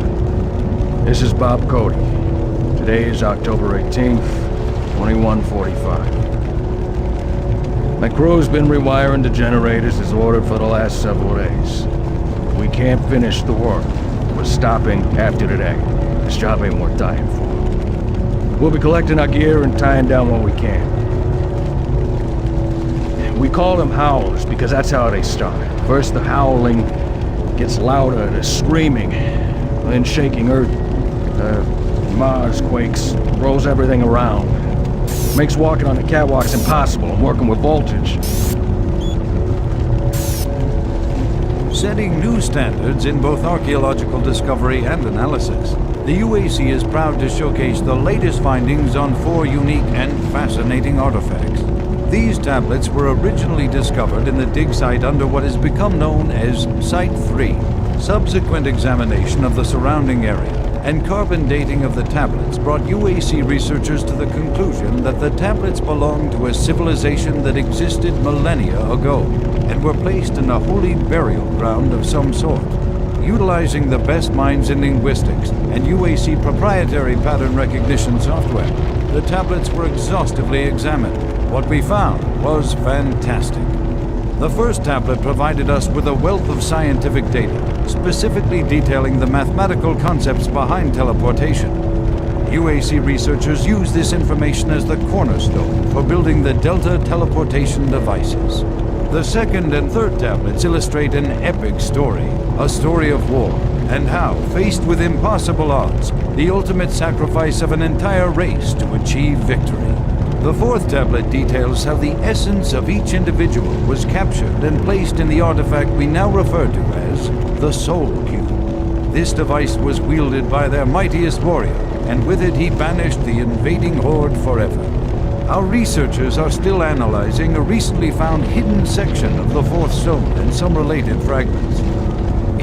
This is Bob Cody. Today is October 18th, 2145. My crew's been rewiring the generators as ordered for the last several days. We can't finish the work. We're stopping after today. This job ain't worth dying for. We'll be collecting our gear and tying down what we can. We call them howlers because that's how they start. First the howling gets louder, the screaming, then shaking earth. Mars quakes, rolls everything around. Makes walking on the catwalks impossible and working with voltage. Setting new standards in both archaeological discovery and analysis, the UAC is proud to showcase the latest findings on 4 unique and fascinating artifacts. These tablets were originally discovered in the dig site under what has become known as Site 3. Subsequent examination of the surrounding area and carbon dating of the tablets brought UAC researchers to the conclusion that the tablets belonged to a civilization that existed millennia ago and were placed in a holy burial ground of some sort. Utilizing the best minds in linguistics and UAC proprietary pattern recognition software, the tablets were exhaustively examined. What we found was fantastic. The first tablet provided us with a wealth of scientific data, specifically detailing the mathematical concepts behind teleportation. UAC researchers use this information as the cornerstone for building the Delta teleportation devices. The second and third tablets illustrate an epic story, a story of war, and how, faced with impossible odds, the ultimate sacrifice of an entire race to achieve victory. The fourth tablet details how the essence of each individual was captured and placed in the artifact we now refer to as the Soul Cube. This device was wielded by their mightiest warrior, and with it he banished the invading horde forever. Our researchers are still analyzing a recently found hidden section of the fourth stone and some related fragments.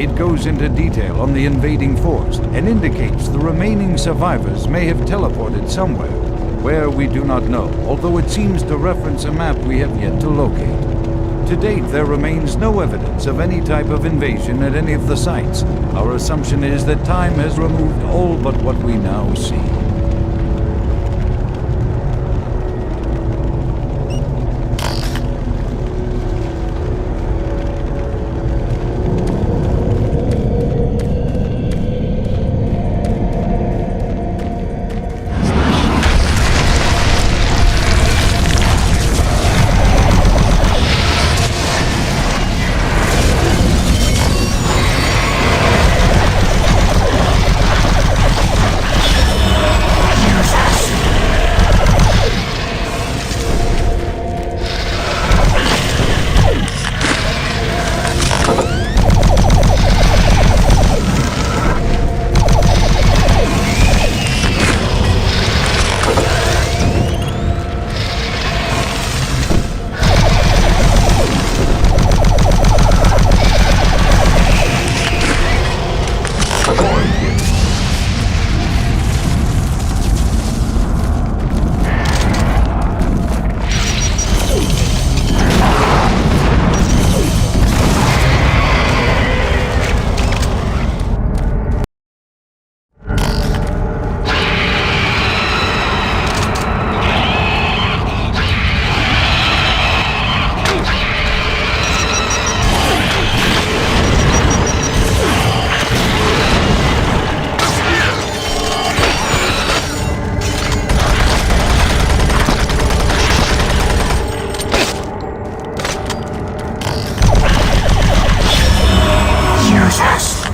It goes into detail on the invading force and indicates the remaining survivors may have teleported somewhere. Where we do not know, although it seems to reference a map we have yet to locate. To date, there remains no evidence of any type of invasion at any of the sites. Our assumption is that time has removed all but what we now see. Jesus!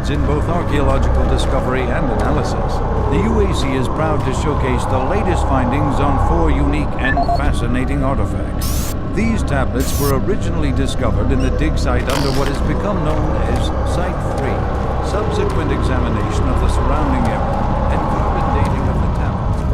In both archaeological discovery and analysis, the UAC is proud to showcase the latest findings on 4 unique and fascinating artifacts. These tablets were originally discovered in the dig site under what has become known as Site 3. Subsequent examination of the surrounding area and carbon dating of the tablets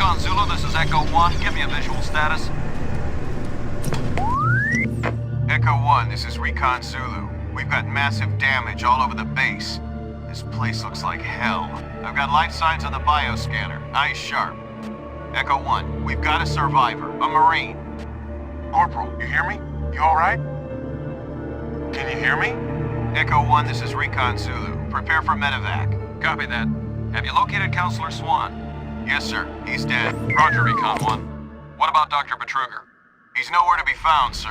Recon Zulu, this is Echo 1. Give me a visual status. Echo 1, this is Recon Zulu. We've got massive damage all over the base. This place looks like hell. I've got life signs on the bioscanner. Eyes sharp. Echo 1, we've got a survivor, a Marine. Corporal, you hear me? You alright? Can you hear me? Echo 1, this is Recon Zulu. Prepare for medevac. Copy that. Have you located Counselor Swan? Yes, sir. He's dead. Roger, Recon 1. What about Dr. Betruger? He's nowhere to be found, sir.